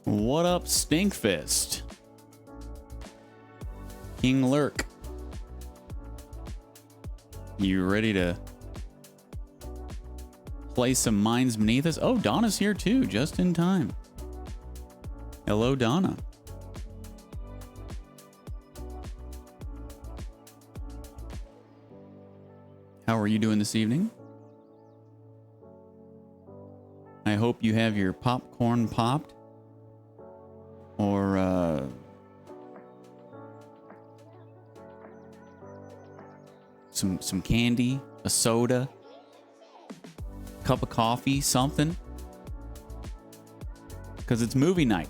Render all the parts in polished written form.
What up, Stinkfist? King Lurk. You ready to play some Minds Beneath Us? Oh, Donna's here too, just in time. Hello, Donna. How are you doing this evening? I hope you have your popcorn popped. Or, some candy, a soda, cup of coffee, something. Because it's movie night.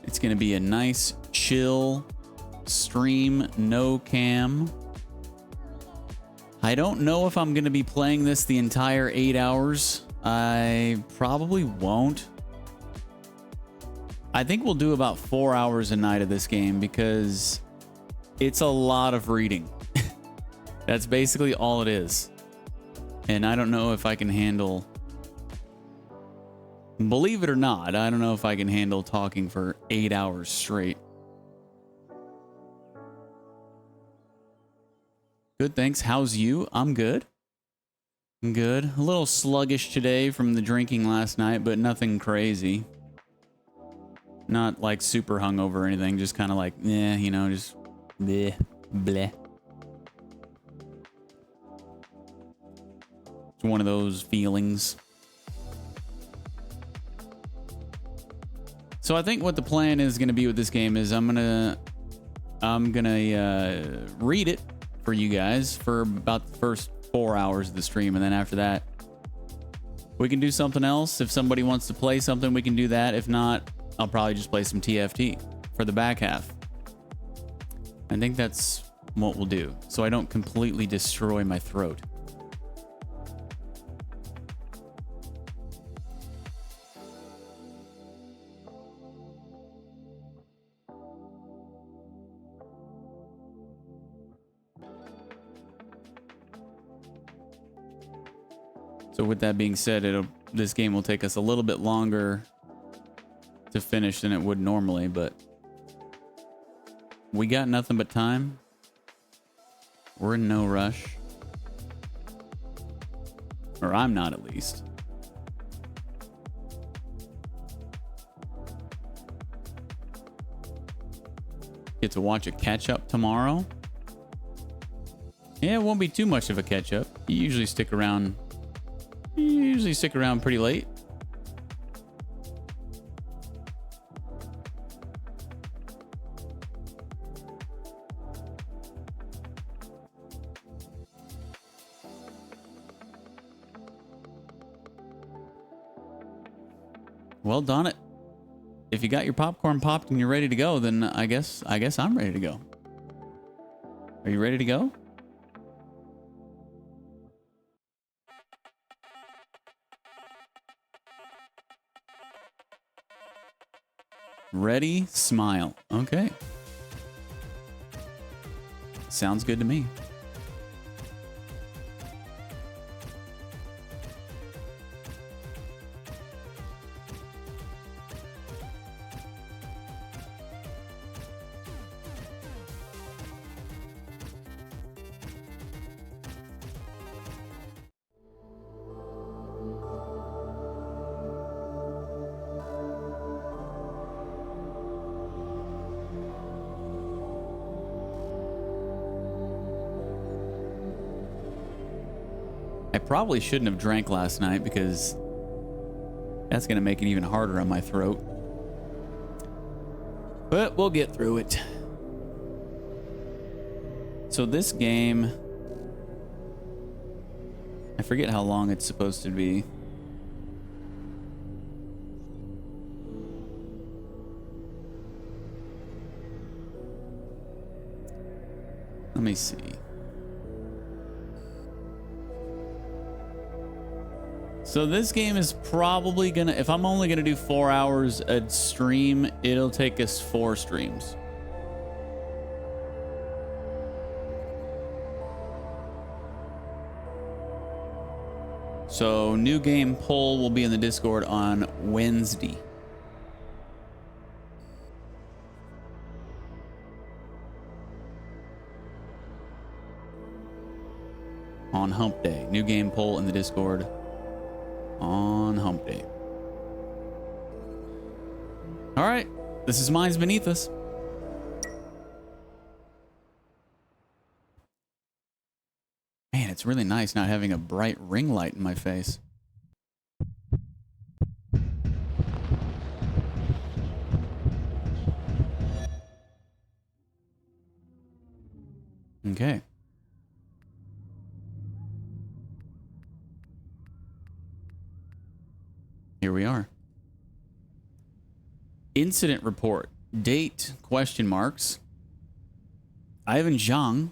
It's going to be a nice, chill stream, no cam. I don't know if I'm going to be playing this the entire 8 hours. I probably won't. I think we'll do about 4 hours a night of this game because it's a lot of reading. That's basically all it is. And I don't know if I can handle... Believe it or not, I don't know if I can handle talking for 8 hours straight. Good, thanks. How's you? I'm good. I'm good. A little sluggish today from the drinking last night, but nothing crazy. Not like super hungover or anything, just kind of like, yeah, you know, just bleh, bleh. It's one of those feelings. So I think what the plan is going to be with this game is I'm gonna read it for you guys for about the first 4 hours of the stream, and then after that we can do something else. If somebody wants to play something, we can do that. If not, I'll probably just play some TFT for the back half. I think that's what we'll do, so I don't completely destroy my throat. So with that being said, this game will take us a little bit longer to finish than it would normally, but we got nothing but time. We're in no rush. Or I'm not, at least. Get to watch a catch-up tomorrow. Yeah, it won't be too much of a catch-up. You usually stick around pretty late. Well, Donna, if you got your popcorn popped and you're ready to go, then I guess I'm ready to go. Are you ready to go? Ready, smile. Okay. Sounds good to me. I probably shouldn't have drank last night because that's going to make it even harder on my throat. But we'll get through it. So this game, I forget how long it's supposed to be. Let me see. So this game is probably gonna, if I'm only gonna do 4 hours a stream, it'll take us 4 streams. So new game poll will be in the Discord on Wednesday. On hump day. New game poll in the Discord on hump day. All right. This is Minds Beneath Us. Man, it's really nice not having a bright ring light in my face. Okay. Here we are. Incident report. Date, question marks. Ivan Zhang,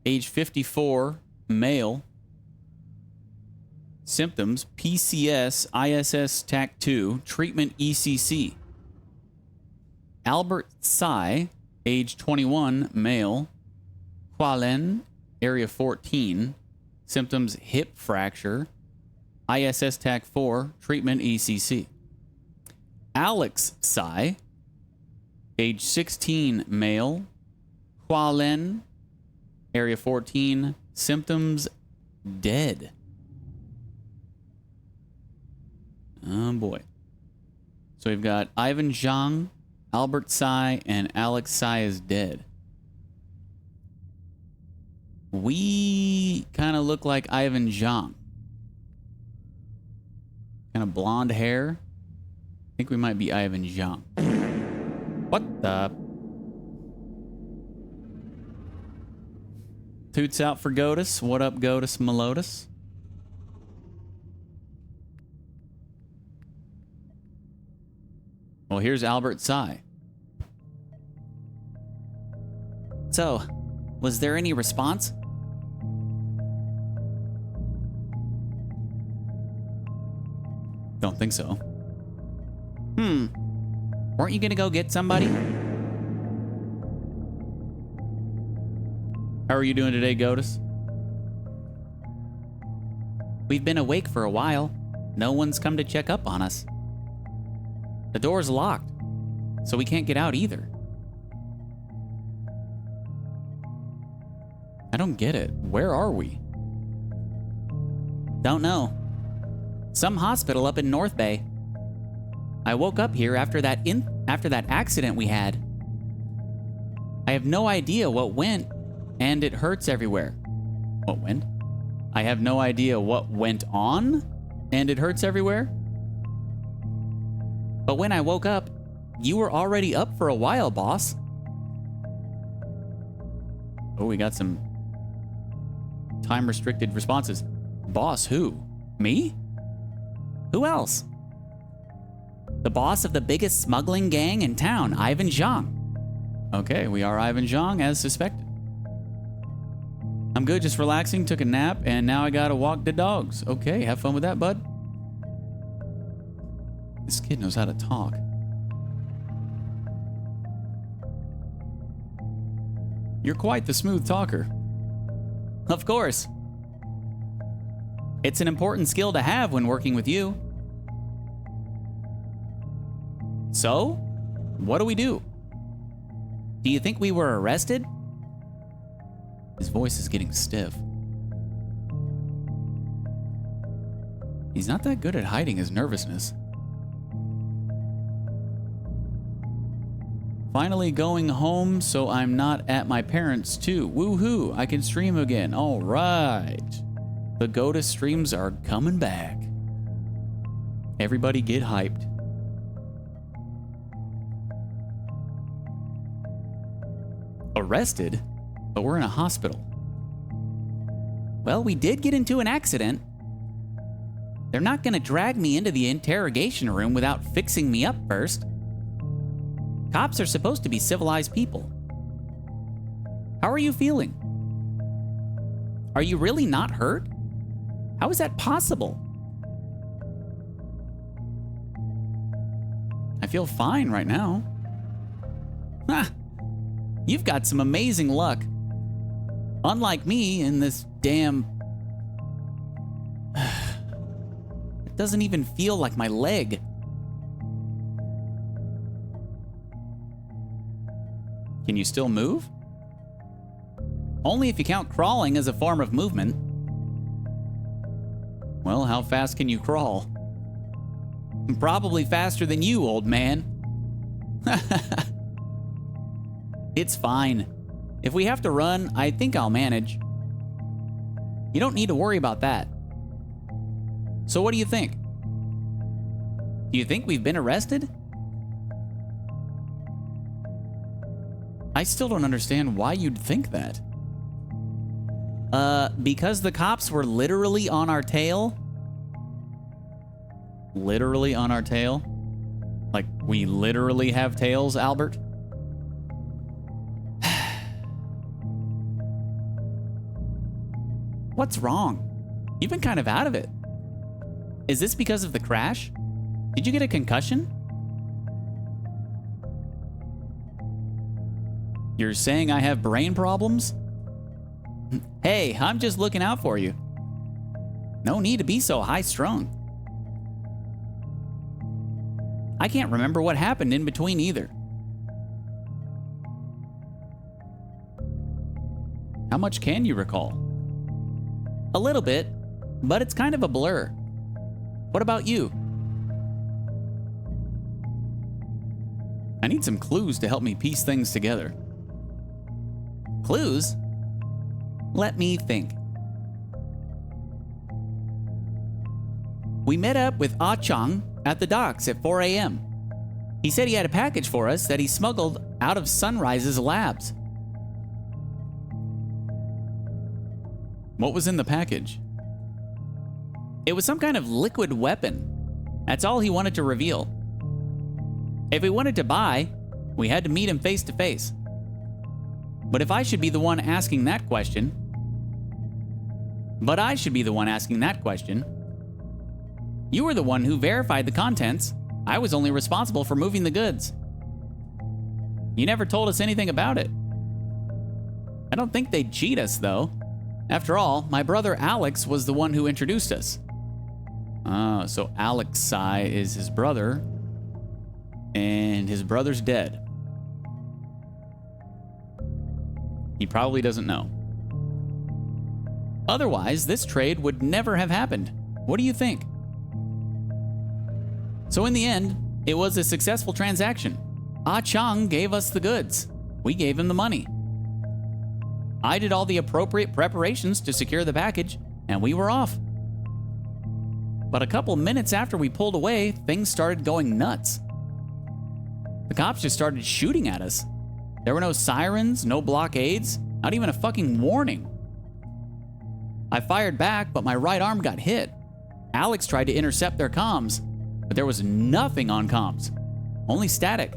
age 54, male. Symptoms, PCS, ISS TAC2, treatment ECC. Albert Tsai, age 21, male. Hualen, area 14. Symptoms, hip fracture. ISS TAC4, treatment ECC. Alex Tsai, age 16, male. Hualen, area 14. Symptoms, dead. Oh boy. So we've got Ivan Zhang, Albert Tsai, and Alex Tsai is dead. We kind of look like Ivan Zhang. Kind of blonde hair. I think we might be Ivan Zhang. What the? Toots out for Godus. What up, Godus Melodus? Well, here's Albert Tsai. So, was there any response? Don't think so. Weren't you gonna go get somebody? How are you doing today, Godus? We've been awake for a while. No one's come to check up on us. The door's locked, so we can't get out either. I don't get it. Where are we? Don't know. Some hospital up in North Bay. I woke up here after that accident we had. I have no idea what went, and it hurts everywhere. What went? I have no idea what went on, and it hurts everywhere. But when I woke up, you were already up for a while, boss. Oh, we got some time-restricted responses. Boss who? Me? Who else? The boss of the biggest smuggling gang in town, Ivan Zhang. Okay, we are Ivan Zhang as suspected. I'm good, just relaxing, took a nap, and now I gotta walk the dogs. Okay, have fun with that, bud. This kid knows how to talk. You're quite the smooth talker. Of course. It's an important skill to have when working with you. So, what do we do? Do you think we were arrested? His voice is getting stiff. He's not that good at hiding his nervousness. Finally going home, so I'm not at my parents' too. Woohoo! I can stream again. All right. The Godus streams are coming back. Everybody get hyped. Arrested? But we're in a hospital. Well, we did get into an accident. They're not gonna drag me into the interrogation room without fixing me up first. Cops are supposed to be civilized people. How are you feeling? Are you really not hurt? How is that possible? I feel fine right now. Ha! You've got some amazing luck. Unlike me in this damn... doesn't even feel like my leg. Can you still move? Only if you count crawling as a form of movement. Well, how fast can you crawl? Probably faster than you, old man. It's fine. If we have to run, I think I'll manage. You don't need to worry about that. So what do you think? Do you think we've been arrested? I still don't understand why you'd think that. Because the cops were literally on our tail? Literally on our tail? Like, we literally have tails, Albert? What's wrong? You've been kind of out of it. Is this because of the crash? Did you get a concussion? You're saying I have brain problems? Hey, I'm just looking out for you. No need to be so high-strung. I can't remember what happened in between either. How much can you recall? A little bit, but it's kind of a blur. What about you? I need some clues to help me piece things together. Clues? Let me think. We met up with Ah Chang at the docks at 4 a.m. He said he had a package for us that he smuggled out of Sunrise's labs. What was in the package? It was some kind of liquid weapon. That's all he wanted to reveal. If we wanted to buy, we had to meet him face to face. But I should be the one asking that question. You were the one who verified the contents. I was only responsible for moving the goods. You never told us anything about it. I don't think they'd cheat us, though. After all, my brother Alex was the one who introduced us. Oh, so Alexei is his brother, and his brother's dead. He probably doesn't know. Otherwise, this trade would never have happened. What do you think? So in the end, it was a successful transaction. Ah Chang gave us the goods. We gave him the money. I did all the appropriate preparations to secure the package, and we were off. But a couple minutes after we pulled away, things started going nuts. The cops just started shooting at us. There were no sirens, no blockades, not even a fucking warning. I fired back, but my right arm got hit. Alex tried to intercept their comms, but there was nothing on comms, only static.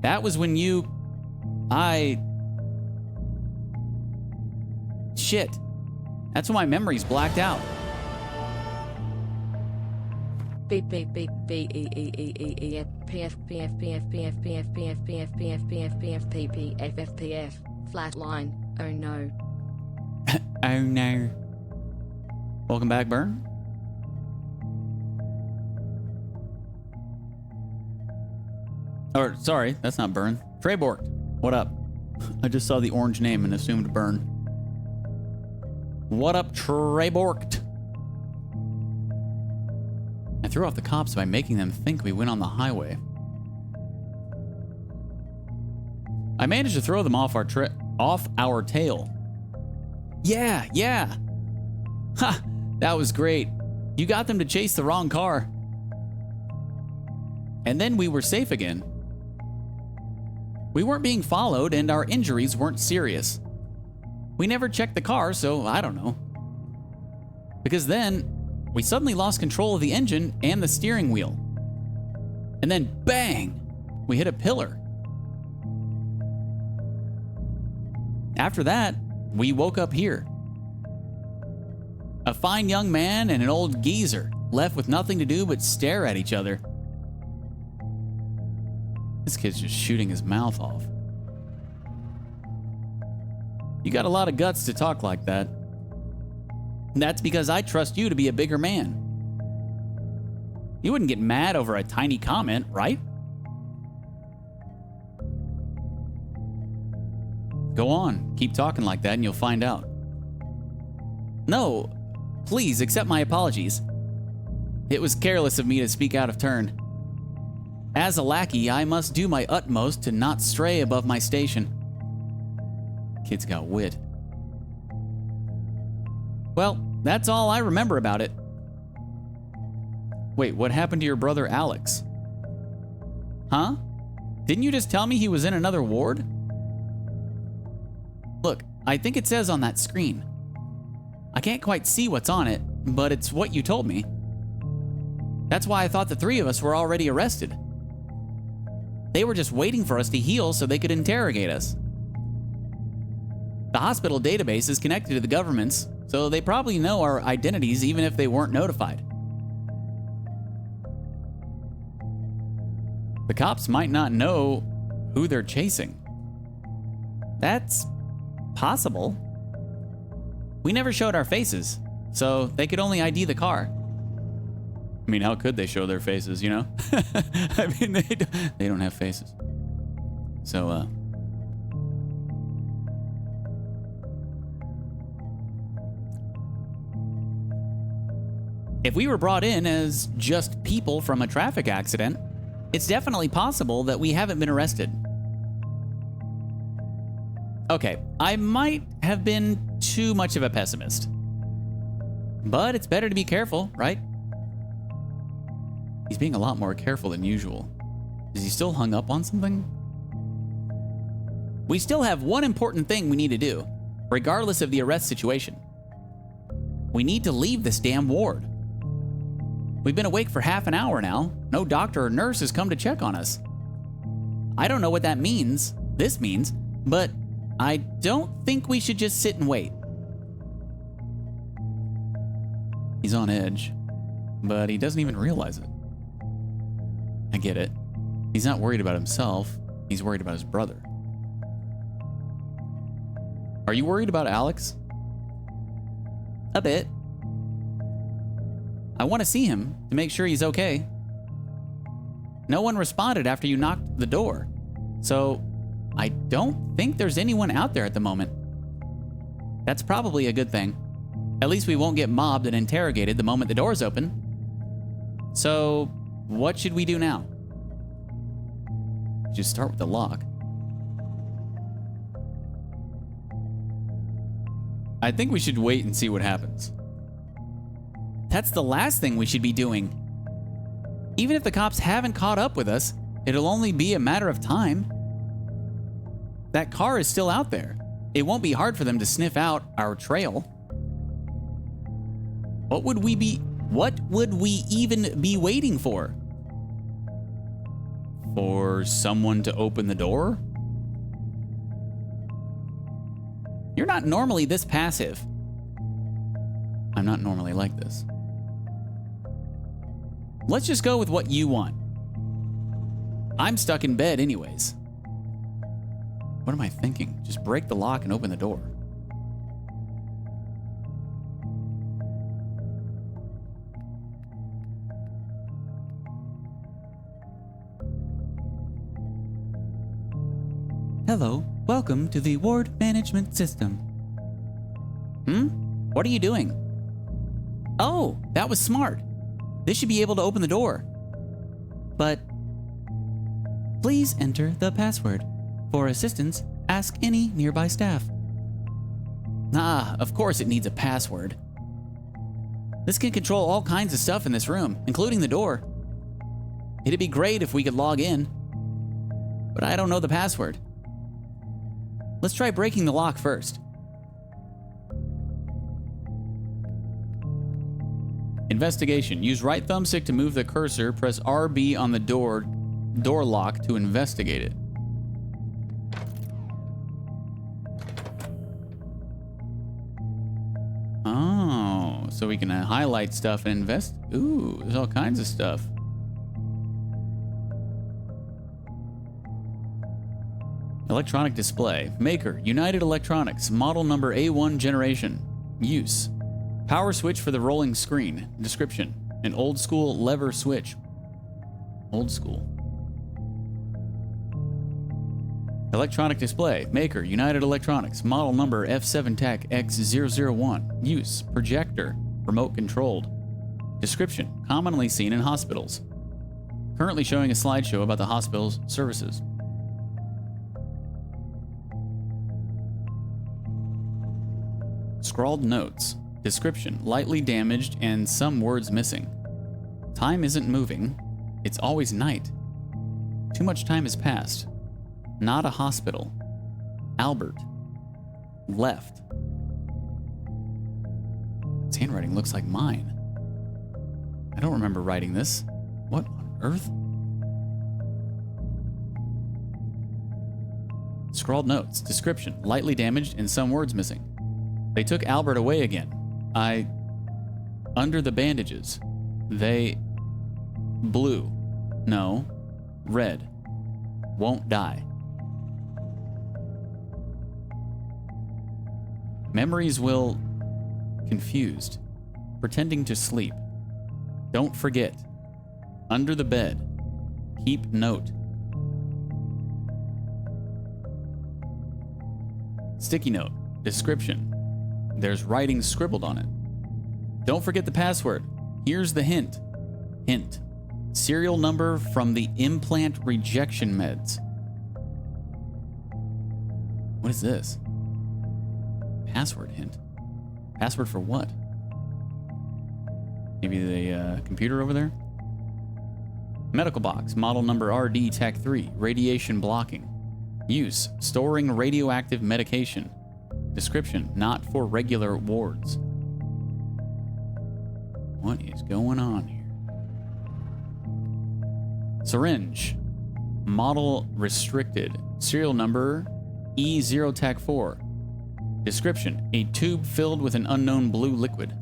That was when Shit. That's when my memory's blacked out. Beep beep beep B E E E E E F P F P F P F P F P F P F P F P F P F P F P P F F P F flatline. Oh no. Oh no. Welcome back, Burn. Or sorry, that's not Burn. Treybork. What up? I just saw the orange name and assumed Burn. What up, Treybork? I threw off the cops by making them think we went on the highway. I managed to throw them off our tail. Yeah. Ha! That was great. You got them to chase the wrong car. And then we were safe again. We weren't being followed and our injuries weren't serious. We never checked the car, so I don't know. Because then, we suddenly lost control of the engine and the steering wheel. And then bang! We hit a pillar. After that, we woke up here. A fine young man and an old geezer, left with nothing to do but stare at each other. This kid's just shooting his mouth off. You got a lot of guts to talk like that. That's because I trust you to be a bigger man. You wouldn't get mad over a tiny comment, right? Go on. Keep talking like that and you'll find out. No. Please accept my apologies. It was careless of me to speak out of turn. As a lackey, I must do my utmost to not stray above my station. Kid's got wit. Well, that's all I remember about it. Wait, what happened to your brother Alex? Huh? Didn't you just tell me he was in another ward? Look, I think it says on that screen. I can't quite see what's on it, but it's what you told me. That's why I thought the three of us were already arrested. They were just waiting for us to heal so they could interrogate us. The hospital database is connected to the government's, so they probably know our identities even if they weren't notified. The cops might not know who they're chasing. That's possible. We never showed our faces, so they could only ID the car. I mean, how could they show their faces, you know? I mean, they don't have faces. So, if we were brought in as just people from a traffic accident, it's definitely possible that we haven't been arrested. Okay, I might have been too much of a pessimist. But it's better to be careful, right? He's being a lot more careful than usual. Is he still hung up on something? We still have one important thing we need to do, regardless of the arrest situation. We need to leave this damn ward. We've been awake for half an hour now. No doctor or nurse has come to check on us. I don't know what that means, this means, but I don't think we should just sit and wait. He's on edge, but he doesn't even realize it. I get it. He's not worried about himself. He's worried about his brother. Are you worried about Alex? A bit. I want to see him to make sure he's okay. No one responded after you knocked the door, so I don't think there's anyone out there at the moment. That's probably a good thing. At least we won't get mobbed and interrogated the moment the doors open. So, what should we do now? Just start with the lock. I think we should wait and see what happens. That's the last thing we should be doing. Even if the cops haven't caught up with us, it'll only be a matter of time. That car is still out there. It won't be hard for them to sniff out our trail. What would we even be waiting for? For someone to open the door? You're not normally this passive. I'm not normally like this. Let's just go with what you want. I'm stuck in bed anyways. What am I thinking? Just break the lock and open the door. Hello, welcome to the ward management system. What are you doing? Oh, that was smart. This should be able to open the door. But please enter the password. For assistance, ask any nearby staff. Ah, of course it needs a password. This can control all kinds of stuff in this room, including the door. It'd be great if we could log in, but I don't know the password. Let's try breaking the lock first. Investigation. Use right thumbstick to move the cursor. Press RB on the door lock to investigate it. Oh, so we can highlight stuff and invest. Ooh, there's all kinds of stuff. Electronic display. Maker, United Electronics, model number A1 generation. Use. Power switch for the rolling screen. Description. An old school lever switch. Old school. Electronic display. Maker, United Electronics. Model number F7TAC X001. Use, projector, remote controlled. Description, commonly seen in hospitals. Currently showing a slideshow about the hospital's services. Scrawled notes. Description, lightly damaged and some words missing. Time isn't moving. It's always night. Too much time has passed. Not a hospital. Albert. Left. Its handwriting looks like mine. I don't remember writing this. What on earth? Scrawled notes. Description, lightly damaged and some words missing. They took Albert away again. Under the bandages. They... Blue. No. Red. Won't die. Memories will... Confused. Pretending to sleep. Don't forget. Under the bed. Keep note. Sticky note. Description. There's writing scribbled on it. Don't forget the password. Here's the hint. Hint. Serial number from the implant rejection meds. What is this? Password hint. Password for what? Maybe the computer over there? Medical box. Model number RD Tech 3. Radiation blocking. Use. Storing radioactive medication. Description, not for regular wards. What is going on here? Syringe. Model restricted. Serial number E0 Tech 4. Description, a tube filled with an unknown blue liquid.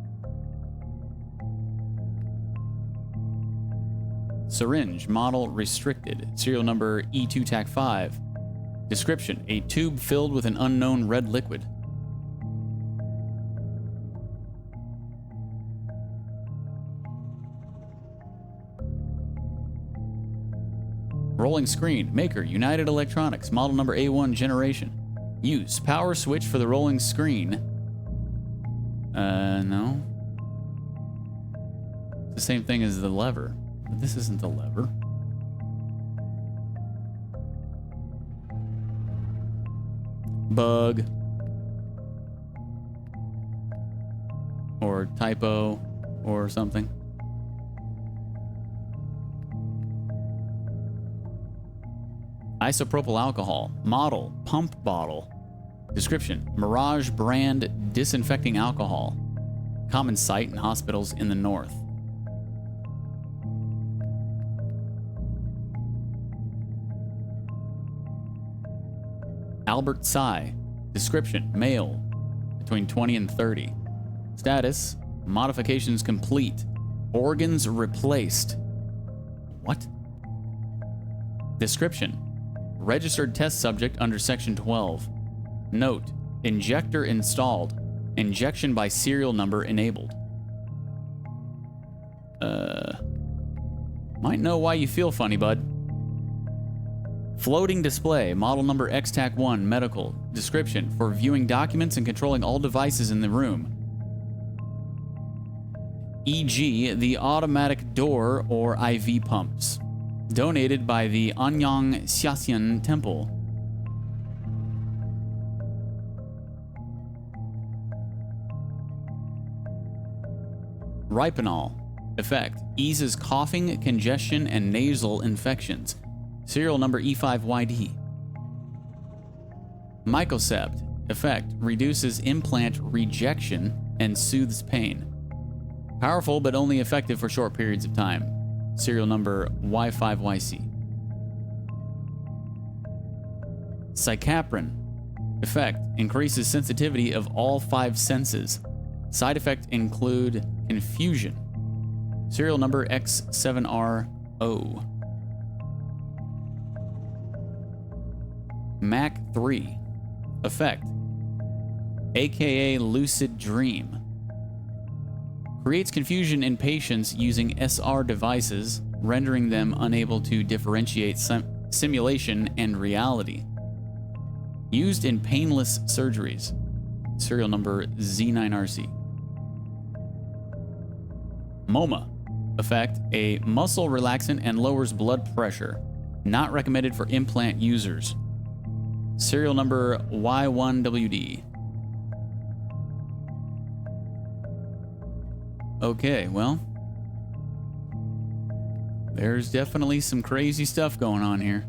Syringe. Model restricted. Serial number E2 Tech 5. Description, a tube filled with an unknown red liquid. Rolling screen. Maker, United Electronics. Model number A1 generation. Use. Power switch for the rolling screen. No. It's the same thing as the lever. But this isn't the lever. Bug. Or typo. Or something. Isopropyl alcohol. Model. Pump bottle. Description. Mirage brand disinfecting alcohol. Common sight in hospitals in the north. Albert Psy. Description. Male. Between 20 and 30. Status. Modifications complete. Organs replaced. What? Description. Registered test subject under Section 12. Note. Injector installed. Injection by serial number enabled. Might know why you feel funny, bud. Floating display. Model number XTAC1 medical. Description. For viewing documents and controlling all devices in the room. E.g. the automatic door or IV pumps. Donated by the Anyang Xiaxian Temple. Riponol. Effect. Eases coughing, congestion, and nasal infections. Serial number E5YD. Mycosept. Effect. Reduces implant rejection and soothes pain. Powerful but only effective for short periods of time. Serial number Y5YC. Cycaprin. Effect. Increases sensitivity of all 5 senses. Side effects include confusion. Serial number X7RO. MAC3. Effect. AKA lucid dream. Creates confusion in patients using SR devices, rendering them unable to differentiate simulation and reality. Used in painless surgeries. Serial number Z9RC. MoMA. Effect, a muscle relaxant and lowers blood pressure. Not recommended for implant users. Serial number Y1WD. Okay, well, there's definitely some crazy stuff going on here.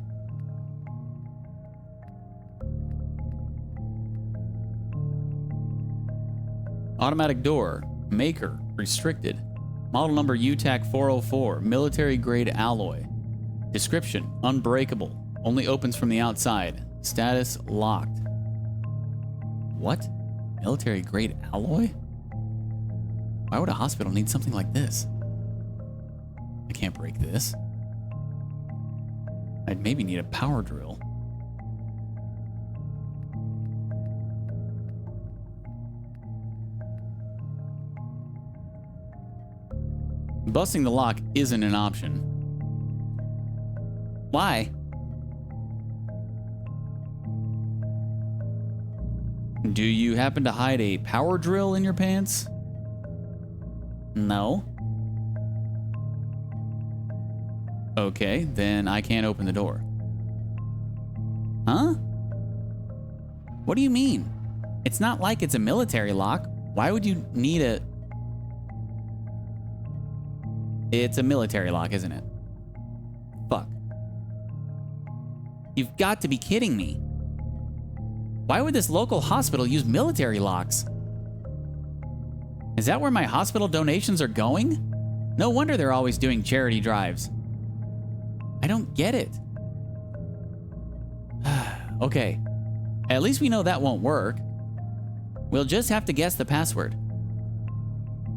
Automatic door, maker, restricted. Model number UTAC 404, military grade alloy. Description, unbreakable, only opens from the outside. Status, locked. What? Military grade alloy? Why would a hospital need something like this? I can't break this. I'd maybe need a power drill. Busting the lock isn't an option. Why? Do you happen to hide a power drill in your pants? No. Okay, then I can't open the door. Huh? What do you mean? It's not like it's a military lock. Why would you need a... It's a military lock, isn't it? Fuck. You've got to be kidding me. Why would this local hospital use military locks? Is that where my hospital donations are going? No wonder they're always doing charity drives. I don't get it. Okay. At least we know that won't work. We'll just have to guess the password.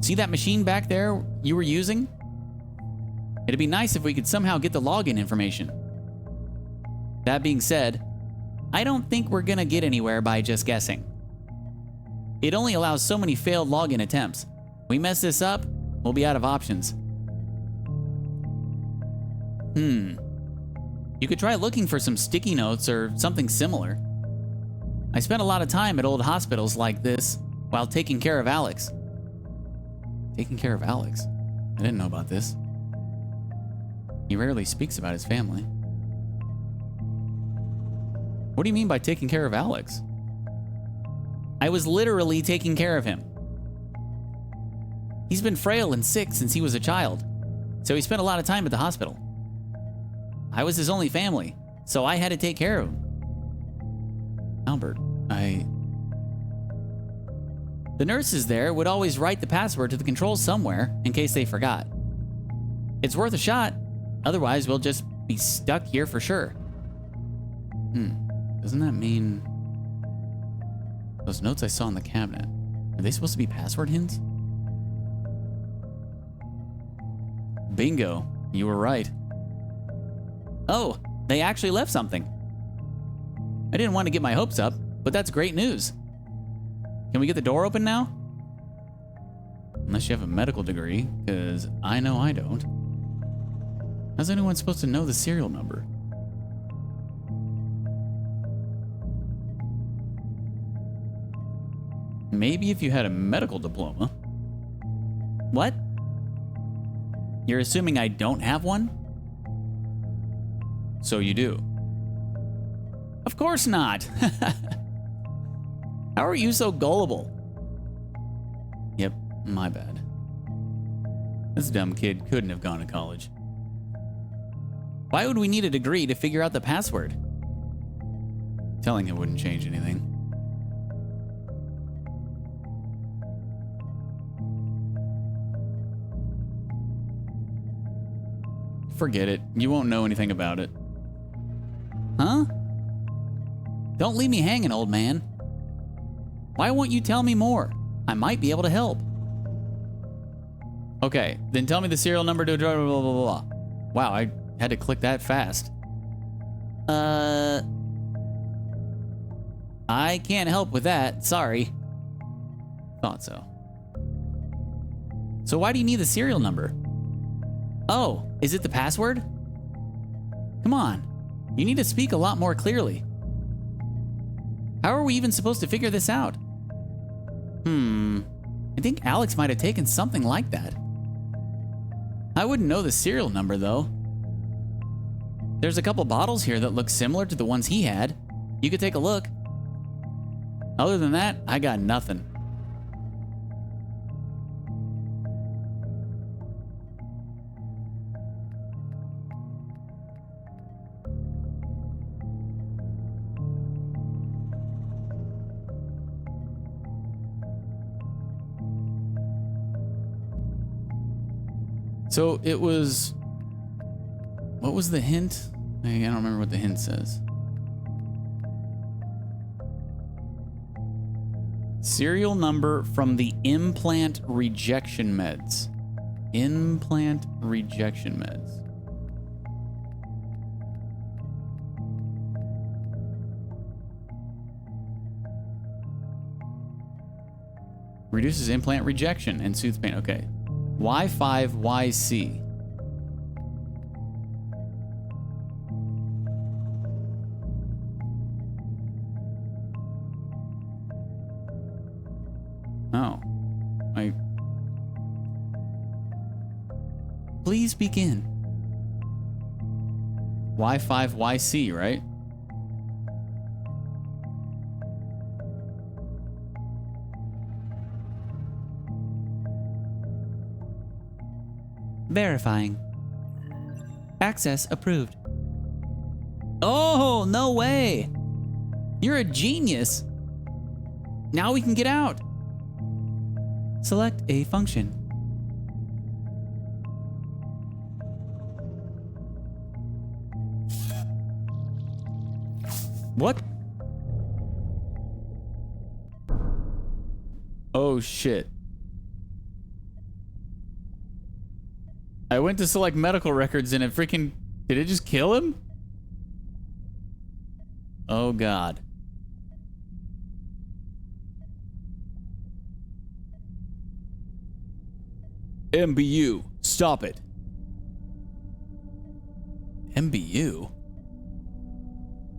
See that machine back there you were using? It'd be nice if we could somehow get the login information. That being said, I don't think we're gonna get anywhere by just guessing. It only allows so many failed login attempts. We mess this up, we'll be out of options. You could try looking for some sticky notes or something similar. I spent a lot of time at old hospitals like this while taking care of Alex. Taking care of Alex? I didn't know about this. He rarely speaks about his family. What do you mean by taking care of Alex? I was literally taking care of him. He's been frail and sick since he was a child, so he spent a lot of time at the hospital. I was his only family, so I had to take care of him. Albert, The nurses there would always write the password to the controls somewhere in case they forgot. It's worth a shot, otherwise we'll just be stuck here for sure. Doesn't that mean... Those notes I saw in the cabinet, are they supposed to be password hints? Bingo, you were right. Oh, they actually left something. I didn't want to get my hopes up, but that's great news. Can we get the door open now? Unless you have a medical degree, because I know I don't. How's anyone supposed to know the serial number? Maybe if you had a medical diploma. What? You're assuming I don't have one? So you do. Of course not. How are you so gullible? Yep, my bad. This dumb kid couldn't have gone to college. Why would we need a degree to figure out the password? Telling him wouldn't change anything. Forget it. You won't know anything about it. Huh? Don't leave me hanging, old man. Why won't you tell me more? I might be able to help. Okay, then tell me the serial number to blah, blah, blah, blah, blah. Wow, I had to click that fast. I can't help with that. Sorry. Thought so. So why do you need the serial number? Oh, is it the password? Come on, you need to speak a lot more clearly. How are we even supposed to figure this out? I think Alex might have taken something like that. I wouldn't know the serial number though. There's a couple bottles here that look similar to the ones he had. You could take a look. Other than that, I got nothing. So it was, what was the hint? I don't remember what the hint says. Serial number from the implant rejection meds. Implant rejection meds. Reduces implant rejection and soothes pain. Okay. Y5YC. Oh. Please begin. Y5YC, right? Verifying. Access approved. Oh, no way. You're a genius. Now we can get out. Select a function. What? Oh, shit. I went to select medical records and it freaking... Did it just kill him? Oh, God. MBU, stop it. MBU?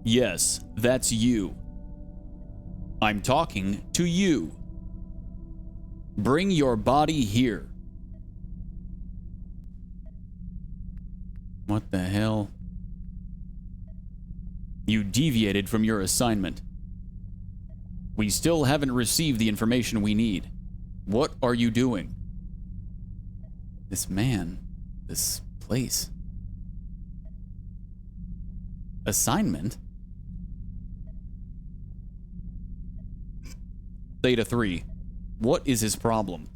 Yes, that's you. I'm talking to you. Bring your body here. What the hell? You deviated from your assignment. We still haven't received the information we need. What are you doing? This man, this place. Assignment? Theta 3, what is his problem?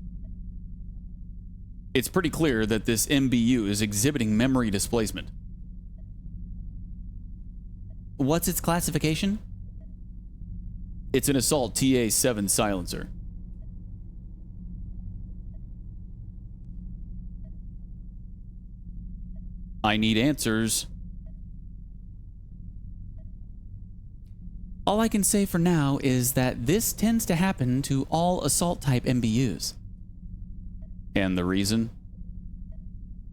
It's pretty clear that this MBU is exhibiting memory displacement. What's its classification? It's an Assault TA-7 silencer. I need answers. All I can say for now is that this tends to happen to all Assault-type MBUs. And the reason?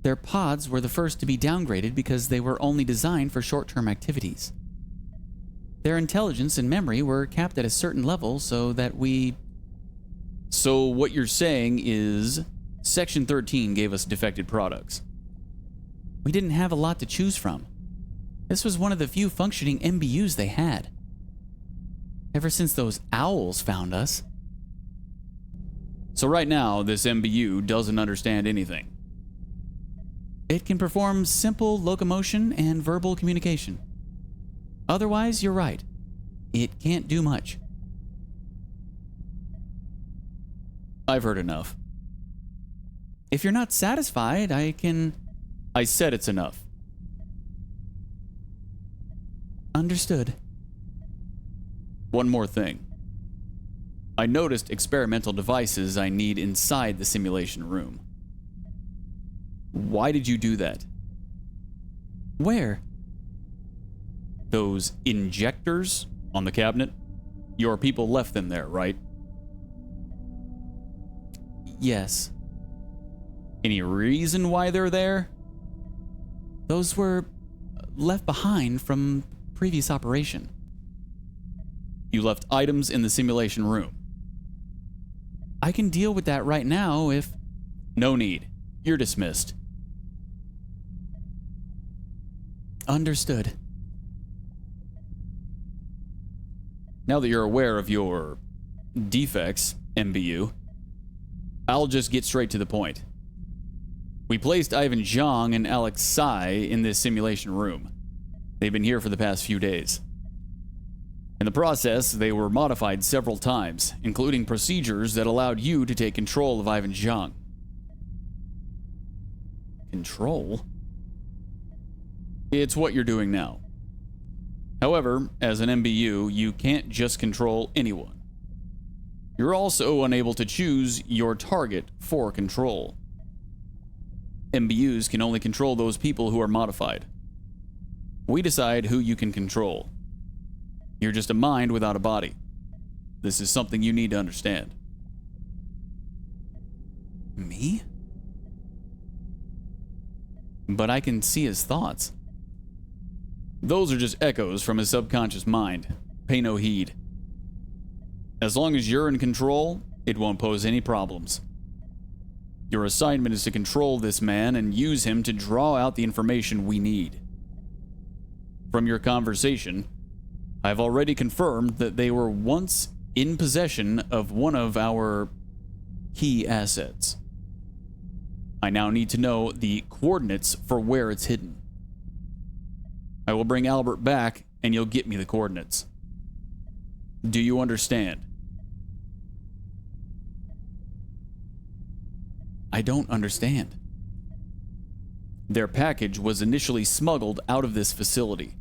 Their pods were the first to be downgraded because they were only designed for short-term activities. Their intelligence and memory were capped at a certain level so that we... So what you're saying is Section 13 gave us defected products. We didn't have a lot to choose from. This was one of the few functioning MBUs they had. Ever since those owls found us. So right now, this MBU doesn't understand anything. It can perform simple locomotion and verbal communication. Otherwise, you're right. It can't do much. I've heard enough. If you're not satisfied, I said it's enough. Understood. One more thing. I noticed experimental devices I need inside the simulation room. Why did you do that? Where? Those injectors on the cabinet? Your people left them there, right? Yes. Any reason why they're there? Those were left behind from previous operation. You left items in the simulation room. I can deal with that right now if... No need. You're dismissed. Understood. Now that you're aware of your defects, MBU, I'll just get straight to the point. We placed Ivan Zhang and Alex Sai in this simulation room. They've been here for the past few days. In the process, they were modified several times, including procedures that allowed you to take control of Ivan Zhang. Control? It's what you're doing now. However, as an MBU, you can't just control anyone. You're also unable to choose your target for control. MBUs can only control those people who are modified. We decide who you can control. You're just a mind without a body. This is something you need to understand. Me? But I can see his thoughts. Those are just echoes from his subconscious mind. Pay no heed. As long as you're in control, it won't pose any problems. Your assignment is to control this man and use him to draw out the information we need. From your conversation, I've already confirmed that they were once in possession of one of our key assets. I now need to know the coordinates for where it's hidden. I will bring Albert back and you'll get me the coordinates. Do you understand? I don't understand. Their package was initially smuggled out of this facility.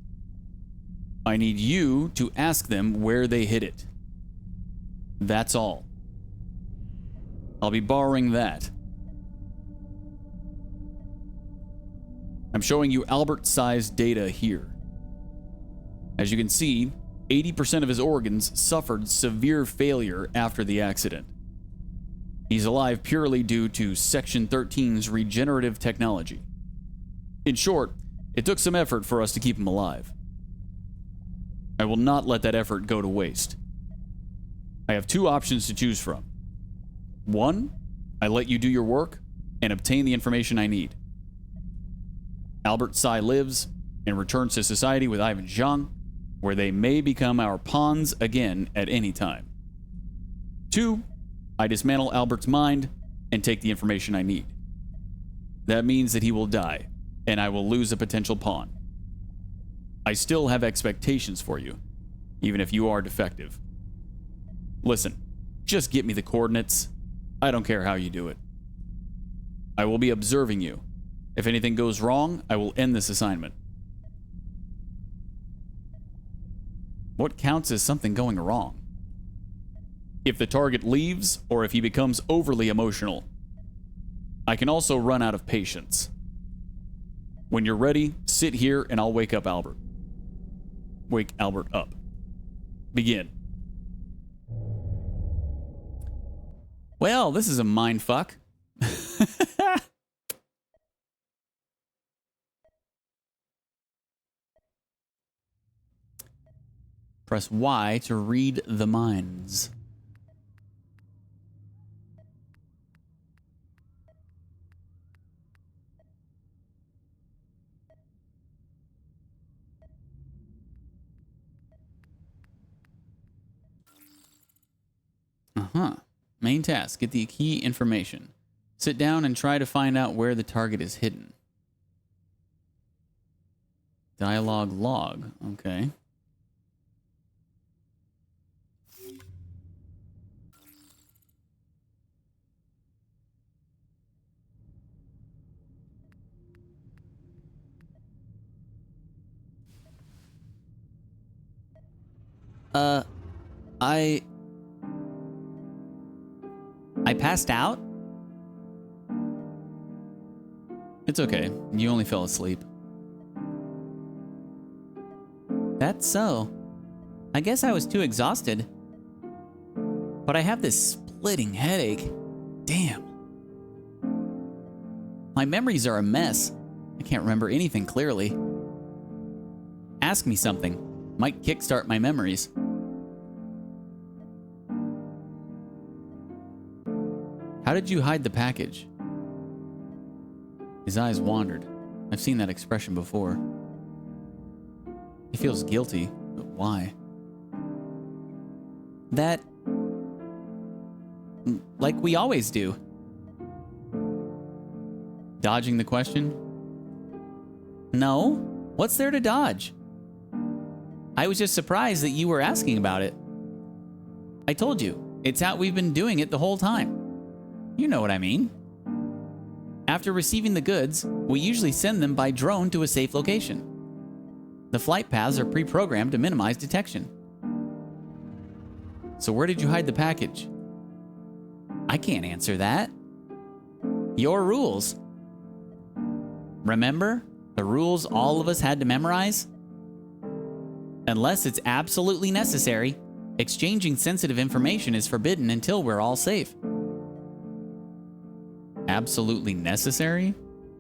I need you to ask them where they hid it. That's all. I'll be borrowing that. I'm showing you Albert-sized data here. As you can see, 80% of his organs suffered severe failure after the accident. He's alive purely due to Section 13's regenerative technology. In short, it took some effort for us to keep him alive. I will not let that effort go to waste. I have two options to choose from. One, I let you do your work and obtain the information I need. Albert Sai lives and returns to society with Ivan Zhang, where they may become our pawns again at any time. Two, I dismantle Albert's mind and take the information I need. That means that he will die, and I will lose a potential pawn. I still have expectations for you, even if you are defective. Listen, just get me the coordinates. I don't care how you do it. I will be observing you. If anything goes wrong, I will end this assignment. What counts as something going wrong? If the target leaves, or if he becomes overly emotional. I can also run out of patience. When you're ready, sit here and I'll wake up Albert. Wake Albert up. Begin. Well, this is a mindfuck. Press Y to read the minds. Main task, get the key information. Sit down and try to find out where the target is hidden. Dialogue log, okay. I passed out? It's okay. You only fell asleep. That's so. I guess I was too exhausted. But I have this splitting headache. Damn. My memories are a mess. I can't remember anything clearly. Ask me something. Might kickstart my memories. How did you hide the package? His eyes wandered. I've seen that expression before. He feels guilty, but why? That... like we always do. Dodging the question? No. What's there to dodge? I was just surprised that you were asking about it. I told you, it's how we've been doing it the whole time. You know what I mean. After receiving the goods, we usually send them by drone to a safe location. The flight paths are pre-programmed to minimize detection. So where did you hide the package? I can't answer that. Your rules. Remember the rules all of us had to memorize? Unless it's absolutely necessary, exchanging sensitive information is forbidden until we're all safe. Absolutely necessary?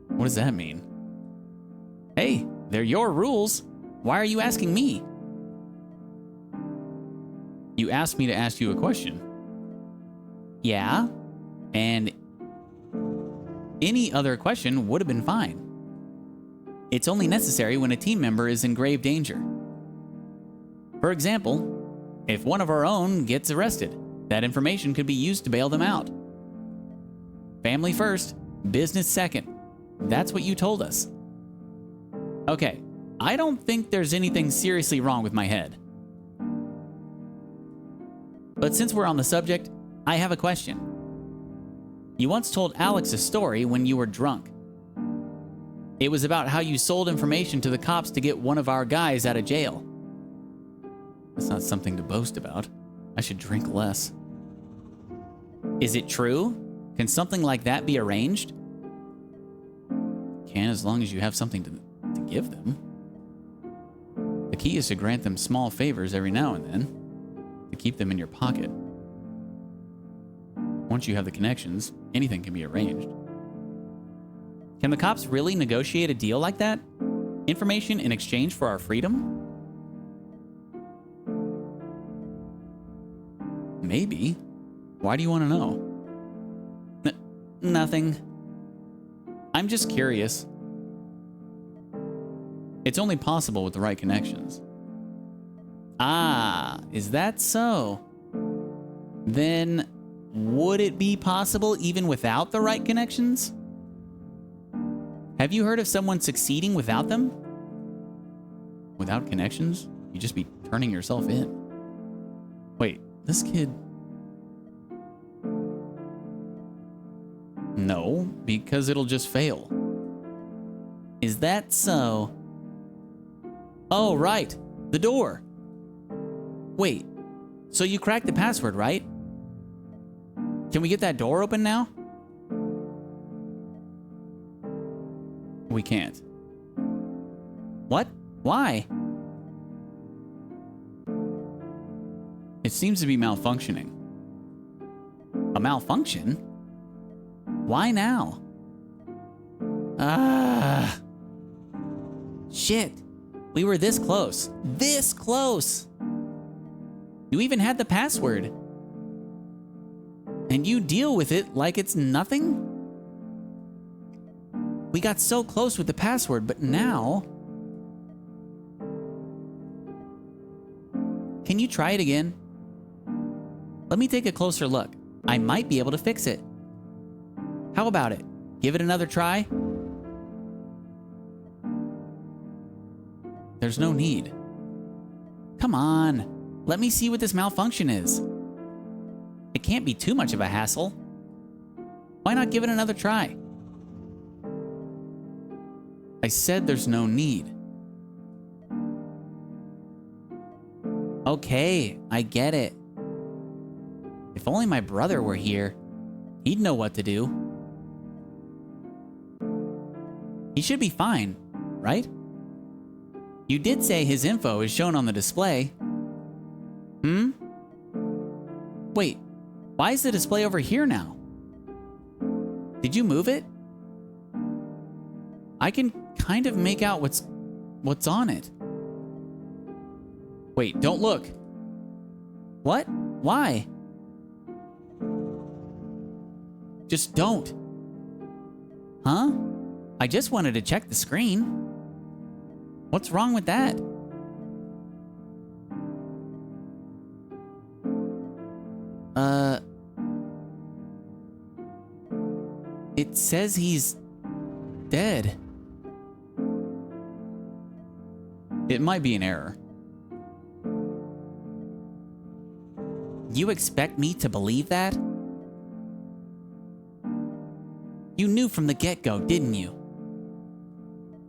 What does that mean? Hey, they're your rules. Why are you asking me? You asked me to ask you a question. Yeah, and any other question would have been fine. It's only necessary when a team member is in grave danger. For example, if one of our own gets arrested, that information could be used to bail them out. Family first, business second. That's what you told us. Okay, I don't think there's anything seriously wrong with my head. But since we're on the subject, I have a question. You once told Alex a story when you were drunk. It was about how you sold information to the cops to get one of our guys out of jail. That's not something to boast about. I should drink less. Is it true? Can something like that be arranged? Can, as long as you have something to give them. The key is to grant them small favors every now and then, to keep them in your pocket. Once you have the connections, anything can be arranged. Can the cops really negotiate a deal like that? Information in exchange for our freedom? Maybe. Why do you want to know? Nothing. I'm just curious. It's only possible with the right connections. Ah, is that so? Then, would it be possible even without the right connections? Have you heard of someone succeeding without them? Without connections? You'd just be turning yourself in. Wait, this kid... No, because it'll just fail. Is that so? Oh, right. The door. Wait, so you cracked the password, right? Can we get that door open now? We can't. What? Why? It seems to be malfunctioning. A malfunction? Why now? Ah. Shit. We were this close. This close. You even had the password. And you deal with it like it's nothing? We got so close with the password, but now... Can you try it again? Let me take a closer look. I might be able to fix it. How about it? Give it another try? There's no need. Come on. Let me see what this malfunction is. It can't be too much of a hassle. Why not give it another try? I said there's no need. Okay, I get it. If only my brother were here, he'd know what to do. He should be fine, right? You did say his info is shown on the display. Wait, why is the display over here now? Did you move it? I can kind of make out what's on it. Wait, don't look. What? Why? Just don't. Huh? I just wanted to check the screen. What's wrong with that? It says he's dead. It might be an error. You expect me to believe that? You knew from the get-go, didn't you?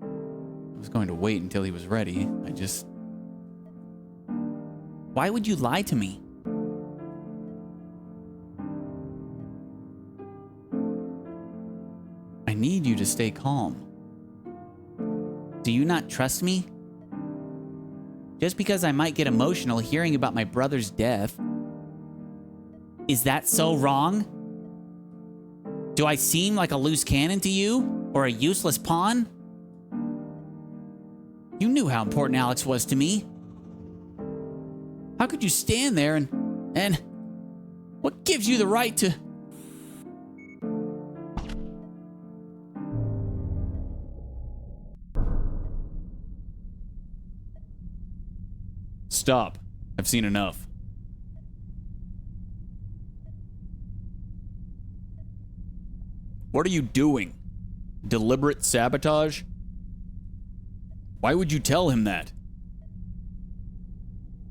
I was going to wait until he was ready. Why would you lie to me? I need you to stay calm. Do you not trust me? Just because I might get emotional hearing about my brother's death. Is that so wrong? Do I seem like a loose cannon to you? Or a useless pawn? You knew how important Alex was to me. How could you stand there and what gives you the right to... Stop. I've seen enough. What are you doing? Deliberate sabotage? Why would you tell him that?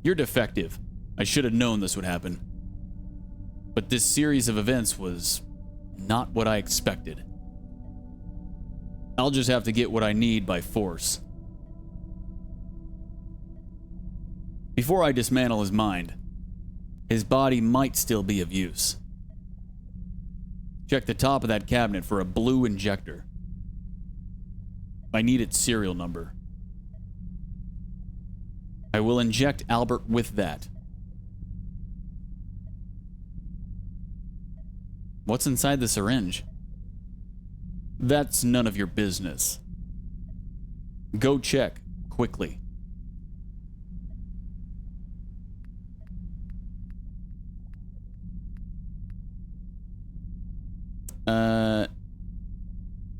You're defective. I should have known this would happen. But this series of events was not what I expected. I'll just have to get what I need by force. Before I dismantle his mind, his body might still be of use. Check the top of that cabinet for a blue injector. I need its serial number. I will inject Albert with that. What's inside the syringe? That's none of your business. Go check, quickly.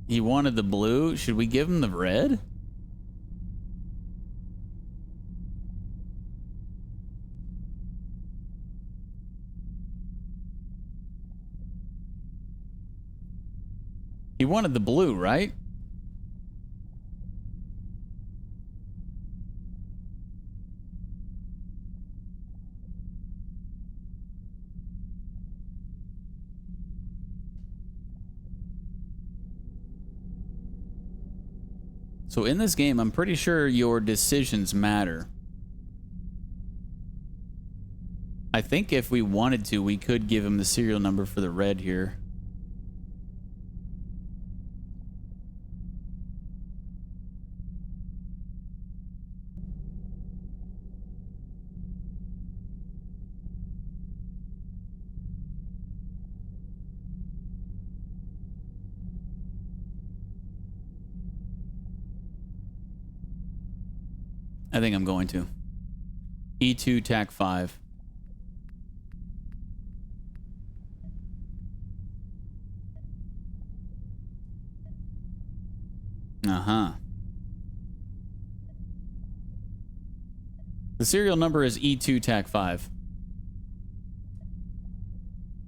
He wanted the blue. Should we give him the red? He wanted the blue, right? So in this game, I'm pretty sure your decisions matter. I think if we wanted to, we could give him the serial number for the red here. I think I'm going to. E2 TAC 5. Uh-huh. The serial number is E2 TAC 5.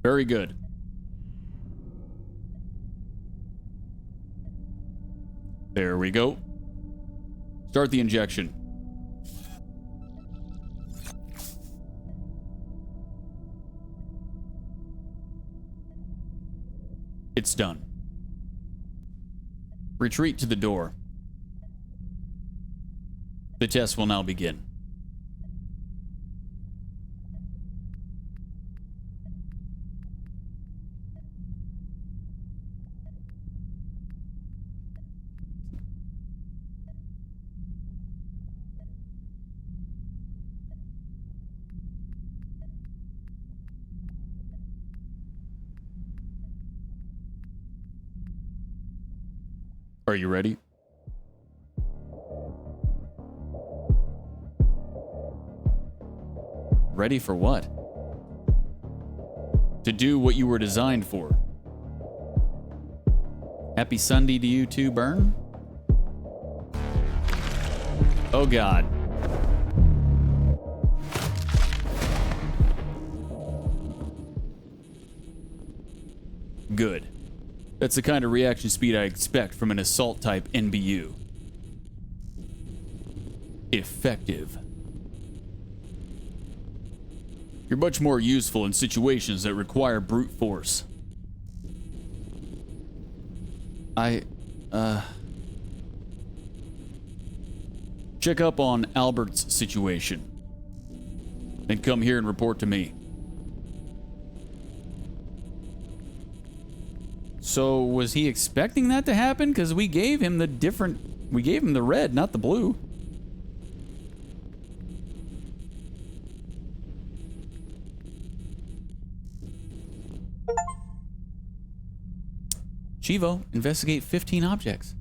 Very good. There we go. Start the injection. It's done. Retreat to the door. The test will now begin. Are you ready? Ready for what? To do what you were designed for. Happy Sunday to you too, Burn. Oh God. Good. That's the kind of reaction speed I expect from an assault-type NBU. Effective. You're much more useful in situations that require brute force. Check up on Albert's situation. Then come here and report to me. So, was he expecting that to happen? Because we gave him the red, not the blue. Chivo, investigate 15 objects.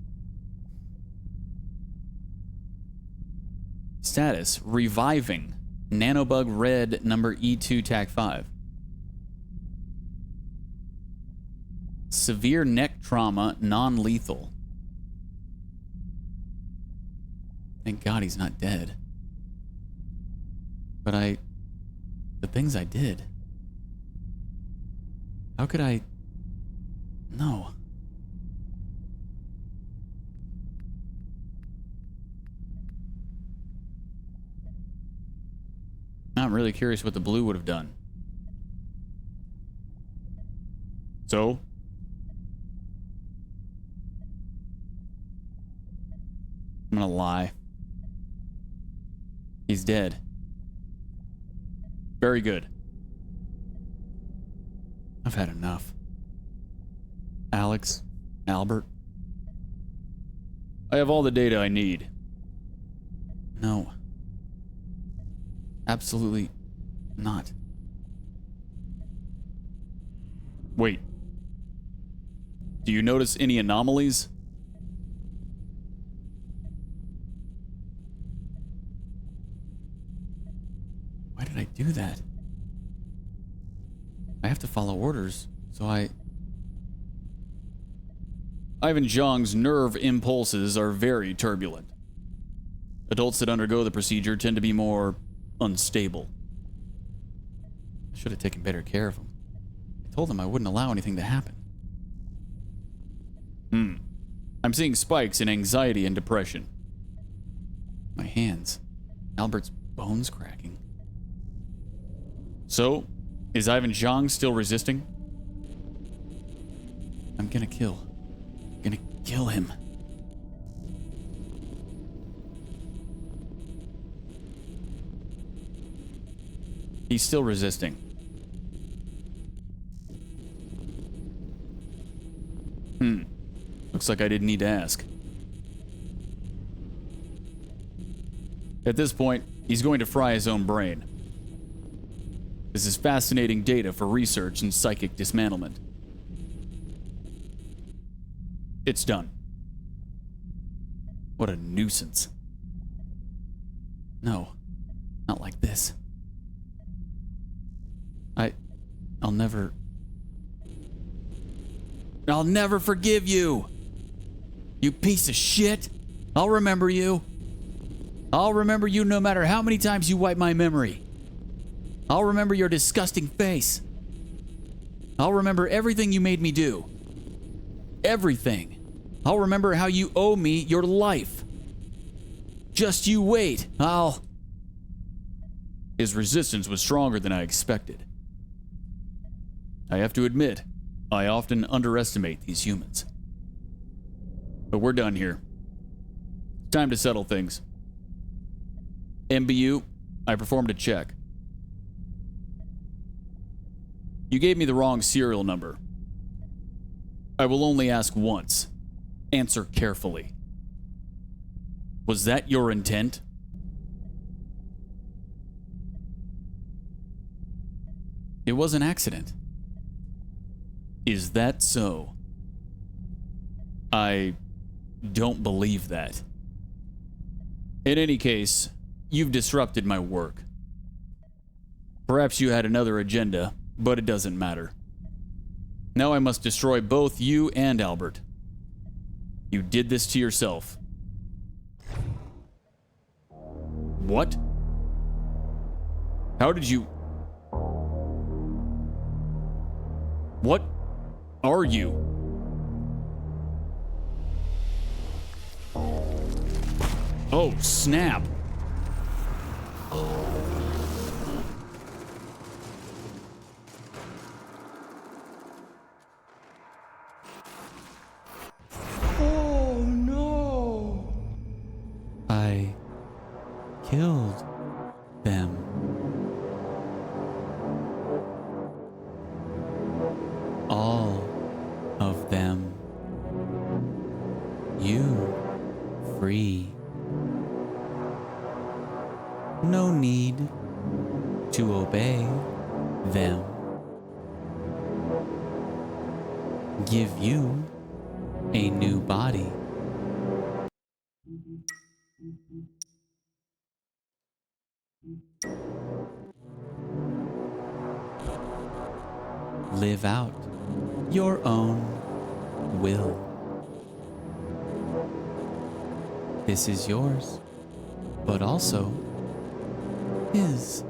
Status, reviving. Nanobug red, number E2, TAC 5. Severe neck trauma, non-lethal. Thank God he's not dead. But the things I did. How could I? No. I'm really curious what the blue would have done. So? I'm gonna lie. He's dead. Very good. I've had enough. Alex, Albert. I have all the data I need. No. Absolutely not. Wait. Do you notice any anomalies? Why did I do that? I have to follow orders, so Ivan Zhang's nerve impulses are very turbulent. Adults that undergo the procedure tend to be more unstable. I should have taken better care of him. I told him I wouldn't allow anything to happen. I'm seeing spikes in anxiety and depression. My hands. Albert's bones cracking. So, is Ivan Zhang still resisting? I'm gonna kill him. He's still resisting. Looks like I didn't need to ask. At this point, he's going to fry his own brain. This is fascinating data for research in psychic dismantlement. It's done. What a nuisance. No, not like this. I'll never forgive you. You piece of shit. I'll remember you. I'll remember you no matter how many times you wipe my memory. I'll remember your disgusting face. I'll remember everything you made me do. Everything. I'll remember how you owe me your life. Just you wait. His resistance was stronger than I expected. I have to admit, I often underestimate these humans. But we're done here. Time to settle things. MBU, I performed a check. You gave me the wrong serial number. I will only ask once. Answer carefully. Was that your intent? It was an accident. Is that so? I don't believe that. In any case, you've disrupted my work. Perhaps you had another agenda, but it doesn't matter. Now I must destroy both you and Albert. You did this to yourself. What? How did you... What are you? Oh, snap. Oh no! I killed them. All of them. You free. No need to obey them. Give you a new body. Live out your own will. This is yours, but also his.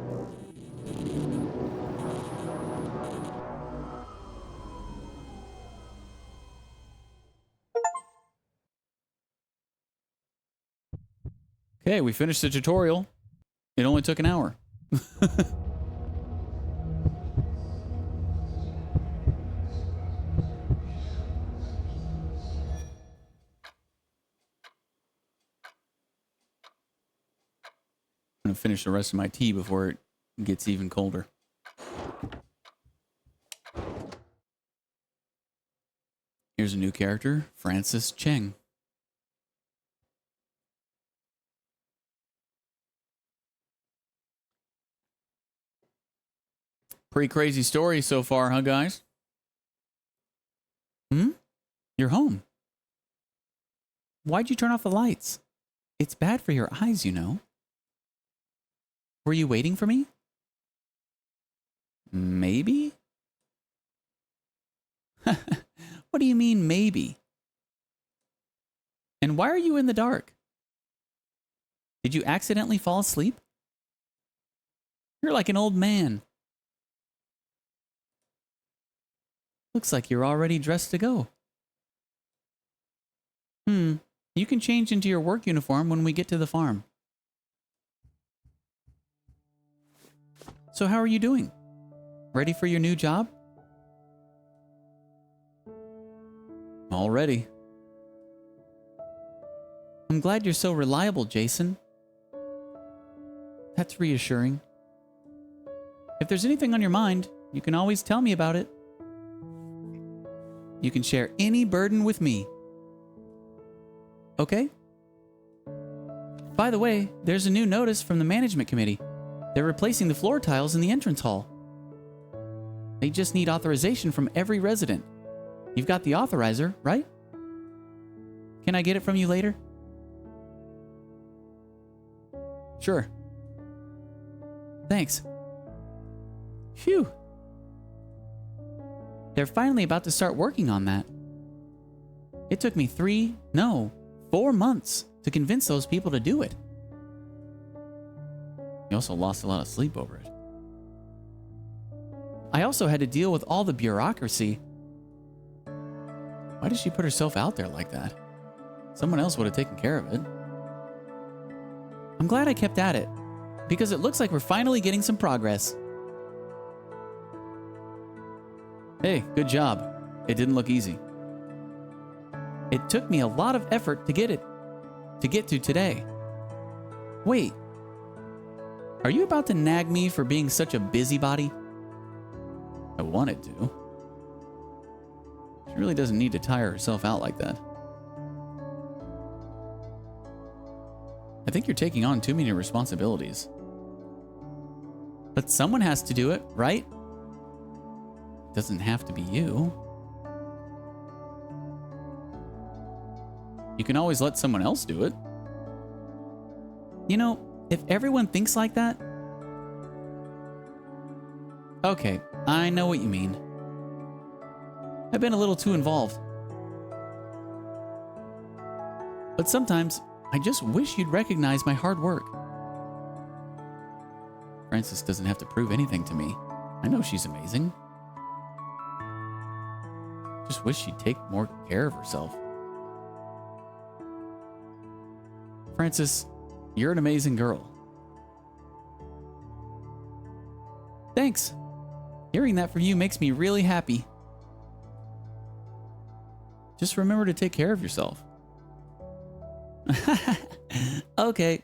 Okay, we finished the tutorial. It only took an hour. I'm gonna finish the rest of my tea before it gets even colder. Here's a new character, Francis Cheng. Pretty crazy story so far, huh, guys? You're home. Why'd you turn off the lights? It's bad for your eyes, you know. Were you waiting for me? Maybe? What do you mean, maybe? And why are you in the dark? Did you accidentally fall asleep? You're like an old man. Looks like you're already dressed to go. You can change into your work uniform when we get to the farm. So how are you doing? Ready for your new job? All ready. I'm glad you're so reliable, Jason. That's reassuring. If there's anything on your mind, you can always tell me about it. You can share any burden with me. Okay? By the way, there's a new notice from the management committee. They're replacing the floor tiles in the entrance hall. They just need authorization from every resident. You've got the authorizer, right? Can I get it from you later? Sure. Thanks. Phew. They're finally about to start working on that. It took me 4 months to convince those people to do it. You also lost a lot of sleep over it. I also had to deal with all the bureaucracy. Why did she put herself out there like that? Someone else would have taken care of it. I'm glad I kept at it, because it looks like we're finally getting some progress. Hey, good job. It didn't look easy. It took me a lot of effort to get to today. Wait. Are you about to nag me for being such a busybody? I wanted to. She really doesn't need to tire herself out like that. I think you're taking on too many responsibilities. But someone has to do it, right? Doesn't have to be you. You can always let someone else do it. You know, if everyone thinks like that, Okay, I know what you mean. I've been a little too involved. But sometimes, I just wish you'd recognize my hard work. Frances doesn't have to prove anything to me. I know she's amazing. Just wish she'd take more care of herself. Frances, you're an amazing girl. Thanks. Hearing that from you makes me really happy. Just remember to take care of yourself. Okay.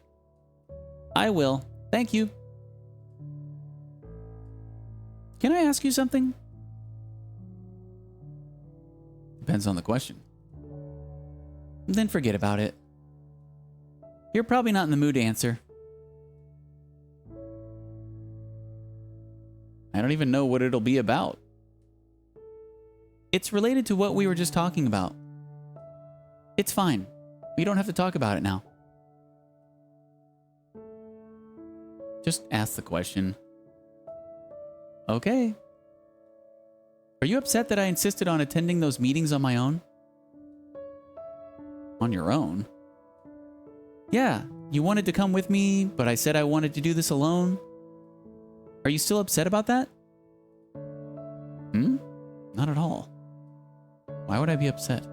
I will. Thank you. Can I ask you something? Depends on the question. Then forget about it. You're probably not in the mood to answer. I don't even know what it'll be about. It's related to what we were just talking about. It's fine. We don't have to talk about it now. Just ask the question. Okay. Are you upset that I insisted on attending those meetings on my own? On your own? Yeah, you wanted to come with me, but I said I wanted to do this alone. Are you still upset about that? Not at all. Why would I be upset?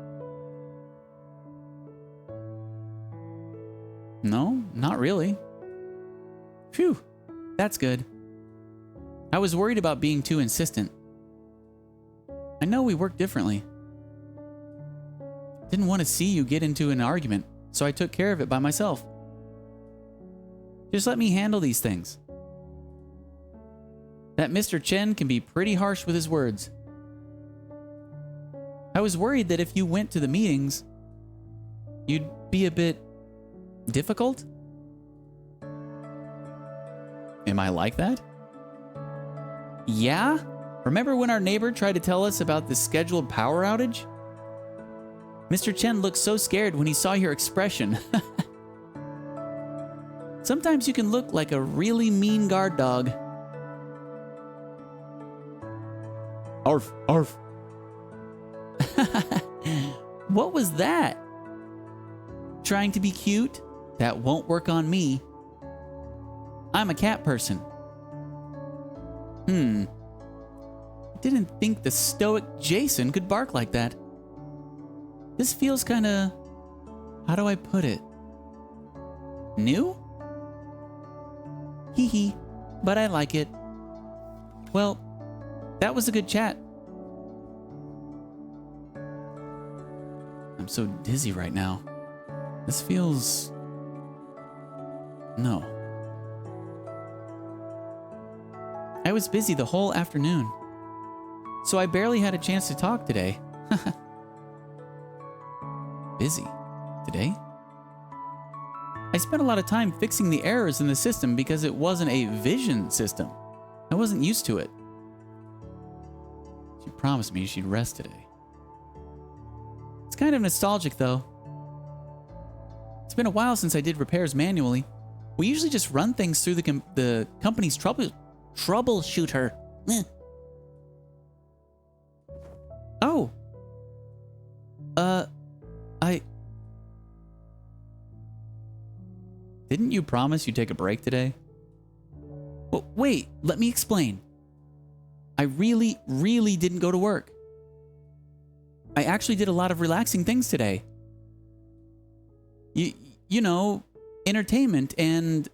No, not really. Phew, that's good. I was worried about being too insistent. I know we work differently. Didn't want to see you get into an argument, so I took care of it by myself. Just let me handle these things. That Mr. Chen can be pretty harsh with his words. I was worried that if you went to the meetings, you'd be a bit difficult. Am I like that? Yeah? Remember when our neighbor tried to tell us about the scheduled power outage? Mr. Chen looked so scared when he saw your expression. Sometimes you can look like a really mean guard dog. Arf, arf. What was that? Trying to be cute? That won't work on me. I'm a cat person. Didn't think the stoic Jason could bark like that. This feels kinda... how do I put it? New? Hee hee, but I like it. Well, that was a good chat. I'm so dizzy right now. This feels... no. I was busy the whole afternoon, so I barely had a chance to talk today. Busy? Today? I spent a lot of time fixing the errors in the system because it wasn't a vision system. I wasn't used to it. She promised me she'd rest today. It's kind of nostalgic, though. It's been a while since I did repairs manually. We usually just run things through the company's troubleshooter. Oh. Didn't you promise you'd take a break today? Well, wait, let me explain. I really, really didn't go to work. I actually did a lot of relaxing things today. You know, entertainment and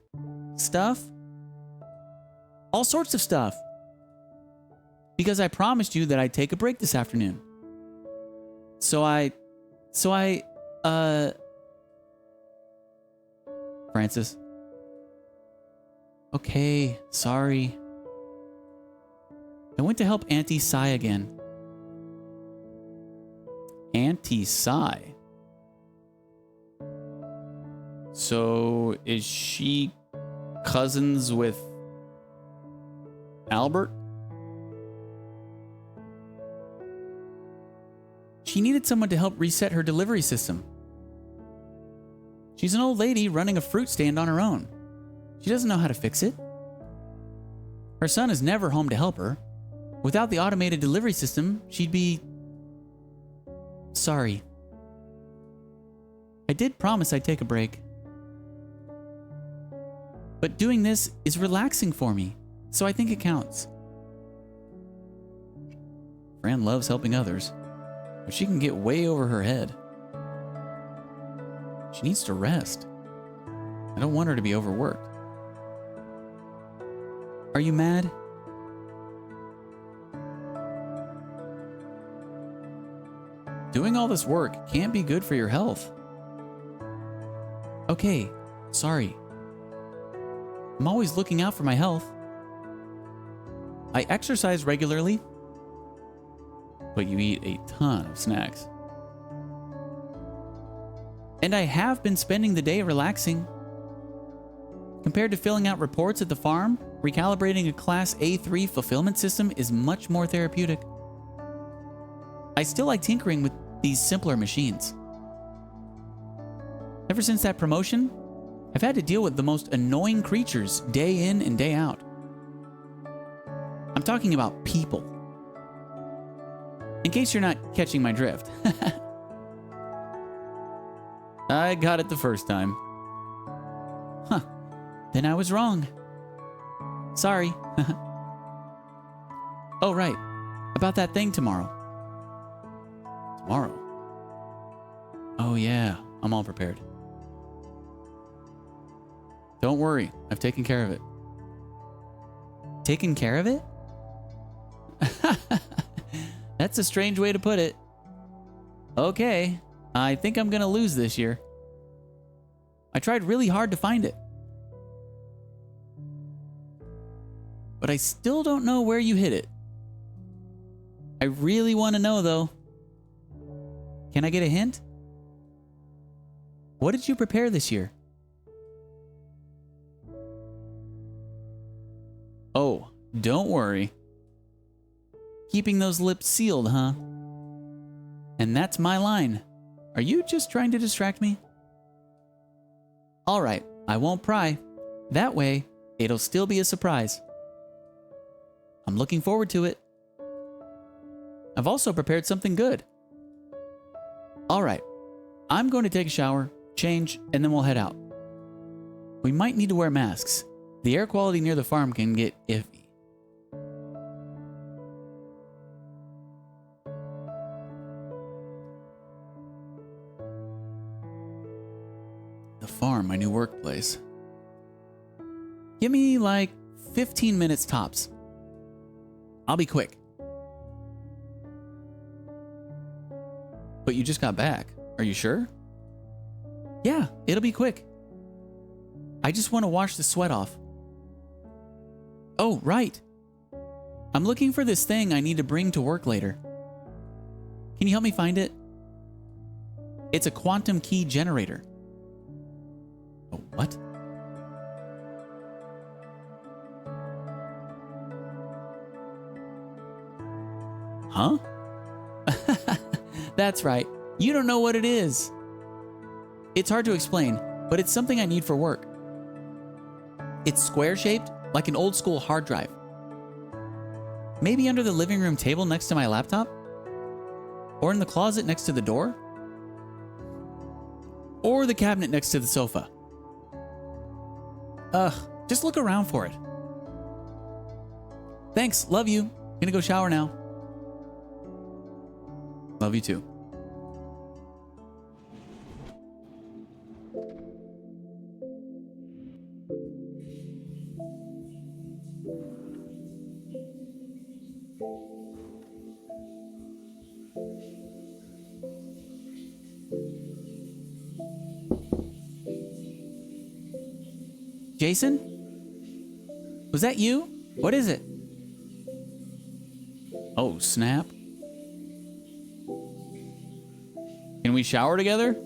stuff. All sorts of stuff. Because I promised you that I'd take a break this afternoon. So I, Francis. Okay, sorry. I went to help Auntie Sai again. Auntie Sai? So, is she cousins with Albert? She needed someone to help reset her delivery system. She's an old lady running a fruit stand on her own. She doesn't know how to fix it. Her son is never home to help her. Without the automated delivery system, she'd be... Sorry. I did promise I'd take a break. But doing this is relaxing for me, so I think it counts. Fran loves helping others, but she can get way over her head. She needs to rest. I don't want her to be overworked. Are you mad? Doing all this work can't be good for your health. Okay, sorry. I'm always looking out for my health. I exercise regularly, but you eat a ton of snacks. And I have been spending the day relaxing. Compared to filling out reports at the farm, recalibrating a Class A3 fulfillment system is much more therapeutic. I still like tinkering with these simpler machines. Ever since that promotion, I've had to deal with the most annoying creatures day in and day out. I'm talking about people. In case you're not catching my drift. I got it the first time. Huh. Then I was wrong. Sorry. Oh, right. About that thing tomorrow. Tomorrow? Oh, yeah. I'm all prepared. Don't worry. I've taken care of it. Taken care of it? That's a strange way to put it. Okay. I think I'm gonna lose this year. I tried really hard to find it. But I still don't know where you hid it. I really want to know, though. Can I get a hint? What did you prepare this year? Oh, don't worry. Keeping those lips sealed, huh? And that's my line. Are you just trying to distract me? All right, I won't pry. That way, it'll still be a surprise. I'm looking forward to it. I've also prepared something good. All right, I'm going to take a shower, change, and then we'll head out. We might need to wear masks. The air quality near the farm can get iffy. The farm, my new workplace. Give me like 15 minutes tops. I'll be quick. But you just got back. Are you sure? Yeah, it'll be quick. I just want to wash the sweat off. Oh, right. I'm looking for this thing I need to bring to work later. Can you help me find it? It's a quantum key generator. A what? Huh? That's right. You don't know what it is. It's hard to explain, but it's something I need for work. It's square-shaped, like an old-school hard drive. Maybe under the living room table next to my laptop? Or in the closet next to the door? Or the cabinet next to the sofa? Just look around for it. Thanks, love you. Gonna go shower now. Love you too. Jason? Was that you? What is it? Oh, snap. Can we shower together?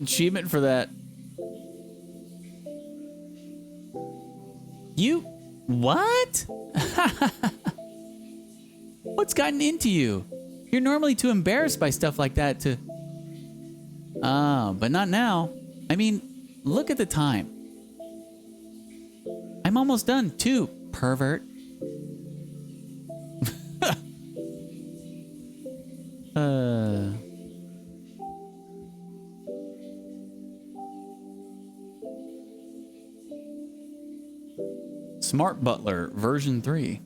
Achievement for that. You? What? What's gotten into you? You're normally too embarrassed by stuff like that to... but not now. I mean, look at the time. I'm almost done too, pervert. uh... Smart Butler version 3.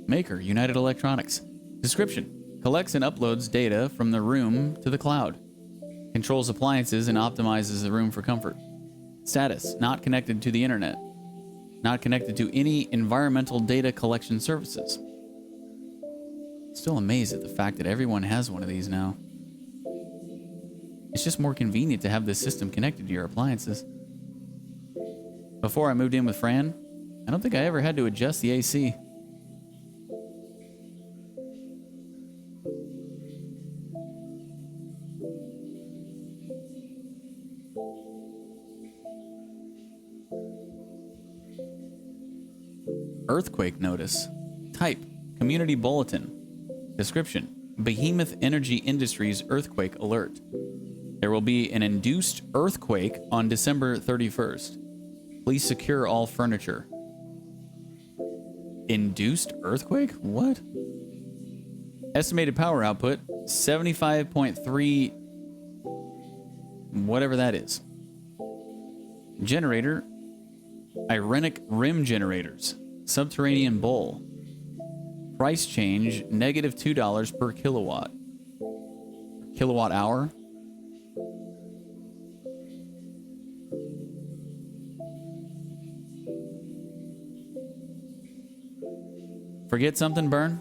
Maker, United Electronics. Description: collects and uploads data from the room to the cloud. Controls appliances and optimizes the room for comfort. Status: not connected to the internet. Not connected to any environmental data collection services. Still amazed at the fact that everyone has one of these now. It's just more convenient to have this system connected to your appliances. Before I moved in with Fran, I don't think I ever had to adjust the AC. Earthquake notice. Type: community bulletin. Description: Behemoth Energy Industries earthquake alert. There will be an induced earthquake on December 31st. Please secure all furniture. Induced earthquake? What? Estimated power output 75.3, whatever that is. Generator: Irenic rim generators. Subterranean bowl. Price change -$2 per kilowatt. Kilowatt hour? Forget something, Burn?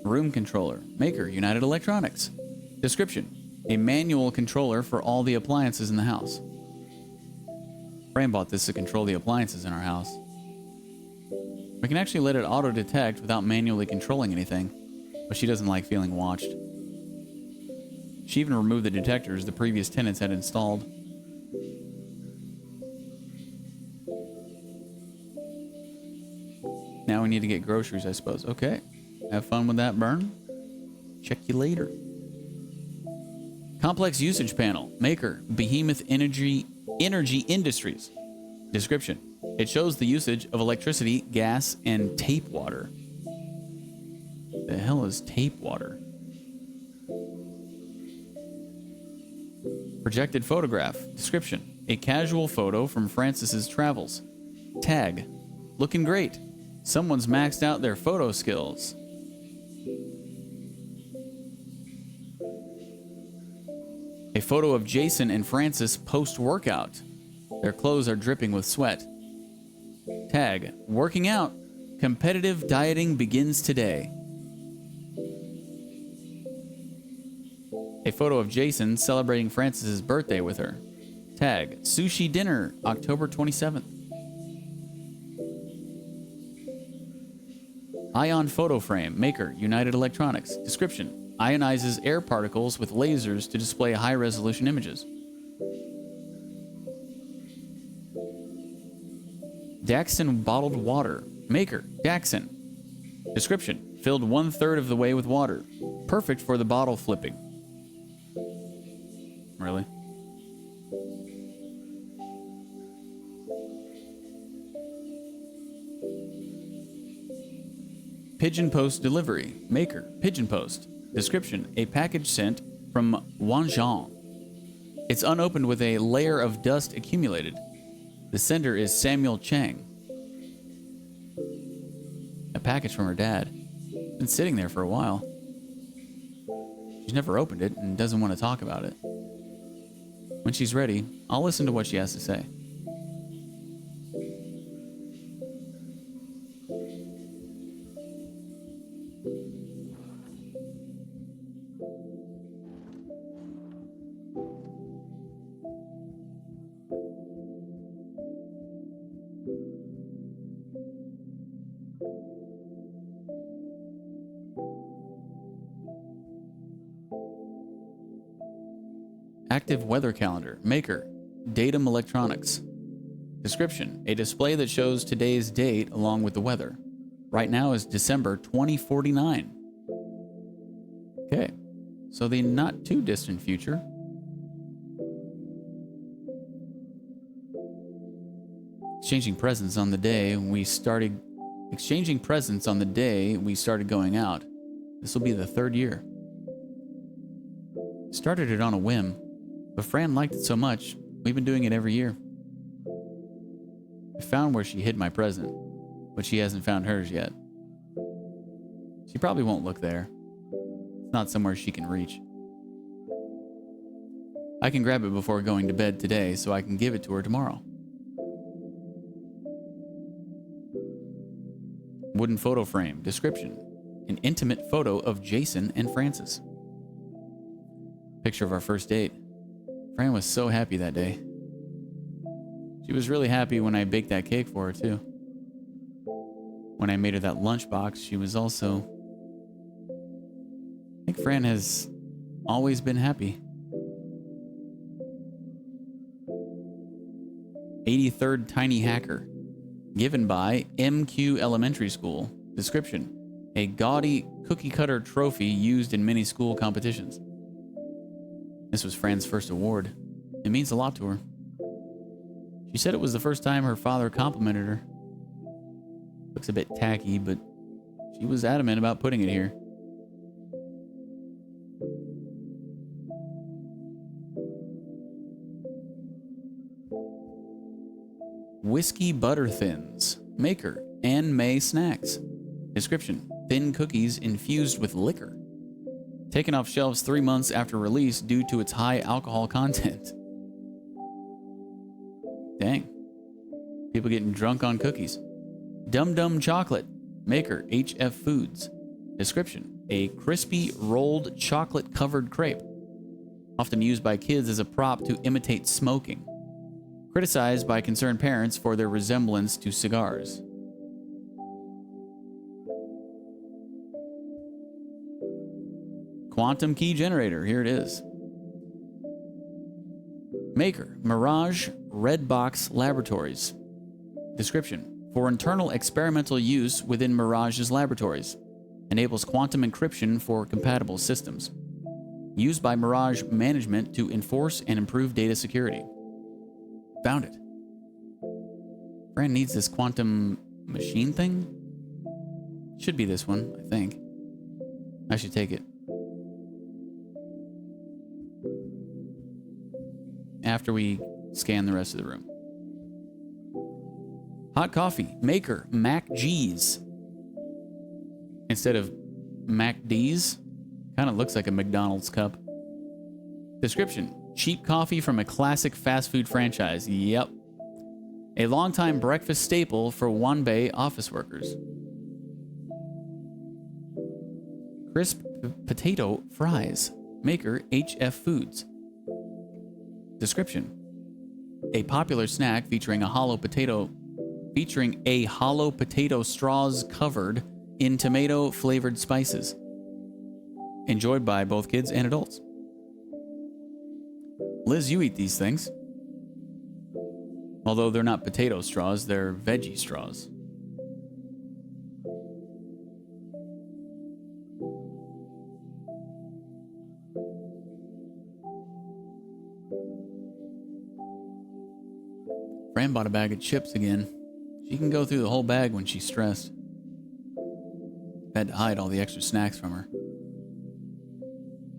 Room controller. Maker, United Electronics. Description: a manual controller for all the appliances in the house. Fran bought this to control the appliances in our house. We can actually let it auto-detect without manually controlling anything, but she doesn't like feeling watched. She even removed the detectors the previous tenants had installed. Now we need to get groceries, I suppose. Okay. Have fun with that, Burn. Check you later. Complex usage panel. Maker, Behemoth Energy Industries. Description: it shows the usage of electricity, gas, and tape water. The hell is tape water? Projected photograph. Description: a casual photo from Francis's travels. Tag: looking great. Someone's maxed out their photo skills. A photo of Jason and Francis post-workout. Their clothes are dripping with sweat. Tag: working out. Competitive dieting begins today. A photo of Jason celebrating Francis's birthday with her. Tag: sushi dinner, October 27th. Ion photo frame. Maker, United Electronics. Description: ionizes air particles with lasers to display high-resolution images. Daxon bottled water. Maker, Daxon. Description: filled 1/3 of the way with water. Perfect for the bottle flipping. Really? Pigeon Post delivery. Maker, Pigeon Post. Description: a package sent from Wanzhong. It's unopened with a layer of dust accumulated. The sender is Samuel Chang. A package from her dad. Been sitting there for a while. She's never opened it and doesn't want to talk about it. When she's ready, I'll listen to what she has to say. Active weather calendar. Maker, Datum Electronics. Description: a display that shows today's date along with the weather. Right now is December 2049. Okay. So the not too distant future. Exchanging presents on the day we started going out. This will be the 3rd year. Started it on a whim, but Fran liked it so much, we've been doing it every year. I found where she hid my present, but she hasn't found hers yet. She probably won't look there. It's not somewhere she can reach. I can grab it before going to bed today so I can give it to her tomorrow. Wooden photo frame. Description: an intimate photo of Jason and Francis. Picture of our first date. Fran was so happy that day. She was really happy when I baked that cake for her, too. When I made her that lunchbox, she was also... I think Fran has always been happy. 83rd Tiny Hacker. Given by MQ Elementary School. Description: a gaudy cookie cutter trophy used in many school competitions. This was Fran's first award. It means a lot to her. She said it was the first time her father complimented her. Looks a bit tacky, but she was adamant about putting it here. Whiskey Butter Thins. Maker: Ann May Snacks. Description: thin cookies infused with liquor. Taken off shelves 3 months after release due to its high alcohol content. Dang. People getting drunk on cookies. Dum Dum Chocolate. Maker: HF Foods. Description: a crispy rolled chocolate covered crepe. Often used by kids as a prop to imitate smoking. Criticized by concerned parents for their resemblance to cigars. Quantum key generator. Here it is. Maker: Mirage Red Box Laboratories. Description: for internal experimental use within Mirage's laboratories. Enables quantum encryption for compatible systems. Used by Mirage management to enforce and improve data security. Found it. Fran needs this quantum machine thing. Should be this one, I think. I should take it. After we scan the rest of the room. Hot coffee. Maker: Mac G's. Instead of Mac D's. Kind of looks like a McDonald's cup. Description: cheap coffee from a classic fast food franchise. Yep. A longtime breakfast staple for Wanbei office workers. Crisp potato fries. Maker: HF Foods. Description: a popular snack featuring a hollow potato straws covered in tomato flavored spices. Enjoyed by both kids and adults. Liz, you eat these things. Although they're not potato straws, they're veggie straws. Fran bought a bag of chips again. She can go through the whole bag when she's stressed. Had to hide all the extra snacks from her.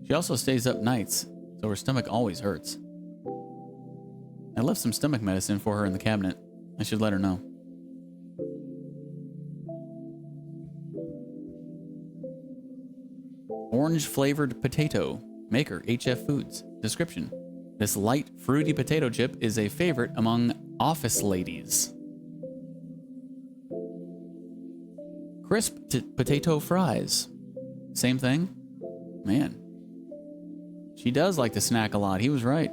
She also stays up nights, so her stomach always hurts. I left some stomach medicine for her in the cabinet. I should let her know. Orange flavored potato. Maker: HF Foods. Description: this light, fruity potato chip is a favorite among office ladies. Crisp potato fries. Same thing? Man. She does like to snack a lot. He was right.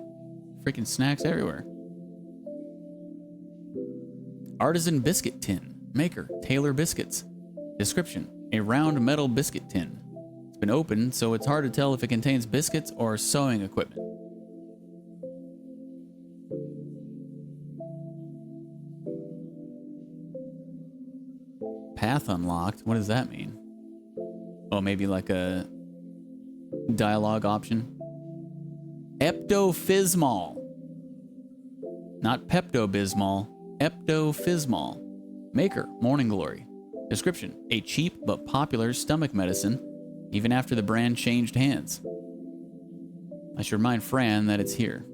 Freaking snacks everywhere. Artisan biscuit tin. Maker: Taylor Biscuits. Description: a round metal biscuit tin. It's been opened, so it's hard to tell if it contains biscuits or sewing equipment. Path unlocked. What does that mean? Oh, maybe like a dialogue option. Eptophismol. Not Pepto-Bismol. Eptophismol. Maker, Morning Glory. Description, a cheap but popular stomach medicine, even after the brand changed hands. I should remind Fran that it's here.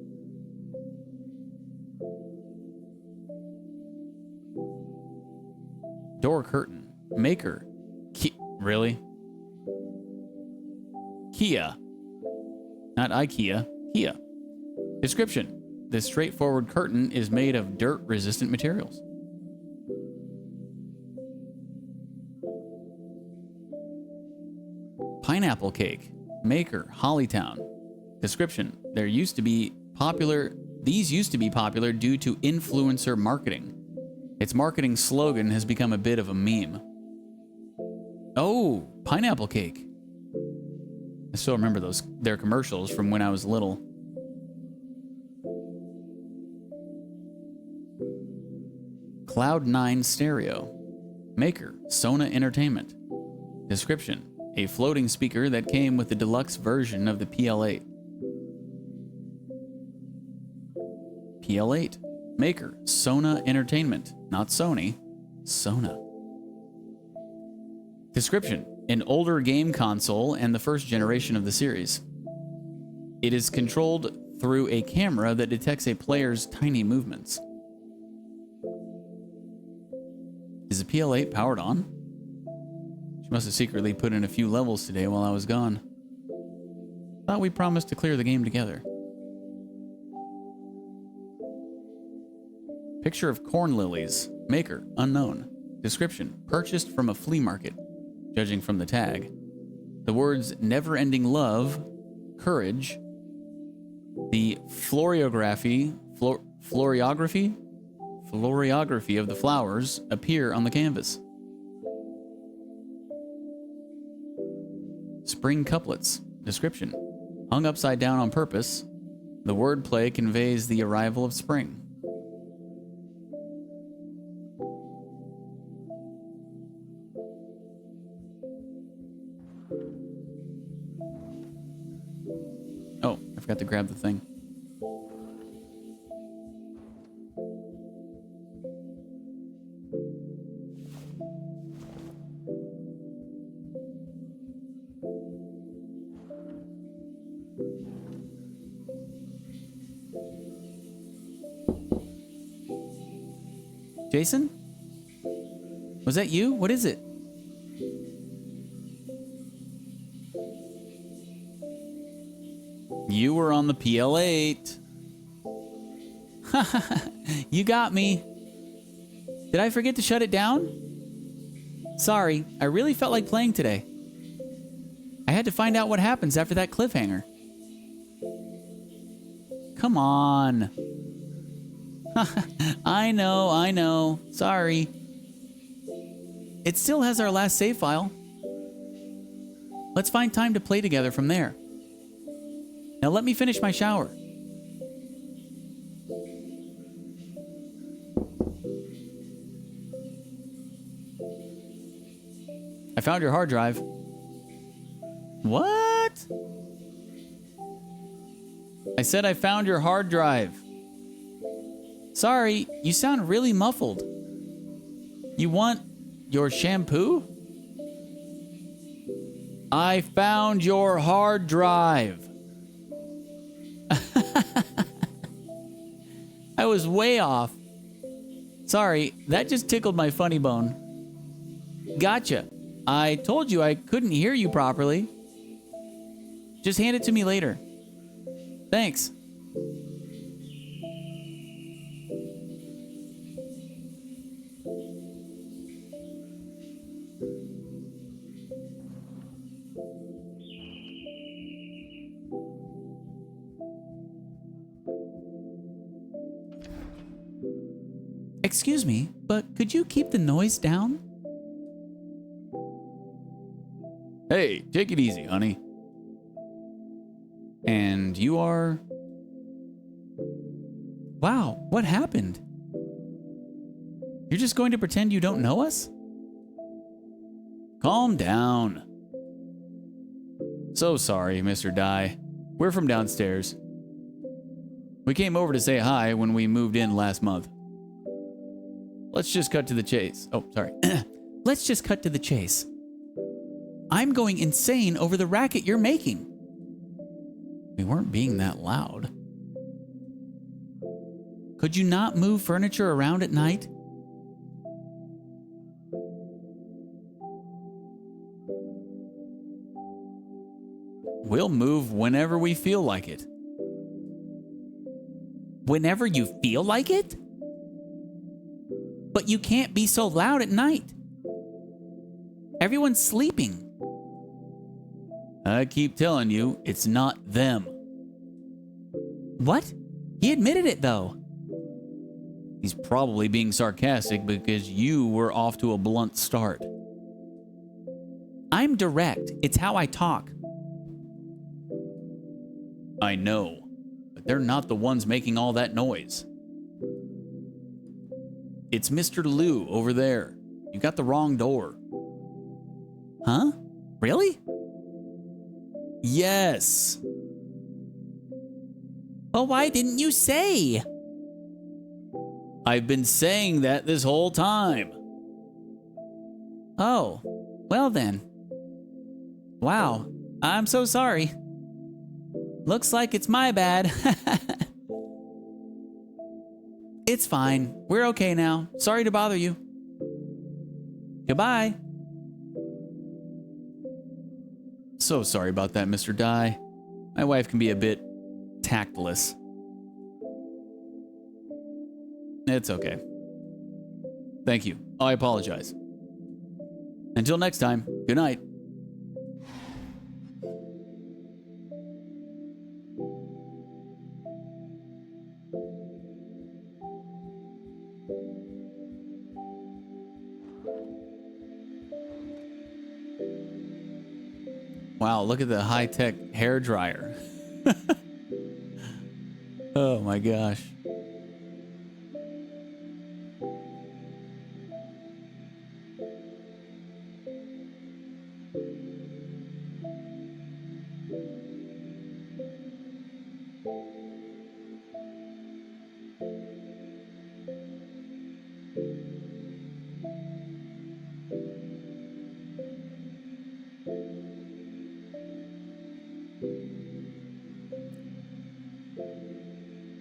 Door curtain. Maker. Really? Kia. Not IKEA. Kia. Description. This straightforward curtain is made of dirt-resistant materials. Pineapple cake. Maker. Hollytown. Description. These used to be popular due to influencer marketing. Its marketing slogan has become a bit of a meme. Oh, pineapple cake. I still remember their commercials from when I was little. Cloud9 Stereo. Maker, Sona Entertainment. Description, a floating speaker that came with the deluxe version of the PL8. PL8. Maker, Sona Entertainment. Not Sony, Sona. Description, an older game console and the first generation of the series. It is controlled through a camera that detects a player's tiny movements. Is the PL8 powered on? She must have secretly put in a few levels today while I was gone. Thought we promised to clear the game together. Picture of corn lilies. Maker, unknown. Description, purchased from a flea market, judging from the tag. The words never-ending love, courage, the floriography of the flowers appear on the canvas. Spring couplets. Description, hung upside down on purpose. The wordplay conveys the arrival of spring. Oh, I forgot to grab the thing. Jason? Was that you? What is it? You were on the PL8. You got me. Did I forget to shut it down? Sorry, I really felt like playing today. I had to find out what happens after that cliffhanger. Come on. I know. Sorry. It still has our last save file. Let's find time to play together from there. Now let me finish my shower. I found your hard drive. What? I said I found your hard drive. Sorry, you sound really muffled. You want your shampoo? I found your hard drive. I was way off. Sorry, that just tickled my funny bone. Gotcha. I told you I couldn't hear you properly. Just hand it to me later. Thanks. Excuse me, but could you keep the noise down? Hey, take it easy, honey. And you are... Wow, what happened? You're just going to pretend you don't know us? Calm down. So sorry, Mr. Dye. We're from downstairs. We came over to say hi when we moved in last month. Let's just cut to the chase. Oh, sorry. Let's just cut to the chase. I'm going insane over the racket you're making. We weren't being that loud. Could you not move furniture around at night? We'll move whenever we feel like it. Whenever you feel like it? But you can't be so loud at night. Everyone's sleeping. I keep telling you, it's not them. What? He admitted it, though. He's probably being sarcastic because you were off to a blunt start. I'm direct. It's how I talk. I know, but they're not the ones making all that noise. It's Mr. Liu over there. You got the wrong door. Huh? Really? Yes. Well, why didn't you say? I've been saying that this whole time. Oh, well then. Wow, I'm so sorry. Looks like it's my bad. It's fine. We're okay now. Sorry to bother you. Goodbye. So sorry about that, Mr. Dye. My wife can be a bit tactless. It's okay. Thank you. I apologize. Until next time, good night. Wow, look at the high-tech hair dryer. Oh my gosh.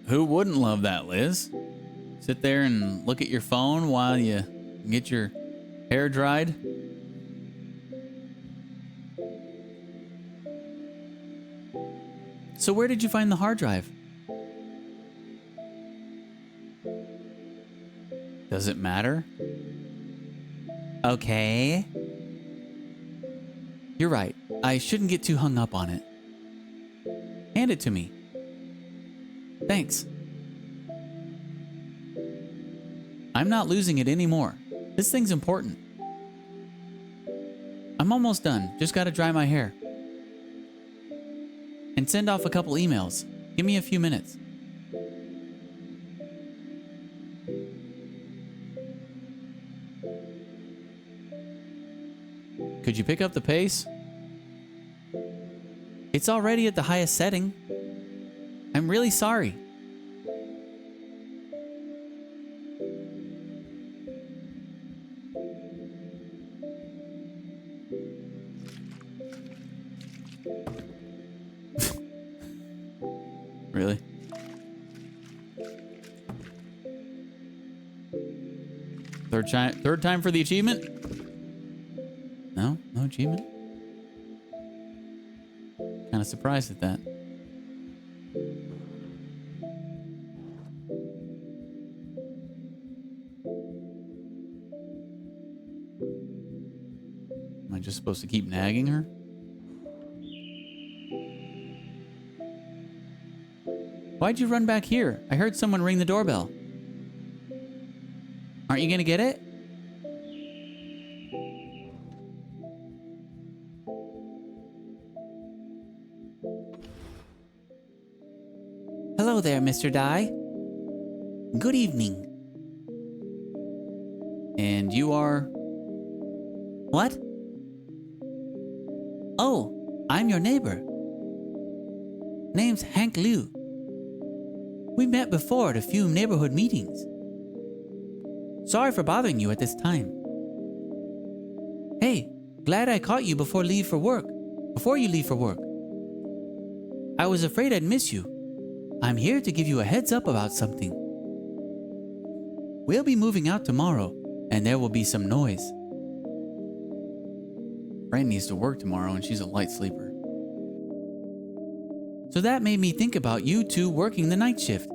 Who wouldn't love that, Liz? Sit there and look at your phone while you get your hair dried? So where did you find the hard drive? Does it matter? Okay. You're right. I shouldn't get too hung up on it. Hand it to me. Thanks. I'm not losing it anymore. This thing's important. I'm almost done. Just gotta dry my hair. And send off a couple emails. Give me a few minutes. Could you pick up the pace? It's already at the highest setting. I'm really sorry. Really? Third time for the achievement? No? No achievement? Kind of surprised at that. Am I just supposed to keep nagging her? Why'd you run back here? I heard someone ring the doorbell. Aren't you gonna get it? Hello there, Mr. Dye. Good evening. And you are... What? Oh, I'm your neighbor. Name's Hank Liu. We met before at a few neighborhood meetings. Sorry for bothering you at this time. Hey, glad I caught you before you leave for work. I was afraid I'd miss you. I'm here to give you a heads up about something. We'll be moving out tomorrow, and there will be some noise. Fran needs to work tomorrow, and she's a light sleeper. So that made me think about you two working the night shift.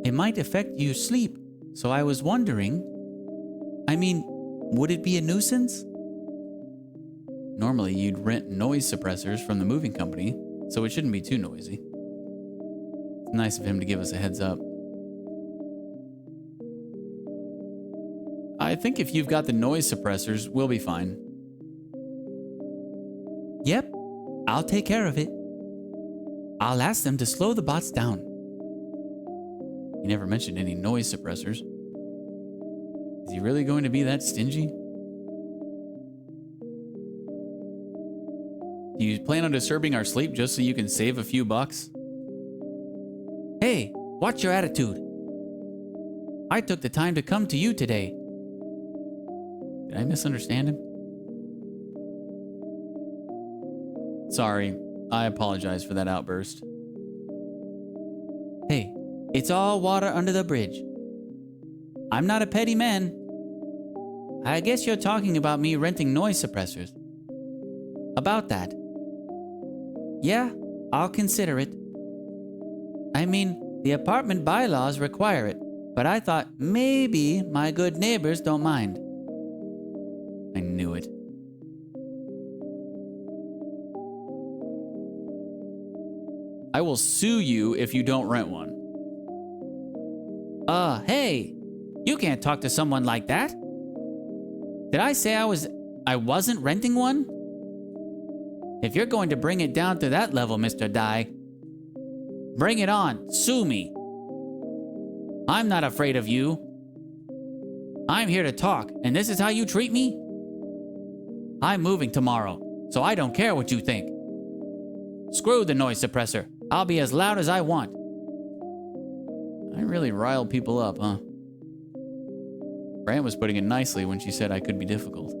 It might affect your sleep, so I was wondering... would it be a nuisance? Normally, you'd rent noise suppressors from the moving company, so it shouldn't be too noisy. It's nice of him to give us a heads up. I think if you've got the noise suppressors, we'll be fine. Yep, I'll take care of it. I'll ask them to slow the bots down. He never mentioned any noise suppressors. Is he really going to be that stingy? Do you plan on disturbing our sleep just so you can save a few bucks? Hey, watch your attitude. I took the time to come to you today. Did I misunderstand him? Sorry, I apologize for that outburst. Hey, it's all water under the bridge. I'm not a petty man. I guess you're talking about me renting noise suppressors. About that. Yeah, I'll consider it. The apartment bylaws require it, but I thought maybe my good neighbors don't mind. I knew it. I will sue you if you don't rent one. Hey, you can't talk to someone like that. Did I say I wasn't renting one? If you're going to bring it down to that level, Mr. Dye, bring it on. Sue me. I'm not afraid of you. I'm here to talk, and this is how you treat me? I'm moving tomorrow, so I don't care what you think. Screw the noise suppressor. I'll be as loud as I want. I really riled people up, huh? Fran was putting it nicely when she said I could be difficult.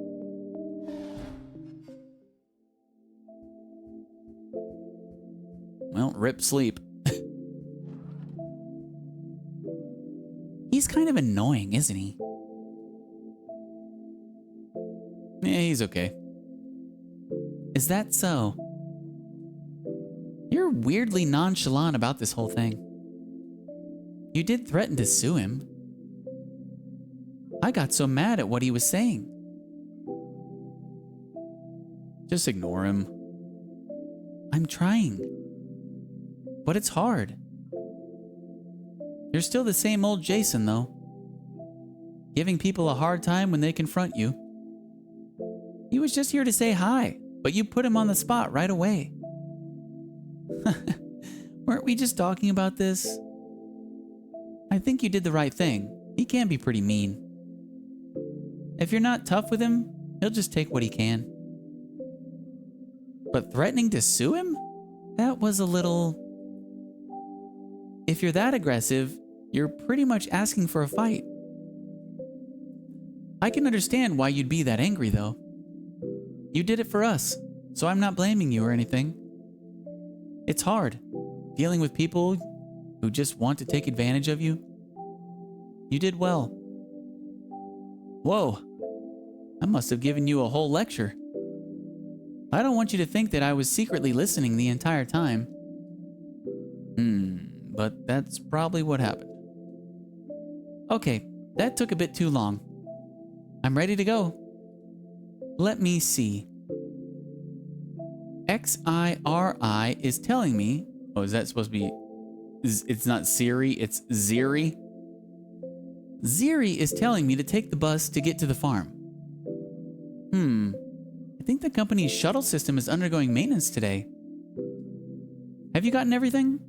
Well, rip sleep. He's kind of annoying, isn't he? Yeah, he's okay. Is that so? You're weirdly nonchalant about this whole thing. You did threaten to sue him. I got so mad at what he was saying. Just ignore him. I'm trying. But it's hard. You're still the same old Jason, though. Giving people a hard time when they confront you. He was just here to say hi, but you put him on the spot right away. Weren't we just talking about this? I think you did the right thing. He can be pretty mean. If you're not tough with him, he'll just take what he can. But threatening to sue him? That was a little... If you're that aggressive, you're pretty much asking for a fight. I can understand why you'd be that angry, though. You did it for us, so I'm not blaming you or anything. It's hard, dealing with people who just want to take advantage of you. You did well. Whoa, I must have given you a whole lecture. I don't want you to think that I was secretly listening the entire time. But that's probably what happened. Okay, that took a bit too long. I'm ready to go. Let me see. XIRI is telling me... Oh, is that supposed to be... It's not Siri, it's Ziri. Ziri is telling me to take the bus to get to the farm. I think the company's shuttle system is undergoing maintenance today. Have you gotten everything?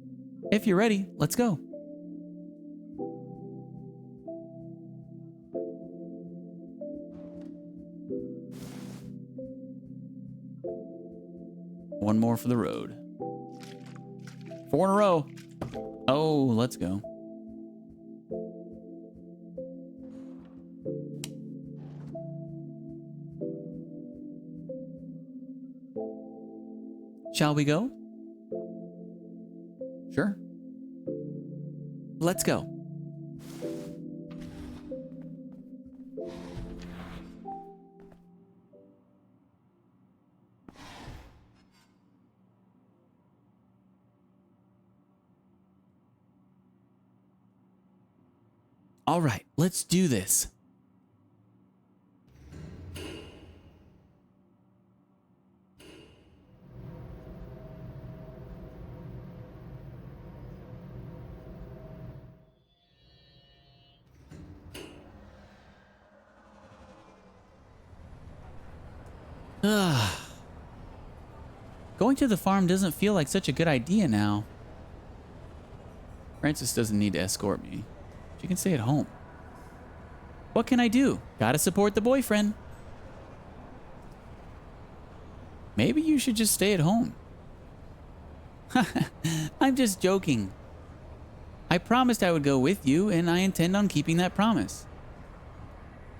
If you're ready, let's go. One more for the road. 4 in a row. Oh, let's go. Shall we go? Sure. Let's go. All right, let's do this. Going to the farm doesn't feel like such a good idea now. Francis doesn't need to escort me. She can stay at home. What can I do? Gotta support the boyfriend. Maybe you should just stay at home. I'm just joking. I promised I would go with you, and I intend on keeping that promise.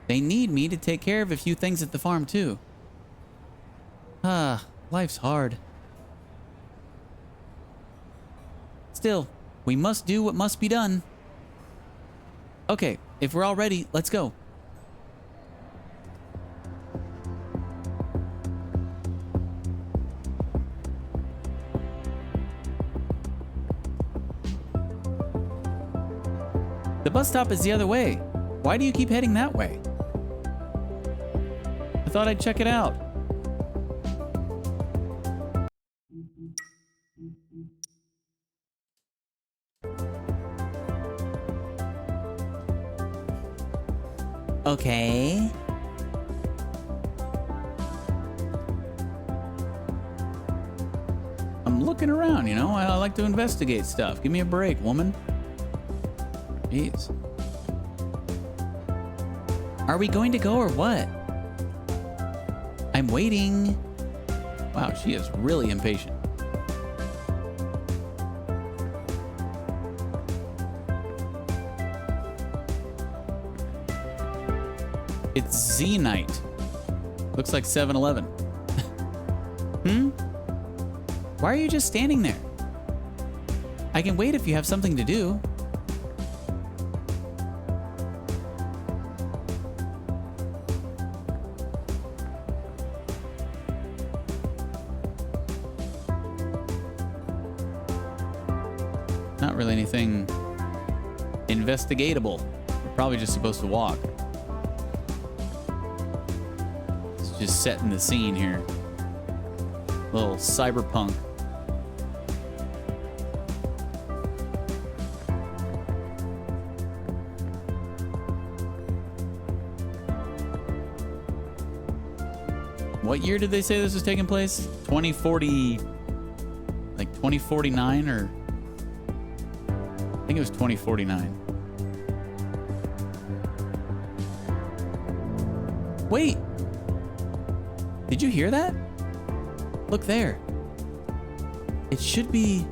They need me to take care of a few things at the farm, too. Life's hard. Still, we must do what must be done. Okay, if we're all ready, let's go. The bus stop is the other way. Why do you keep heading that way? I thought I'd check it out. Okay. I'm looking around, you know. I like to investigate stuff. Give me a break, woman. Jeez. Are we going to go or what? I'm waiting. Wow, she is really impatient. It's Z night. Looks like 7-Eleven. Why are you just standing there? I can wait if you have something to do. Not really anything investigatable. We're probably just supposed to walk. Just setting the scene here. A little cyberpunk. What year did they say this was taking place? 2040, like 2049, or I think it was 2049. Wait. Did you hear that? Look there. It should be...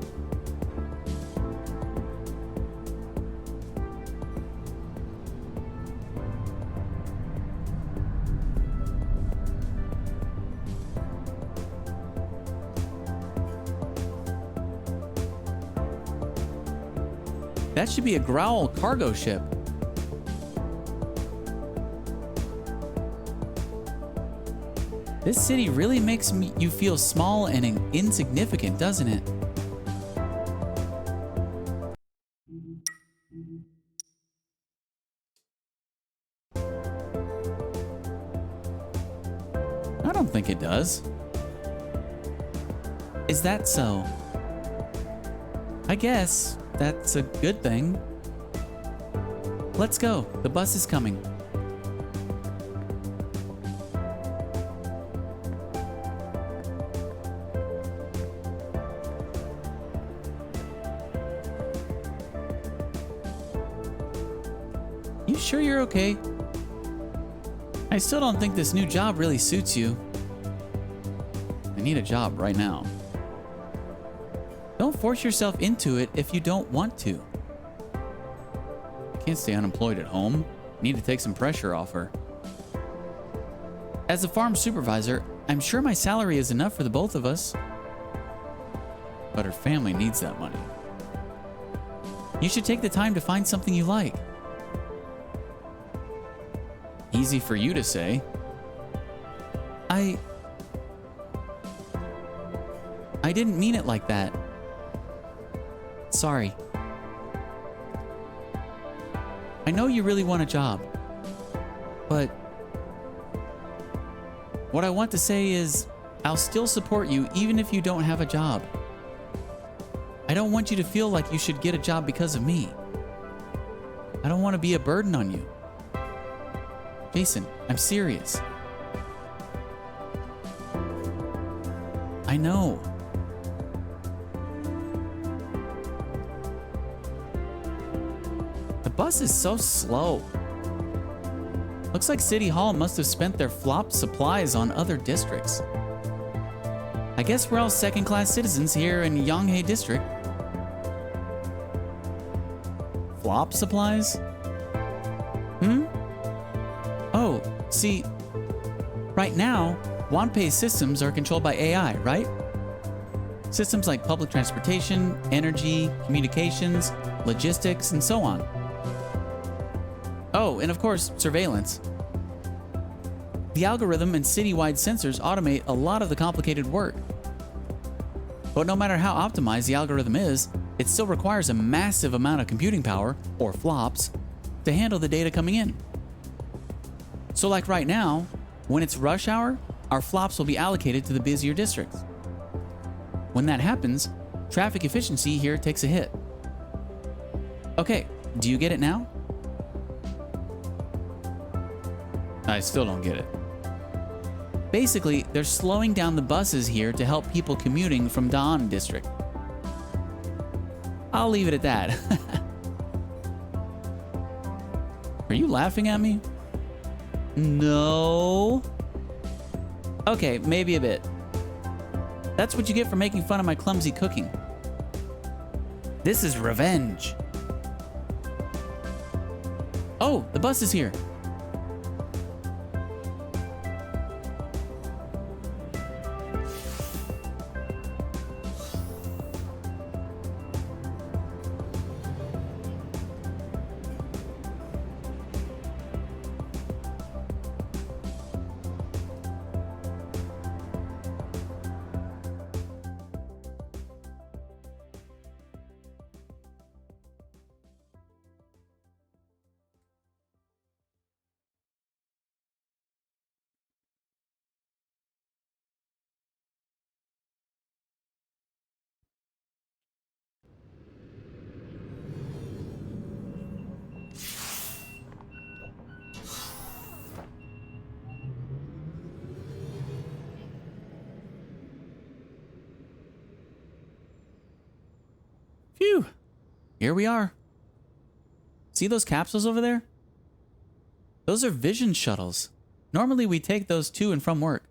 That should be a Growl cargo ship. This city really makes you feel small and insignificant, doesn't it? I don't think it does. Is that so? I guess that's a good thing. Let's go. The bus is coming. You sure you're okay? I still don't think this new job really suits you. I need a job right now. Don't force yourself into it if you don't want to. Can't stay unemployed at home. Need to take some pressure off her. As a farm supervisor, I'm sure my salary is enough for the both of us. But her family needs that money. You should take the time to find something you like. Easy for you to say. I didn't mean it like that. Sorry. I know you really want a job, but what I want to say is I'll still support you even if you don't have a job. I don't want you to feel like you should get a job because of me. I don't want to be a burden on you. Jason, I'm serious. I know. The bus is so slow. Looks like City Hall must have spent their flop supplies on other districts. I guess we're all second-class citizens here in Yonghae District. Flop supplies? Oh, see, right now, Wanpei's systems are controlled by AI, right? Systems like public transportation, energy, communications, logistics, and so on. Oh, and of course, surveillance. The algorithm and citywide sensors automate a lot of the complicated work. But no matter how optimized the algorithm is, it still requires a massive amount of computing power, or flops, to handle the data coming in. So like right now, when it's rush hour, our flops will be allocated to the busier districts. When that happens, traffic efficiency here takes a hit. Okay, do you get it now? I still don't get it. Basically, they're slowing down the buses here to help people commuting from Da'an District. I'll leave it at that. Are you laughing at me? No. Okay, maybe a bit. That's what you get for making fun of my clumsy cooking. This is revenge. Oh, the bus is here. Phew. Here we are. See those capsules over there? Those are vision shuttles. Normally we take those to and from work.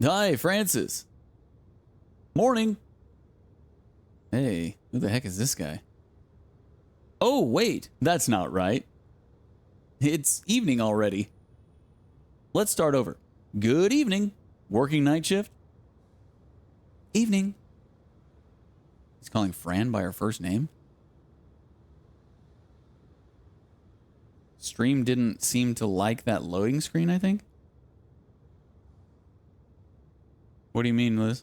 Hi, Francis. Morning. Hey, who the heck is this guy? Oh, wait, that's not right. It's evening already. Let's start over. Good evening. Working night shift? Evening. He's calling Fran by her first name. Stream didn't seem to like that loading screen, I think. What do you mean, Liz?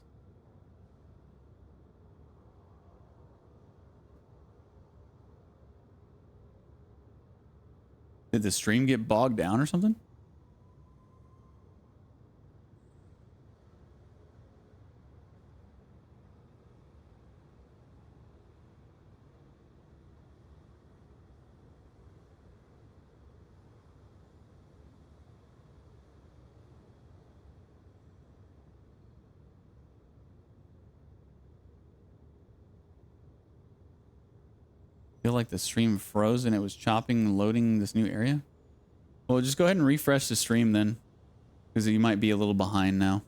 Did the stream get bogged down or something? Feel like the stream froze and it was chopping, loading this new area. Well, just go ahead and refresh the stream then, because you might be a little behind now.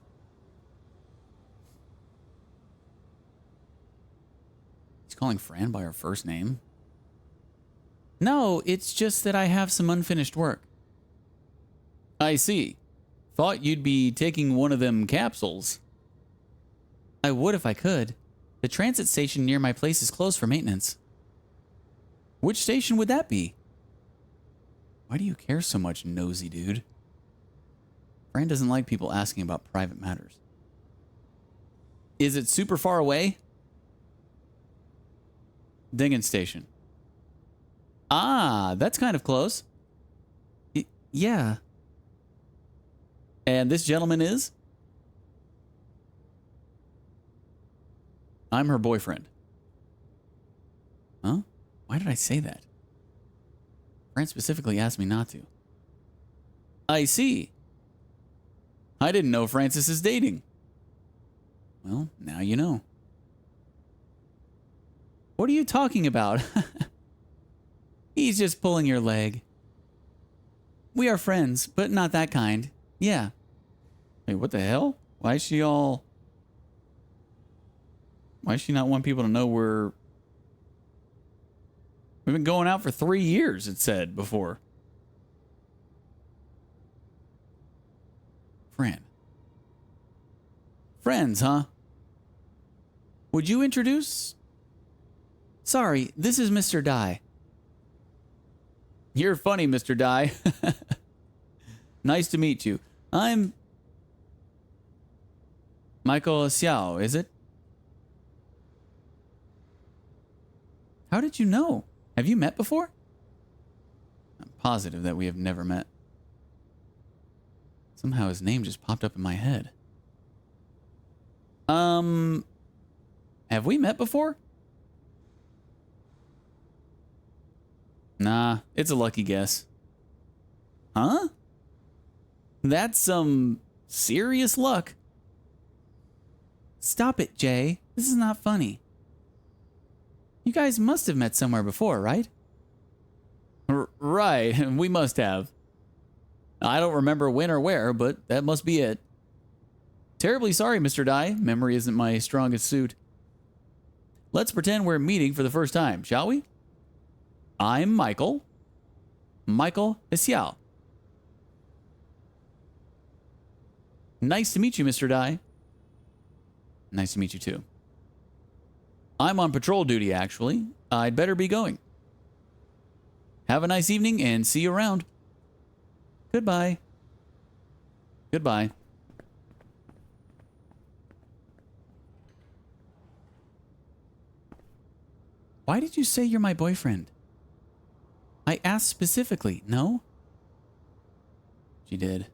She's calling Fran by her first name. No, it's just that I have some unfinished work. I see. Thought you'd be taking one of them capsules. I would if I could. The transit station near my place is closed for maintenance. Which station would that be? Why do you care so much, nosy dude? Fran doesn't like people asking about private matters. Is it super far away? Dingen Station. Ah, that's kind of close. Yeah. And this gentleman is? I'm her boyfriend. Huh? Why did I say that? Fran specifically asked me not to. I see. I didn't know Francis is dating. Well, now you know. What are you talking about? He's just pulling your leg. We are friends, but not that kind. Yeah. Wait, what the hell? Why is she not want people to know we've been going out for 3 years, it said before. Fran. Friends, huh? Would you introduce? Sorry, this is Mr. Dai. You're funny, Mr. Dai. Nice to meet you. I'm Michael Xiao, is it? How did you know? Have you met before? I'm positive that we have never met. Somehow his name just popped up in my head. Have we met before? Nah, it's a lucky guess. Huh? That's some serious luck. Stop it, Jay. This is not funny. You guys must have met somewhere before, right? Right, we must have. I don't remember when or where, but that must be it. Terribly sorry, Mr. Dai. Memory isn't my strongest suit. Let's pretend we're meeting for the first time, shall we? I'm Michael. Michael Xiao. Nice to meet you, Mr. Dai. Nice to meet you, too. I'm on patrol duty, actually. I'd better be going. Have a nice evening and see you around. Goodbye. Goodbye. Why did you say you're my boyfriend? I asked specifically, no? She did.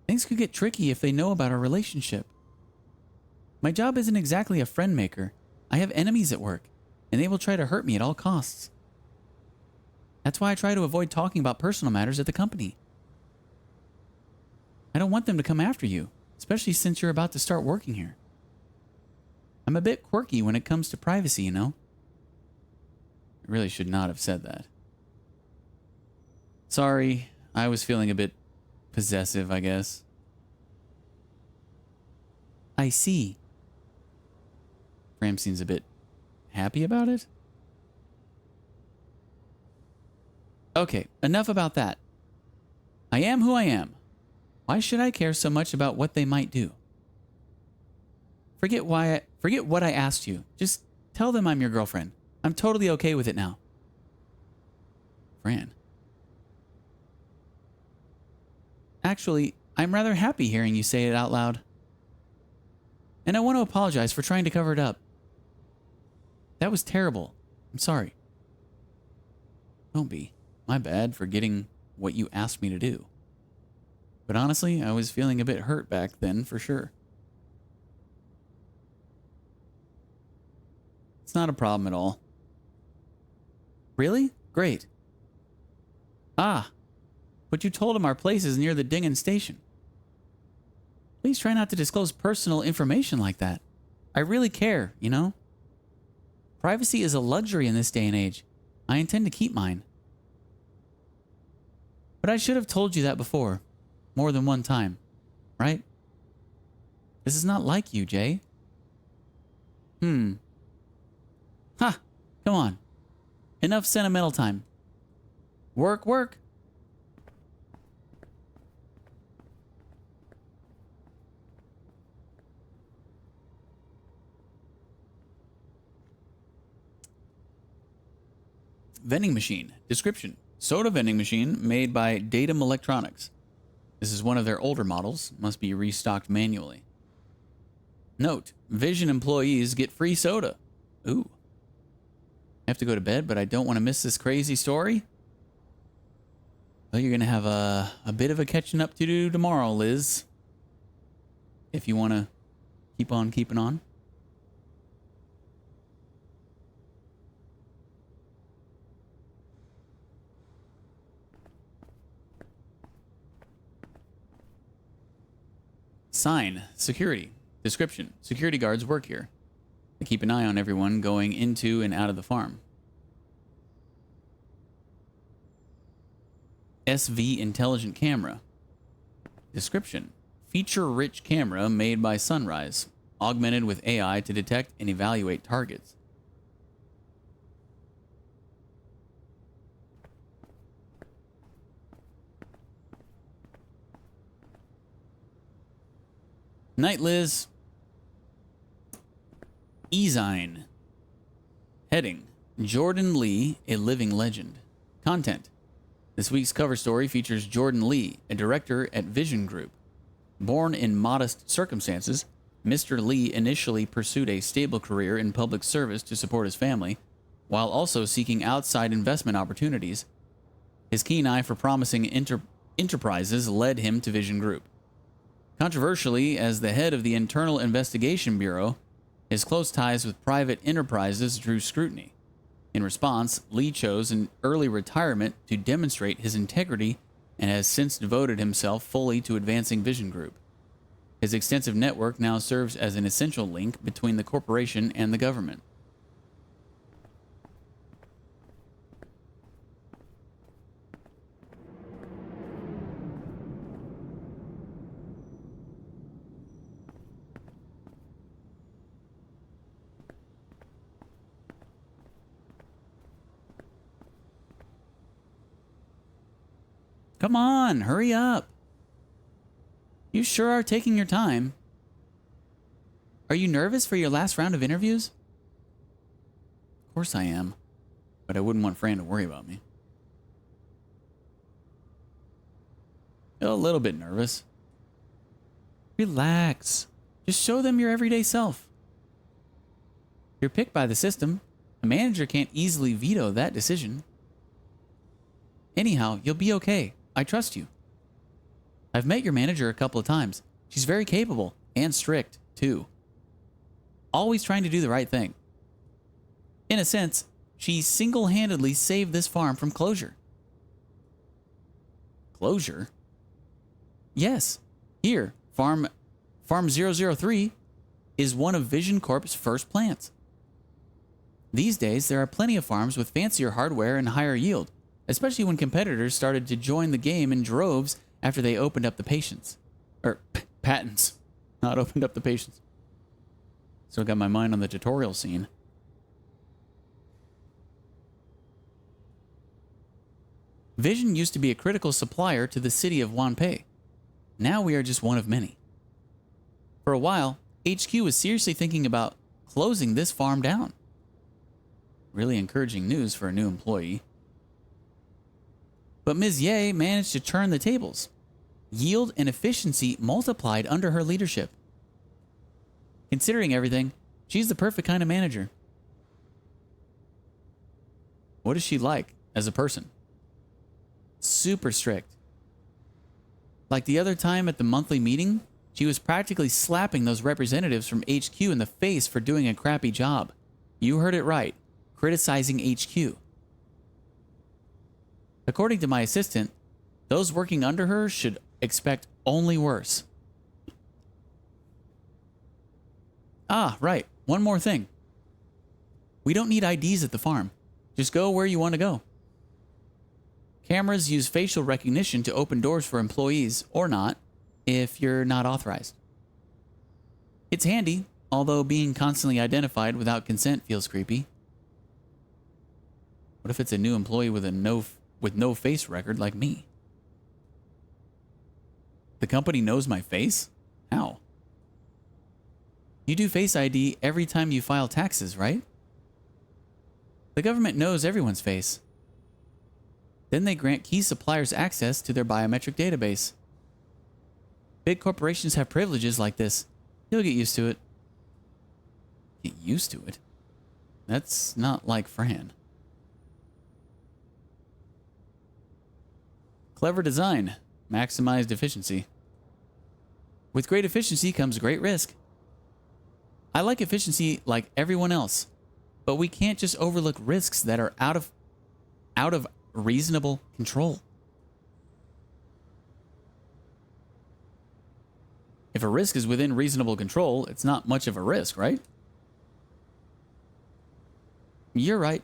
Things could get tricky if they know about our relationship. My job isn't exactly a friend maker. I have enemies at work, and they will try to hurt me at all costs. That's why I try to avoid talking about personal matters at the company. I don't want them to come after you, especially since you're about to start working here. I'm a bit quirky when it comes to privacy, you know? I really should not have said that. Sorry, I was feeling a bit possessive, I guess. I see. Fram seems a bit happy about it. Okay, enough about that. I am who I am. Why should I care so much about what they might do? Forget what I asked you. Just tell them I'm your girlfriend. I'm totally okay with it now. Fran. Actually, I'm rather happy hearing you say it out loud. And I want to apologize for trying to cover it up. That was terrible. I'm sorry. Don't be. My bad for getting what you asked me to do. But honestly, I was feeling a bit hurt back then for sure. It's not a problem at all. Really? Great. Ah, but you told him our place is near the Dingen Station. Please try not to disclose personal information like that. I really care, you know? Privacy is a luxury in this day and age. I intend to keep mine. But I should have told you that before. More than one time. Right? This is not like you, Jay. Ha! Come on. Enough sentimental time. Work, work. Vending machine. Description. Soda vending machine made by Datum Electronics. This is one of their older models. Must be restocked manually. Note. Vision employees get free soda. Ooh. I have to go to bed, but I don't want to miss this crazy story. Well, you're going to have a bit of a catching up to do tomorrow, Liz. If you want to keep on keeping on. Sign. Security. Description. Security guards work here. They keep an eye on everyone going into and out of the farm. SV intelligent camera. Description. Feature-rich camera made by Sunrise, augmented with AI to detect and evaluate targets. Night, Liz. Ezine. Heading. Jordan Lee, a living legend. Content. This week's cover story features Jordan Lee, a director at Vision Group. Born in modest circumstances, Mr. Lee initially pursued a stable career in public service to support his family, while also seeking outside investment opportunities. His keen eye for promising enterprises led him to Vision Group. Controversially, as the head of the Internal Investigation Bureau, his close ties with private enterprises drew scrutiny. In response, Lee chose an early retirement to demonstrate his integrity and has since devoted himself fully to advancing Vision Group. His extensive network now serves as an essential link between the corporation and the government. Come on, hurry up. You sure are taking your time. Are you nervous for your last round of interviews? Of course I am, but I wouldn't want Fran to worry about me. A little bit nervous. Relax. Just show them your everyday self. You're picked by the system. A manager can't easily veto that decision. Anyhow, you'll be okay. I trust you. I've met your manager a couple of times. She's very capable and strict, too. Always trying to do the right thing. In a sense, she single-handedly saved this farm from closure. Closure? Yes. Here, Farm 003 is one of Vision Corp's first plants. These days, there are plenty of farms with fancier hardware and higher yield, especially when competitors started to join the game in droves after they opened up the patents. Patents. Not opened up the patients. Still got my mind on the tutorial scene. Vision used to be a critical supplier to the city of Wanpei. Now we are just one of many. For a while, HQ was seriously thinking about closing this farm down. Really encouraging news for a new employee. But Ms. Ye managed to turn the tables. Yield and efficiency multiplied under her leadership. Considering everything, she's the perfect kind of manager. What is she like as a person? Super strict. Like the other time at the monthly meeting, she was practically slapping those representatives from HQ in the face for doing a crappy job. You heard it right. Criticizing HQ. According to my assistant, those working under her should expect only worse. Ah, right. One more thing. We don't need IDs at the farm. Just go where you want to go. Cameras use facial recognition to open doors for employees, or not, if you're not authorized. It's handy, Although being constantly identified without consent feels creepy. What if it's a new employee with no face record like me? The company knows my face? How? You do Face ID every time you file taxes, right? The government knows everyone's face. Then they grant key suppliers access to their biometric database. Big corporations have privileges like this. You'll get used to it. Get used to it? That's not like Fran. Clever design. Maximized efficiency. With great efficiency comes great risk. I like efficiency like everyone else, but we can't just overlook risks that are out of reasonable control. If a risk is within reasonable control, it's not much of a risk, right? You're right.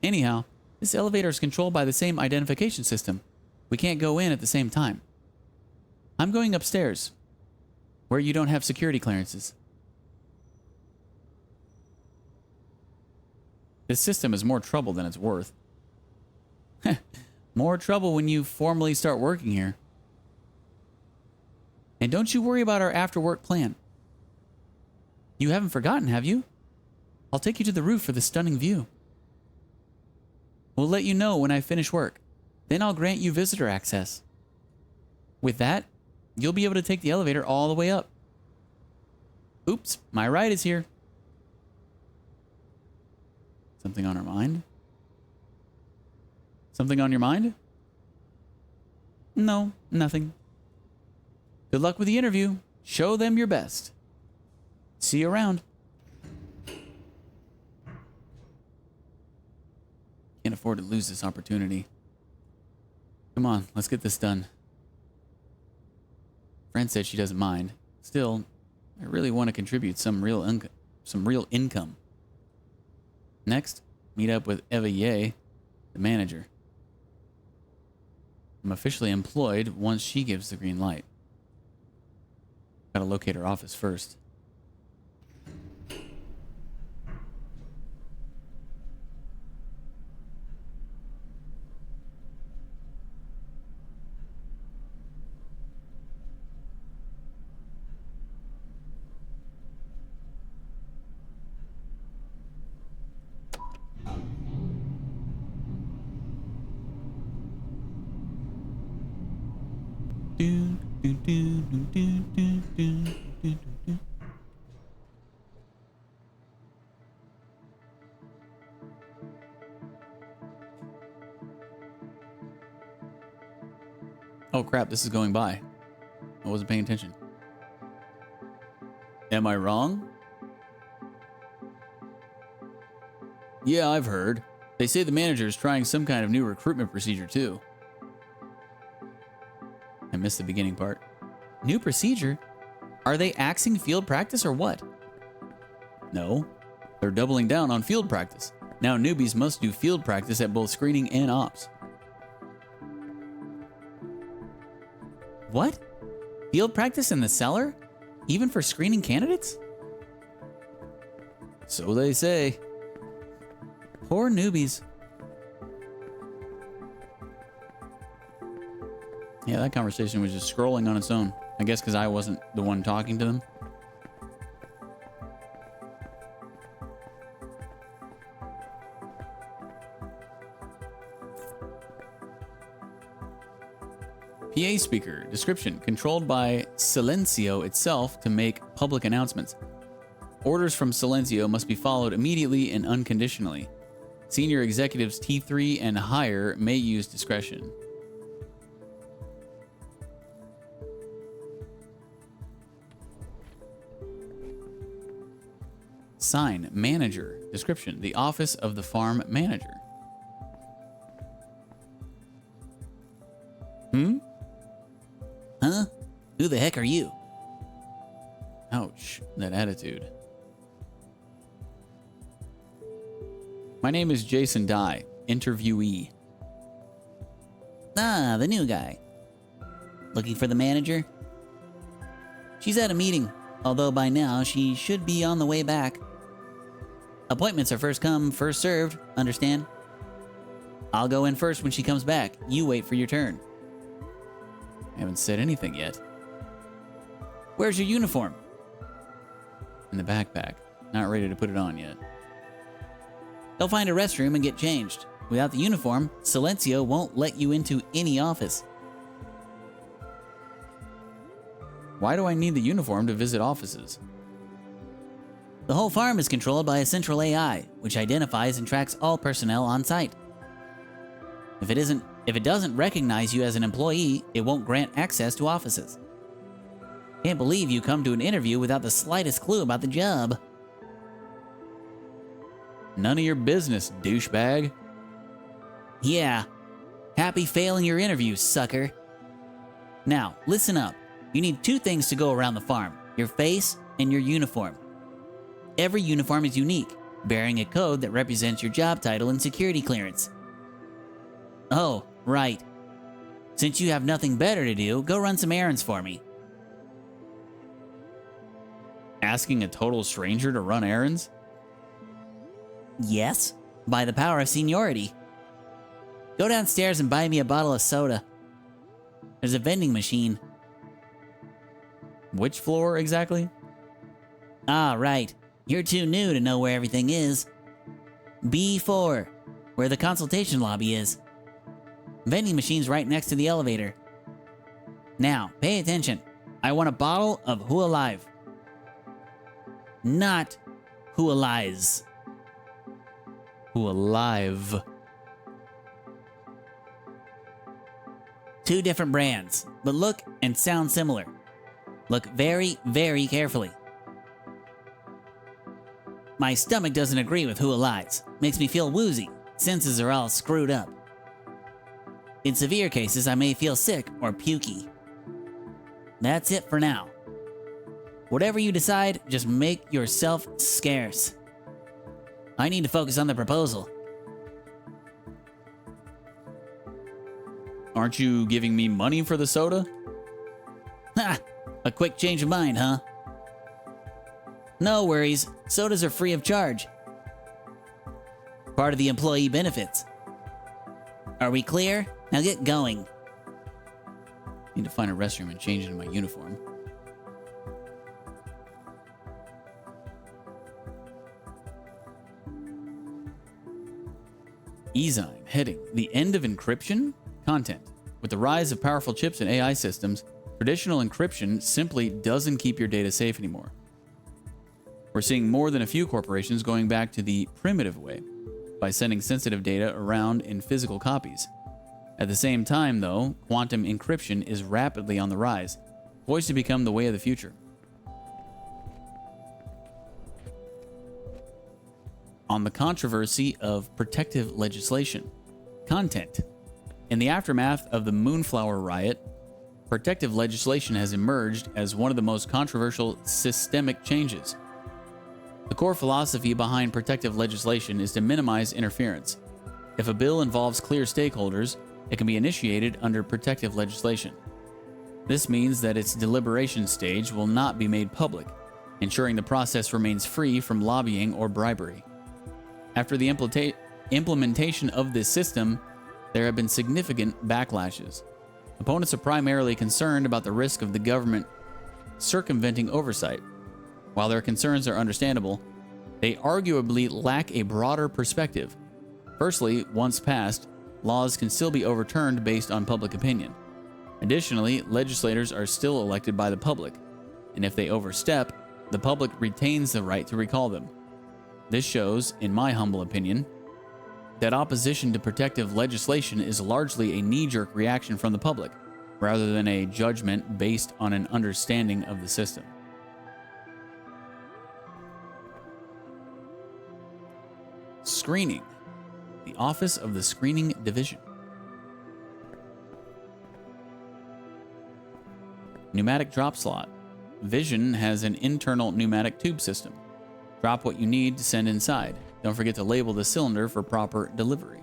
Anyhow, this elevator is controlled by the same identification system. We can't go in at the same time. I'm going upstairs, where you don't have security clearances. This system is more trouble than it's worth. More trouble when you formally start working here. And don't you worry about our after-work plan. You haven't forgotten, have you? I'll take you to the roof for the stunning view. We'll let you know when I finish work. Then I'll grant you visitor access. With that, you'll be able to take the elevator all the way up. Oops, my ride is here. Something on her mind? Something on your mind? No, nothing. Good luck with the interview. Show them your best. See you around. Can't afford to lose this opportunity. Come on, let's get this done. Fran said she doesn't mind. Still, I really want to contribute some real income. Next, meet up with Eva Ye, the manager. I'm officially employed once she gives the green light. Gotta locate her office first. Oh crap, this is going by. I wasn't paying attention. Am I wrong? Yeah, I've heard. They say the manager is trying some kind of new recruitment procedure too. I missed the beginning part. New procedure? Are they axing field practice or what? No, they're doubling down on field practice. Now newbies must do field practice at both screening and ops. What? Field practice in the cellar? Even for screening candidates? So they say. Poor newbies. Yeah, that conversation was just scrolling on its own. I guess because I wasn't the one talking to them. PA speaker. Description. Controlled by Silencio itself to make public announcements. Orders from Silencio must be followed immediately and unconditionally. Senior executives T3 and higher may use discretion. Sign. Manager. Description. The office of the farm manager. Huh? Who the heck are you? Ouch, that attitude. My name is Jason Dye, interviewee. Ah, the new guy. Looking for the manager? She's at a meeting. although by now she should be on the way back. Appointments are first come, first served, understand? I'll go in first when she comes back. You wait for your turn. I haven't said anything yet. Where's your uniform? In the backpack. Not ready to put it on yet. Go find a restroom and get changed. Without the uniform, Silencio won't let you into any office. Why do I need the uniform to visit offices? The whole farm is controlled by a central AI, which identifies and tracks all personnel on site. If it doesn't recognize you as an employee, it won't grant access to offices. Can't believe you come to an interview without the slightest clue about the job. None of your business, douchebag. Yeah. Happy failing your interview, sucker. Now, listen up. You need 2 things to go around the farm: your face and your uniform. Every uniform is unique, bearing a code that represents your job title and security clearance. Oh, right. Since you have nothing better to do, go run some errands for me. Asking a total stranger to run errands? Yes, by the power of seniority. Go downstairs and buy me a bottle of soda. There's a vending machine. Which floor exactly? Ah, right. You're too new to know where everything is. B4, where the consultation lobby is. Vending machine's right next to the elevator. Now, pay attention. I want a bottle of Who Alive. Not Who Alives. Who alive? 2 different brands, but look and sound similar. Look very, very carefully. My stomach doesn't agree with Who Alives. Makes me feel woozy. Senses are all screwed up. In severe cases, I may feel sick or pukey. That's it for now. Whatever you decide, just make yourself scarce. I need to focus on the proposal. Aren't you giving me money for the soda? Ha! A quick change of mind, huh? No worries. Sodas are free of charge. Part of the employee benefits. Are we clear? Now get going. Need to find a restroom and change into my uniform. Ezyme heading: the end of encryption? Content. With the rise of powerful chips and AI systems, traditional encryption simply doesn't keep your data safe anymore. We're seeing more than a few corporations going back to the primitive way, by sending sensitive data around in physical copies. At the same time, though, quantum encryption is rapidly on the rise, poised to become the way of the future. On the controversy of protective legislation. Content. In the aftermath of the Moonflower riot, protective legislation has emerged as one of the most controversial systemic changes. The core philosophy behind protective legislation is to minimize interference. If a bill involves clear stakeholders, it can be initiated under protective legislation. This means that its deliberation stage will not be made public, ensuring the process remains free from lobbying or bribery. After the implementation of this system, there have been significant backlashes. Opponents are primarily concerned about the risk of the government circumventing oversight. While their concerns are understandable, they arguably lack a broader perspective. Firstly, once passed, laws can still be overturned based on public opinion. Additionally, legislators are still elected by the public, and if they overstep, the public retains the right to recall them. This shows, in my humble opinion, that opposition to protective legislation is largely a knee-jerk reaction from the public, rather than a judgment based on an understanding of the system. Screening. The Office of the Screening Division. Pneumatic drop slot. Vision has an internal pneumatic tube system. Drop what you need to send inside. Don't forget to label the cylinder for proper delivery.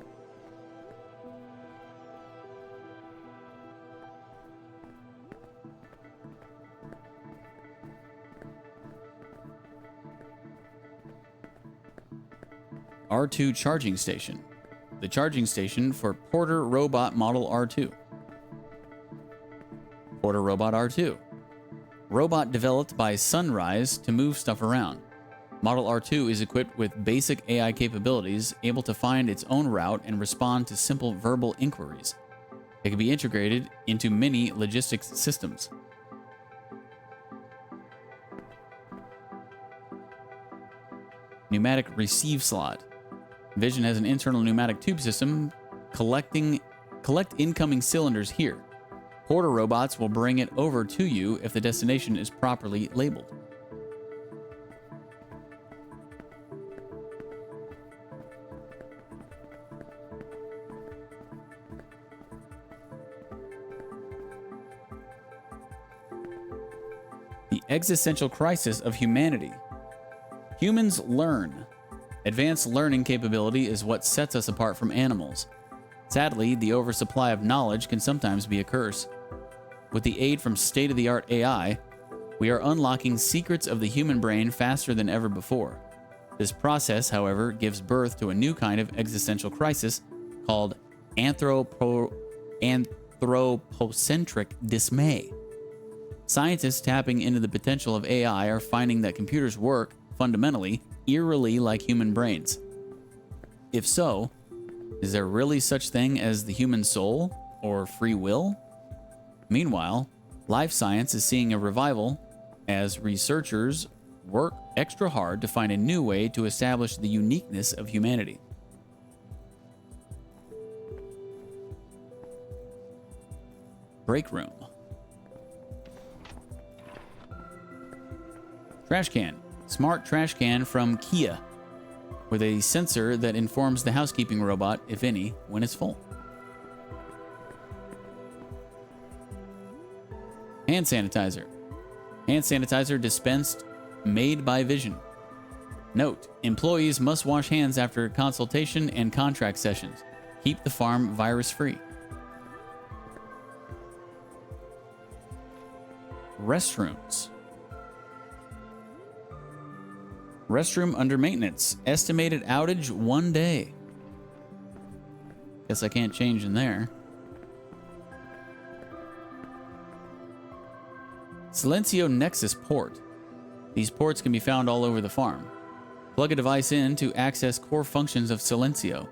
R2 charging station. The charging station for Porter Robot Model R2. Porter Robot R2. Robot developed by Sunrise to move stuff around. Model R2 is equipped with basic AI capabilities, able to find its own route and respond to simple verbal inquiries. It can be integrated into many logistics systems. Pneumatic receive slot. Vision has an internal pneumatic tube system. Collect incoming cylinders here. Porter robots will bring it over to you if the destination is properly labeled. The existential crisis of humanity. Humans learn. Advanced learning capability is what sets us apart from animals. Sadly, the oversupply of knowledge can sometimes be a curse. With the aid from state-of-the-art AI, we are unlocking secrets of the human brain faster than ever before. This process, however, gives birth to a new kind of existential crisis called anthropocentric dismay. Scientists tapping into the potential of AI are finding that computers work, fundamentally, eerily like human brains. If so, is there really such thing as the human soul or free will? Meanwhile, life science is seeing a revival as researchers work extra hard to find a new way to establish the uniqueness of humanity. Break room. Trash can. Smart trash can from Kia, with a sensor that informs the housekeeping robot, if any, when it's full. Hand sanitizer. Hand sanitizer dispensed, made by Vision. Note: employees must wash hands after consultation and contract sessions. Keep the farm virus-free. Restrooms. Restroom under maintenance. Estimated outage 1 day. Guess I can't change in there. Silencio Nexus port. These ports can be found all over the farm. Plug a device in to access core functions of Silencio.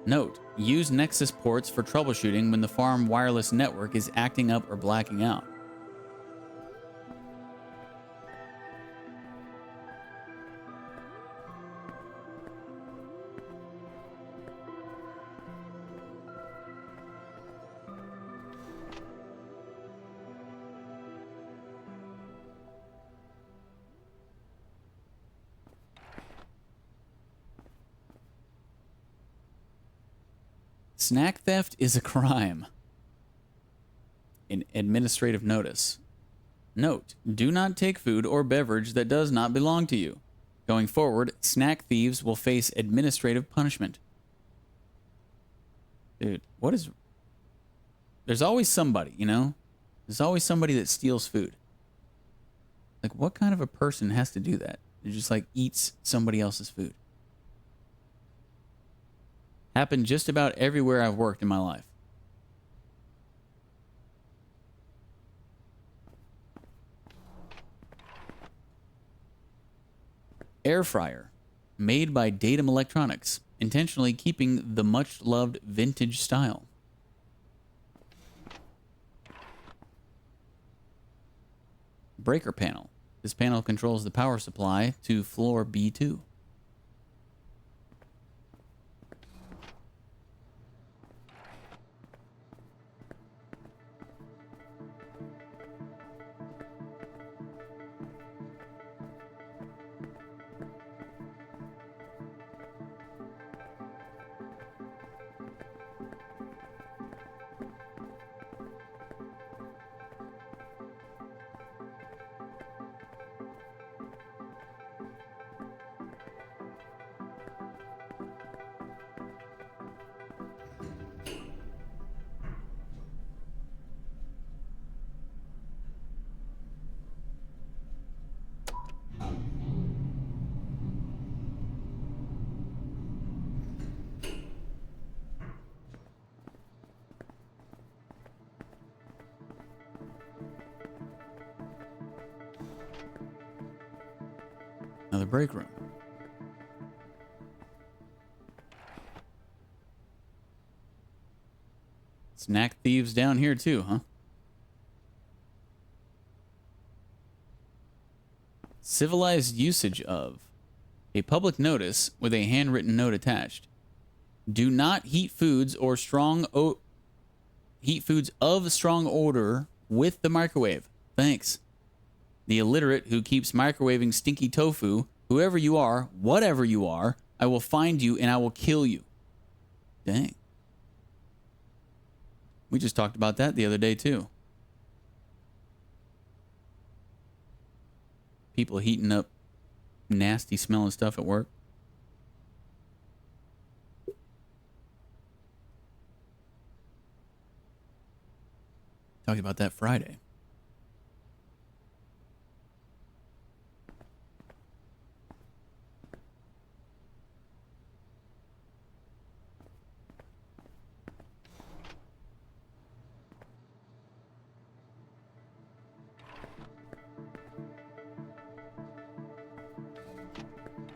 Note: use Nexus ports for troubleshooting when the farm wireless network is acting up or blacking out. Snack theft is a crime. An administrative notice. Note: do not take food or beverage that does not belong to you. Going forward, snack thieves will face administrative punishment. Dude, what is... There's always somebody, you know? There's always somebody that steals food. Like, what kind of a person has to do that? It just, like, eats somebody else's food. Happened just about everywhere I've worked in my life. Air fryer, made by Datum Electronics, intentionally keeping the much-loved vintage style. Breaker panel. This panel controls the power supply to floor B2. Another break room. Snack thieves down here too, huh? Civilized usage of a public notice with a handwritten note attached. Do not heat foods or heat foods of strong odor with the microwave. Thanks. The illiterate who keeps microwaving stinky tofu, whoever you are, whatever you are, I will find you and I will kill you. Dang. We just talked about that the other day too. People heating up nasty smelling stuff at work. Talked about that Friday.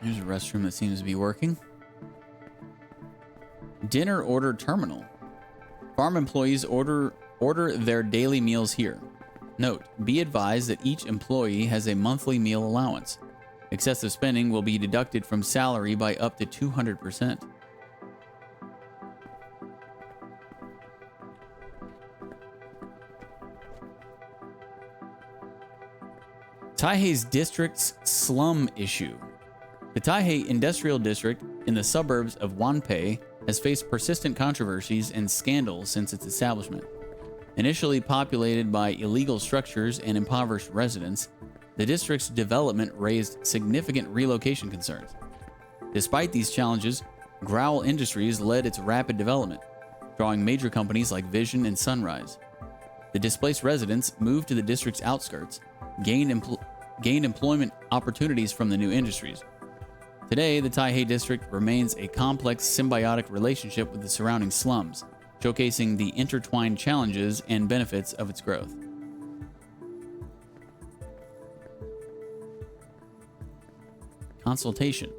There's a restroom that seems to be working. Dinner order terminal. Farm employees order their daily meals here. Note, be advised that each employee has a monthly meal allowance. Excessive spending will be deducted from salary by up to 200%. Taihei's district's slum issue. The Taihei Industrial District in the suburbs of Wanpei has faced persistent controversies and scandals since its establishment. Initially populated by illegal structures and impoverished residents, the district's development raised significant relocation concerns. Despite these challenges, Growl Industries led its rapid development, drawing major companies like Vision and Sunrise. The displaced residents moved to the district's outskirts, gained employment opportunities from the new industries. Today, the Taihei district remains a complex symbiotic relationship with the surrounding slums, showcasing the intertwined challenges and benefits of its growth. Consultation.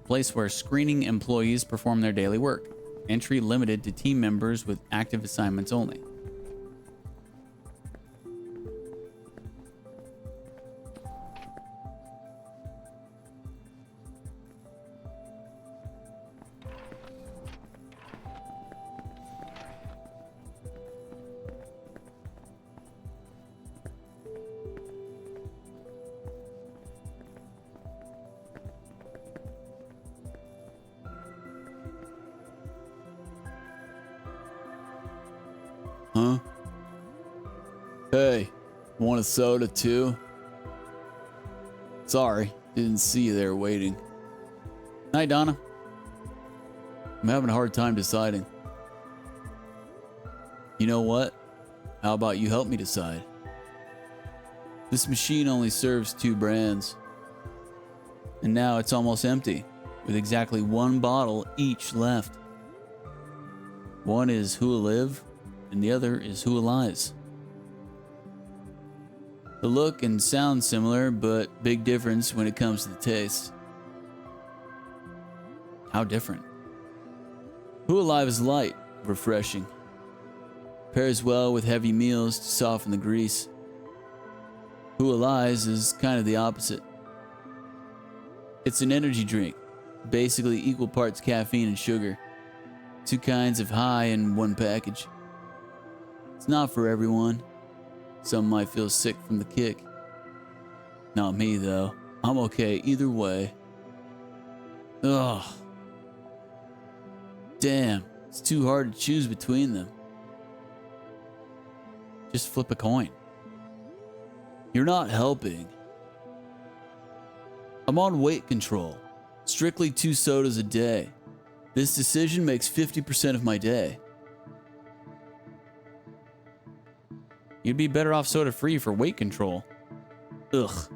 Place where screening employees perform their daily work. Entry limited to team members with active assignments only. Huh? Hey, want a soda too? Sorry, didn't see you there waiting. Hi, Donna. I'm having a hard time deciding. You know what? How about you help me decide? This machine only serves 2 brands. And now it's almost empty, with exactly 1 bottle each left. One is Who'll Live, and the other is Who Lies. The look and sound similar, but big difference when it comes to the taste. How different? Who Alive is light, refreshing. Pairs well with heavy meals to soften the grease. Who Lies is kind of the opposite. It's an energy drink, basically equal parts caffeine and sugar. 2 kinds of high in 1 package. It's not for everyone. Some might feel sick from the kick. Not me, though. I'm okay either way. Ugh. Damn, it's too hard to choose between them. Just flip a coin. You're not helping. I'm on weight control. Strictly 2 sodas a day. This decision makes 50% of my day. You'd be better off soda-free for weight control. Ugh.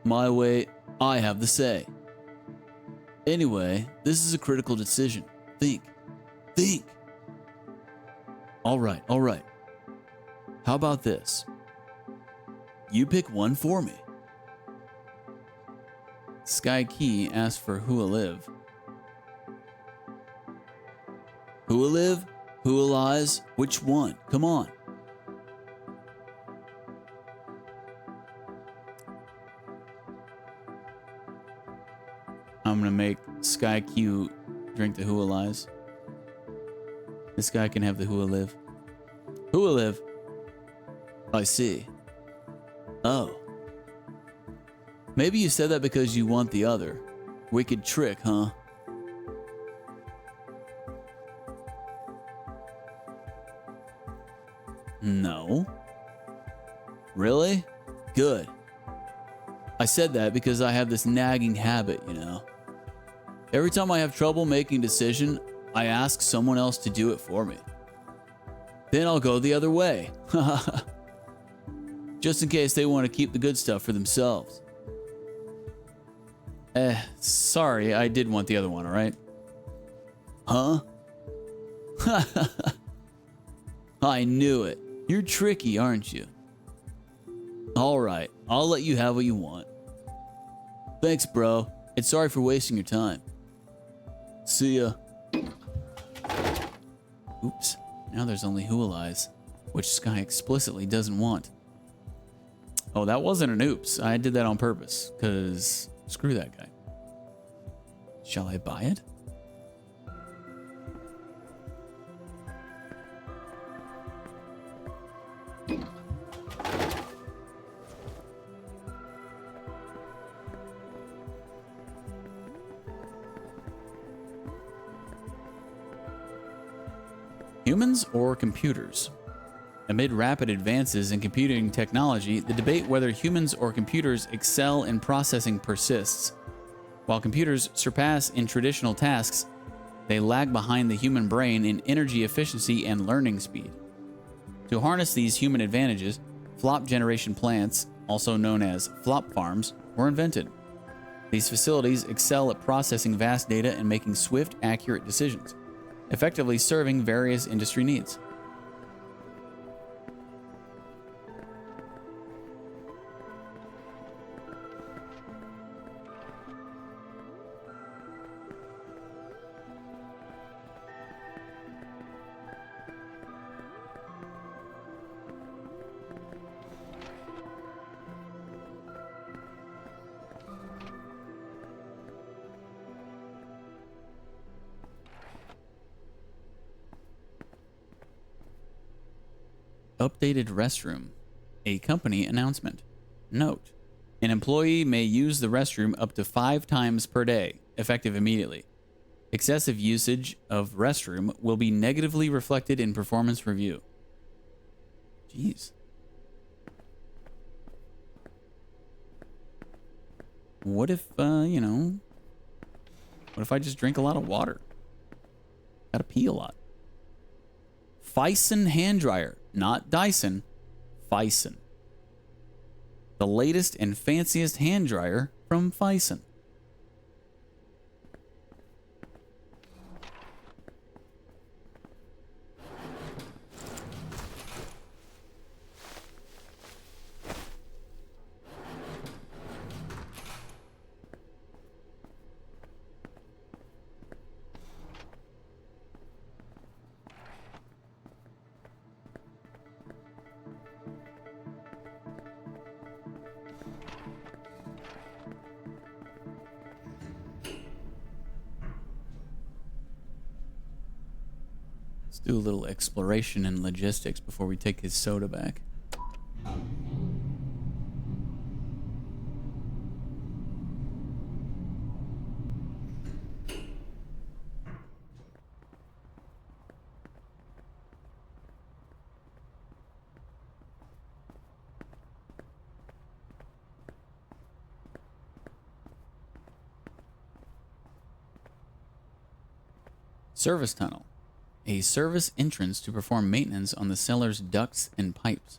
My way, I have the say. Anyway, this is a critical decision. Think. Think. All right. How about this? You pick one for me. Sky Key asks for who'll live. Who'll live? Who'll lies? Which one? Come on. I'm gonna make Sky Q drink the who'll lies. This guy can have the who'll live. Who'll live? I see. Oh. Maybe you said that because you want the other. Wicked trick, huh? No. Really? Good. I said that because I have this nagging habit, you know. Every time I have trouble making a decision, I ask someone else to do it for me. Then I'll go the other way. Just in case they want to keep the good stuff for themselves. Sorry, I did want the other one, alright? Huh? I knew it. You're tricky, aren't you? Alright, I'll let you have what you want. Thanks, bro. And sorry for wasting your time. See ya. Oops. Now there's only who'll lies, which Sky explicitly doesn't want. Oh, that wasn't an oops. I did that on purpose, because screw that guy. Shall I buy it? Humans or computers? Amid rapid advances in computing technology, the debate whether humans or computers excel in processing persists. While computers surpass in traditional tasks, they lag behind the human brain in energy efficiency and learning speed. To harness these human advantages, flop generation plants, also known as flop farms, were invented. These facilities excel at processing vast data and making swift, accurate decisions, effectively serving various industry needs. Updated restroom. A company announcement. Note: an employee may use the restroom up to 5 times per day, effective immediately. Excessive usage of restroom will be negatively reflected in performance review. Jeez. What if, what if I just drink a lot of water? Gotta pee a lot. Fison hand dryer. Not Dyson, Fison. The latest and fanciest hand dryer from Fison. Let's do a little exploration and logistics before we take his soda back. Service tunnel. A service entrance to perform maintenance on the cellar's ducts and pipes.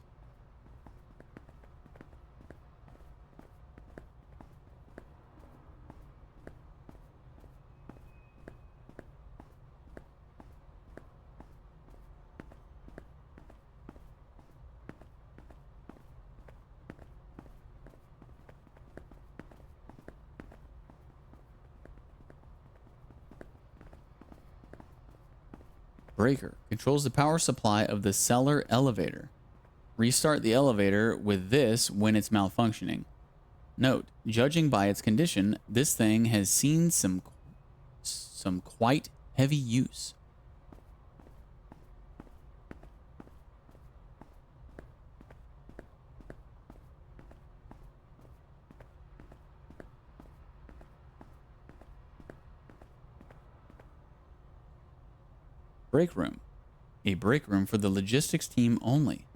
Breaker. Controls the power supply of the cellar elevator. Restart the elevator with this when it's malfunctioning. Note, judging by its condition, this thing has seen some quite heavy use. Break room. A break room for the logistics team only.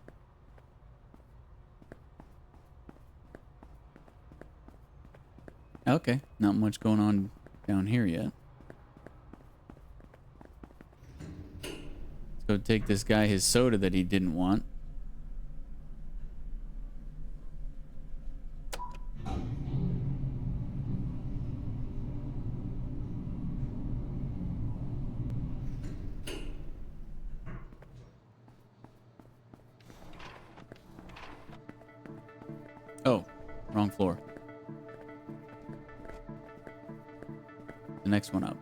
Okay, not much going on down here yet. Let's go take this guy his soda that he didn't want. Oh, wrong floor. The next one up.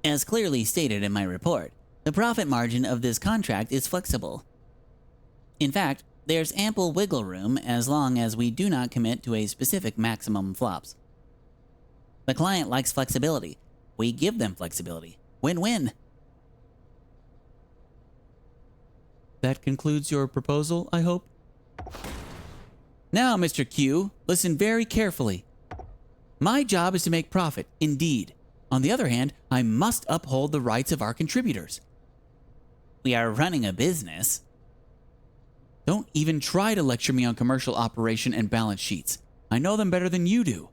As clearly stated in my report, the profit margin of this contract is flexible. In fact, there's ample wiggle room as long as we do not commit to a specific maximum flops. The client likes flexibility. We give them flexibility. Win-win. That concludes your proposal, I hope? Now, Mr. Q, listen very carefully. My job is to make profit, indeed. On the other hand, I must uphold the rights of our contributors. We are running a business. Don't even try to lecture me on commercial operation and balance sheets. I know them better than you do.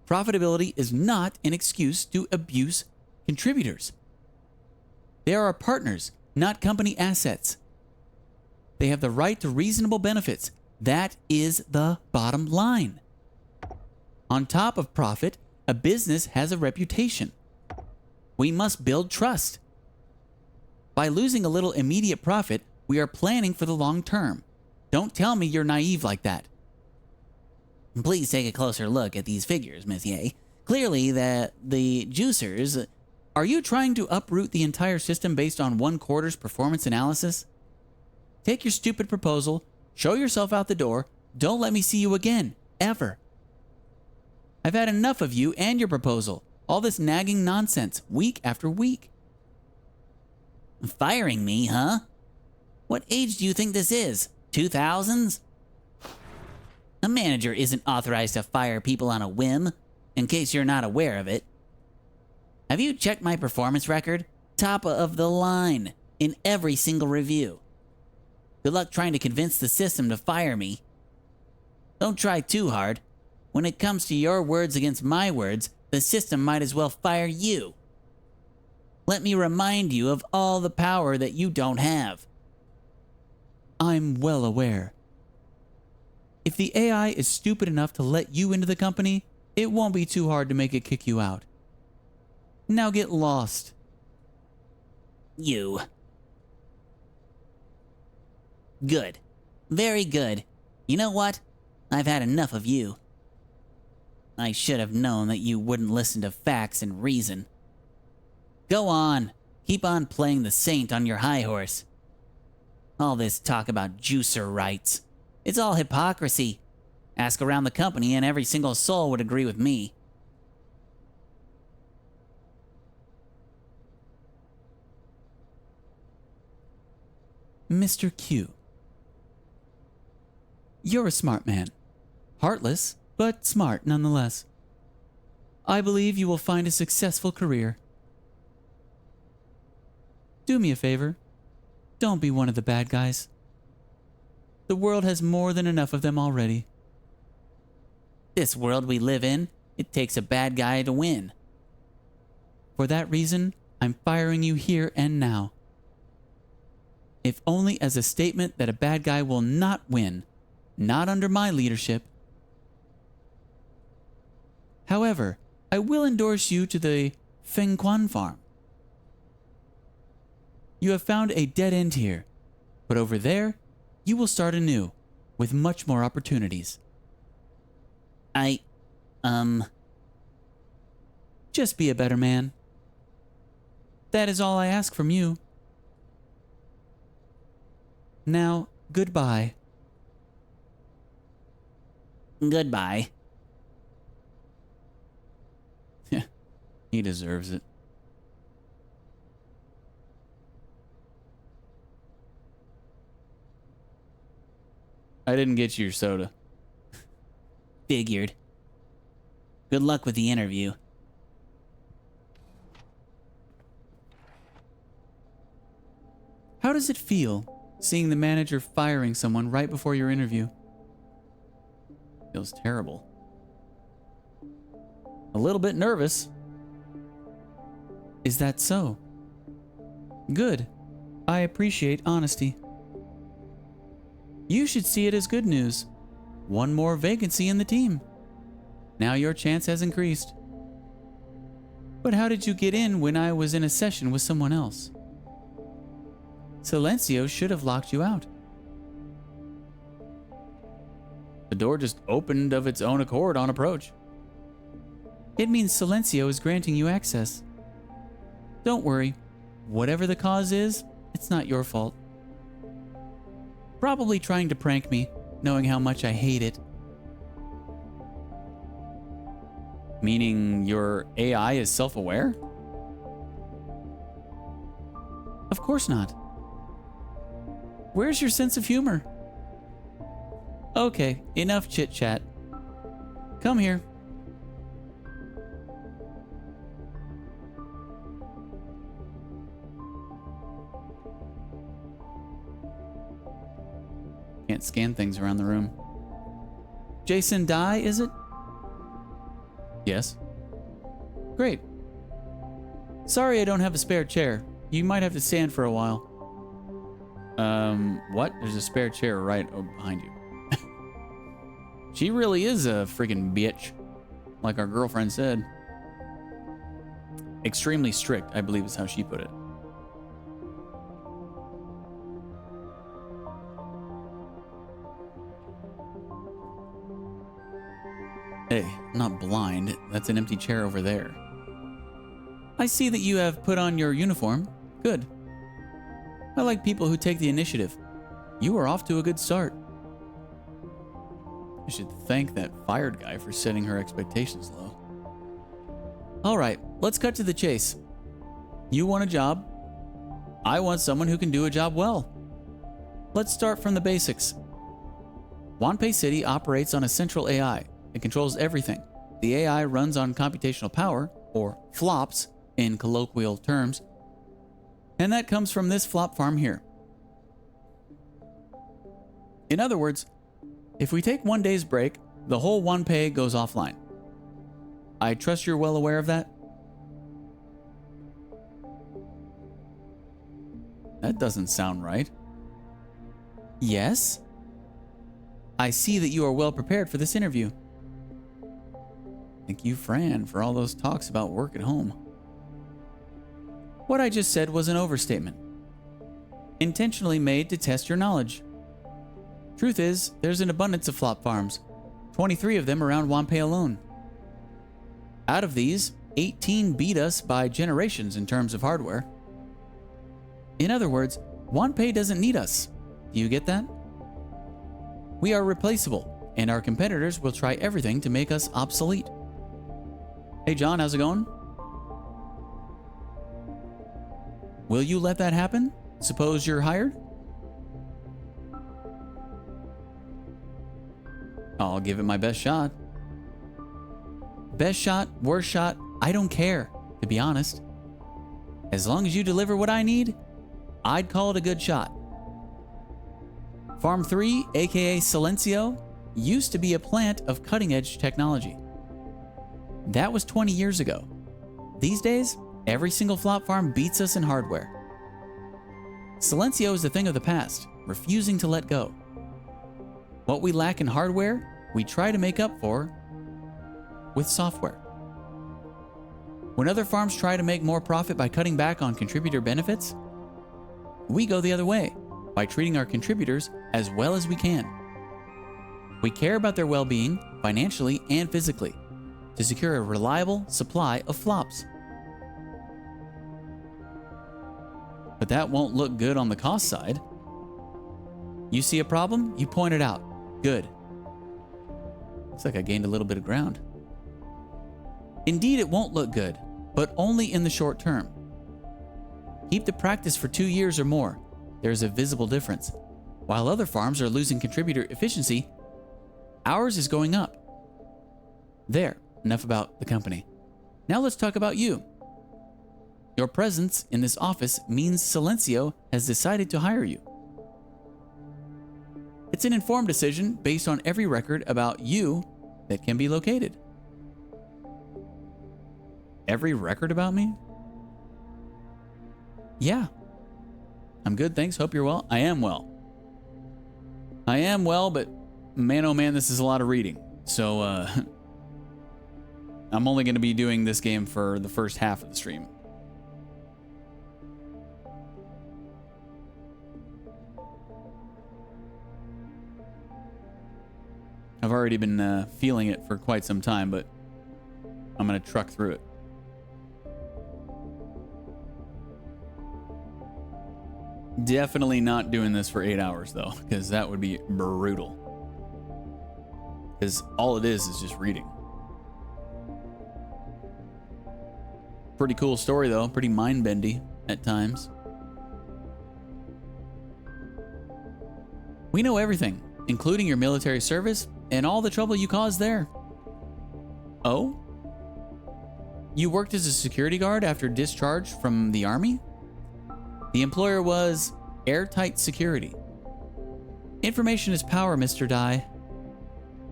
Profitability is not an excuse to abuse contributors. They are our partners, not company assets. They have the right to reasonable benefits. That is the bottom line. On top of profit, a business has a reputation. We must build trust. By losing a little immediate profit, we are planning for the long term. Don't tell me you're naive like that. Please take a closer look at these figures, Monsieur. Clearly, the juicers... Are you trying to uproot the entire system based on 1 quarter's performance analysis? Take your stupid proposal, show yourself out the door, don't let me see you again, ever. I've had enough of you and your proposal. All this nagging nonsense, week after week. Firing me, huh? What age do you think this is? 2000s? A manager isn't authorized to fire people on a whim, in case you're not aware of it. Have you checked my performance record? Top of the line in every single review. Good luck trying to convince the system to fire me. Don't try too hard. When it comes to your words against my words, the system might as well fire you. Let me remind you of all the power that you don't have. I'm well aware. If the AI is stupid enough to let you into the company, it won't be too hard to make it kick you out. Now get lost. You. Good. Very good. You know what? I've had enough of you. I should have known that you wouldn't listen to facts and reason. Go on. Keep on playing the saint on your high horse. All this talk about juicer rights. It's all hypocrisy. Ask around the company and every single soul would agree with me. Mr. Q. You're a smart man. Heartless, but smart nonetheless. I believe you will find a successful career. Do me a favor. Don't be one of the bad guys. The world has more than enough of them already. This world we live in, it takes a bad guy to win. For that reason, I'm firing you here and now. If only as a statement that a bad guy will not win, not under my leadership, However, I will endorse you to the Fengquan farm. You have found a dead end here, but over there, you will start anew, with much more opportunities. Just be a better man. That is all I ask from you. Now, goodbye. Goodbye. Yeah, he deserves it. I didn't get you your soda. Figured. Good luck with the interview. How does it feel seeing the manager firing someone right before your interview? Feels terrible. A little bit nervous. Is that so? Good. I appreciate honesty. You should see it as good news. One more vacancy in the team. Now your chance has increased. But how did you get in when I was in a session with someone else? Silencio should have locked you out. The door just opened of its own accord on approach. It means Silencio is granting you access. Don't worry. Whatever the cause is, it's not your fault. Probably trying to prank me, knowing how much I hate it. Meaning your AI is self-aware? Of course not. Where's your sense of humor? Okay, enough chit-chat. Come here. Can't scan things around the room. Jason Dye, is it? Yes. Great. Sorry I don't have a spare chair. You might have to stand for a while. What? There's a spare chair right behind you. She really is a freaking bitch, like our girlfriend said. Extremely strict, I believe is how she put it. Hey, I'm not blind. That's an empty chair over there. I see that you have put on your uniform. Good. I like people who take the initiative. You are off to a good start. I should thank that fired guy for setting her expectations low. All right, let's cut to the chase. You want a job. I want someone who can do a job well. Let's start from the basics. Wanpei City operates on a central AI. It controls everything. The AI runs on computational power, or flops in colloquial terms, and that comes from this flop farm here. In other words, if we take one day's break, the whole Wanpei goes offline. I trust you're well aware of that? That doesn't sound right. Yes? I see that you are well prepared for this interview. Thank you, Fran, for all those talks about work at home. What I just said was an overstatement. Intentionally made to test your knowledge. Truth is, there's an abundance of flop farms. 23 of them around Wanpei alone. Out of these, 18 beat us by generations in terms of hardware. In other words, Wanpei doesn't need us. Do you get that? We are replaceable, and our competitors will try everything to make us obsolete. Hey John, how's it going? Will you let that happen? Suppose you're hired? I'll give it my best shot. Best shot, worst shot, I don't care, to be honest. As long as you deliver what I need, I'd call it a good shot. Farm 3, aka Silencio, used to be a plant of cutting-edge technology. That was 20 years ago. These days, every single flop farm beats us in hardware. Silencio is a thing of the past, refusing to let go. What we lack in hardware, we try to make up for with software. When other farms try to make more profit by cutting back on contributor benefits, we go the other way by treating our contributors as well as we can. We care about their well-being, financially and physically, to secure a reliable supply of flops. But that won't look good on the cost side. You see a problem, you point it out. Good. Looks like I gained a little bit of ground. Indeed, it won't look good, but only in the short term. Keep the practice for 2 years or more. There's a visible difference. While other farms are losing contributor efficiency, ours is going up. There, enough about the company. Now let's talk about you. Your presence in this office means Silencio has decided to hire you. It's an informed decision based on every record about you that can be located. Every record about me? Yeah. I'm good, thanks. Hope you're well. I am well. I am well, but man, oh man, this is a lot of reading. So, I'm only going to be doing this game for the first half of the stream. I've already been feeling it for quite some time, but I'm going to truck through it. Definitely not doing this for 8 hours, though, because that would be brutal. Because all it is just reading. Pretty cool story, though. Pretty mind-bendy at times. We know everything, including your military service and all the trouble you caused there. Oh? You worked as a security guard after discharge from the army? The employer was Airtight Security. Information is power, Mr. Dye.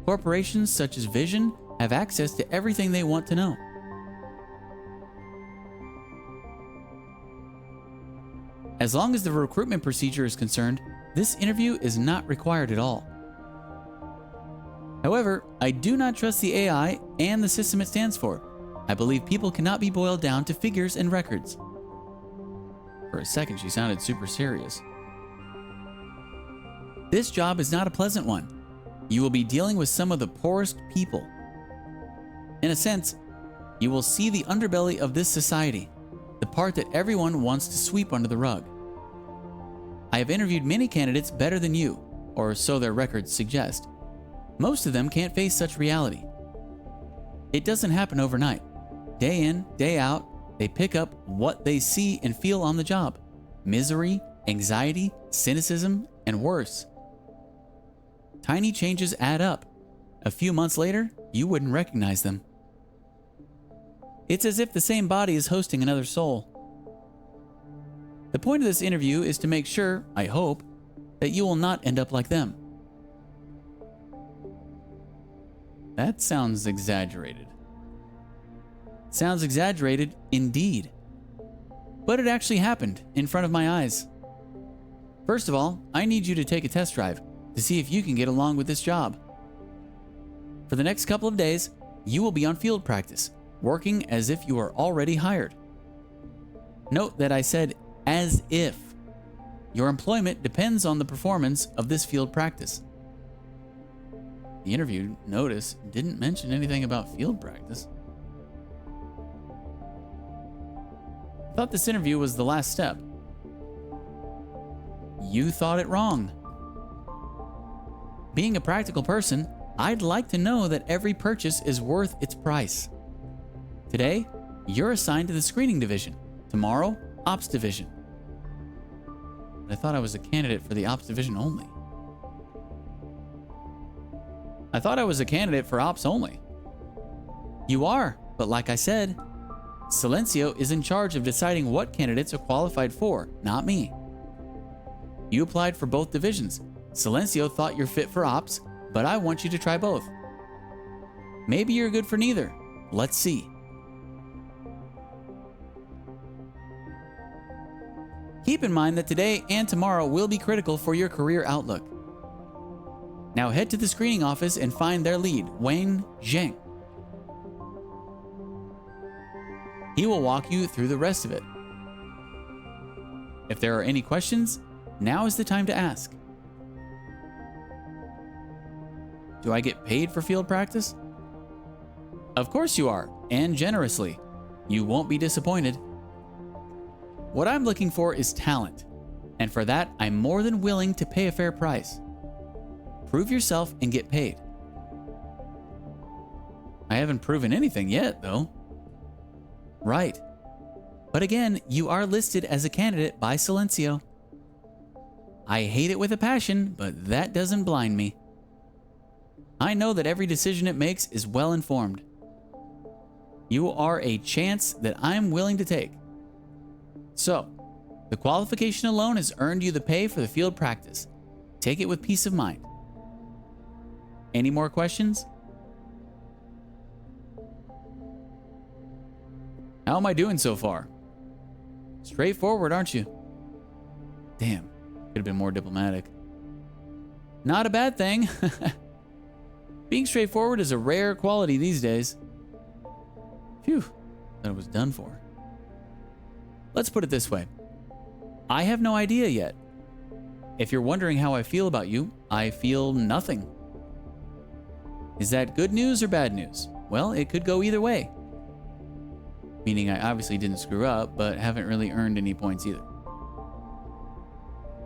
Corporations such as Vision have access to everything they want to know. As long as the recruitment procedure is concerned, this interview is not required at all. However, I do not trust the AI and the system it stands for. I believe people cannot be boiled down to figures and records. For a second, she sounded super serious. This job is not a pleasant one. You will be dealing with some of the poorest people. In a sense, you will see the underbelly of this society, the part that everyone wants to sweep under the rug. I have interviewed many candidates better than you, or so their records suggest. Most of them can't face such reality. It doesn't happen overnight. Day in, day out, they pick up what they see and feel on the job. Misery, anxiety, cynicism, and worse. Tiny changes add up. A few months later, you wouldn't recognize them. It's as if the same body is hosting another soul. The point of this interview is to make sure, I hope, that you will not end up like them. That sounds exaggerated. Sounds exaggerated indeed. But it actually happened in front of my eyes. First of all, I need you to take a test drive to see if you can get along with this job. For the next couple of days, you will be on field practice, working as if you are already hired. Note that I said as if. Your employment depends on the performance of this field practice. The interview notice didn't mention anything about field practice. I thought this interview was the last step. You thought it wrong. Being a practical person, I'd like to know that every purchase is worth its price. Today, you're assigned to the screening division. Tomorrow, ops division. But I thought I was a candidate for the ops division only. I thought I was a candidate for ops only. You are, but like I said, Silencio is in charge of deciding what candidates are qualified for, not me. You applied for both divisions. Silencio thought you're fit for ops, but I want you to try both. Maybe you're good for neither. Let's see. Keep in mind that today and tomorrow will be critical for your career outlook. Now head to the screening office and find their lead, Wang Zheng. He will walk you through the rest of it. If there are any questions, now is the time to ask. Do I get paid for field practice? Of course you are, and generously. You won't be disappointed. What I'm looking for is talent, and for that, I'm more than willing to pay a fair price. Prove yourself and get paid. I haven't proven anything yet, though. Right. But again, you are listed as a candidate by Silencio. I hate it with a passion, but that doesn't blind me. I know that every decision it makes is well informed. You are a chance that I'm willing to take. So, the qualification alone has earned you the pay for the field practice. Take it with peace of mind. Any more questions? How am I doing so far? Straightforward, aren't you? Damn, could have been more diplomatic. Not a bad thing. Being straightforward is a rare quality these days. Phew, thought it was done for. Let's put it this way. I have no idea yet. If you're wondering how I feel about you, I feel nothing. Is that good news or bad news? Well, it could go either way. Meaning I obviously didn't screw up, but haven't really earned any points either.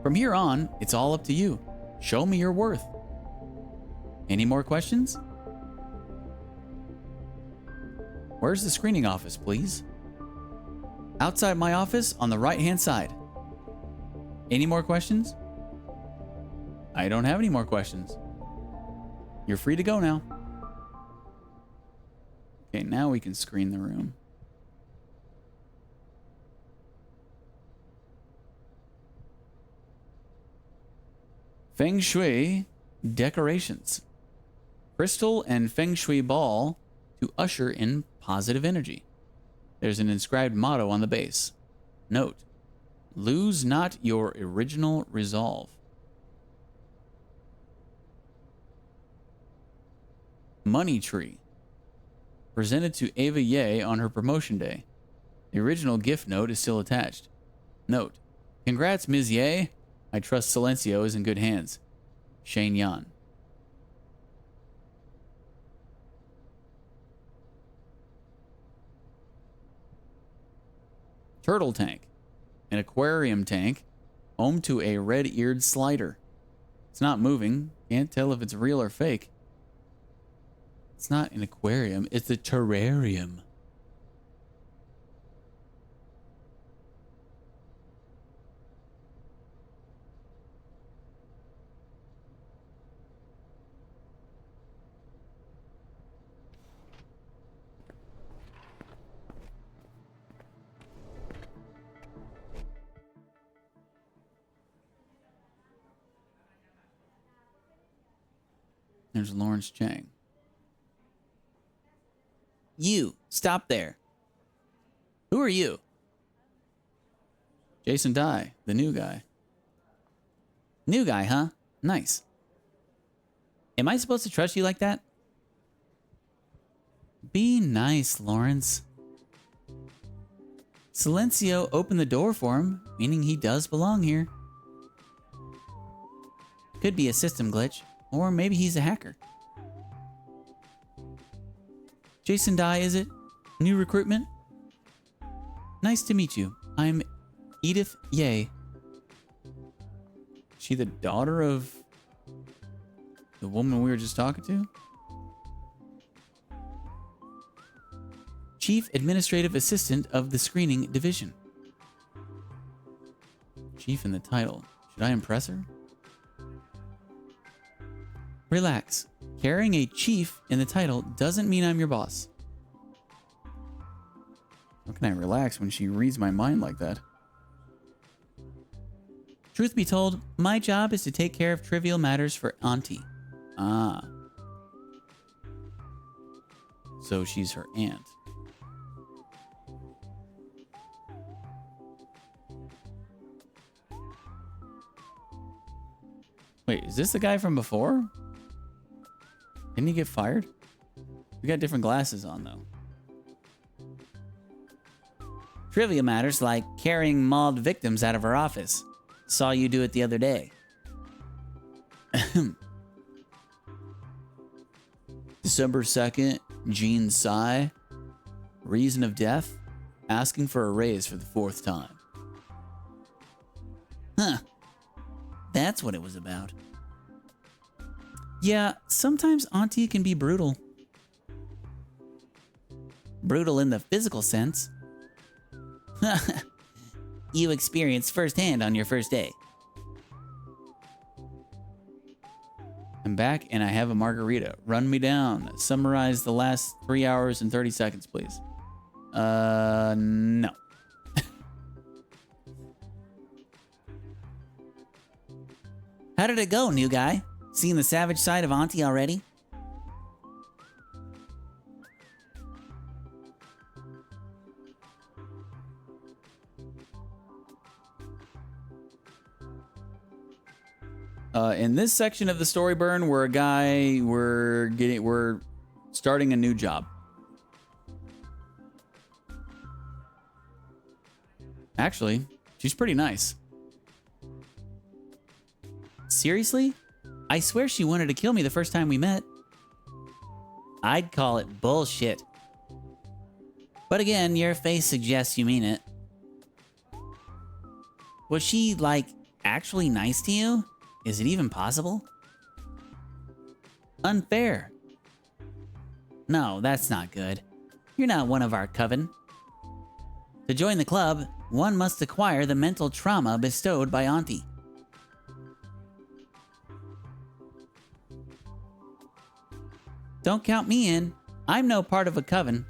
From here on, it's all up to you. Show me your worth. Any more questions? Where's the screening office, please? Outside my office on the right-hand side. Any more questions? I don't have any more questions. You're free to go now. Okay, now we can screen the room. Feng Shui decorations. Crystal and Feng Shui ball to usher in positive energy. There's an inscribed motto on the base. Note, lose not your original resolve. Money tree. Presented to Ava Ye on her promotion day. The original gift note is still attached. Note, congrats Ms. Ye. I trust Silencio is in good hands. Shane Yan. Turtle tank. An aquarium tank home to a red-eared slider. It's not moving. Can't tell if it's real or fake. It's not an aquarium. It's a terrarium. There's Lawrence Chang. You, stop there. Who are you? Jason Dye, the new guy. New guy, huh? Nice. Am I supposed to trust you like that? Be nice, Lawrence. Silencio opened the door for him, meaning he does belong here. Could be a system glitch, or maybe he's a hacker. Jason Dye, is it? New recruitment? Nice to meet you. I'm Edith Ye. She the daughter of the woman we were just talking to? Chief Administrative Assistant of the Screening Division. Chief in the title. Should I impress her? Relax. Carrying a chief in the title doesn't mean I'm your boss. How can I relax when she reads my mind like that? Truth be told, my job is to take care of trivial matters for Auntie. Ah. So she's her aunt. Wait, is this the guy from before? Didn't he get fired? We got different glasses on, though. Trivia matters like carrying mauled victims out of her office. Saw you do it the other day. December 2nd, Gene Tsai. Reason of death? Asking for a raise for the 4th time. Huh. That's what it was about. Yeah, sometimes Auntie can be brutal. Brutal in the physical sense. You experienced firsthand on your first day. I'm back and I have a margarita. Run me down. Summarize the last 3 hours and 30 seconds, please. No. How did it go, new guy? Seeing the savage side of Auntie already? In this section of the story burn, we're starting a new job. Actually, she's pretty nice. Seriously? I swear she wanted to kill me the first time we met. I'd call it bullshit. But again, your face suggests you mean it. Was she, like, actually nice to you? Is it even possible? Unfair. No, that's not good. You're not one of our coven. To join the club, one must acquire the mental trauma bestowed by Auntie. Don't count me in. I'm no part of a coven.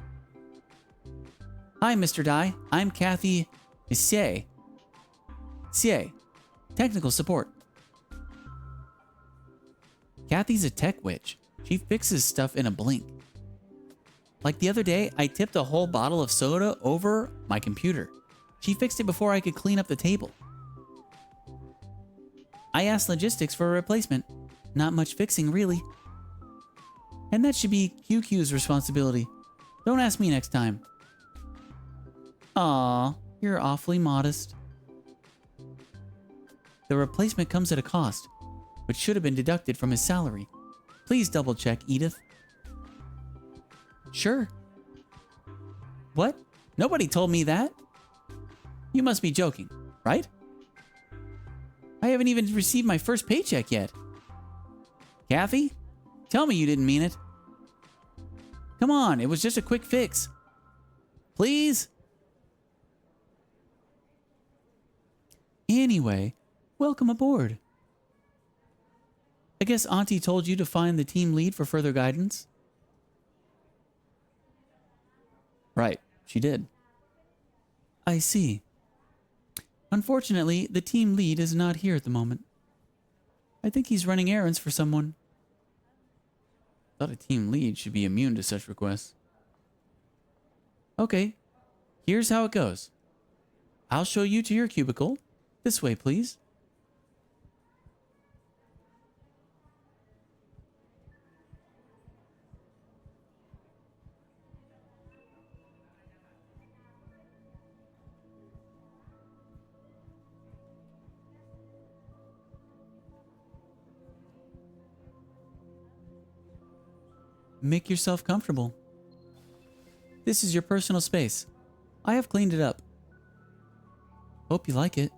Hi, Mr. Dai. I'm Kathy Xie. Xie. Technical support. Kathy's a tech witch. She fixes stuff in a blink. Like the other day, I tipped a whole bottle of soda over my computer. She fixed it before I could clean up the table. I asked logistics for a replacement. Not much fixing, really. And that should be QQ's responsibility. Don't ask me next time. Aw, you're awfully modest. The replacement comes at a cost, which should have been deducted from his salary. Please double check, Edith. Sure. What? Nobody told me that. You must be joking, right? I haven't even received my first paycheck yet. Kathy? Tell me you didn't mean it. Come on, it was just a quick fix. Please? Anyway, welcome aboard. I guess Auntie told you to find the team lead for further guidance? Right, she did. I see. Unfortunately, the team lead is not here at the moment. I think he's running errands for someone. Thought a team lead should be immune to such requests. Okay, here's how it goes. I'll show you to your cubicle. This way, please. Make yourself comfortable. This is your personal space. I have cleaned it up. Hope you like it.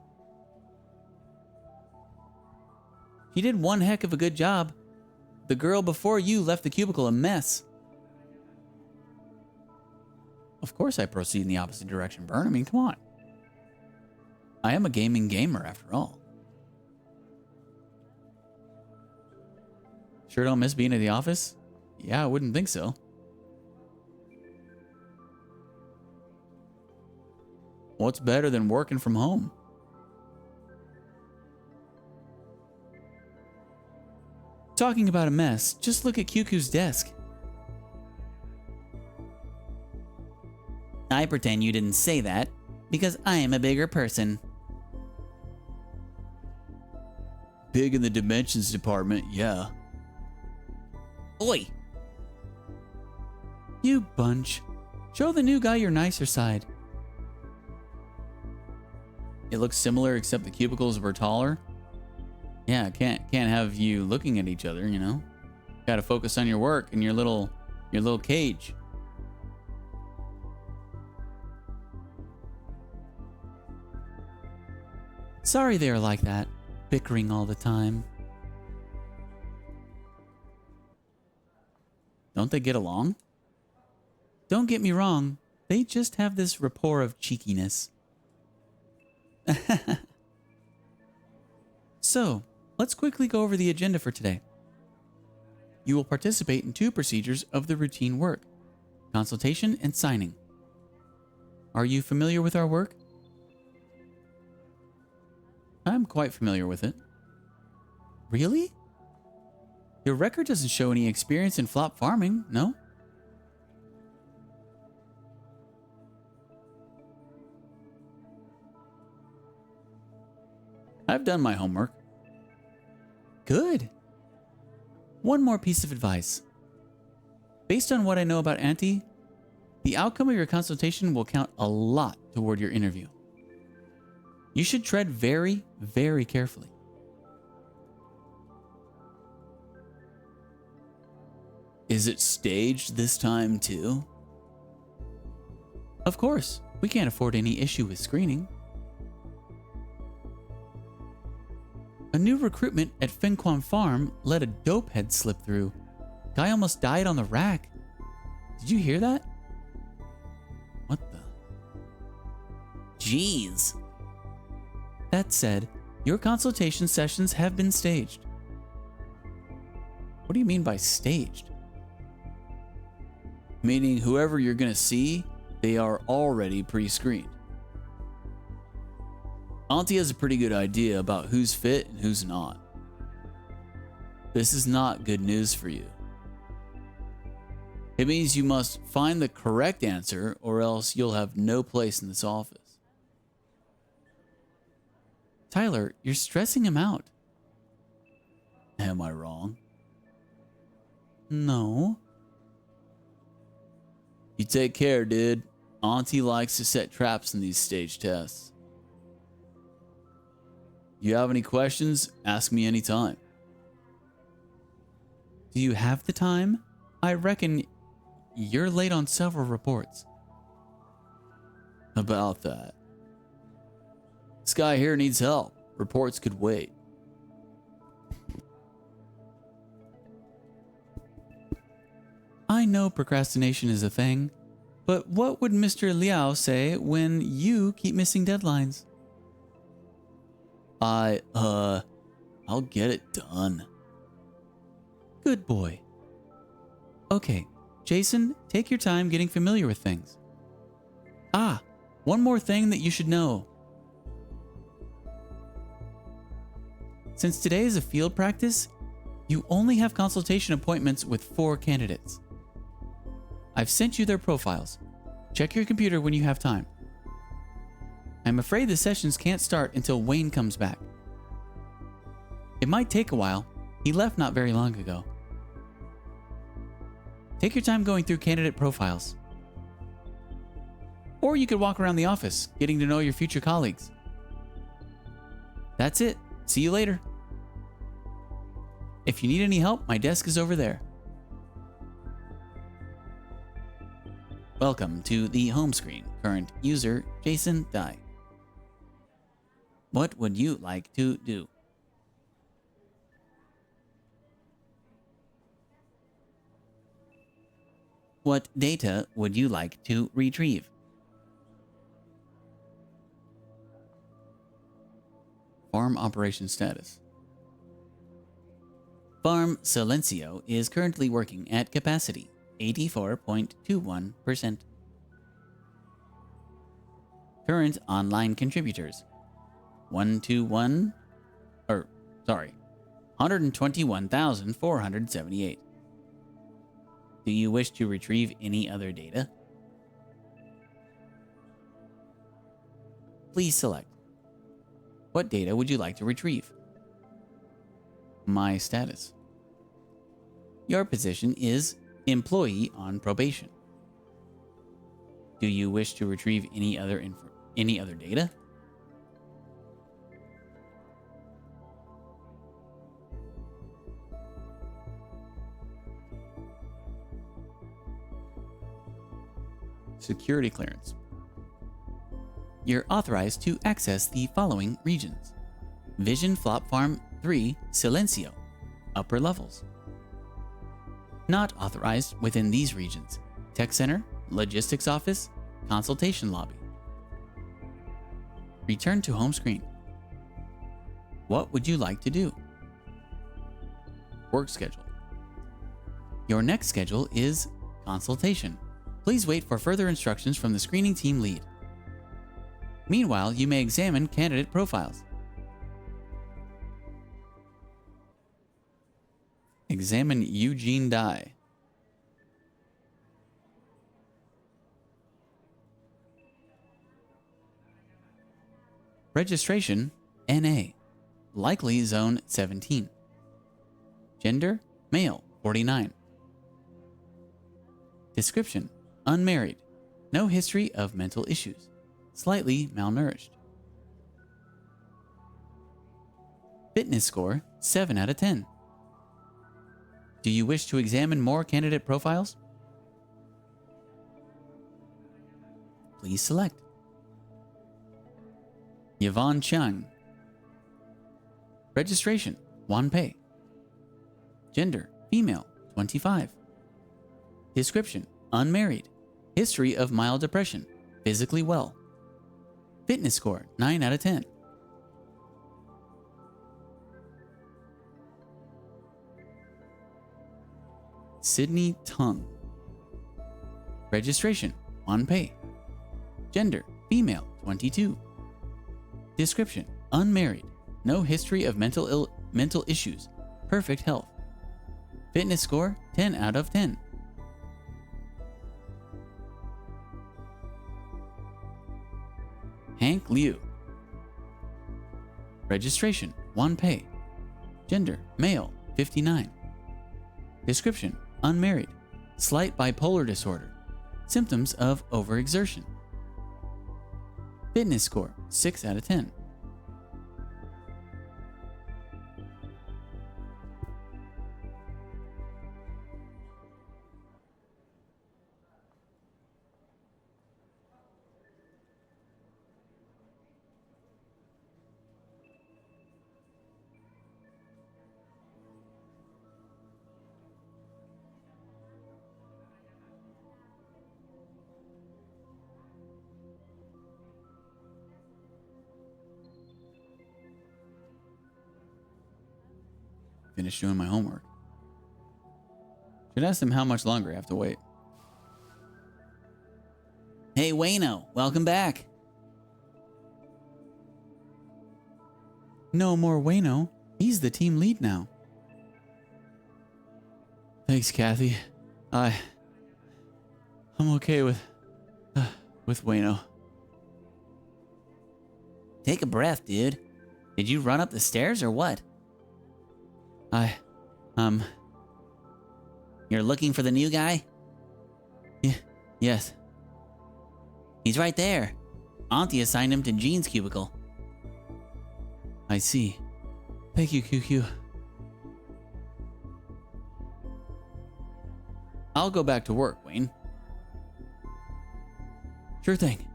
You did one heck of a good job. The girl before you left the cubicle a mess. Of course I proceed in the opposite direction, Burn. I mean, come on. I am a gaming gamer after all. Sure don't miss being at the office? Yeah, I wouldn't think so. What's better than working from home? Talking about a mess, just look at QQ's desk. I pretend you didn't say that, because I am a bigger person. Big in the dimensions department, yeah. Oi! You bunch. Show the new guy your nicer side. It looks similar except the cubicles were taller. Yeah, can't have you looking at each other, you know? Got to focus on your work and your little cage. Sorry they're like that, bickering all the time. Don't they get along? Don't get me wrong, they just have this rapport of cheekiness. So, let's quickly go over the agenda for today. You will participate in 2 procedures of the routine work: consultation and signing. Are you familiar with our work? I'm quite familiar with it. Really? Your record doesn't show any experience in flop farming, no? I've done my homework. Good. One more piece of advice. Based on what I know about Auntie, the outcome of your consultation will count a lot toward your interview. You should tread very, very carefully. Is it staged this time too? Of course, we can't afford any issue with screening. A new recruitment at Finquan Farm let a dope head slip through. Guy almost died on the rack. Did you hear that? What the? Jeez. That said, your consultation sessions have been staged. What do you mean by staged? Meaning whoever you're gonna see, they are already pre-screened. Auntie has a pretty good idea about who's fit and who's not. This is not good news for you. It means you must find the correct answer or else you'll have no place in this office. Tyler, you're stressing him out. Am I wrong? No. You take care, dude. Auntie likes to set traps in these stage tests. You have any questions? Ask me anytime. Do you have the time? I reckon you're late on several reports. About that. This guy here needs help. Reports could wait. I know procrastination is a thing, but what would Mr. Liao say when you keep missing deadlines? I'll get it done. Good boy. Okay, Jason, take your time getting familiar with things. Ah, one more thing that you should know. Since today is a field practice, you only have consultation appointments with 4 candidates. I've sent you their profiles. Check your computer when you have time. I'm afraid the sessions can't start until Wayne comes back. It might take a while. He left not very long ago. Take your time going through candidate profiles. Or you could walk around the office, getting to know your future colleagues. That's it. See you later. If you need any help, my desk is over there. Welcome to the home screen. Current user, Jason Dye. What would you like to do? What data would you like to retrieve? Farm operation status. Farm Silencio is currently working at capacity, 84.21%. Current online contributors, 121,478. Do you wish to retrieve any other data? Please select. What data would you like to retrieve? My status. Your position is employee on probation. Do you wish to retrieve any other data? security clearance. You're authorized to access the following regions: Vision Flop Farm 3 Silencio, upper levels. Not authorized within these regions: Tech Center, Logistics Office, Consultation Lobby. Return to home screen. What would you like to do? Work schedule. Your next schedule is Consultation. Please wait for further instructions from the screening team lead. Meanwhile, you may examine candidate profiles. Examine Eugene Dye. Registration NA, likely zone 17. Gender male, 49. Description: unmarried, no history of mental issues, slightly malnourished. Fitness score 7 out of 10. Do you wish to examine more candidate profiles? Please select. Yvonne Chung. Registration: Wanpei. Gender female, 25. Description: unmarried, history of mild depression, physically well. Fitness score 9 out of 10. Sydney Tung. Registration: Wanpei. Gender female, 22. Description: unmarried, no history of mental issues, perfect health. Fitness score 10 out of 10. Hank Liu. Registration: Wanpei. Gender male, 59. Description: unmarried, slight bipolar disorder, symptoms of overexertion. Fitness score 6 out of 10. Finished doing my homework. Should ask them how much longer I have to wait. Hey Wayno, welcome back. No more Wayno. He's the team lead now. Thanks, Kathy. I'm okay with Wayno. Take a breath, dude. Did you run up the stairs or what? You're looking for the new guy? Yes. He's right there. Auntie assigned him to Jean's cubicle. I see. Thank you, QQ. I'll go back to work, Wayne. Sure thing.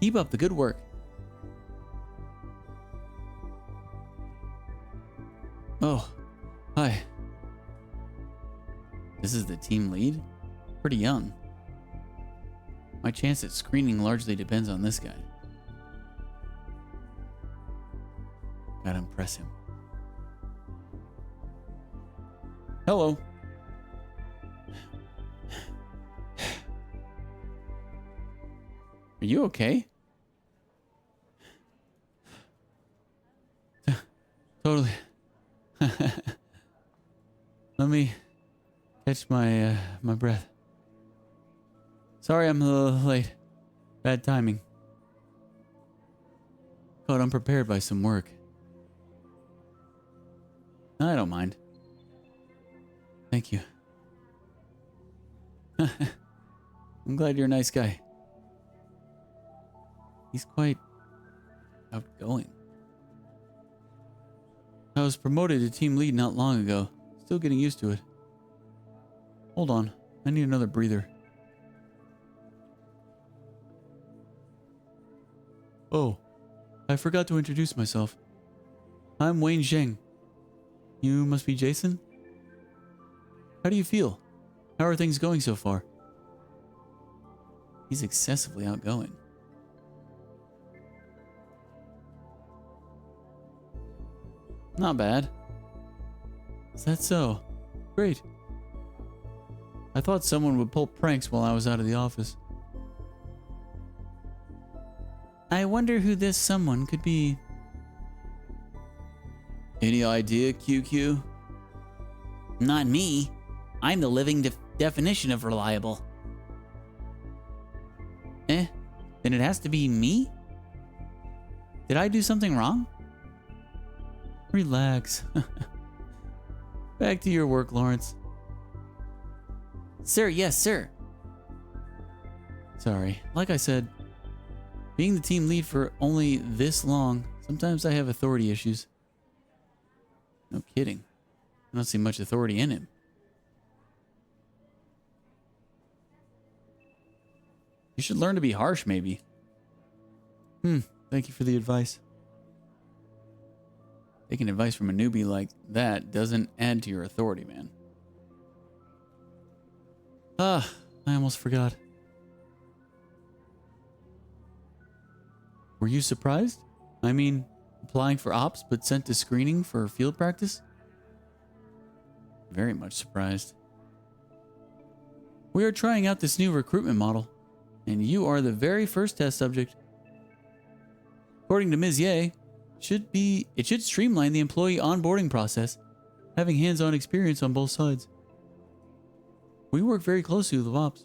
Keep up the good work. Oh, hi. This is the team lead? Pretty young. My chance at screening largely depends on this guy. Gotta impress him. Hello. Are you okay? Totally. Let me catch my breath. Sorry I'm a little late. Bad timing. Caught unprepared by some work. I don't mind. Thank you. I'm glad you're a nice guy. He's quite outgoing. I was promoted to team lead not long ago. Still getting used to it. Hold on. I need another breather. Oh, I forgot to introduce myself. I'm Wayne Zheng. You must be Jason? How do you feel? How are things going so far? He's excessively outgoing. Not bad. Is that so? Great. I thought someone would pull pranks while I was out of the office. I wonder who this someone could be. Any idea, QQ? Not me. I'm the living definition of reliable. Then it has to be me? Did I do something wrong? Relax. Back to your work, Lawrence. Sir, yes, sir. Sorry. Like I said, being the team lead for only this long, sometimes I have authority issues. No kidding. I don't see much authority in him. You should learn to be harsh, maybe. Thank you for the advice. Taking advice from a newbie like that doesn't add to your authority, man. I almost forgot. Were you surprised? I mean, applying for ops but sent to screening for field practice? Very much surprised. We are trying out this new recruitment model, and you are the very first test subject. According to Ms. Ye, it should streamline the employee onboarding process, having hands-on experience on both sides. We work very closely with ops.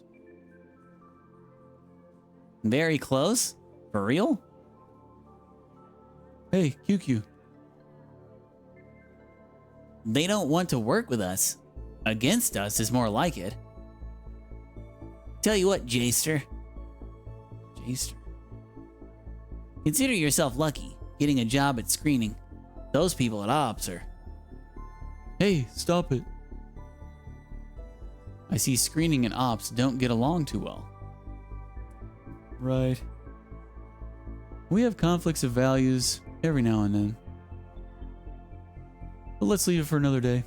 Very close? For real? Hey, QQ. They don't want to work with us. Against us is more like it. Tell you what, Jaster. Jaster. Consider yourself lucky, getting a job at screening. Those people at ops are... Hey, stop it. I see screening and ops don't get along too well. Right. We have conflicts of values every now and then. But let's leave it for another day.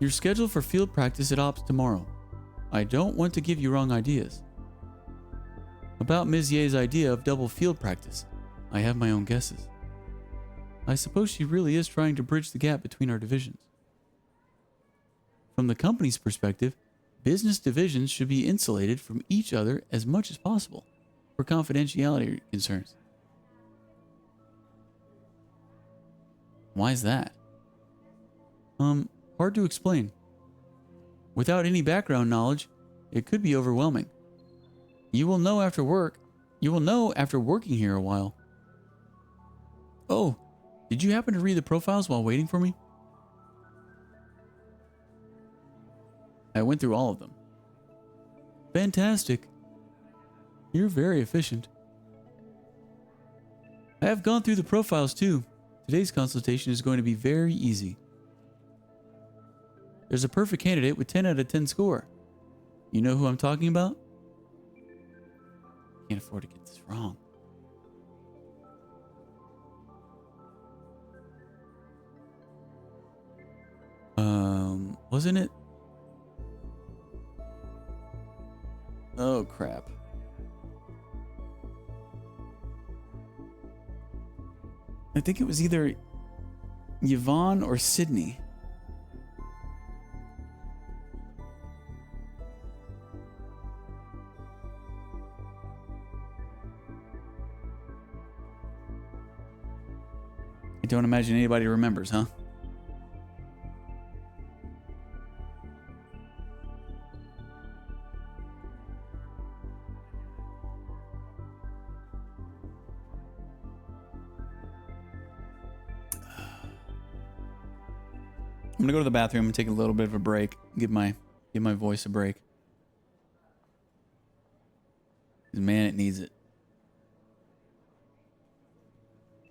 You're scheduled for field practice at ops tomorrow. I don't want to give you wrong ideas. About Ms. Ye's idea of double field practice, I have my own guesses. I suppose she really is trying to bridge the gap between our divisions. From the company's perspective, business divisions should be insulated from each other as much as possible for confidentiality concerns. Why is that? Hard to explain. Without any background knowledge, it could be overwhelming. You will know after working here a while. Oh, did you happen to read the profiles while waiting for me? I went through all of them. Fantastic. You're very efficient. I have gone through the profiles too. Today's consultation is going to be very easy. There's a perfect candidate with 10 out of 10 score. You know who I'm talking about? Can't afford to get this wrong. Wasn't it? Oh, crap. I think it was either Yvonne or Sydney. I don't imagine anybody remembers, huh? I'm gonna go to the bathroom and take a little bit of a break. Give my voice a break. 'Cause man, it needs it.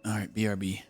All right, BRB.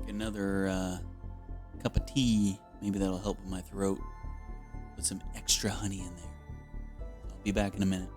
make another cup of tea. Maybe that'll help with my throat. Put some extra honey in there. So I'll be back in a minute.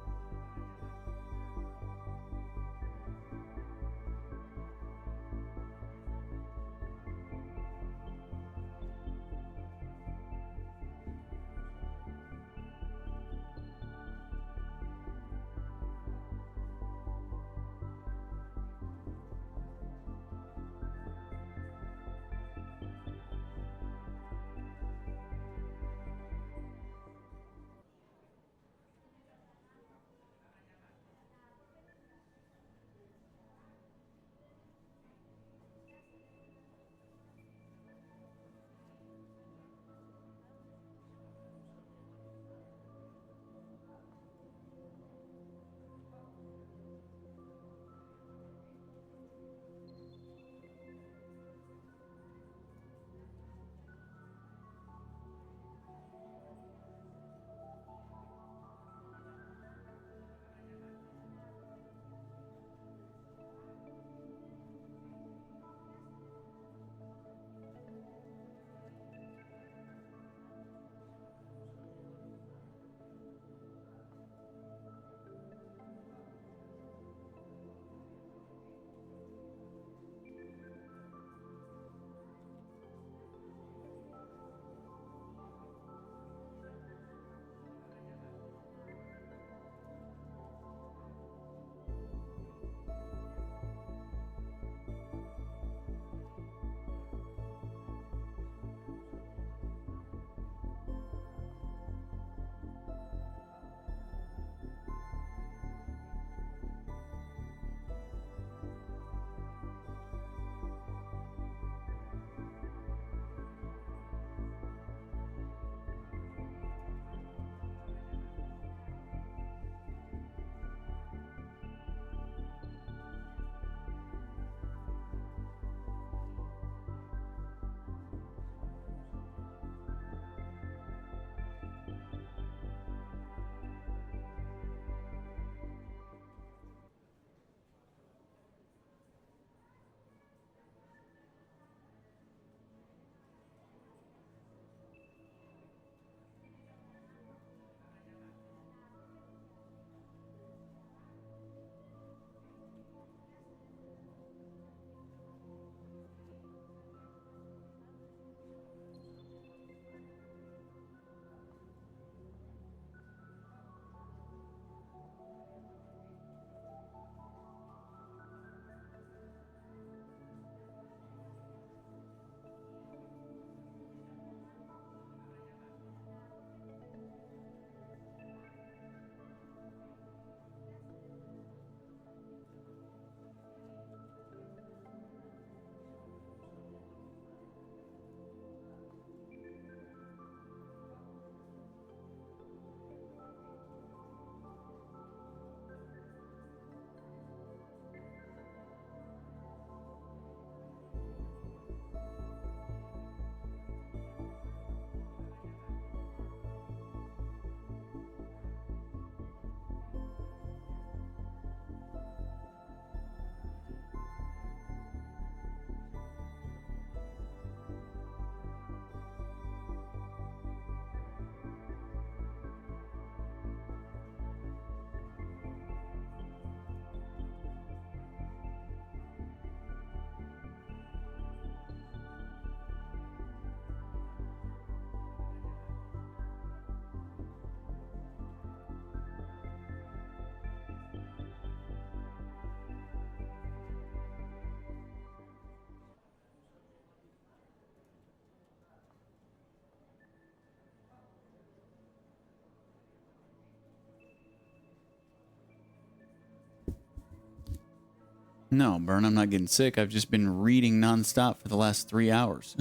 No, Bern, I'm not getting sick. I've just been reading nonstop for the last 3 hours.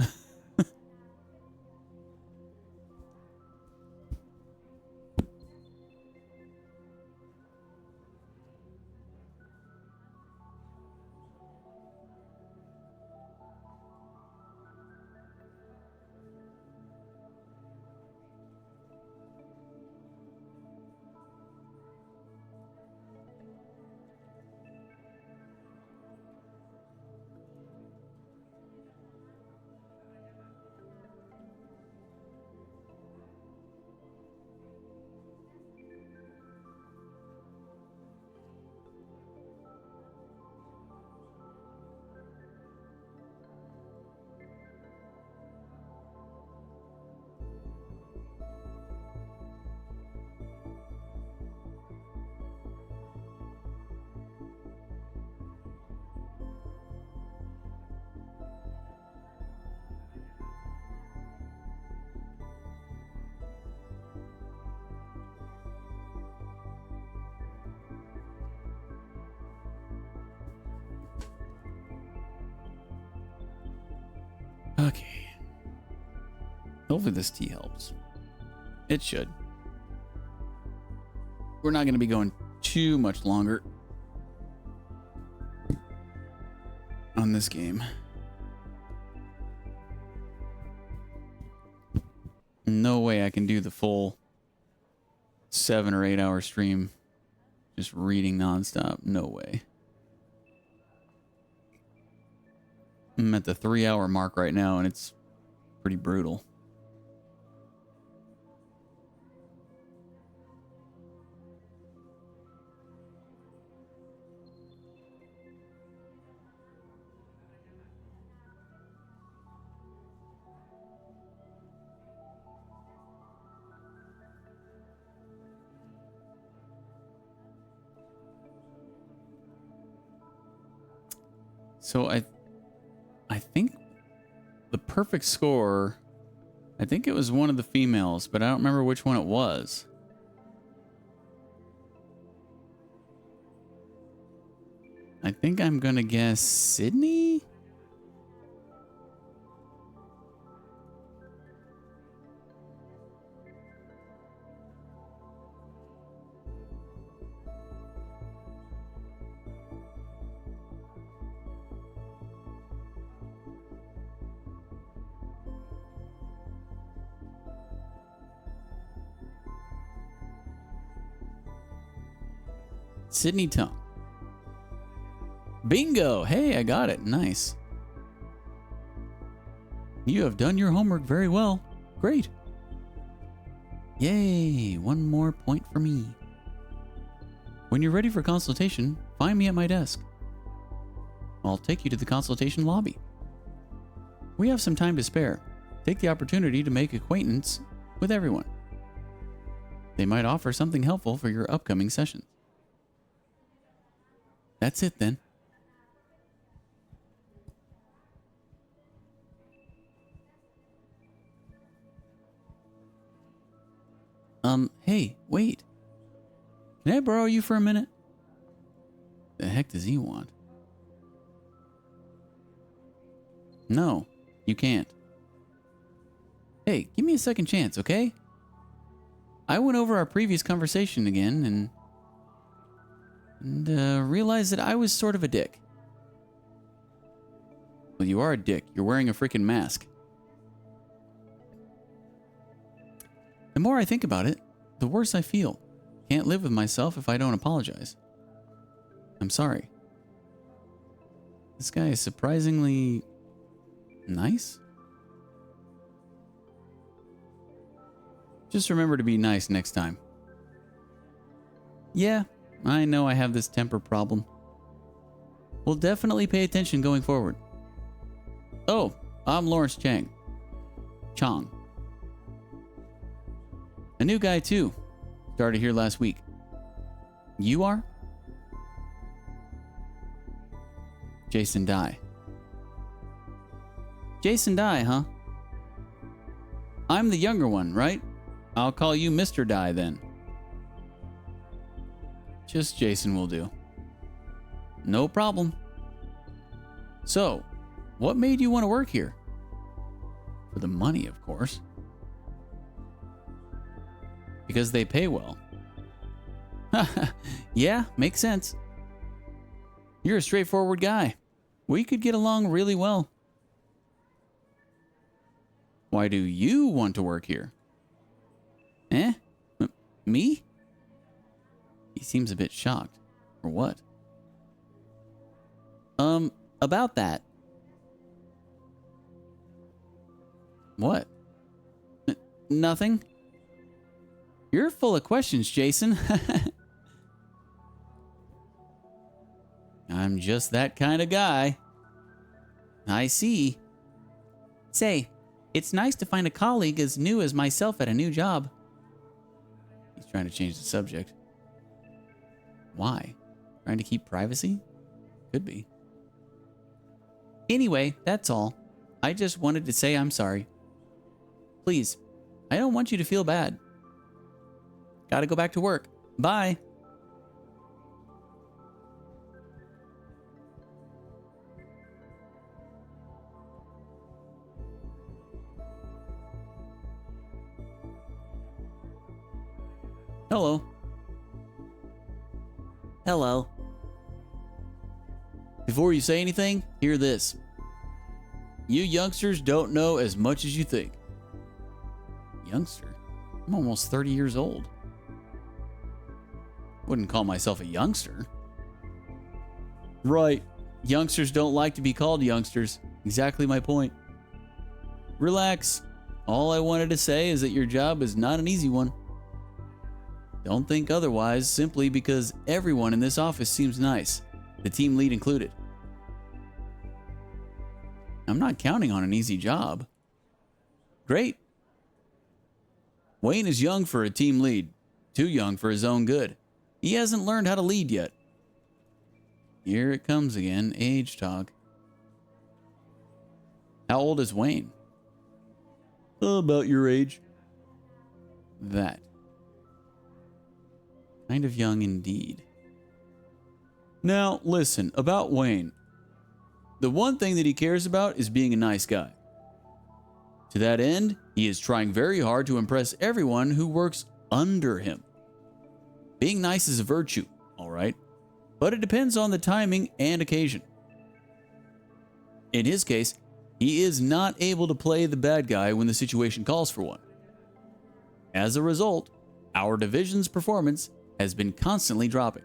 Hopefully this tea helps. It should. We're not going to be going too much longer on this game. No way I can do the full 7 or 8 hour stream just reading nonstop. No way. I'm at the 3 hour mark right now and it's pretty brutal. So I think the perfect score, I think it was one of the females, but I don't remember which one it was. I think I'm gonna guess Sydney? Sydney Tongue. Bingo! Hey, I got it. Nice. You have done your homework very well. Great. Yay, one more point for me. When you're ready for consultation, find me at my desk. I'll take you to the consultation lobby. We have some time to spare. Take the opportunity to make acquaintance with everyone. They might offer something helpful for your upcoming sessions. That's it then. Hey, wait. Can I borrow you for a minute? The heck does he want? No, you can't. Hey, give me a second chance, okay? I went over our previous conversation again and realized that I was sort of a dick. Well, you are a dick. You're wearing a freaking mask. The more I think about it, the worse I feel. Can't live with myself if I don't apologize. I'm sorry. This guy is surprisingly nice. Just remember to be nice next time. Yeah, I know I have this temper problem. We'll definitely pay attention going forward. Oh, I'm Lawrence Chang. Chong. A new guy too. Started here last week. You are? Jason Dye. Jason Dye, huh? I'm the younger one, right? I'll call you Mr. Dye then. Just Jason will do. No problem. So, what made you want to work here? For the money, of course. Because they pay well. Yeah, makes sense. You're a straightforward guy. We could get along really well. Why do you want to work here? Eh? Me? He seems a bit shocked. Or what? About that. What? Nothing. You're full of questions, Jason. I'm just that kind of guy. I see. Say, it's nice to find a colleague as new as myself at a new job. He's trying to change the subject. Why? Trying to keep privacy? Could be. Anyway, that's all. I just wanted to say I'm sorry. Please, I don't want you to feel bad. Gotta go back to work. Bye. Hello. Hello. Before you say anything, hear this. You youngsters don't know as much as you think. Youngster? I'm almost 30 years old. Wouldn't call myself a youngster. Right. Youngsters don't like to be called youngsters. Exactly my point. Relax. All I wanted to say is that your job is not an easy one. Don't think otherwise simply because everyone in this office seems nice, the team lead included. I'm not counting on an easy job. Great. Wayne is young for a team lead, too young for his own good. He hasn't learned how to lead yet. Here it comes again, age talk. How old is Wayne? About your age. That. Kind of young indeed. Now, listen, about Wayne. The one thing that he cares about is being a nice guy. To that end, he is trying very hard to impress everyone who works under him. Being nice is a virtue, all right, but it depends on the timing and occasion. In his case, he is not able to play the bad guy when the situation calls for one. As a result, our division's performance has been constantly dropping.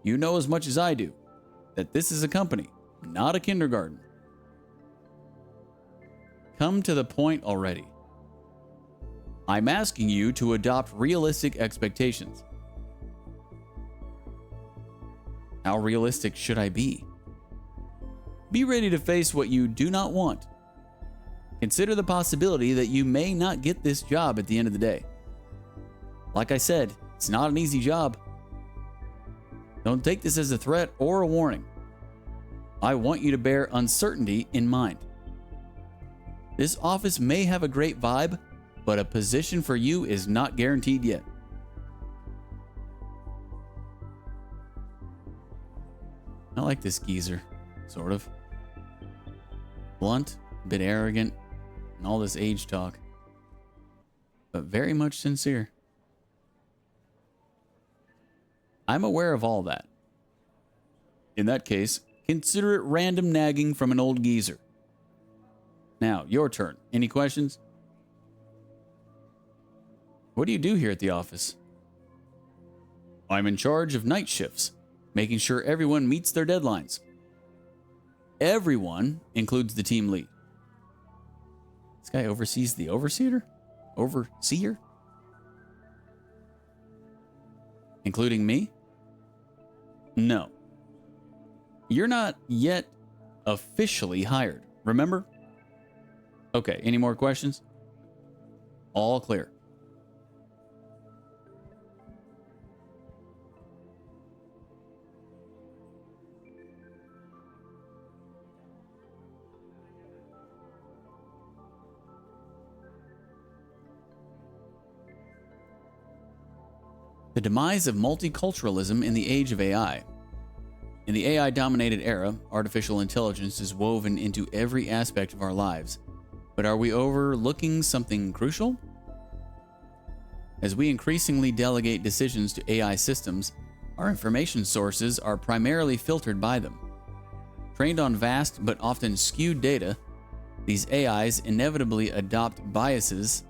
You know as much as I do that this is a company, not a kindergarten. Come to the point already. I'm asking you to adopt realistic expectations. How realistic should I be? Be ready to face what you do not want. Consider the possibility that you may not get this job at the end of the day. Like I said, it's not an easy job. Don't take this as a threat or a warning. I want you to bear uncertainty in mind. This office may have a great vibe, but a position for you is not guaranteed yet. I like this geezer, sort of. Blunt, a bit arrogant, and all this age talk, but very much sincere. I'm aware of all that. In that case, consider it random nagging from an old geezer. Now, your turn. Any questions? What do you do here at the office? I'm in charge of night shifts, making sure everyone meets their deadlines. Everyone includes the team lead. This guy oversees the overseer? Overseer? Including me? No. You're not yet officially hired, remember? Okay, any more questions? All clear. The demise of multiculturalism in the age of AI. In the AI-dominated era, artificial intelligence is woven into every aspect of our lives. But are we overlooking something crucial? As we increasingly delegate decisions to AI systems, our information sources are primarily filtered by them. Trained on vast but often skewed data, these AIs inevitably adopt biases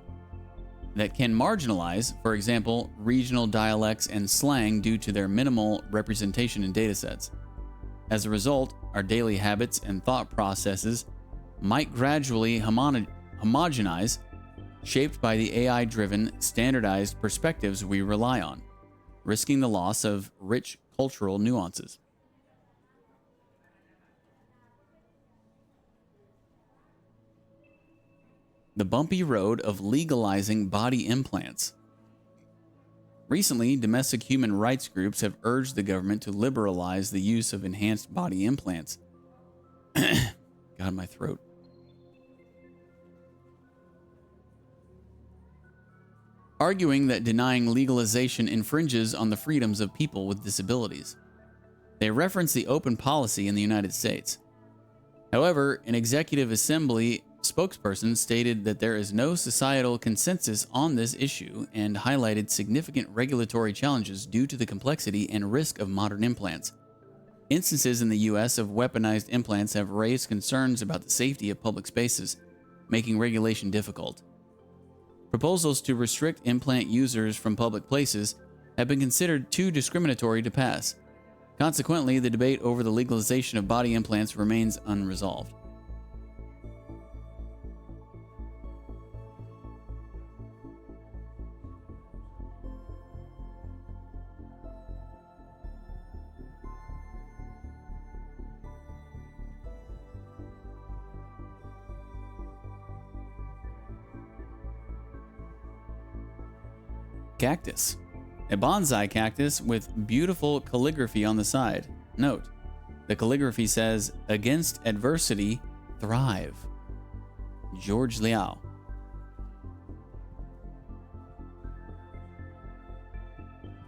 that can marginalize, for example, regional dialects and slang due to their minimal representation in datasets. As a result, our daily habits and thought processes might gradually homogenize, shaped by the AI-driven, standardized perspectives we rely on, risking the loss of rich cultural nuances. The bumpy road of legalizing body implants. Recently, domestic human rights groups have urged the government to liberalize the use of enhanced body implants. God, my throat. Arguing that denying legalization infringes on the freedoms of people with disabilities. They reference the open policy in the United States. However, an executive assembly spokesperson stated that there is no societal consensus on this issue and highlighted significant regulatory challenges due to the complexity and risk of modern implants. Instances in the US of weaponized implants have raised concerns about the safety of public spaces, making regulation difficult. Proposals to restrict implant users from public places have been considered too discriminatory to pass. Consequently, the debate over the legalization of body implants remains unresolved. Cactus. A bonsai cactus with beautiful calligraphy on the side. Note, the calligraphy says, "Against adversity, thrive." George Liao.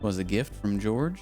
Was a gift from George?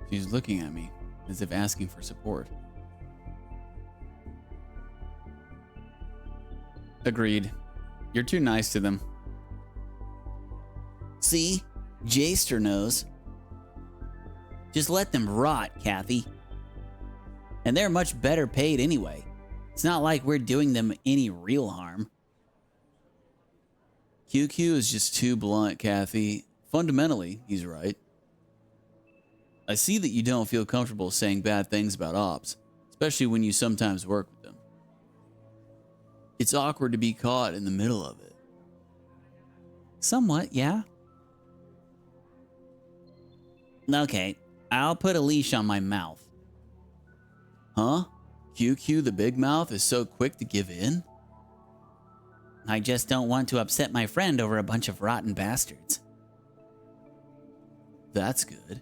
She's looking at me, as if asking for support. Agreed. You're too nice to them. See? Jaster knows. Just let them rot, Kathy. And they're much better paid anyway. It's not like we're doing them any real harm. QQ is just too blunt, Kathy. Fundamentally, he's right. I see that you don't feel comfortable saying bad things about ops, especially when you sometimes work with them. It's awkward to be caught in the middle of it. Somewhat, yeah. Okay, I'll put a leash on my mouth. Huh? QQ the big mouth is so quick to give in? I just don't want to upset my friend over a bunch of rotten bastards. That's good.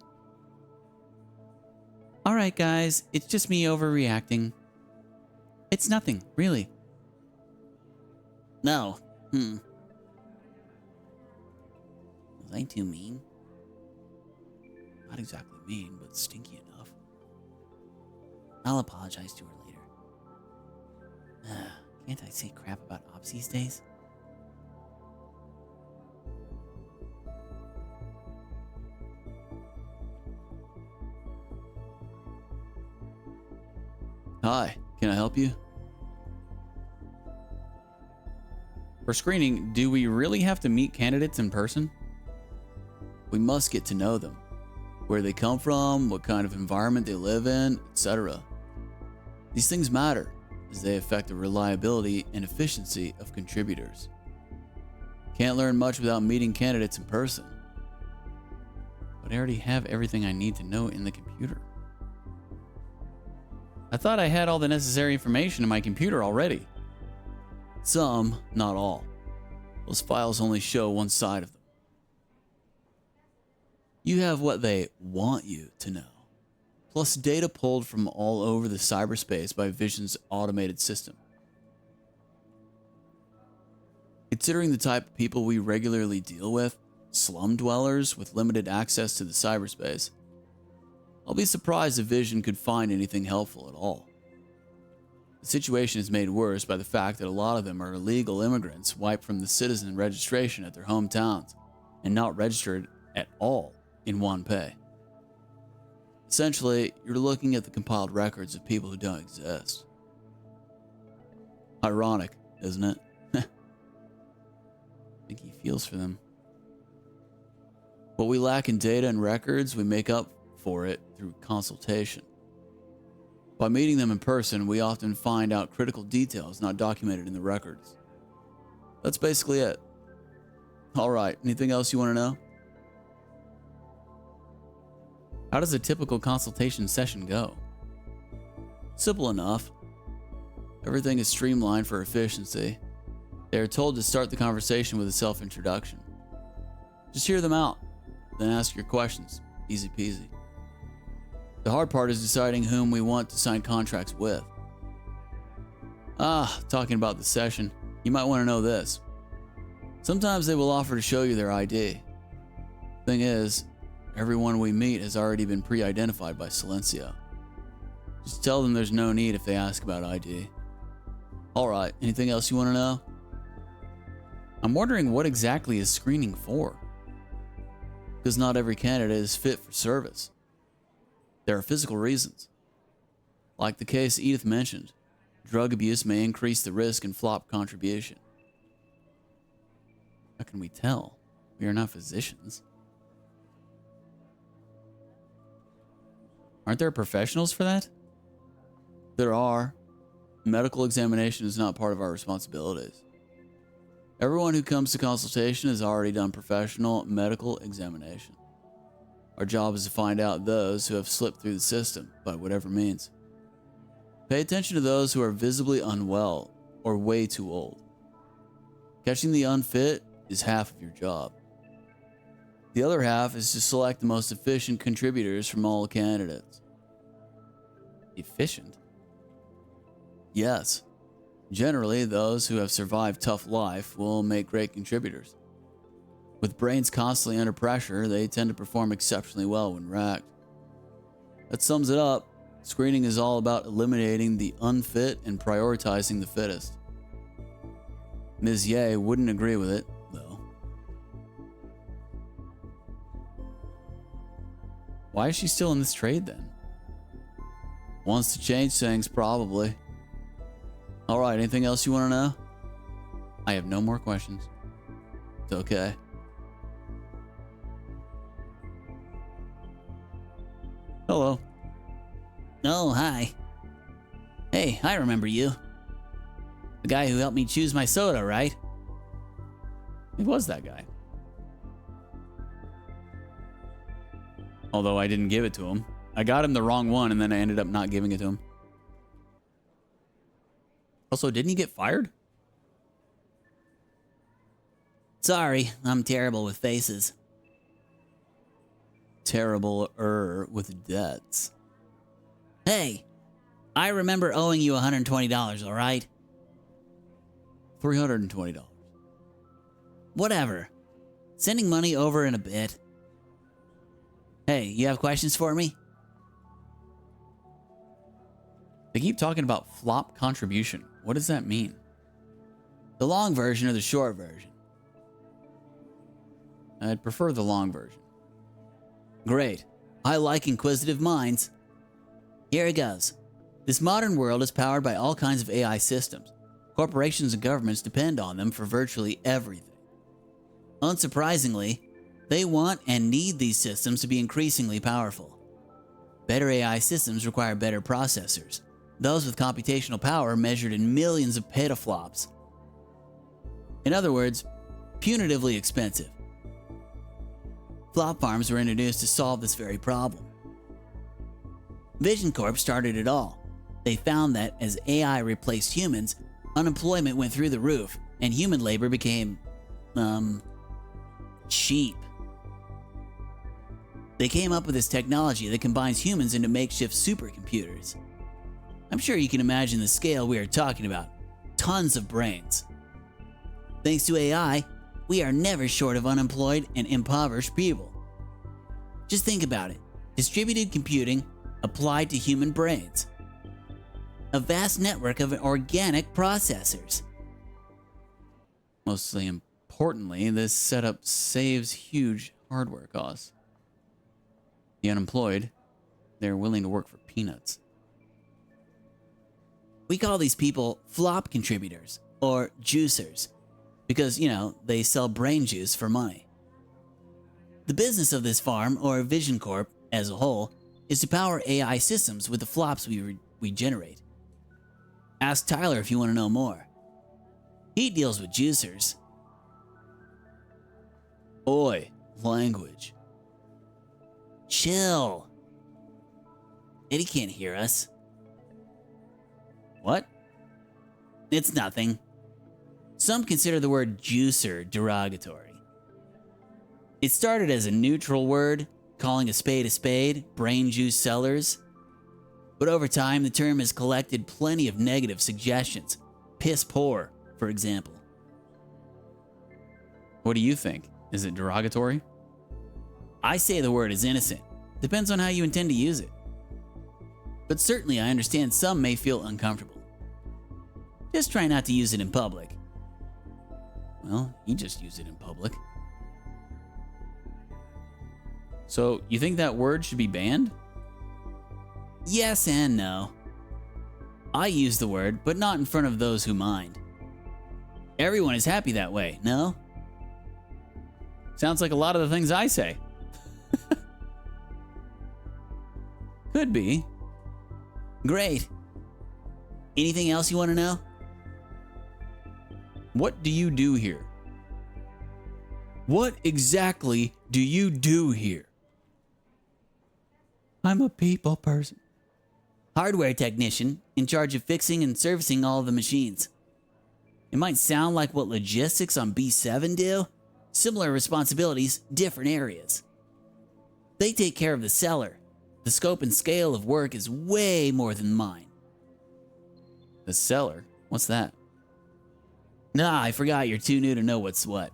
Alright guys, it's just me overreacting. It's nothing, really. No. Was I too mean? Not exactly mean, but stinky enough. I'll apologize to her later. Can't I say crap about ops these days? Hi, can I help you? For screening, do we really have to meet candidates in person? We must get to know them. Where they come from, what kind of environment they live in, etc. These things matter, as they affect the reliability and efficiency of contributors. Can't learn much without meeting candidates in person. But I already have everything I need to know in the computer. I thought I had all the necessary information in my computer already. Some, not all. Those files only show one side of them. You have what they want you to know, plus data pulled from all over the cyberspace by Vision's automated system. Considering the type of people we regularly deal with, slum dwellers with limited access to the cyberspace, I'll be surprised if Vision could find anything helpful at all. The situation is made worse by the fact that a lot of them are illegal immigrants wiped from the citizen registration at their hometowns and not registered at all in OnePay. Essentially, you're looking at the compiled records of people who don't exist. Ironic, isn't it? I think he feels for them. What we lack in data and records, we make up for it through consultation. By meeting them in person, we often find out critical details not documented in the records. That's basically it. Alright, anything else you want to know? How does a typical consultation session go? Simple enough. Everything is streamlined for efficiency. They are told to start the conversation with a self-introduction. Just hear them out, then ask your questions. Easy peasy. The hard part is deciding whom we want to sign contracts with. Talking about the session, you might want to know this. Sometimes they will offer to show you their ID. Thing is, everyone we meet has already been pre-identified by Silencio. Just tell them there's no need if they ask about ID. Alright, anything else you want to know? I'm wondering what exactly is screening for? Because not every candidate is fit for service. There are physical reasons. Like the case Edith mentioned, drug abuse may increase the risk in flop contribution. How can we tell? We are not physicians. Aren't there professionals for that? There are. Medical examination is not part of our responsibilities. Everyone who comes to consultation has already done professional medical examination. Our job is to find out those who have slipped through the system by whatever means. Pay attention to those who are visibly unwell or way too old. Catching the unfit is half of your job. The other half is to select the most efficient contributors from all candidates. Efficient? Yes. Generally, those who have survived tough life will make great contributors. With brains constantly under pressure, they tend to perform exceptionally well when racked. That sums it up. Screening is all about eliminating the unfit and prioritizing the fittest. Ms. Ye wouldn't agree with it, though. Why is she still in this trade then? Wants to change things, probably. Alright, anything else you want to know? I have no more questions. It's okay. Hello. Oh, hi. Hey, I remember you. The guy who helped me choose my soda, right? It was that guy. Although I didn't give it to him. I got him the wrong one and then I ended up not giving it to him. Also, didn't he get fired? Sorry, I'm terrible with faces. Terrible-er with debts. Hey, I remember owing you $120, alright? $320. Whatever. Sending money over in a bit. Hey, you have questions for me? They keep talking about flop contribution. What does that mean? The long version or the short version? I'd prefer the long version. Great. I like inquisitive minds. Here it goes. This modern world is powered by all kinds of AI systems. Corporations and governments depend on them for virtually everything. Unsurprisingly, they want and need these systems to be increasingly powerful. Better AI systems require better processors, those with computational power measured in millions of petaflops. In other words, punitively expensive. Flop farms were introduced to solve this very problem. Vision Corp started it all. They found that as AI replaced humans, unemployment went through the roof and human labor became, cheap. They came up with this technology that combines humans into makeshift supercomputers. I'm sure you can imagine the scale we are talking about. Tons of brains. Thanks to AI, we are never short of unemployed and impoverished people. Just think about it. Distributed computing applied to human brains. A vast network of organic processors. Mostly importantly, this setup saves huge hardware costs. The unemployed, they're willing to work for peanuts. We call these people flop contributors or juicers because, they sell brain juice for money. The business of this farm or Vision Corp as a whole is to power AI systems with the flops we generate. Ask Tyler if you want to know more. He deals with juicers. Oi, language. Chill. Eddie can't hear us. What? It's nothing. Some consider the word juicer derogatory. It started as a neutral word, calling a spade, brain juice sellers. But over time, the term has collected plenty of negative suggestions. Piss poor, for example. What do you think? Is it derogatory? I say the word is innocent. Depends on how you intend to use it. But certainly I understand some may feel uncomfortable. Just try not to use it in public. Well, you just use it in public. So, you think that word should be banned? Yes and no. I use the word, but not in front of those who mind. Everyone is happy that way, no? Sounds like a lot of the things I say. Could be. Great. Anything else you want to know? What do you do here? What exactly do you do here? I'm a people person. Hardware technician in charge of fixing and servicing all of the machines. It might sound like what logistics on B7 do. Similar responsibilities, different areas. They take care of the seller. The scope and scale of work is way more than mine. The seller? What's that? Nah, I forgot you're too new to know what's what.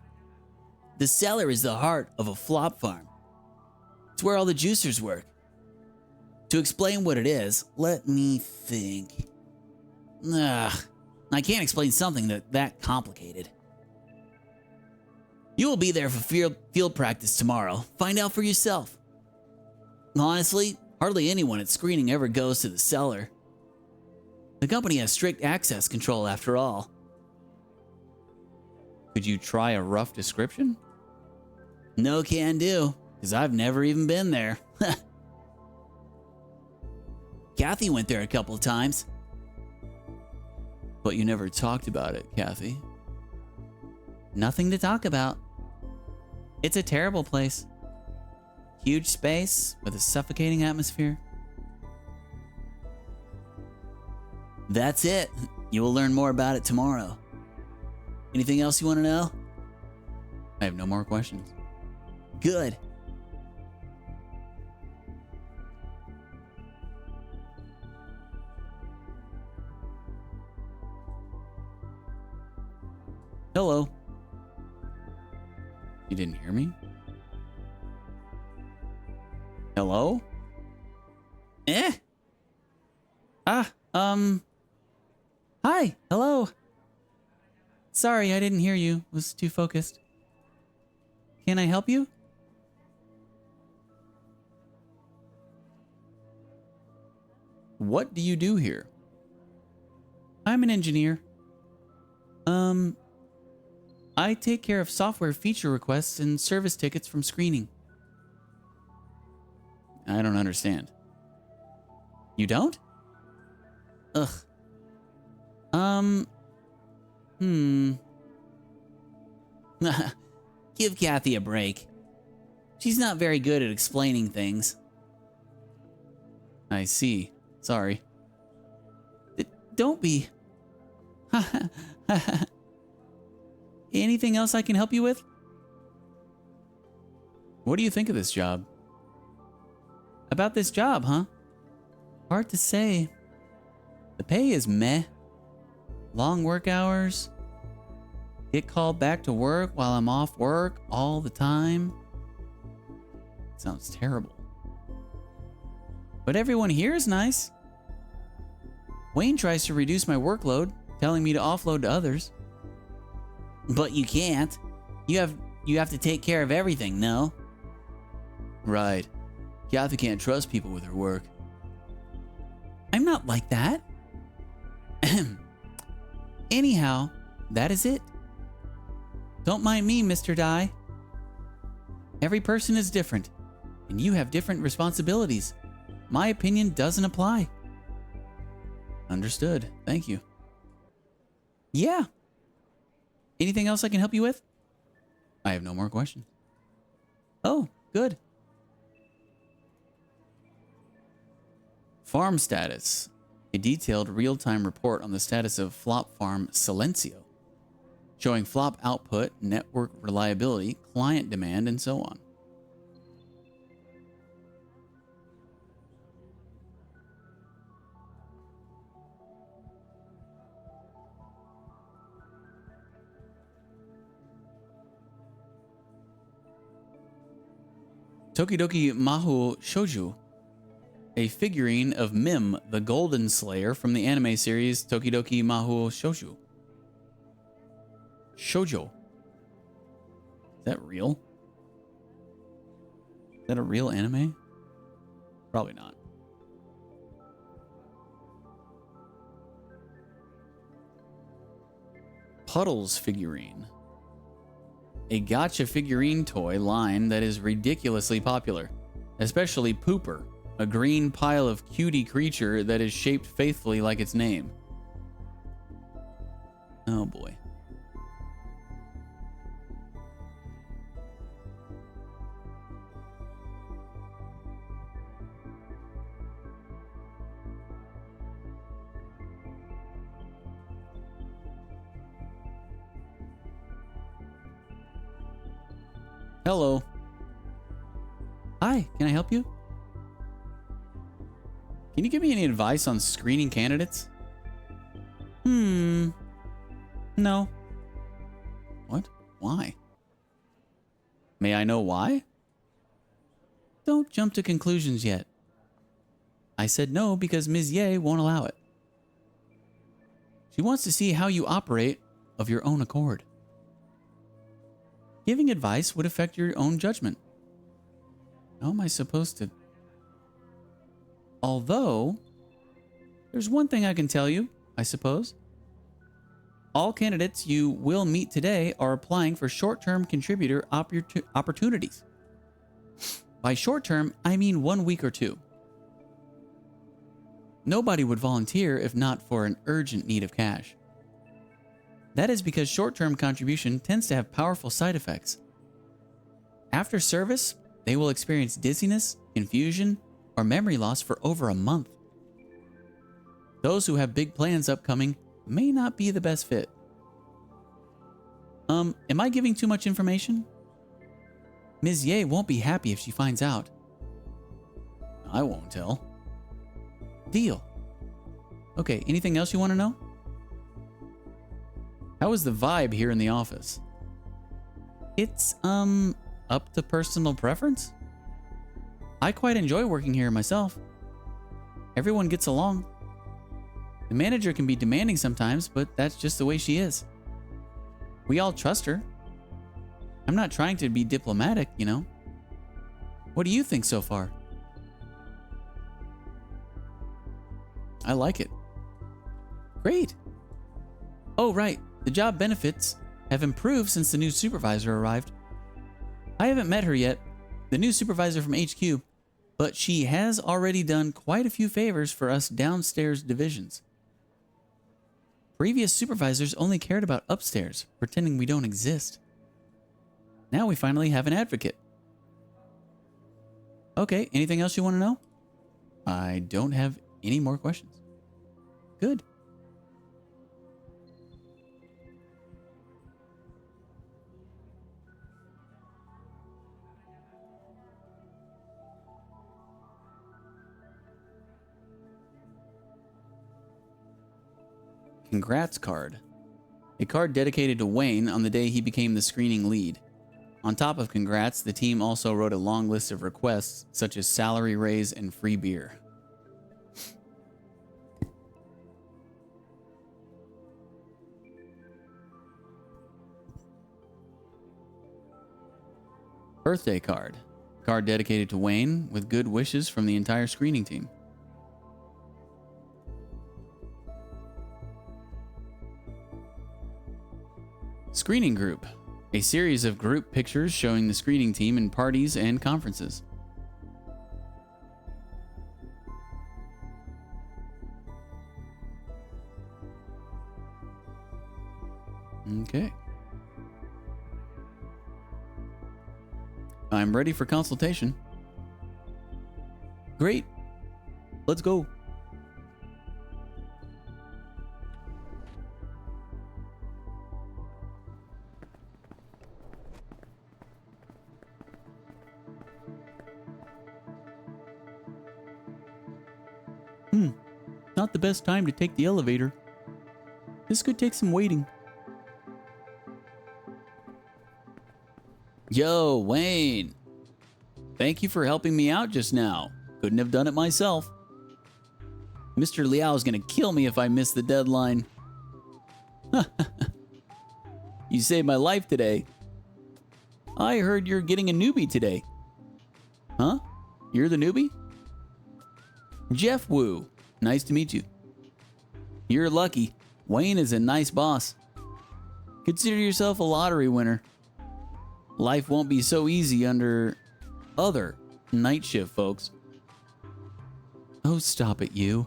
The cellar is the heart of a flop farm. It's where all the juicers work. To explain what it is, let me think. I can't explain something that complicated. You will be there for field practice tomorrow. Find out for yourself. Honestly, hardly anyone at screening ever goes to the cellar. The company has strict access control after all. Could you try a rough description? No can do, because I've never even been there. Kathy went there a couple of times. But you never talked about it, Kathy. Nothing to talk about. It's a terrible place. Huge space with a suffocating atmosphere. That's it. You will learn more about it tomorrow. Anything else you want to know? I have no more questions. Good. Hello. You didn't hear me? Hello? Hi. Hello. Sorry, I didn't hear you. Was too focused. Can I help you? What do you do here? I'm an engineer. I take care of software feature requests and service tickets from screening. I don't understand. You don't? Ugh. Give Kathy a break. She's not very good at explaining things. I see. Sorry. Don't be. Anything else I can help you with? What do you think of this job? About this job, huh? Hard to say. The pay is meh. Long work hours. Get called back to work while I'm off work all the time. Sounds terrible. But everyone here is nice. Wayne tries to reduce my workload, telling me to offload to others. But you can't. You have to take care of everything, no? Right. Kathy can't trust people with her work. I'm not like that. Anyhow, that is it. Don't mind me, Mr. Dye. Every person is different, and you have different responsibilities. My opinion doesn't apply. Understood. Thank you. Yeah. Anything else I can help you with? I have no more questions. Oh, good. Farm status. A detailed real-time report on the status of flop farm Silencio, showing flop output, network reliability, client demand, and so on. Tokidoki Mahu Shouju, a figurine of Mim, the Golden Slayer from the anime series Tokidoki Mahu Shouju. Shoujo. Is that real? Is that a real anime? Probably not. Puddles figurine. A gacha figurine toy line that is ridiculously popular, especially Pooper, a green pile of cutie creature that is shaped faithfully like its name. Oh boy. Hello. Hi, can I help you? Can you give me any advice on screening candidates? No. What? Why? May I know why? Don't jump to conclusions yet. I said no because Ms. Ye won't allow it. She wants to see how you operate of your own accord. Giving advice would affect your own judgment. How am I supposed to? Although, there's one thing I can tell you, I suppose. All candidates you will meet today are applying for short-term contributor opportunities. By short-term, I mean 1 week or 2. Nobody would volunteer if not for an urgent need of cash. That is because short-term contribution tends to have powerful side effects. After service, they will experience dizziness, confusion, or memory loss for over a month. Those who have big plans upcoming may not be the best fit. Am I giving too much information? Ms. Ye won't be happy if she finds out. I won't tell. Deal. Okay, anything else you want to know? How is the vibe here in the office? It's, up to personal preference. I quite enjoy working here myself. Everyone gets along. The manager can be demanding sometimes, but that's just the way she is. We all trust her. I'm not trying to be diplomatic, you know. What do you think so far? I like it. Great. Oh, right. The job benefits have improved since the new supervisor arrived. I haven't met her yet, the new supervisor from HQ, but she has already done quite a few favors for us downstairs divisions. Previous supervisors only cared about upstairs, pretending we don't exist. Now we finally have an advocate. Okay, anything else you want to know? I don't have any more questions. Good. Congrats card. A card dedicated to Wayne on the day he became the screening lead. On top of congrats, the team also wrote a long list of requests, such as salary raise and free beer. Birthday card. Card dedicated to Wayne with good wishes from the entire screening team. Screening group. A series of group pictures showing the screening team in parties and conferences. Okay. I'm ready for consultation. Great. Let's go. Not the best time to take the elevator. This could take some waiting. Yo, Wayne. Thank you for helping me out just now. Couldn't have done it myself. Mr. Liao is gonna kill me if I miss the deadline. You saved my life today. I heard you're getting a newbie today. Huh? You're the newbie? Jeff Wu. Nice to meet you. You're lucky. Wayne is a nice boss. Consider yourself a lottery winner. Life won't be so easy under other night shift folks. Oh, stop it, you.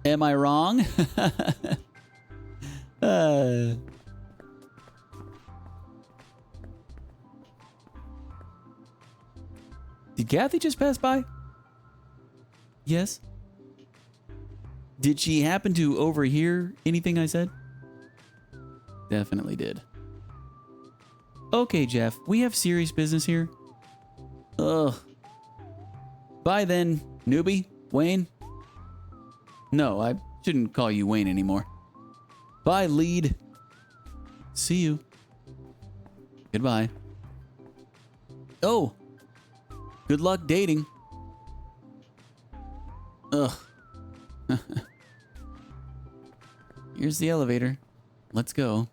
Am I wrong? Did Kathy just pass by? Yes. Did she happen to overhear anything I said? Definitely did. Okay, Jeff, we have serious business here. Ugh. Bye then, newbie. Wayne? No, I shouldn't call you Wayne anymore. Bye, lead. See you. Goodbye. Oh. Good luck dating. Ugh. Here's the elevator. Let's go.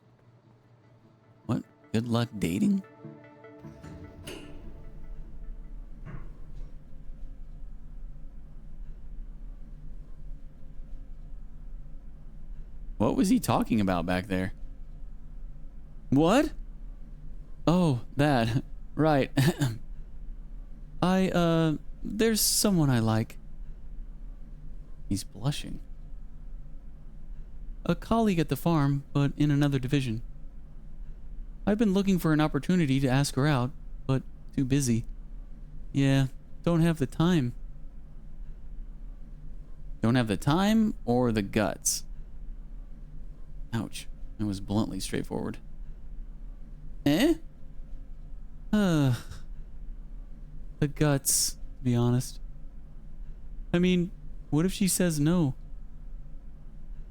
What? Good luck dating? What was he talking about back there? What? Oh, that. Right. There's someone I like. He's blushing. A colleague at the farm, but in another division. I've been looking for an opportunity to ask her out, but too busy. Yeah, don't have the time. Don't have the time or the guts? Ouch. That was bluntly straightforward. Eh? The guts, to be honest. I mean, what if she says no?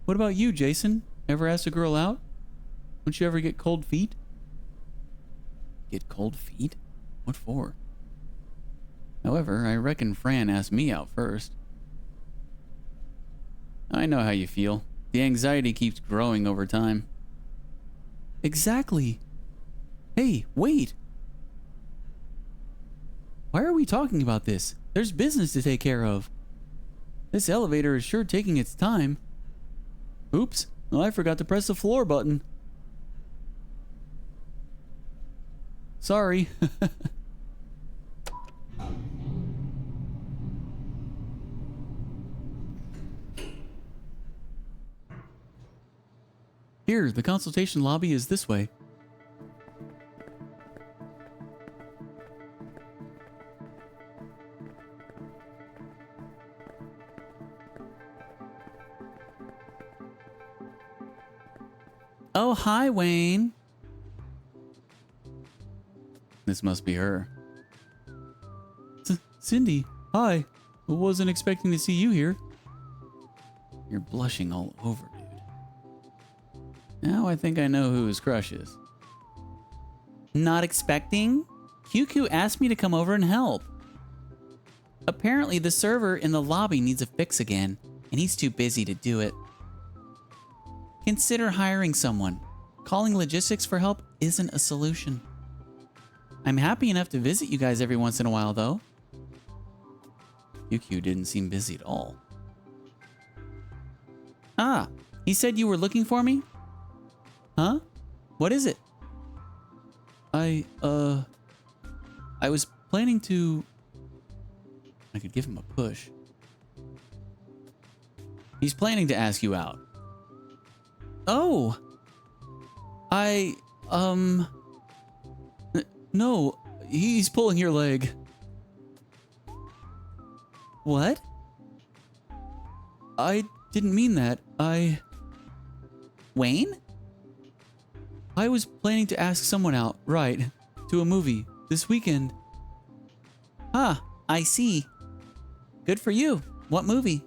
What about you, Jason? Ever asked a girl out? Don't you ever get cold feet? Get cold feet? What for? However, I reckon Fran asked me out first. I know how you feel. The anxiety keeps growing over time. Exactly. Hey, wait. Why are we talking about this? There's business to take care of. This elevator is sure taking its time. Oops, I forgot to press the floor button. Sorry. Here, the consultation lobby is this way. Oh, hi, Wayne. This must be her. Cindy, hi. Wasn't expecting to see you here. You're blushing all over, dude. Now I think I know who his crush is. Not expecting? QQ asked me to come over and help. Apparently the server in the lobby needs a fix again, and he's too busy to do it. Consider hiring someone. Calling logistics for help isn't a solution. I'm happy enough to visit you guys every once in a while, though. QQ didn't seem busy at all. Ah, he said you were looking for me? Huh? What is it? I was planning to... I could give him a push. He's planning to ask you out. Oh! No, he's pulling your leg. What? I didn't mean that. Wayne? I was planning to ask someone out, right, to a movie this weekend. Ah, I see. Good for you. What movie?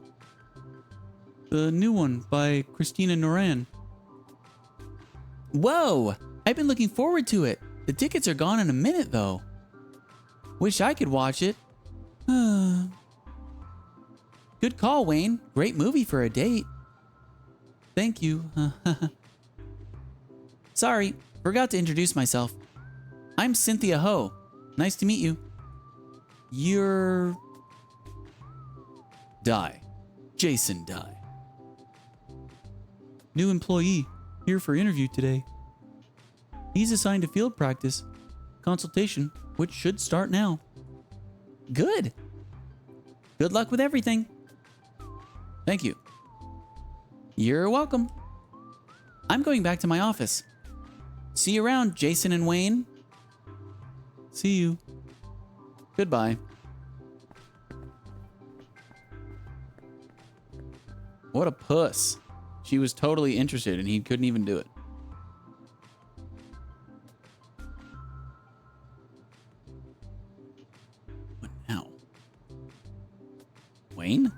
The new one by Christina Noran. Whoa! I've been looking forward to it. The tickets are gone in a minute, though. Wish I could watch it. Good call, Wayne. Great movie for a date. Thank you. Sorry, forgot to introduce myself. I'm Cynthia Ho. Nice to meet you. You're... Dye. Jason Dye. New employee, here for interview today. He's assigned to field practice. Consultation, which should start now. Good. Good luck with everything. Thank you. You're welcome. I'm going back to my office. See you around, Jason and Wayne. See you. Goodbye. What a puss. She was totally interested and he couldn't even do it. What now? Wayne?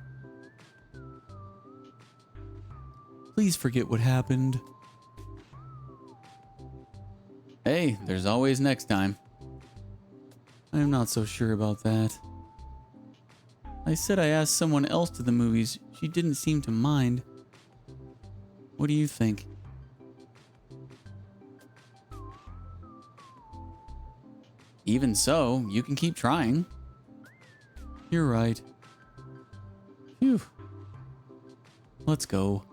Please forget what happened. Hey, there's always next time. I'm not so sure about that. I said I asked someone else to the movies. She didn't seem to mind. What do you think? Even so, you can keep trying. You're right. Phew. Let's go.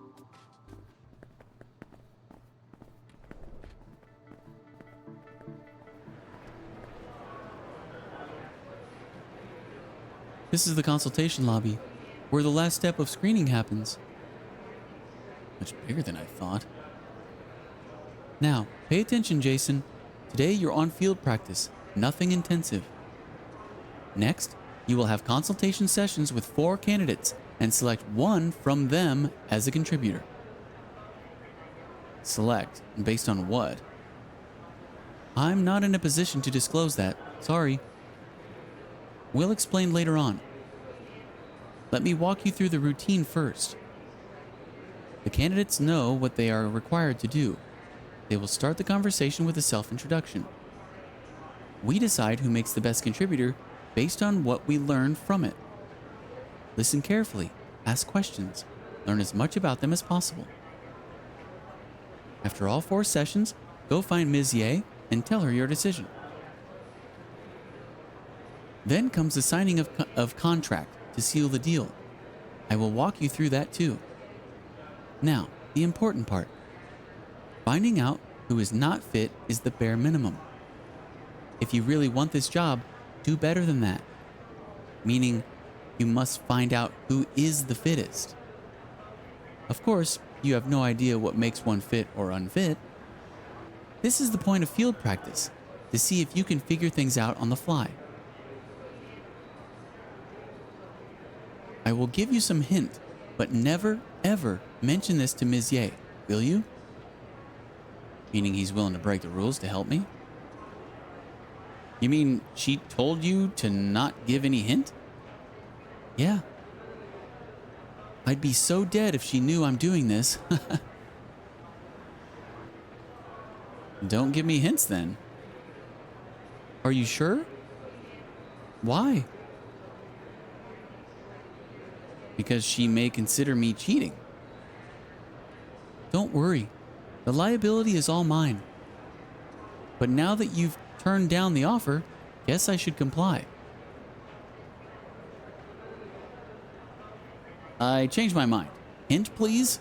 This is the consultation lobby, where the last step of screening happens. Much bigger than I thought. Now, pay attention, Jason. Today you're on field practice, nothing intensive. Next, you will have consultation sessions with 4 candidates and select one from them as a contributor. Select based on what? I'm not in a position to disclose that. Sorry. We'll explain later on. Let me walk you through the routine first. The candidates know what they are required to do. They will start the conversation with a self-introduction. We decide who makes the best contributor based on what we learn from it. Listen carefully, ask questions, learn as much about them as possible. After all 4 sessions, go find Ms. Ye and tell her your decision. Then comes the signing of contract to seal the deal. I will walk you through that too. Now, the important part. Finding out who is not fit is the bare minimum. If you really want this job, do better than that. Meaning, you must find out who is the fittest. Of course, you have no idea what makes one fit or unfit. This is the point of field practice, to see if you can figure things out on the fly. I will give you some hint, but never, ever mention this to Ms. Ye, will you? Meaning he's willing to break the rules to help me? You mean she told you to not give any hint? Yeah. I'd be so dead if she knew I'm doing this. Don't give me hints then. Are you sure? Why? Because she may consider me cheating. Don't worry. The liability is all mine. But now that you've turned down the offer, guess I should comply. I changed my mind. Hint, please?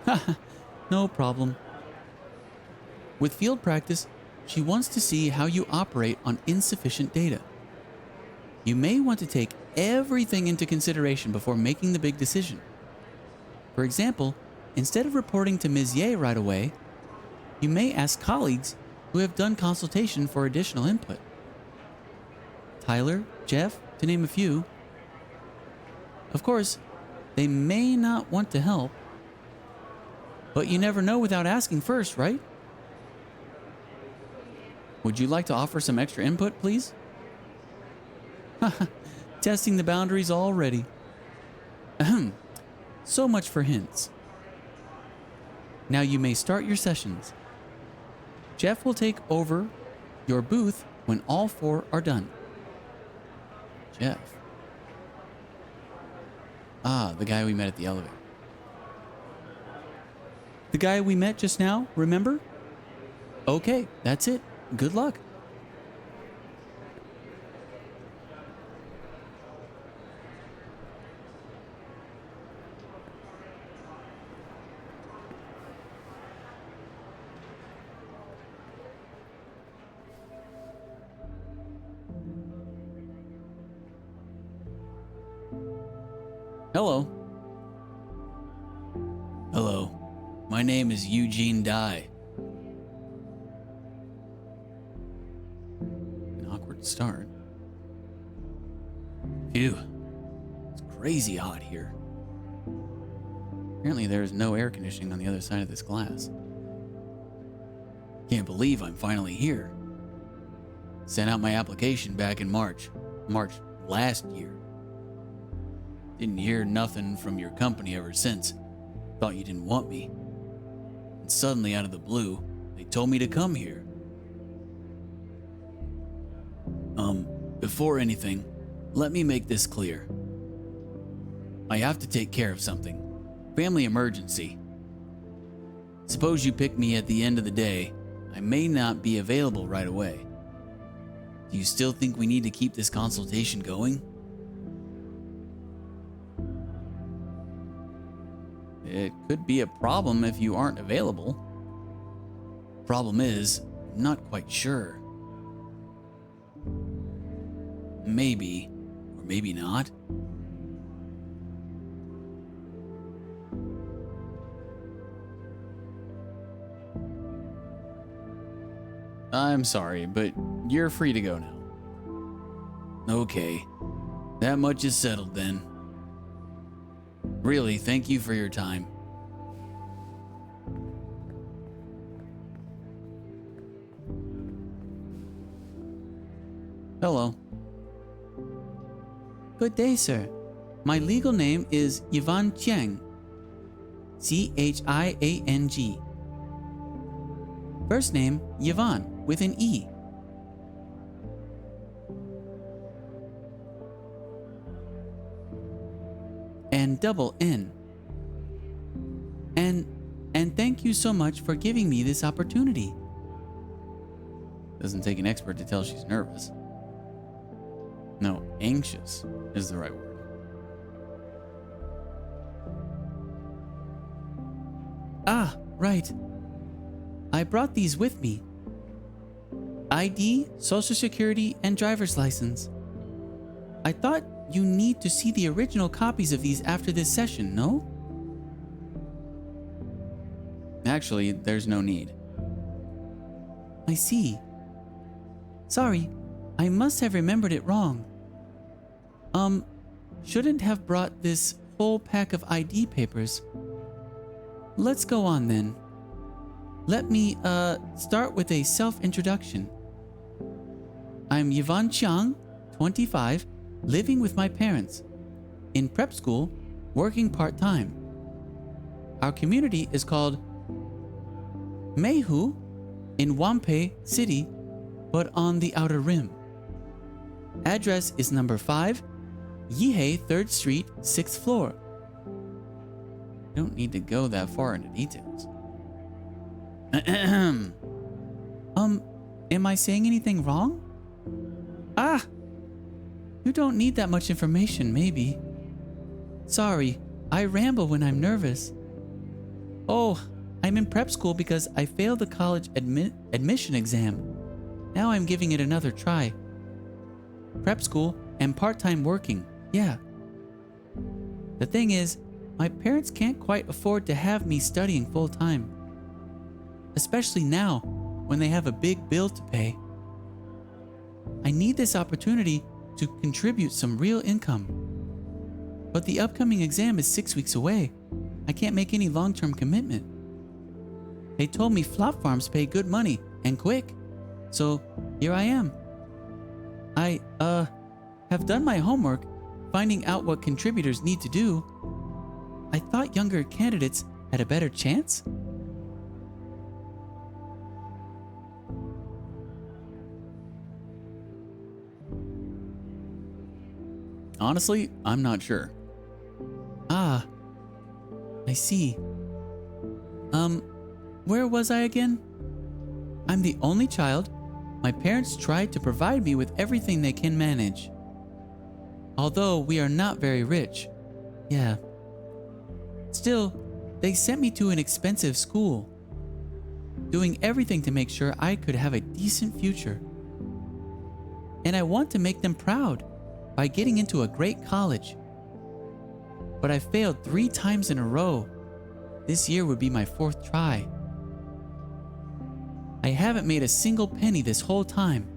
Haha, no problem. With field practice, she wants to see how you operate on insufficient data. You may want to take everything into consideration before making the big decision. For example, instead of reporting to Ms. Ye right away, you may ask colleagues who have done consultation for additional input. Tyler, Jeff, to name a few. Of course, they may not want to help, but you never know without asking first, right? Would you like to offer some extra input, please? Testing the boundaries already. Ahem. So much for hints. Now you may start your sessions. Jeff will take over your booth when all 4 are done. Jeff. Ah, the guy we met at the elevator. The guy we met just now, remember? Okay, that's it. Good luck. Hello. Hello. My name is Eugene Dye. An awkward start. Phew. It's crazy hot here. Apparently there is no air conditioning on the other side of this glass. Can't believe I'm finally here. Sent out my application back in March last year. Didn't hear nothing from your company ever since. Thought you didn't want me. And suddenly, out of the blue, they told me to come here. Before anything, let me make this clear. I have to take care of something. Family emergency. Suppose you pick me at the end of the day. I may not be available right away. Do you still think we need to keep this consultation going? It could be a problem if you aren't available. Problem is, I'm not quite sure. Maybe, or maybe not. I'm sorry, but you're free to go now. Okay, that much is settled then. Really, thank you for your time. Hello. Good day, sir. My legal name is Yvonne Chiang. Chiang. First name, Yvonne, with an E. And double N. And thank you so much for giving me this opportunity. Doesn't take an expert to tell she's nervous. No, anxious is the right word. Ah, right. I brought these with me. ID, Social Security, and driver's license. I thought you need to see the original copies of these after this session, no? Actually, there's no need. I see. Sorry, I must have remembered it wrong. Shouldn't have brought this whole pack of ID papers. Let's go on then. Let me, start with a self-introduction. I'm Yvonne Chiang, 25, living with my parents. In prep school, working part-time. Our community is called Mehu in Wampe City, but on the outer rim. Address is number 5, Yihei 3rd Street, 6th floor. Don't need to go that far into details. Am I saying anything wrong? Ah! You don't need that much information, maybe. Sorry, I ramble when I'm nervous. Oh, I'm in prep school because I failed the college admission exam. Now I'm giving it another try. Prep school and part-time working, yeah. The thing is, my parents can't quite afford to have me studying full-time. Especially now, when they have a big bill to pay. I need this opportunity to contribute some real income. But the upcoming exam is 6 weeks away. I can't make any long-term commitment. They told me flop farms pay good money and quick. So here I am. I have done my homework, finding out what contributors need to do. I thought younger candidates had a better chance. Honestly, I'm not sure. Ah, I see. Where was I again? I'm the only child. My parents tried to provide me with everything they can manage. Although we are not very rich. Yeah. Still, they sent me to an expensive school, doing everything to make sure I could have a decent future. And I want to make them proud by getting into a great college. But I failed 3 times in a row. This year would be my 4th try. I haven't made a single penny this whole time,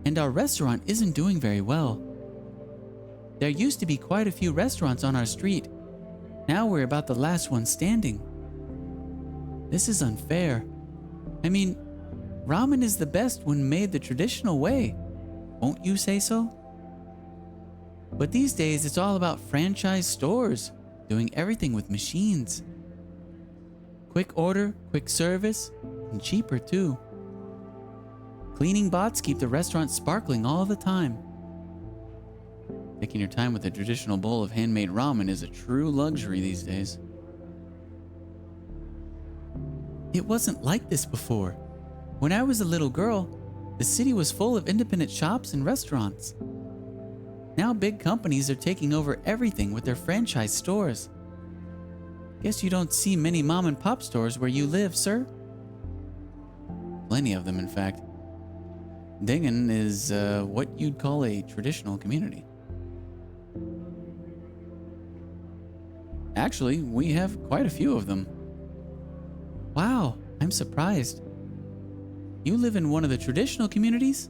and our restaurant isn't doing very well. There used to be quite a few restaurants on our street. Now we're about the last one standing. This is unfair. I mean, ramen is the best when made the traditional way. Won't you say so? But these days it's all about franchise stores, doing everything with machines. Quick order, quick service, and cheaper too. Cleaning bots keep the restaurant sparkling all the time. Taking your time with a traditional bowl of handmade ramen is a true luxury these days. It wasn't like this before. When I was a little girl, the city was full of independent shops and restaurants. Now big companies are taking over everything with their franchise stores. Guess you don't see many mom and pop stores where you live, sir? Plenty of them, in fact. Dingen is what you'd call a traditional community. Actually, we have quite a few of them. Wow, I'm surprised. You live in one of the traditional communities?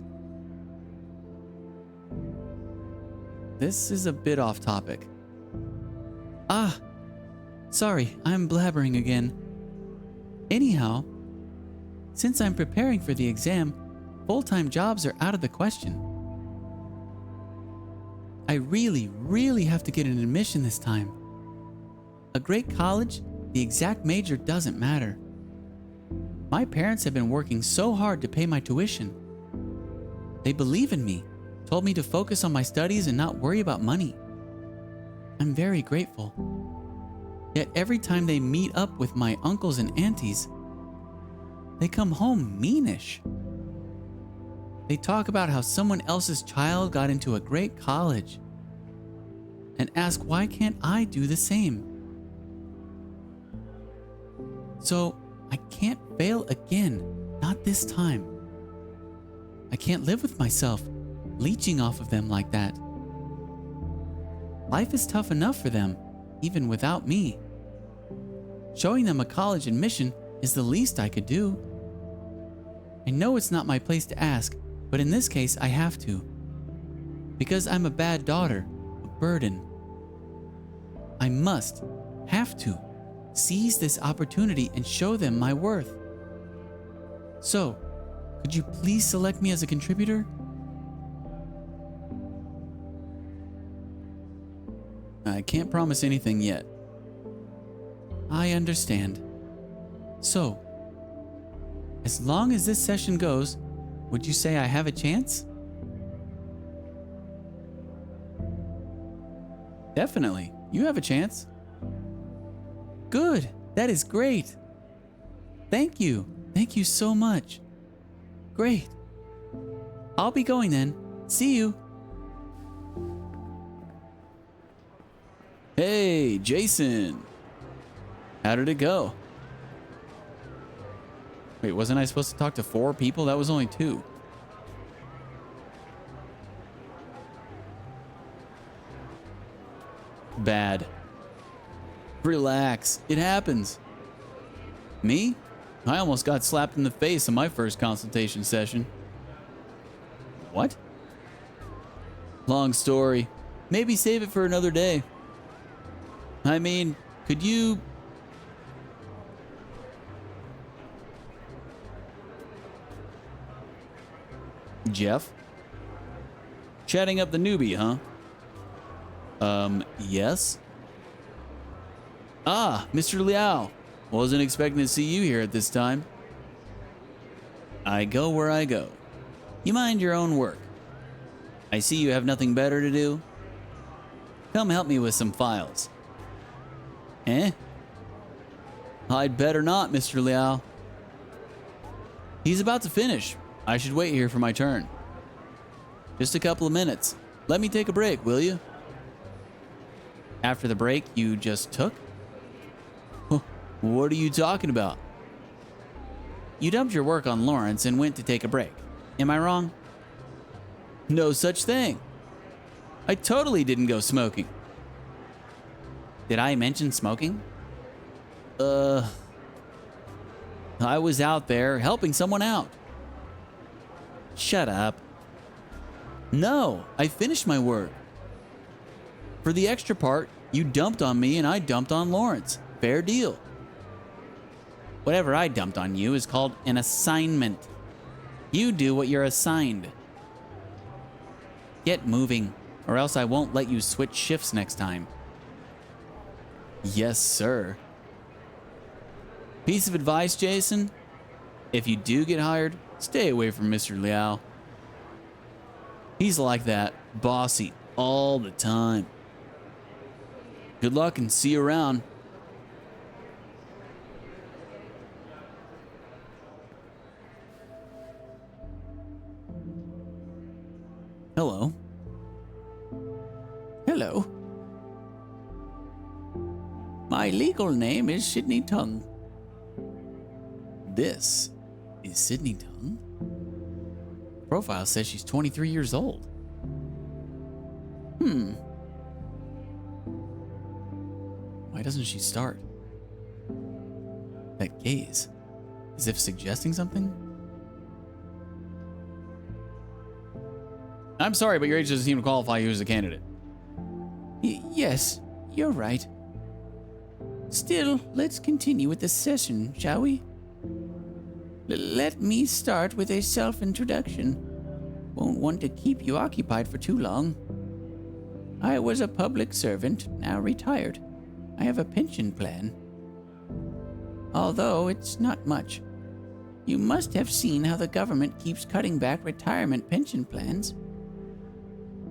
This is a bit off topic. Ah, sorry, I'm blabbering again. Anyhow, since I'm preparing for the exam, full-time jobs are out of the question. I really have to get an admission this time. A great college, the exact major doesn't matter. My parents have been working so hard to pay my tuition. They believe in me, told me to focus on my studies and not worry about money. I'm very grateful. Yet every time they meet up with my uncles and aunties, they come home meanish. They talk about how someone else's child got into a great college and ask why can't I do the same? So I can't fail again, not this time. I can't live with myself, leeching off of them like that. Life is tough enough for them, even without me. Showing them a college admission is the least I could do. I know it's not my place to ask, but in this case I have to. Because I'm a bad daughter, a burden. I have to, seize this opportunity and show them my worth. So, could you please select me as a contributor? I can't promise anything yet. I understand. So, As long as this session goes, would you say I have a chance? Definitely. You have a chance. Good. That is great. Thank you. Thank you so much. Great. I'll be going then. See you. Hey, Jason. How did it go? Wait, wasn't I supposed to talk to 4 people? That was only 2. Bad. Relax. It happens. Me? I almost got slapped in the face in my first consultation session. What? Long story. Maybe save it for another day. I mean, could you... Jeff? Chatting up the newbie, huh? Yes? Ah, Mr. Liao. Wasn't expecting to see you here at this time. I go where I go. You mind your own work. I see you have nothing better to do. Come help me with some files. Eh? I'd better not, Mr. Liao. He's about to finish. I should wait here for my turn. Just a couple of minutes. Let me take a break, will you? After the break you just took? What are you talking about? You dumped your work on Lawrence and went to take a break. Am I wrong? No such thing. I totally didn't go smoking. Did I mention smoking? I was out there helping someone out. Shut up. No, I finished my work. For the extra part, you dumped on me and I dumped on Lawrence. Fair deal. Whatever I dumped on you is called an assignment. You do what you're assigned. Get moving, or else I won't let you switch shifts next time. Yes, sir. Piece of advice, Jason? If you do get hired, stay away from Mr. Liao. He's like that, bossy, all the time. Good luck and see you around. Hello. Hello. My legal name is Sydney Tung. This is Sydney Tung. Profile says she's 23 years old. Why doesn't she start? That gaze, as if suggesting something? I'm sorry, but your age doesn't seem to qualify you as a candidate. Yes, you're right. Still, let's continue with the session, shall we? Let me start with a self-introduction. Won't want to keep you occupied for too long. I was a public servant, now retired. I have a pension plan. Although it's not much. You must have seen how the government keeps cutting back retirement pension plans.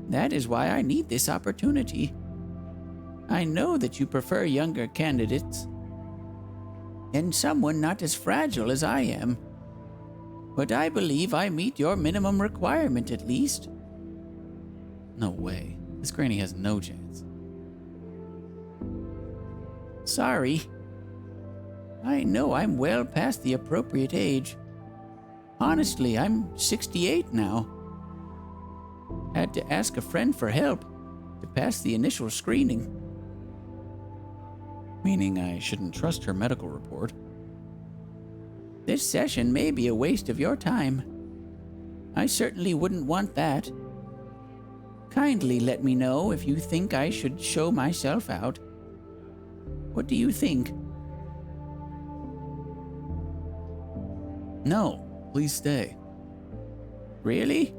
That is why I need this opportunity. I know that you prefer younger candidates, and someone not as fragile as I am. But I believe I meet your minimum requirement at least. No way. This granny has no chance. Sorry. I know I'm well past the appropriate age. Honestly, I'm 68 now. Had to ask a friend for help to pass the initial screening. Meaning I shouldn't trust her medical report. This session may be a waste of your time. I certainly wouldn't want that. Kindly let me know if you think I should show myself out. What do you think? No, please stay. Really?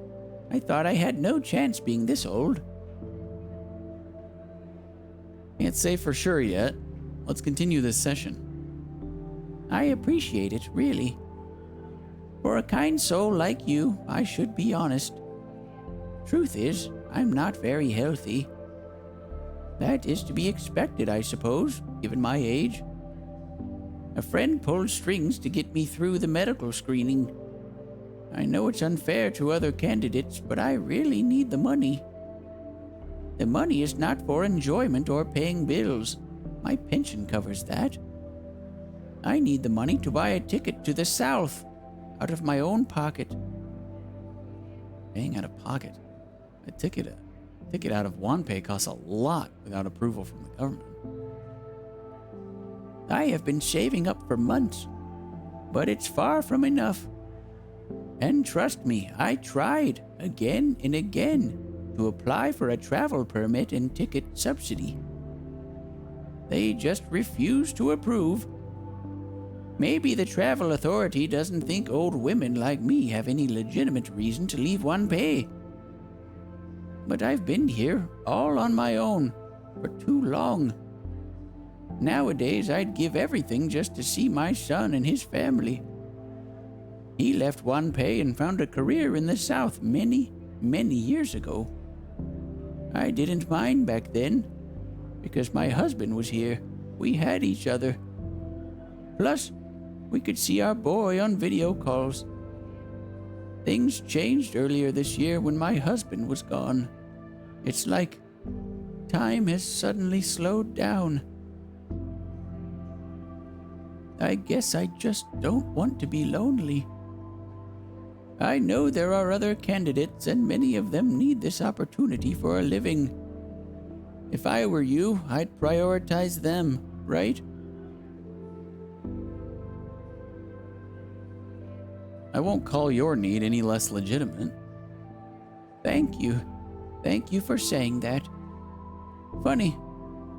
I thought I had no chance being this old. Can't say for sure yet. Let's continue this session. I appreciate it, really. For a kind soul like you, I should be honest. Truth is, I'm not very healthy. That is to be expected, I suppose, given my age. A friend pulled strings to get me through the medical screening. I know it's unfair to other candidates, but I really need the money. The money is not for enjoyment or paying bills. My pension covers that. I need the money to buy a ticket to the South, out of my own pocket. Paying out of pocket? A ticket out of OnePay costs a lot without approval from the government. I have been saving up for months, but it's far from enough. And trust me, I tried again and again to apply for a travel permit and ticket subsidy. They just refuse to approve. Maybe the travel authority doesn't think old women like me have any legitimate reason to leave OnePay. But I've been here all on my own for too long. Nowadays, I'd give everything just to see my son and his family. He left OnePay and found a career in the South many, many years ago. I didn't mind back then, because my husband was here. We had each other. Plus, we could see our boy on video calls. Things changed earlier this year when my husband was gone. It's like time has suddenly slowed down. I guess I just don't want to be lonely. I know there are other candidates, and many of them need this opportunity for a living. If I were you, I'd prioritize them, right? I won't call your need any less legitimate. Thank you. Thank you for saying that. Funny,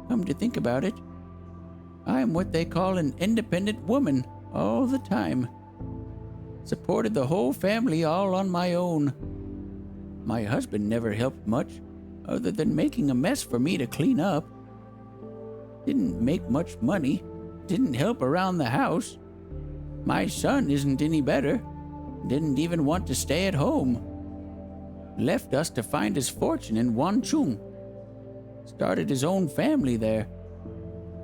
come to think about it, I'm what they call an independent woman all the time. Supported the whole family all on my own. My husband never helped much, other than making a mess for me to clean up. Didn't make much money, didn't help around the house. My son isn't any better, didn't even want to stay at home. Left us to find his fortune in Wanchung. Started his own family there.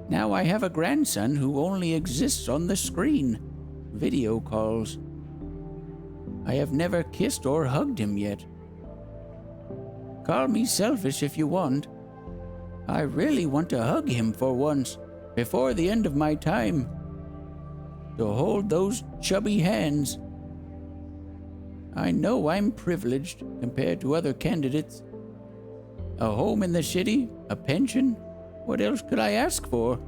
Now I have a grandson who only exists on the screen, video calls. I have never kissed or hugged him yet. Call me selfish if you want. I really want to hug him for once, before the end of my time. To hold those chubby hands. I know I'm privileged compared to other candidates. A home in the city, a pension, what else could I ask for?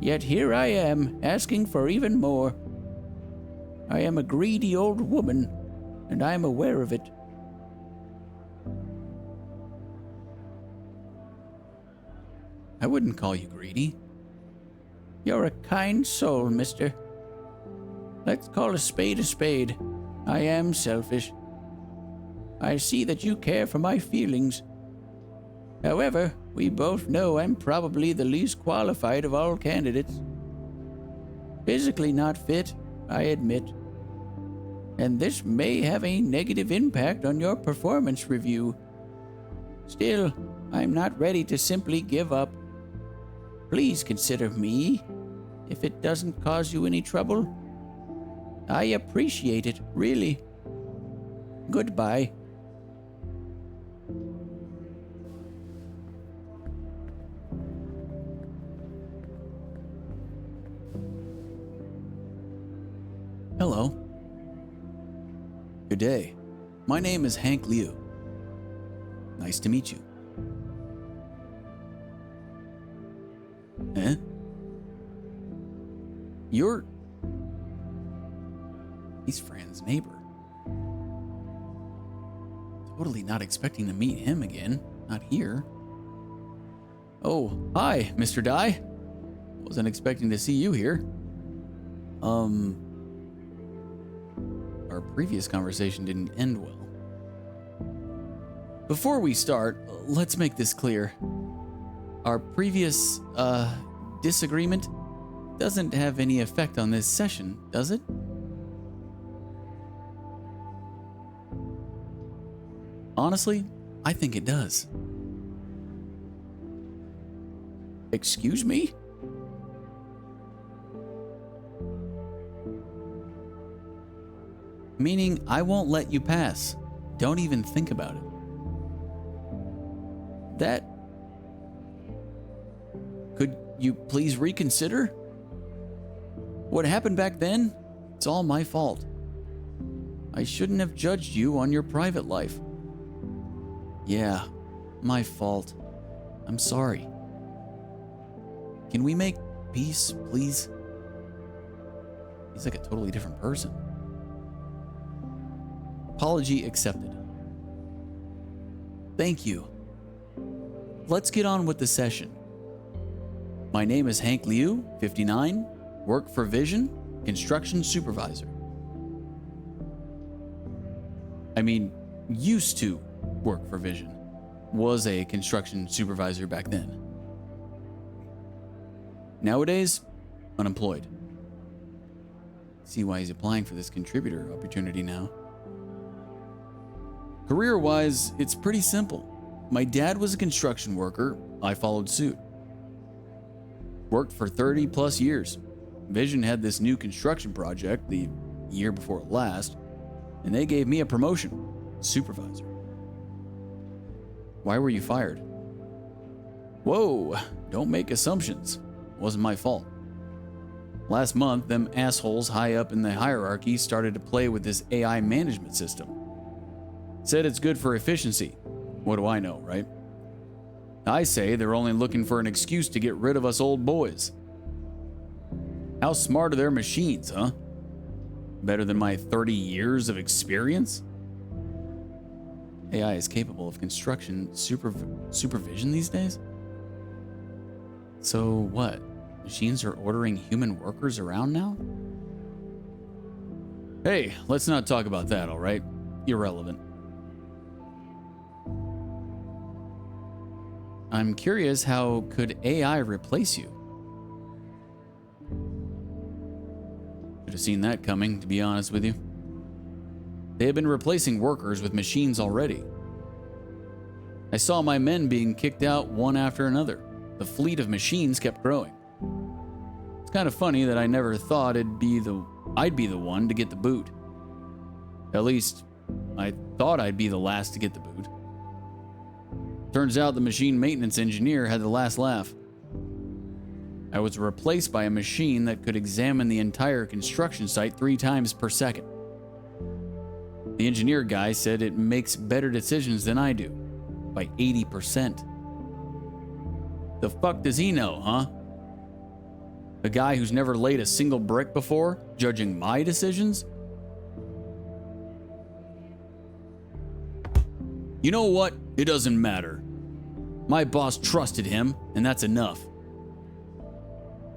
Yet here I am, asking for even more. I am a greedy old woman, and I am aware of it. I wouldn't call you greedy. You're a kind soul, mister. Let's call a spade a spade. I am selfish. I see that you care for my feelings. However, we both know I'm probably the least qualified of all candidates. Physically not fit, I admit. And this may have a negative impact on your performance review. Still, I'm not ready to simply give up. Please consider me, if it doesn't cause you any trouble. I appreciate it, really. Goodbye. Hello. Good day. My name is Hank Liu. Nice to meet you. Eh? You're... He's Fran's neighbor. Totally not expecting to meet him again. Not here. Oh, hi, Mr. Dai. Wasn't expecting to see you here. Our previous conversation didn't end well. Before we start, let's make this clear. Our previous, disagreement doesn't have any effect on this session, does it? Honestly, I think it does. Excuse me? Meaning I won't let you pass. Don't even think about it. That... Could you please reconsider? What happened back then? It's all my fault. I shouldn't have judged you on your private life. Yeah, my fault. I'm sorry. Can we make peace, please? He's like a totally different person. Apology accepted. Thank you. Let's get on with the session. My name is Hank Liu, 59, work for Vision, construction supervisor. I mean, used to work for Vision. Was a construction supervisor back then. Nowadays, unemployed. See why he's applying for this contributor opportunity now. Career-wise, it's pretty simple. My dad was a construction worker. I followed suit. Worked for 30 plus years. Vision had this new construction project the year before last, and they gave me a promotion, supervisor. Why were you fired? Whoa, don't make assumptions. Wasn't my fault. Last month, them assholes high up in the hierarchy started to play with this AI management system. Said it's good for efficiency. What do I know, right? I say they're only looking for an excuse to get rid of us old boys. How smart are their machines, huh? Better than my 30 years of experience? AI is capable of construction supervision these days? So what? Machines are ordering human workers around now? Hey, let's not talk about that, all right? Irrelevant. I'm curious, how could AI replace you? Should have seen that coming, to be honest with you. They have been replacing workers with machines already. I saw my men being kicked out one after another. The fleet of machines kept growing. It's kind of funny that I never thought I'd be the one to get the boot. At least, I thought I'd be the last to get the boot. Turns out the machine maintenance engineer had the last laugh. I was replaced by a machine that could examine the entire construction site 3 times per second. The engineer guy said it makes better decisions than I do, by 80%. The fuck does he know, huh? A guy who's never laid a single brick before, judging my decisions? You know what? It doesn't matter. My boss trusted him, and that's enough.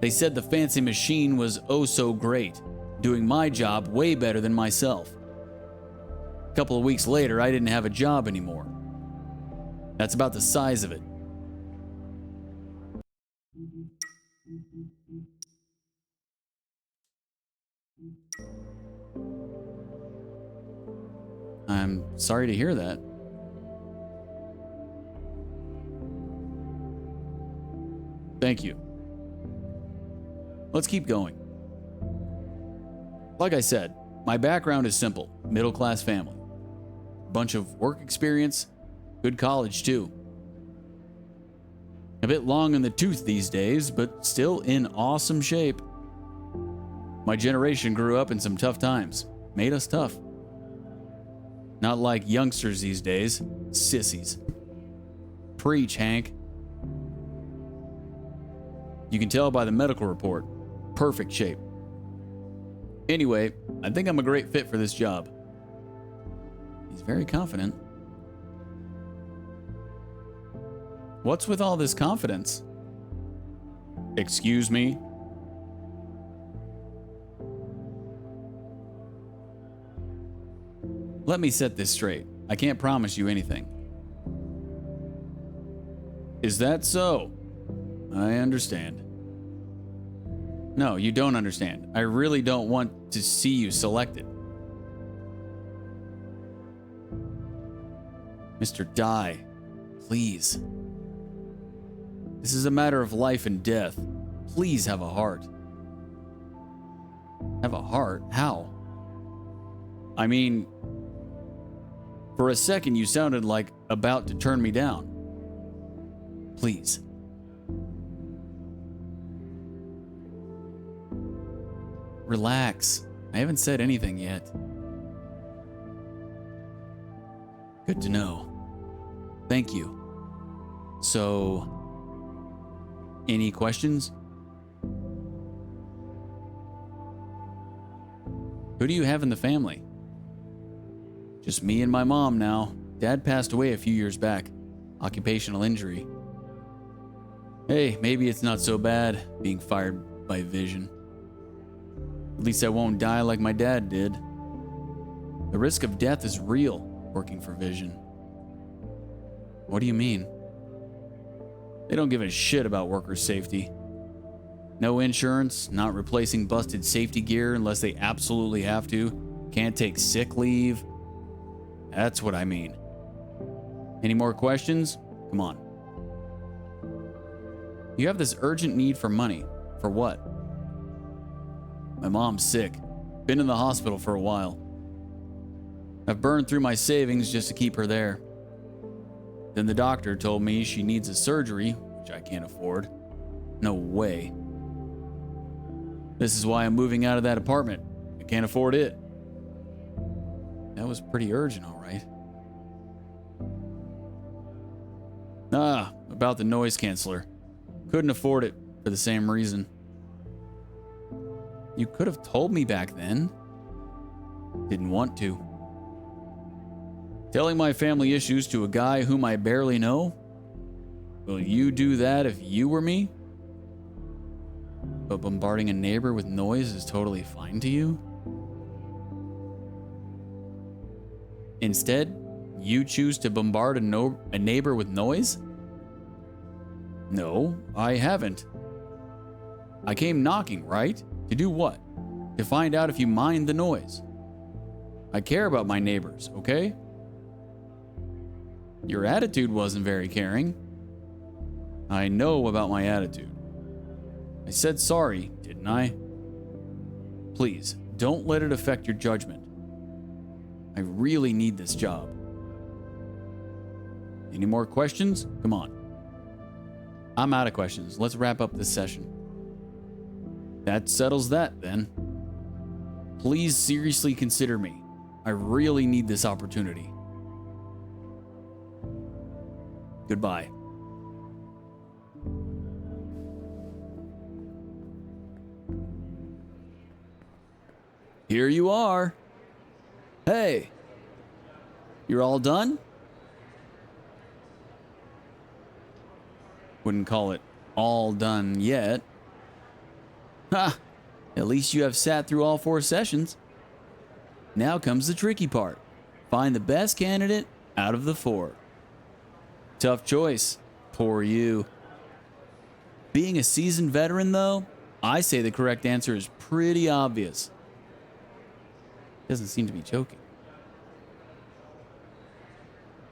They said the fancy machine was oh so great, doing my job way better than myself. A couple of weeks later, I didn't have a job anymore. That's about the size of it. I'm sorry to hear that. Thank you. Let's keep going. Like I said, my background is simple, middle-class family. Bunch of work experience, good college too. A bit long in the tooth these days, but still in awesome shape. My generation grew up in some tough times, made us tough. Not like youngsters these days, sissies. Preach, Hank. You can tell by the medical report. Perfect shape. Anyway, I think I'm a great fit for this job. He's very confident. What's with all this confidence? Excuse me? Let me set this straight. I can't promise you anything. Is that so? I understand. No, you don't understand. I really don't want to see you selected. Mr. Dye, please. This is a matter of life and death. Please have a heart. Have a heart? How? I mean, for a second you sounded like about to turn me down. Please. Relax. I haven't said anything yet. Good to know. Thank you. So, any questions? Who do you have in the family? Just me and my mom now. Dad passed away a few years back. Occupational injury. Hey, maybe it's not so bad being fired by Vision. At least I won't die like my dad did. The risk of death is real working for Vision. What do you mean? They don't give a shit about worker safety. No insurance, not replacing busted safety gear unless they absolutely have to. Can't take sick leave. That's what I mean. Any more questions? Come on. You have this urgent need for money. For what? My mom's sick. Been in the hospital for a while. I've burned through my savings just to keep her there. Then the doctor told me she needs a surgery, which I can't afford. No way. This is why I'm moving out of that apartment. I can't afford it. That was pretty urgent, all right. About the noise canceller. Couldn't afford it for the same reason. You could have told me back then. Didn't want to. Telling my family issues to a guy whom I barely know? Will you do that if you were me? But bombarding a neighbor with noise is totally fine to you? Instead, you choose to bombard a neighbor with noise? No, I haven't. I came knocking, right? To do what? To find out if you mind the noise. I care about my neighbors, okay? Your attitude wasn't very caring. I know about my attitude. I said sorry, didn't I? Please, don't let it affect your judgment. I really need this job. Any more questions? Come on. I'm out of questions. Let's wrap up this session. That settles that, then. Please seriously consider me. I really need this opportunity. Goodbye. Here you are. Hey. You're all done? Wouldn't call it all done yet. Ha! At least you have sat through all 4 sessions. Now comes the tricky part. Find the best candidate out of the 4. Tough choice. Poor you. Being a seasoned veteran, though, I say the correct answer is pretty obvious. Doesn't seem to be joking.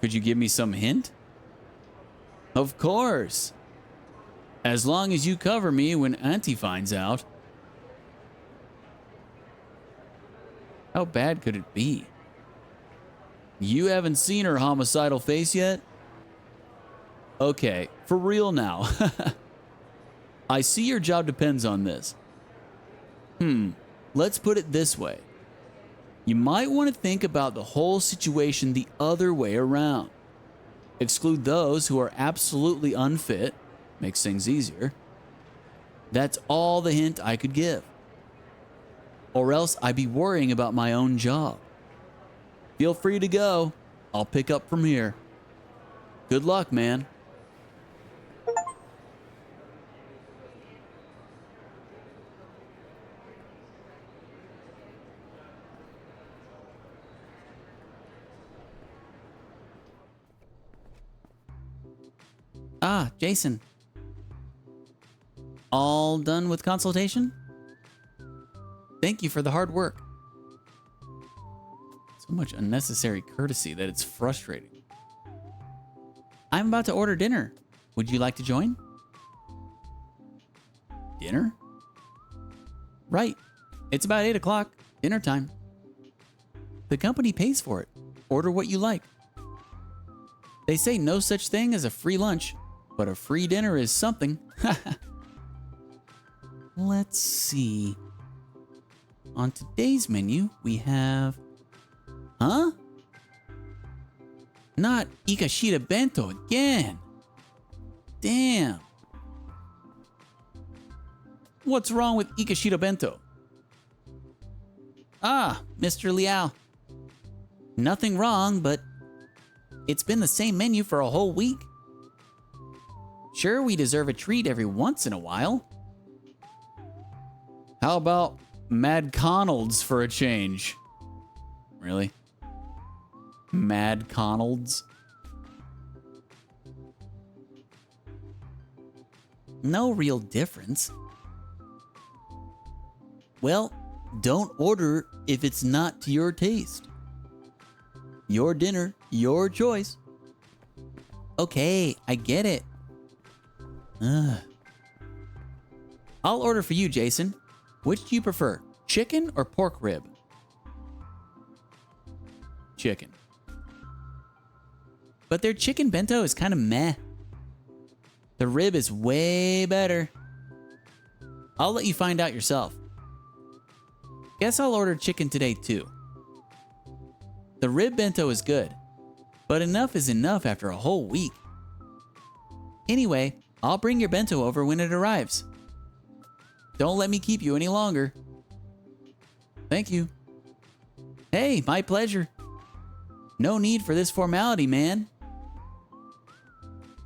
Could you give me some hint? Of course. As long as you cover me when Auntie finds out. How bad could it be? You haven't seen her homicidal face yet? Okay, for real now. I see your job depends on this. Let's put it this way. You might want to think about the whole situation the other way around. Exclude those who are absolutely unfit. Makes things easier. That's all the hint I could give. Or else I'd be worrying about my own job. Feel free to go. I'll pick up from here. Good luck, man. Ah, Jason. All done with consultation? Thank you for the hard work. So much unnecessary courtesy that it's frustrating. I'm about to order dinner. Would you like to join? Dinner? Right. It's about 8 o'clock. Dinner time. The company pays for it. Order what you like. They say no such thing as a free lunch, but a free dinner is something. Let's see. On today's menu, we have... Huh? Not Ikashita Bento again. Damn. What's wrong with Ikashita Bento? Ah, Mr. Liao. Nothing wrong, but it's been the same menu for a whole week. Sure, we deserve a treat every once in a while. How about Mad Conald's for a change? Really? Mad Conald's? No real difference. Well, don't order if it's not to your taste. Your dinner, your choice. Okay, I get it. Ugh. I'll order for you, Jason. Which do you prefer, chicken or pork rib? Chicken. But their chicken bento is kind of meh. The rib is way better. I'll let you find out yourself. Guess I'll order chicken today too. The rib bento is good, but enough is enough after a whole week. Anyway, I'll bring your bento over when it arrives. Don't let me keep you any longer. Thank you. Hey, my pleasure. No need for this formality, man.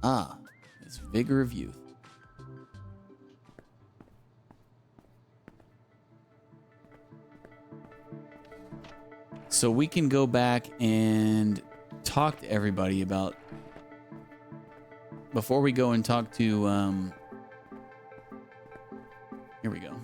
Ah, this vigor of youth. So we can go back and talk to everybody about... Before we go and talk to... Here we go.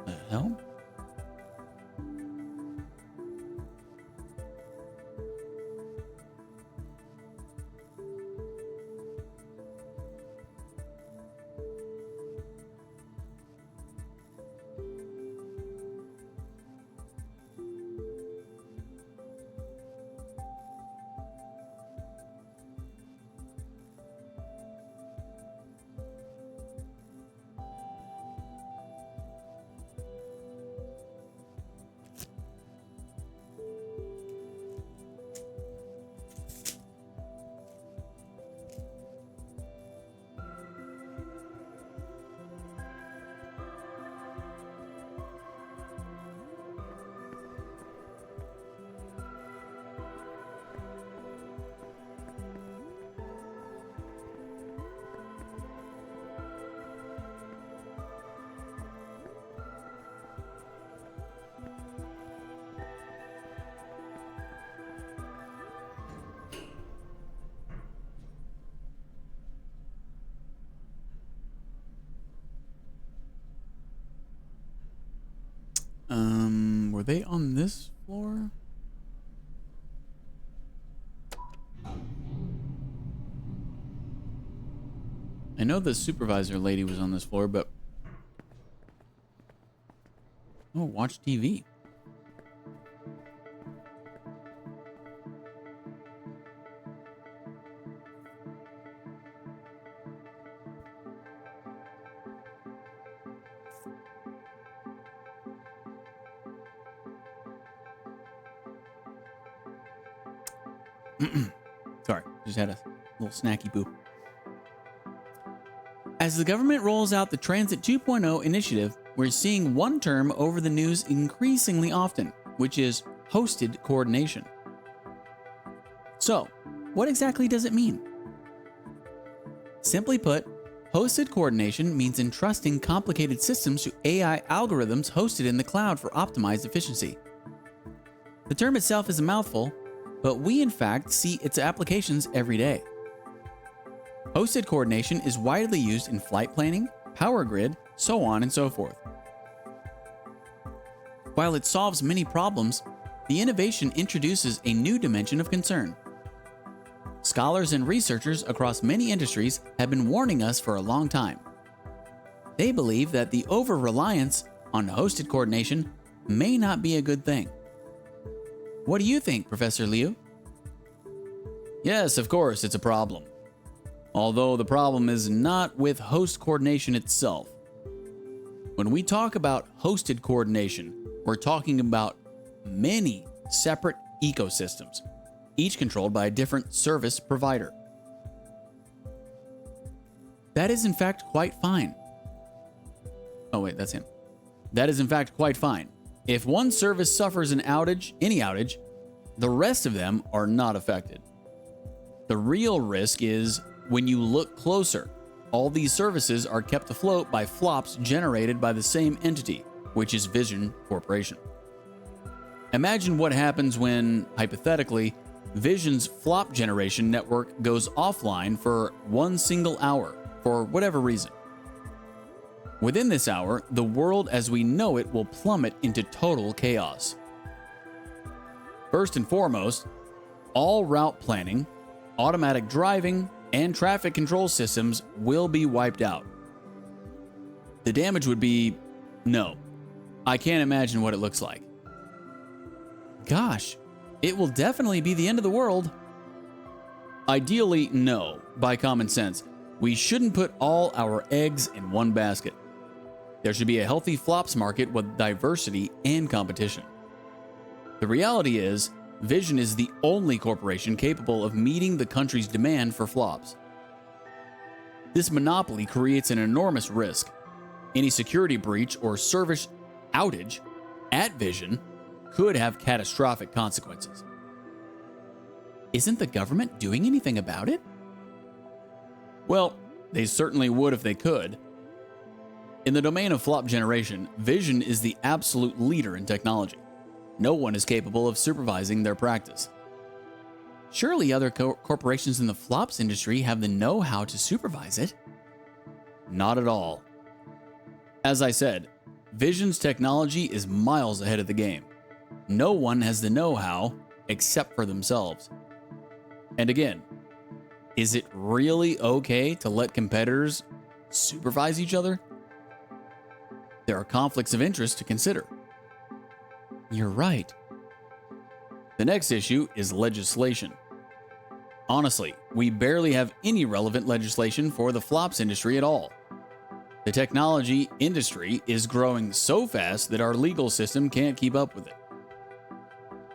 The hell? Were they on this floor? I know the supervisor lady was on this floor, but... Oh, watch TV. Sorry, just had a little snacky boo. As the government rolls out the Transit 2.0 initiative, we're seeing one term over the news increasingly often, which is hosted coordination. So, what exactly does it mean? Simply put, hosted coordination means entrusting complicated systems to AI algorithms hosted in the cloud for optimized efficiency. The term itself is a mouthful, but we in fact see its applications every day. Hosted coordination is widely used in flight planning, power grid, so on and so forth. While it solves many problems, the innovation introduces a new dimension of concern. Scholars and researchers across many industries have been warning us for a long time. They believe that the over-reliance on hosted coordination may not be a good thing. What do you think, Professor Liu? Yes, of course, it's a problem. Although the problem is not with host coordination itself. When we talk about hosted coordination, we're talking about many separate ecosystems, each controlled by a different service provider. That is in fact quite fine. Oh wait, that's him. That is in fact quite fine. If one service suffers an outage, any outage, the rest of them are not affected. The real risk is when you look closer, all these services are kept afloat by flops generated by the same entity, which is Vision Corporation. Imagine what happens when, hypothetically, Vision's flop generation network goes offline for one single hour for whatever reason. Within this hour, the world as we know it will plummet into total chaos. First and foremost, all route planning, automatic driving, and traffic control systems will be wiped out. The damage would be, no, I can't imagine what it looks like. Gosh, it will definitely be the end of the world. Ideally, no, by common sense. We shouldn't put all our eggs in one basket. There should be a healthy flops market with diversity and competition. The reality is, Vision is the only corporation capable of meeting the country's demand for flops. This monopoly creates an enormous risk. Any security breach or service outage at Vision could have catastrophic consequences. Isn't the government doing anything about it? Well, they certainly would if they could. In the domain of flop generation, Vision is the absolute leader in technology. No one is capable of supervising their practice. Surely other corporations in the flops industry have the know-how to supervise it. Not at all. As I said, Vision's technology is miles ahead of the game. No one has the know-how except for themselves. And again, is it really okay to let competitors supervise each other? There are conflicts of interest to consider. You're right. The next issue is legislation. Honestly, we barely have any relevant legislation for the flops industry at all. The technology industry is growing so fast that our legal system can't keep up with it.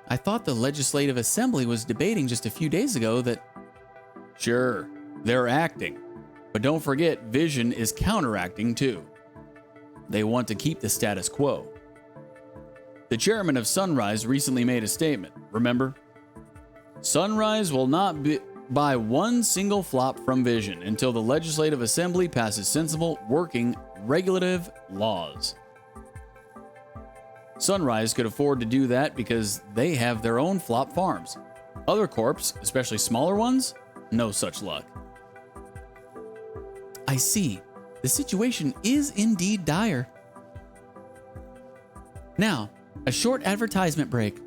I thought the Legislative Assembly was debating just a few days ago that... Sure, they're acting. But don't forget, Vision is counteracting too. They want to keep the status quo. The chairman of Sunrise recently made a statement, remember? Sunrise will not buy one single flop from Vision until the Legislative Assembly passes sensible, working, regulative laws. Sunrise could afford to do that because they have their own flop farms. Other corps, especially smaller ones, no such luck. I see. The situation is indeed dire. Now, a short advertisement break.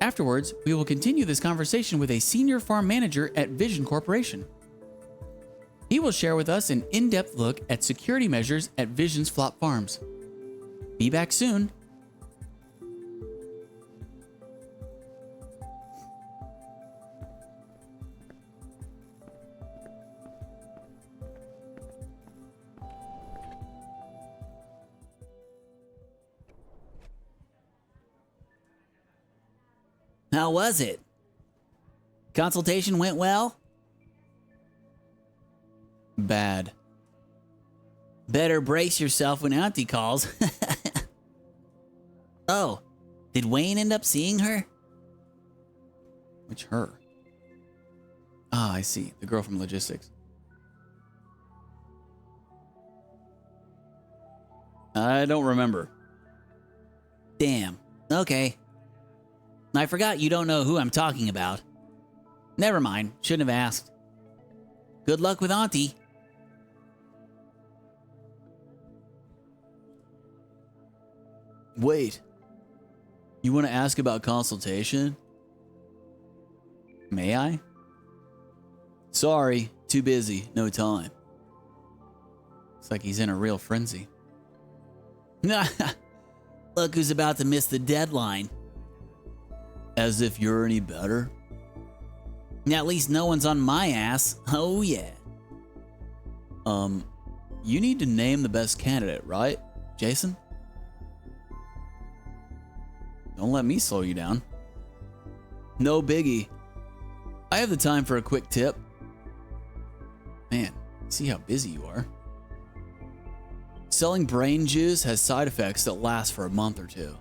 Afterwards, we will continue this conversation with a senior farm manager at Vision Corporation. He will share with us an in-depth look at security measures at Vision's flop farms. Be back soon. How was it? Consultation went well? Bad. Better brace yourself when Auntie calls. Oh, did Wayne end up seeing her? Which her? Ah, I see. The girl from logistics. I don't remember. Damn. Okay. I forgot you don't know who I'm talking about. Never mind. Shouldn't have asked. Good luck with Auntie. Wait. You want to ask about consultation? May I? Sorry, too busy, no time. It's like he's in a real frenzy. Look who's about to miss the deadline. As if you're any better? At least no one's on my ass. Oh yeah. You need to name the best candidate, right, Jason? Don't let me slow you down. No biggie. I have the time for a quick tip. Man, see how busy you are. Selling brain juice has side effects that last for a month or two.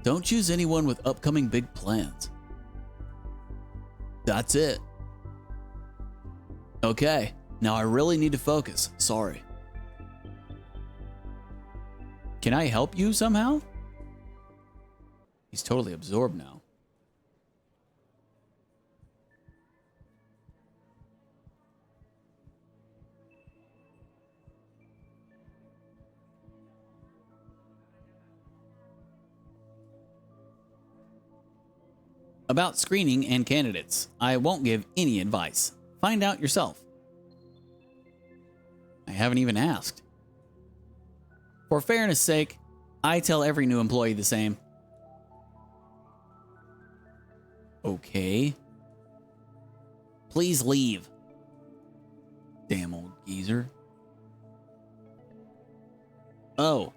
Don't choose anyone with upcoming big plans. That's it. Okay, now I really need to focus. Sorry. Can I help you somehow? He's totally absorbed now. About screening and candidates, I won't give any advice. Find out yourself. I haven't even asked. For fairness' sake, I tell every new employee the same. Okay. Please leave. Damn old geezer. Oh.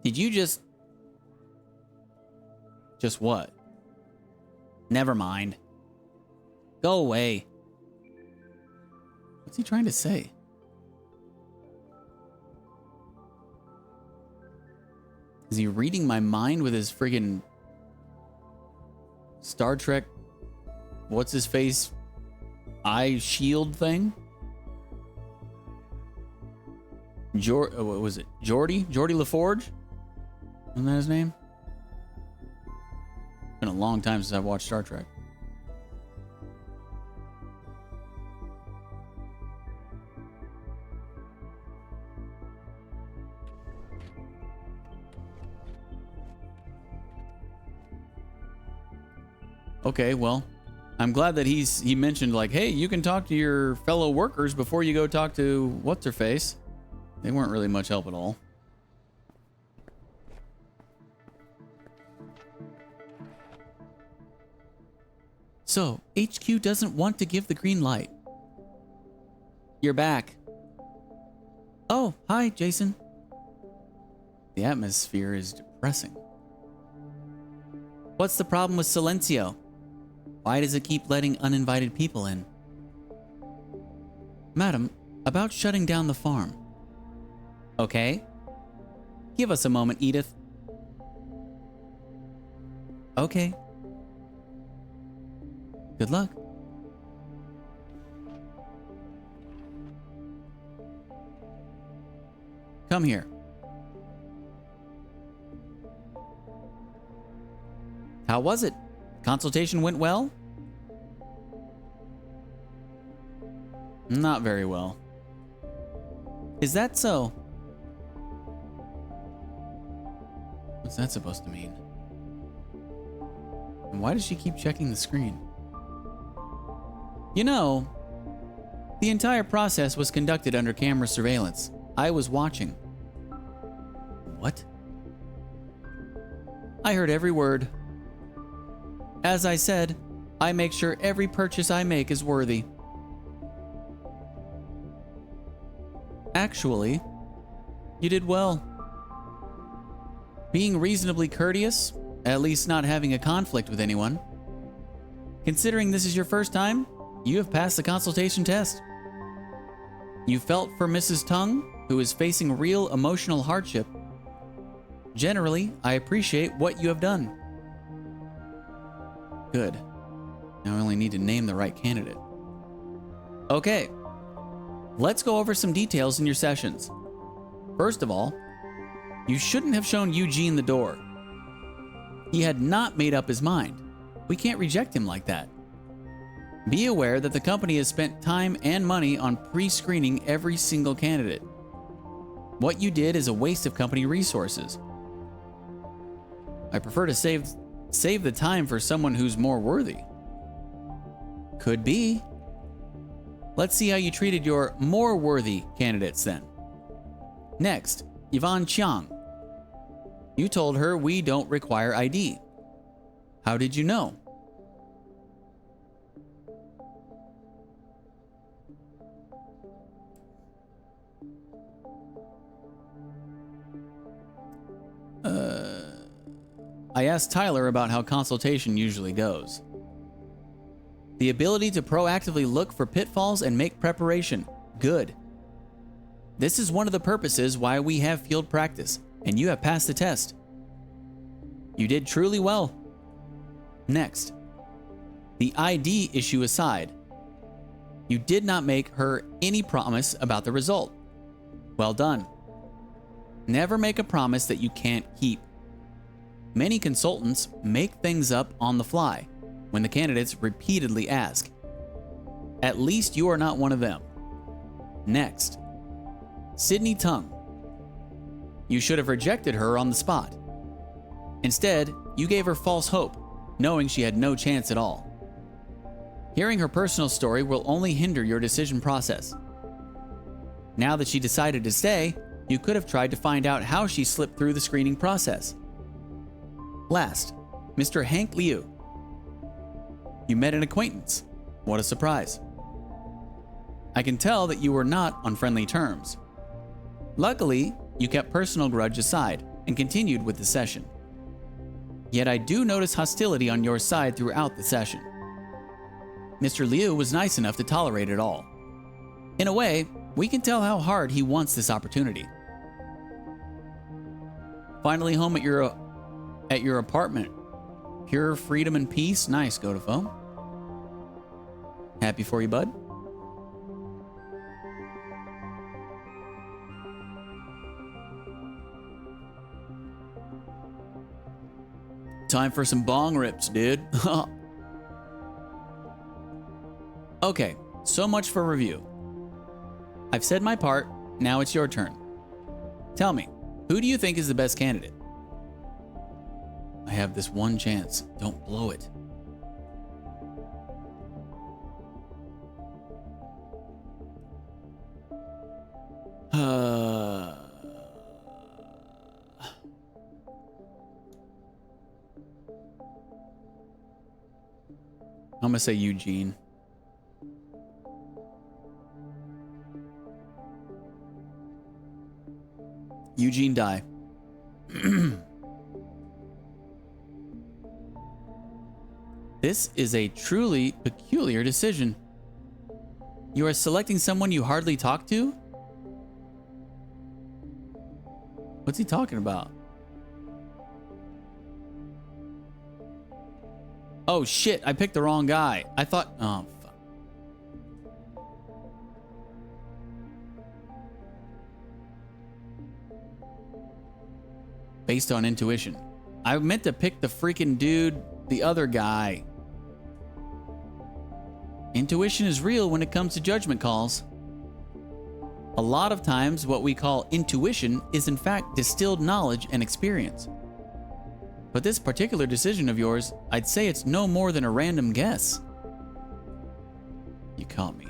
Did you just what? Never mind. Go away. What's he trying to say? Is he reading my mind with his friggin' Star Trek, what's his face, eye shield thing? What was it? Geordi LaForge? Wasn't that his name? Been a long time since I've watched Star Trek. Okay, well, I'm glad that he mentioned like, hey, you can talk to your fellow workers before you go talk to what's-her-face. They weren't really much help at all. So, HQ doesn't want to give the green light. You're back. Oh, hi, Jason. The atmosphere is depressing. What's the problem with Silencio? Why does it keep letting uninvited people in? Madam, about shutting down the farm. Okay. Give us a moment, Edith. Okay. Good luck. Come here. How was it? Consultation went well? Not very well. Is that so? What's that supposed to mean? And why does she keep checking the screen? You know, the entire process was conducted under camera surveillance. I was watching. What? I heard every word. As I said, I make sure every purchase I make is worthy. Actually, you did well. Being reasonably courteous, at least not having a conflict with anyone, Considering this is your first time, you have passed the consultation test. You felt for Mrs. Tung, who is facing real emotional hardship. Generally, I appreciate what you have done. Good. Now I only need to name the right candidate. Okay. Let's go over some details in your sessions. First of all, you shouldn't have shown Eugene the door. He had not made up his mind. We can't reject him like that. Be aware that the company has spent time and money on pre-screening every single candidate. What you did is a waste of company resources. I prefer to save the time for someone who's more worthy. Could be. Let's see how you treated your more worthy candidates then. Next, Yvonne Chiang. You told her we don't require ID. How did you know? I asked Tyler about how consultation usually goes. The ability to proactively look for pitfalls and make preparation. Good. This is one of the purposes why we have field practice, and you have passed the test. You did truly well. Next, the ID issue aside, you did not make her any promise about the result. Well done. Never make a promise that you can't keep. Many consultants make things up on the fly when the candidates repeatedly ask. At least you are not one of them. Next, Sydney Tung. You should have rejected her on the spot. Instead, you gave her false hope, knowing she had no chance at all. Hearing her personal story will only hinder your decision process. Now that she decided to stay, you could have tried to find out how she slipped through the screening process. Last, Mr. Hank Liu. You met an acquaintance. What a surprise. I can tell that you were not on friendly terms. Luckily, you kept personal grudge aside and continued with the session. Yet I do notice hostility on your side throughout the session. Mr. Liu was nice enough to tolerate it all. In a way, we can tell how hard he wants this opportunity. Finally home at your apartment. Pure freedom and peace. Nice, Godafo. Happy for you, bud? Time for some bong rips, dude. Okay, so much for review. I've said my part, now it's your turn. Tell me, who do you think is the best candidate? I have this one chance. Don't blow it. I'm gonna say Eugene. Eugene Dye. This is a truly peculiar decision. You are selecting someone you hardly talk to? What's he talking about? Oh shit, I picked the wrong guy. I thought, oh fuck. Based on intuition. I meant to pick the freaking dude, the other guy. Intuition is real when it comes to judgment calls. A lot of times, what we call intuition is in fact distilled knowledge and experience. But this particular decision of yours, I'd say it's no more than a random guess. You caught me.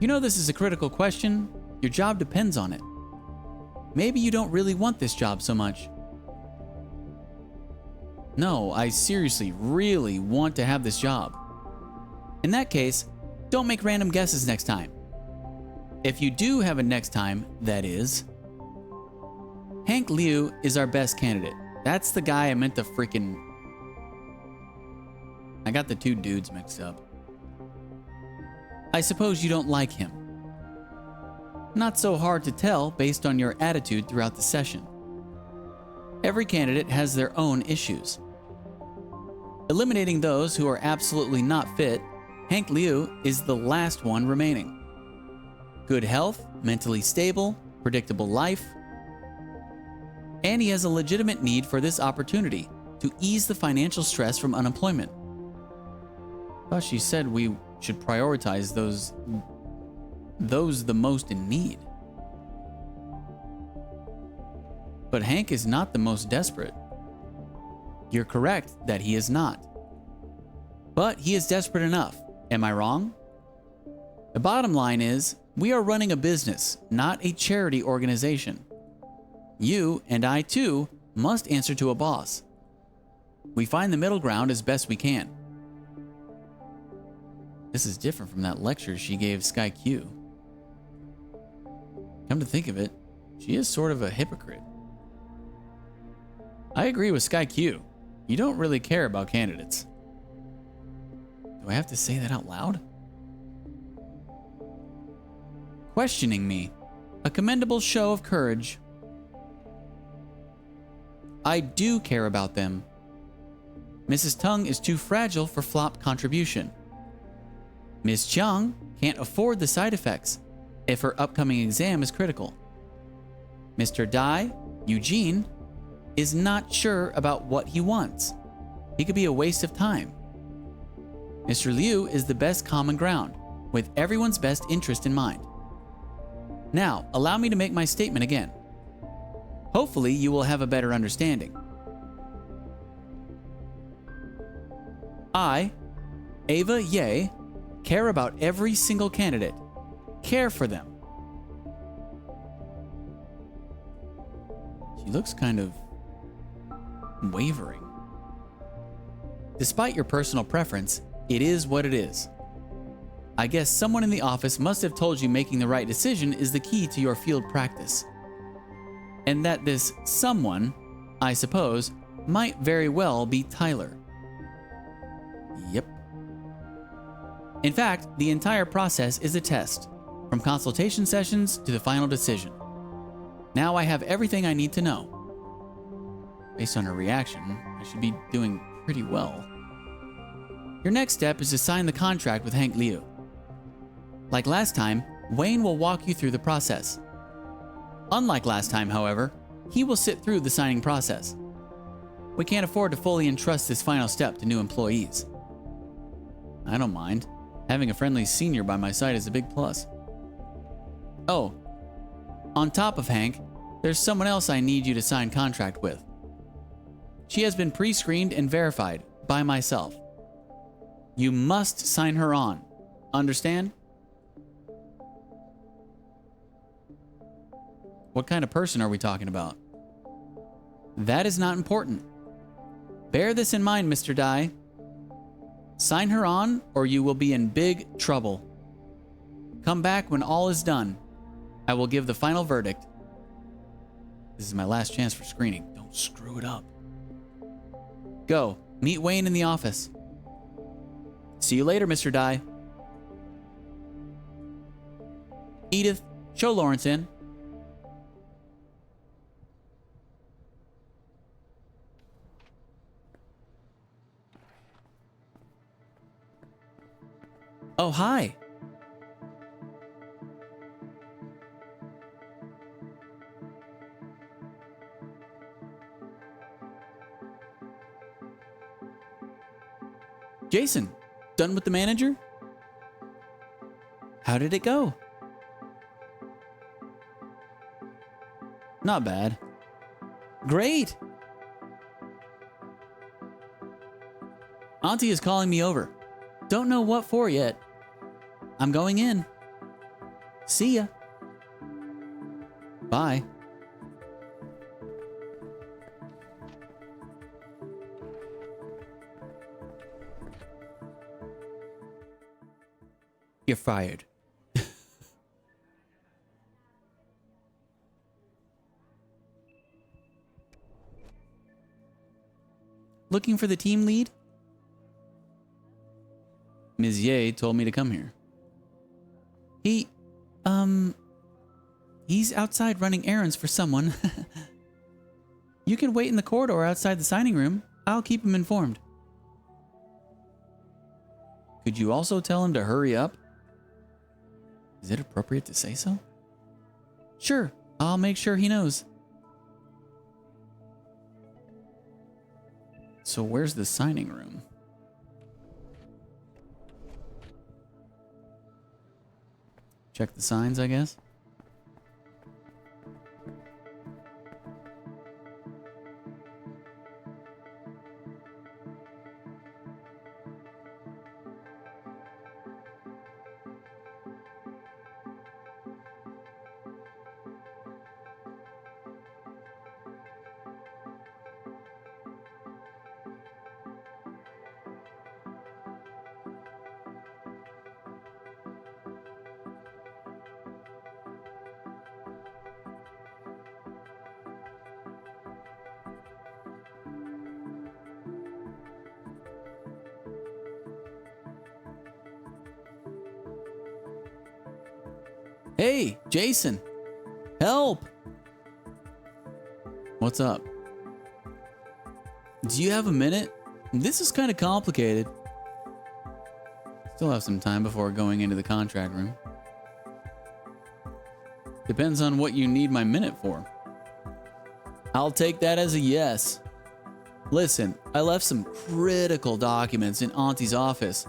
You know this is a critical question. Your job depends on it. Maybe you don't really want this job so much. No, I seriously, really want to have this job. In that case, don't make random guesses next time. If you do have a next time, that is. Hank Liu is our best candidate. That's the guy I meant to freaking... I got the two dudes mixed up. I suppose you don't like him. Not so hard to tell based on your attitude throughout the session. Every candidate has their own issues. Eliminating those who are absolutely not fit, Hank Liu is the last one remaining. Good health, mentally stable, predictable life, and he has a legitimate need for this opportunity to ease the financial stress from unemployment. Thought she said we should prioritize those the most in need. But Hank is not the most desperate. You're correct that he is not. But he is desperate enough. Am I wrong? The bottom line is, we are running a business, not a charity organization. You and I too must answer to a boss. We find the middle ground as best we can. This is different from that lecture she gave Sky Q. Come to think of it, she is sort of a hypocrite. I agree with Sky Q. You don't really care about candidates. Do I have to say that out loud? Questioning me. A commendable show of courage. I do care about them. Mrs. Tung is too fragile for flop contribution. Ms. Chiang can't afford the side effects if her upcoming exam is critical. Mr. Dai, Eugene, is not sure about what he wants. He could be a waste of time. Mr. Liu is the best common ground, with everyone's best interest in mind. Now, allow me to make my statement again. Hopefully, you will have a better understanding. I, Ava Ye, care about every single candidate. Care for them. She looks kind of wavering. Despite your personal preference, it is what it is. I guess someone in the office must have told you making the right decision is the key to your field practice. And that this someone, I suppose, might very well be Tyler. Yep. In fact, the entire process is a test, from consultation sessions to the final decision. Now I have everything I need to know. Based on her reaction, I should be doing pretty well. Your next step is to sign the contract with Hank Liu. Like last time, Wayne will walk you through the process. Unlike last time, however, he will sit through the signing process. We can't afford to fully entrust this final step to new employees. I don't mind. Having a friendly senior by my side is a big plus. Oh, on top of Hank, there's someone else I need you to sign contract with. She has been pre-screened and verified by myself. You must sign her on. Understand? What kind of person are we talking about? That is not important. Bear this in mind, Mr. Dai. Sign her on, or you will be in big trouble. Come back when all is done. I will give the final verdict. This is my last chance for screening. Don't screw it up. Go. Meet Wayne in the office. See you later, Mr. Dai. Edith, show Lawrence in. Oh, hi. Jason, done with the manager? How did it go? Not bad. Great. Auntie is calling me over. Don't know what for yet. I'm going in. See ya. Bye. You're fired. Looking for the team lead? Monsieur told me to come here. He's outside running errands for someone. You can wait in the corridor outside the signing room. I'll keep him informed. Could you also tell him to hurry up? Is it appropriate to say so? Sure, I'll make sure he knows. So where's the signing room? Check the signs, I guess. Hey, Jason! Help! What's up? Do you have a minute? This is kind of complicated. Still have some time before going into the contract room. Depends on what you need my minute for. I'll take that as a yes. Listen, I left some critical documents in Auntie's office.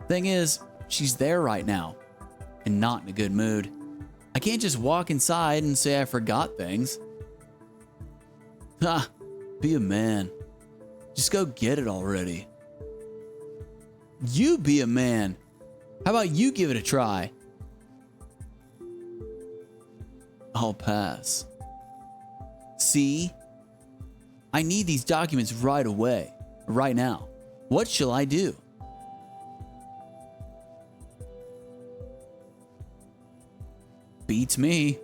Thing is, she's there right now. And not in a good mood. I can't just walk inside and say I forgot things. Ha! Be a man. Just go get it already. You be a man. How about you give it a try? I'll pass. See? I need these documents right away. Right now. What shall I do? Beats me.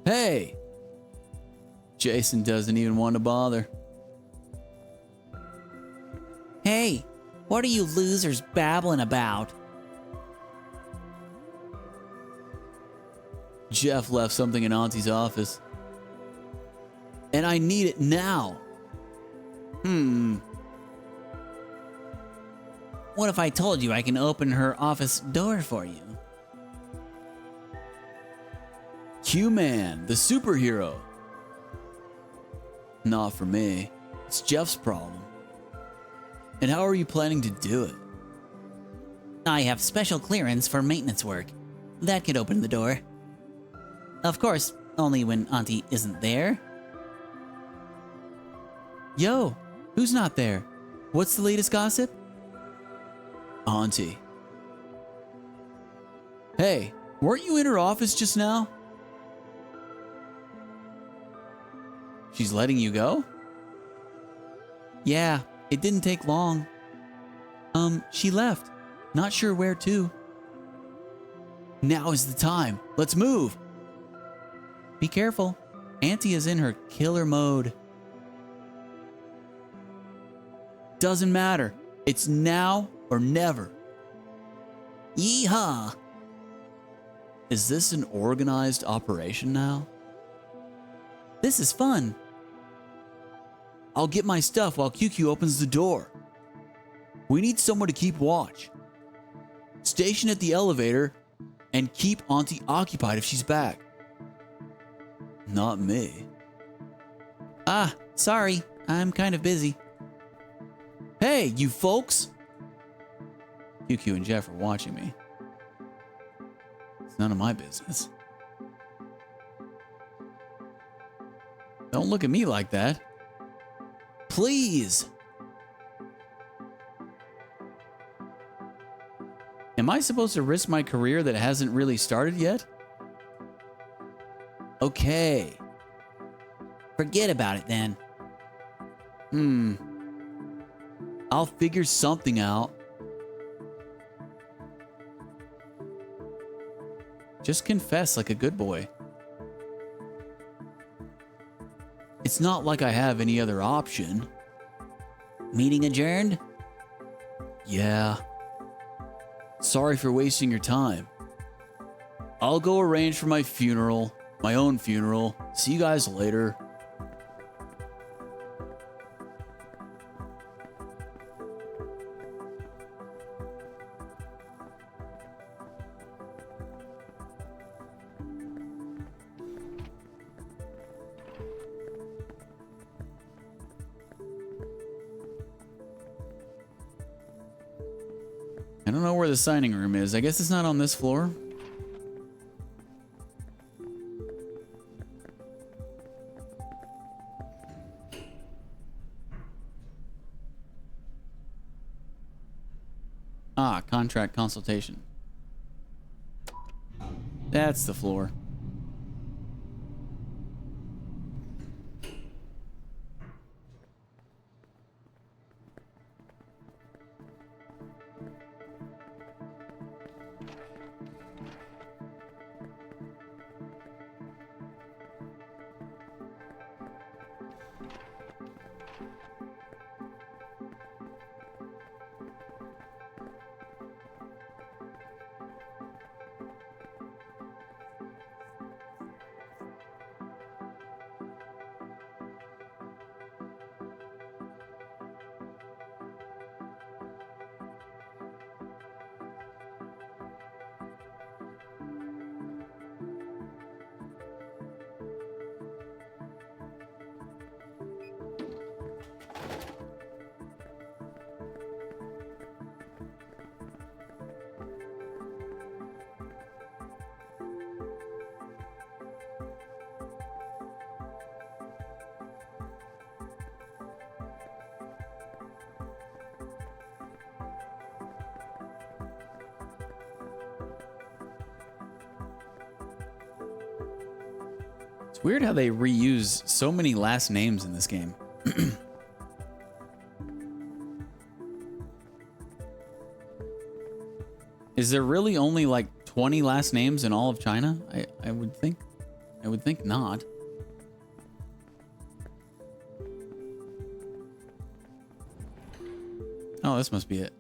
Hey! Jason doesn't even want to bother. Hey, what are you losers babbling about? Jeff left something in Auntie's office. And I need it now. What if I told you I can open her office door for you? Q-Man, the superhero. Not for me. It's Jeff's problem. And how are you planning to do it? I have special clearance for maintenance work. That could open the door. Of course, only when Auntie isn't there. Yo, who's not there? What's the latest gossip? Auntie. Hey, weren't you in her office just now? She's letting you go? Yeah, it didn't take long. She left. Not sure where to. Now is the time. Let's move. Be careful. Auntie is in her killer mode. Doesn't matter. It's now or never. Yeehaw! Is this an organized operation now? This is fun. I'll get my stuff while QQ opens the door. We need someone to keep watch. Station at the elevator and keep Auntie occupied if she's back. Not me. Ah, sorry. I'm kind of busy. Hey, you folks! QQ and Jeff are watching me. It's none of my business. Don't look at me like that. Please! Am I supposed to risk my career that hasn't really started yet? Okay. Forget about it then. I'll figure something out. Just confess like a good boy. It's not like I have any other option. Meeting adjourned? Yeah, Sorry for wasting your time. I'll go arrange for my funeral, my own funeral. See you guys later. I don't know where the signing room is. I guess it's not on this floor. Ah, contract consultation. That's the floor. It's weird how they reuse so many last names in this game. Is there really only like 20 last names in all of China? I would think not. Oh, this must be it.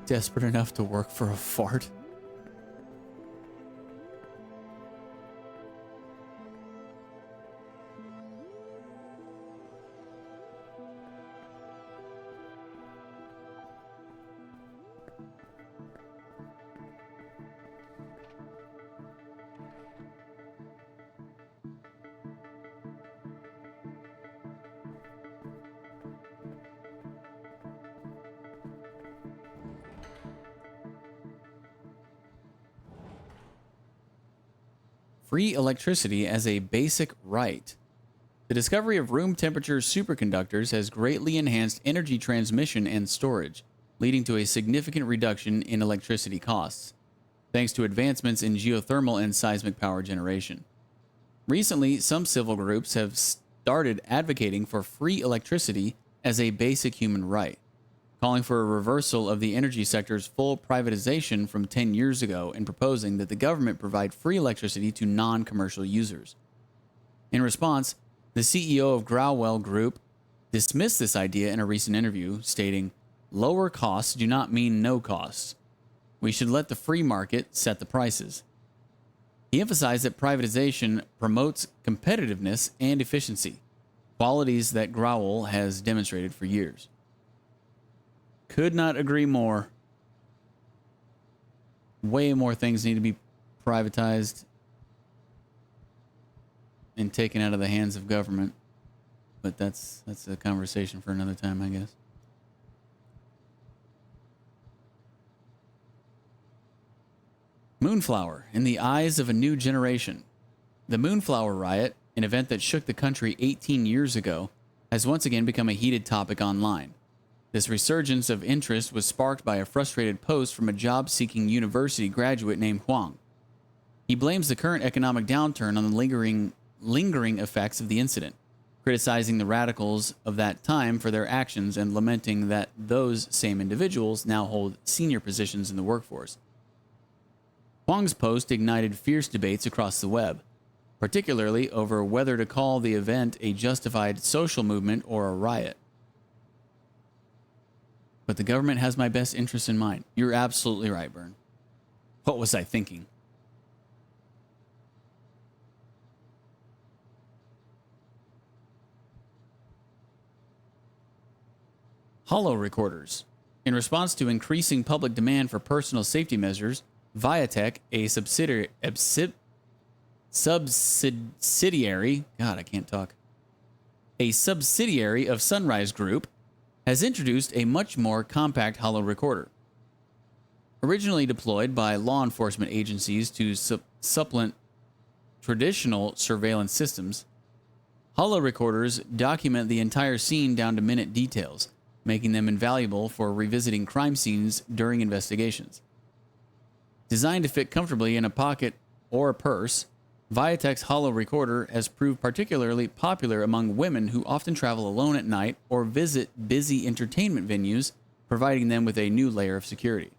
Desperate enough to work for a fart. Free electricity as a basic right. The discovery of room temperature superconductors has greatly enhanced energy transmission and storage, leading to a significant reduction in electricity costs, thanks to advancements in geothermal and seismic power generation. Recently, some civil groups have started advocating for free electricity as a basic human right, calling for a reversal of the energy sector's full privatization from 10 years ago and proposing that the government provide free electricity to non-commercial users. In response, the CEO of Growell Group dismissed this idea in a recent interview, stating, "Lower costs do not mean no costs. We should let the free market set the prices." He emphasized that privatization promotes competitiveness and efficiency, qualities that Growell has demonstrated for years. Could not agree more. Way more things need to be privatized and taken out of the hands of government. But that's a conversation for another time, I guess. Moonflower in the eyes of a new generation. The Moonflower riot, an event that shook the country 18 years ago, has once again become a heated topic online. This resurgence of interest was sparked by a frustrated post from a job-seeking university graduate named Huang. He blames the current economic downturn on the lingering effects of the incident, criticizing the radicals of that time for their actions and lamenting that those same individuals now hold senior positions in the workforce. Huang's post ignited fierce debates across the web, particularly over whether to call the event a justified social movement or a riot. But the government has my best interests in mind. You're absolutely right, Byrne. What was I thinking? Hollow recorders. In response to increasing public demand for personal safety measures, Viatech, a subsidiary, God, I can't talk. A subsidiary of Sunrise Group, has introduced a much more compact hollow recorder. Originally deployed by law enforcement agencies to supplement traditional surveillance systems, hollow recorders document the entire scene down to minute details, making them invaluable for revisiting crime scenes during investigations. Designed to fit comfortably in a pocket or a purse, Viatech's hollow recorder has proved particularly popular among women who often travel alone at night or visit busy entertainment venues, providing them with a new layer of security.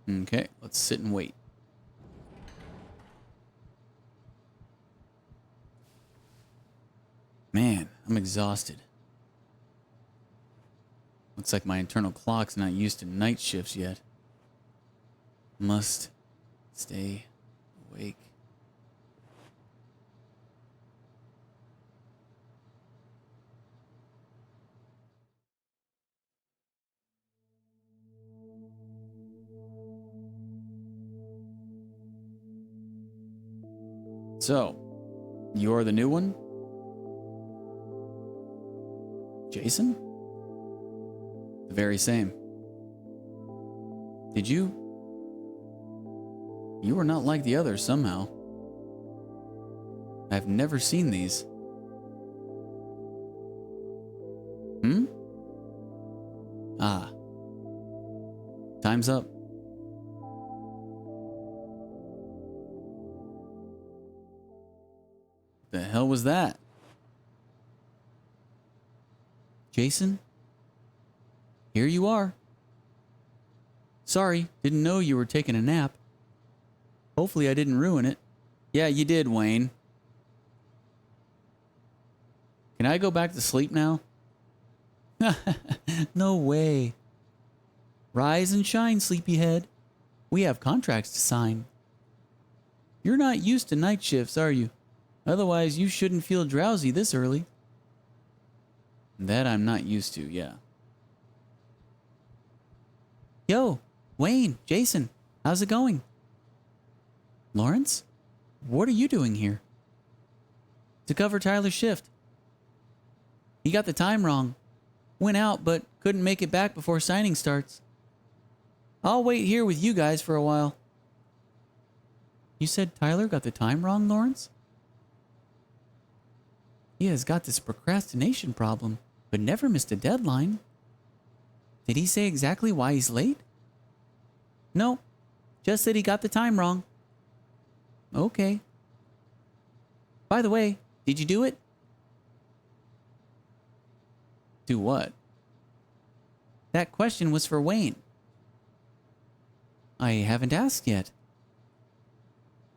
Okay, let's sit and wait. Man, I'm exhausted. Looks like my internal clock's not used to night shifts yet. Must stay awake. So, you're the new one? Jason? The very same. Did you? You were not like the others somehow. I've never seen these. Ah. Time's up. The hell was that? Jason? Here you are. Sorry, didn't know you were taking a nap. Hopefully I didn't ruin it. Yeah, you did, Wayne. Can I go back to sleep now? No way. Rise and shine, sleepyhead. We have contracts to sign. You're not used to night shifts, are you? Otherwise, you shouldn't feel drowsy this early. That I'm not used to, yeah. Yo, Wayne, Jason, how's it going? Lawrence? What are you doing here? To cover Tyler's shift. He got the time wrong. Went out, but couldn't make it back before signing starts. I'll wait here with you guys for a while. You said Tyler got the time wrong, Lawrence? He has got this procrastination problem, but never missed a deadline. Did he say exactly why he's late? Nope. Just that he got the time wrong. Okay. By the way, did you do it? Do what? That question was for Wayne. I haven't asked yet.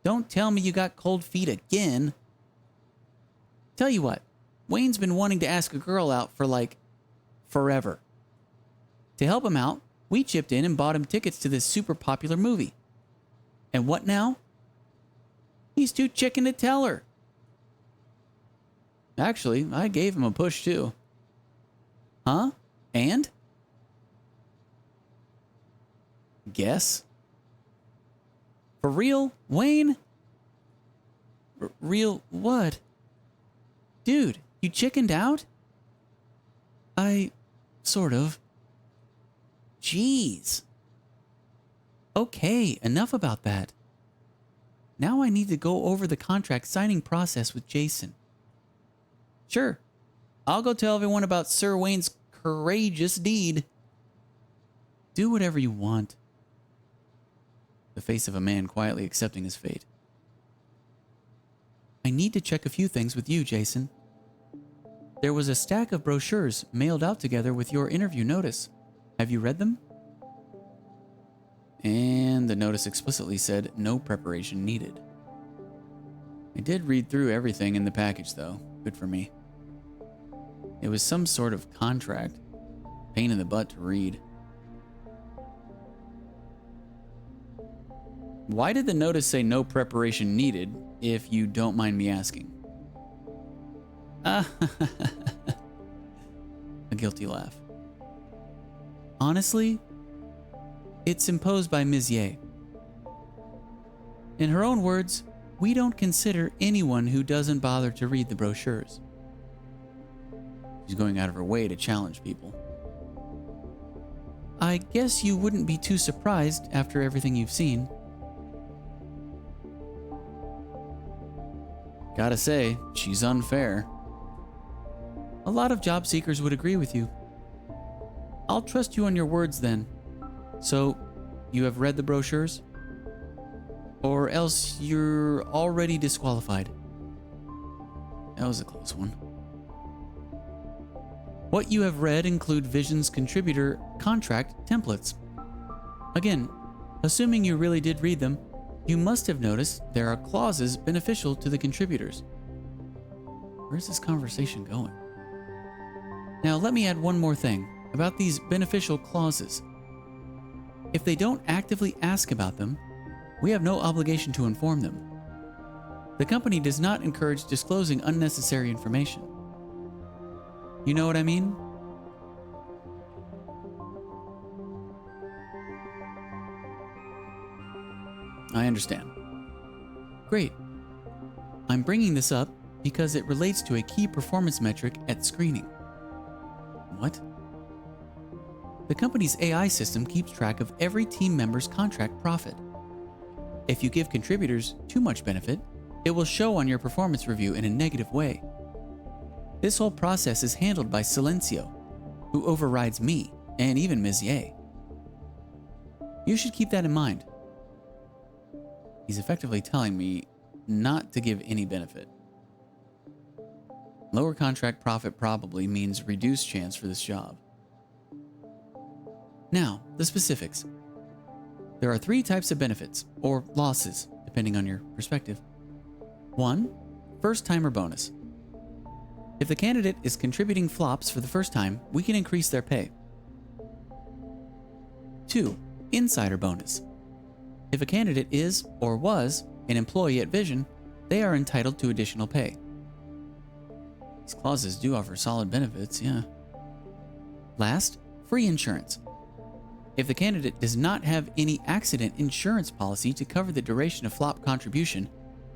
Don't tell me you got cold feet again. Tell you what, Wayne's been wanting to ask a girl out for like forever. To help him out, we chipped in and bought him tickets to this super popular movie. And what now? He's too chicken to tell her. Actually, I gave him a push too. Huh? And? Guess? For real, Wayne? Real what? Dude, you chickened out? Sort of. Jeez. Okay, enough about that. Now I need to go over the contract signing process with Jason. Sure, I'll go tell everyone about Sir Wayne's courageous deed. Do whatever you want. The face of a man quietly accepting his fate. I need to check a few things with you, Jason. There was a stack of brochures mailed out together with your interview notice. Have you read them? And the notice explicitly said no preparation needed. I did read through everything in the package, though. Good for me. It was some sort of contract. Pain in the butt to read. Why did the notice say no preparation needed, if you don't mind me asking? Ah, A guilty laugh. honestly, it's imposed by Ms. Ye. In her own words, we don't consider anyone who doesn't bother to read the brochures. She's going out of her way to challenge people. I guess you wouldn't be too surprised after everything you've seen. Gotta say, she's unfair. A lot of job seekers would agree with you. I'll trust you on your words then. So, you have read the brochures? Or else you're already disqualified. That was a close one. What you have read include Vision's contributor contract templates. Again, assuming you really did read them, you must have noticed there are clauses beneficial to the contributors. Where's this conversation going? Now let me add one more thing about these beneficial clauses. If they don't actively ask about them, we have no obligation to inform them. The company does not encourage disclosing unnecessary information. You know what I mean? I understand. Great. I'm bringing this up because it relates to a key performance metric at screening. What? The company's AI system keeps track of every team member's contract profit. If you give contributors too much benefit, it will show on your performance review in a negative way. This whole process is handled by Silencio, who overrides me and even Ms. Ye. You should keep that in mind. He's effectively telling me not to give any benefit. Lower contract profit probably means reduced chance for this job. Now, the specifics. There are 3 types of benefits, or losses, depending on your perspective. 1. First-timer bonus. If the candidate is contributing flops for the first time, we can increase their pay. 2. Insider bonus. If a candidate is, or was, an employee at Vision, they are entitled to additional pay. These clauses do offer solid benefits, yeah. Last, free insurance. If the candidate does not have any accident insurance policy to cover the duration of flop contribution,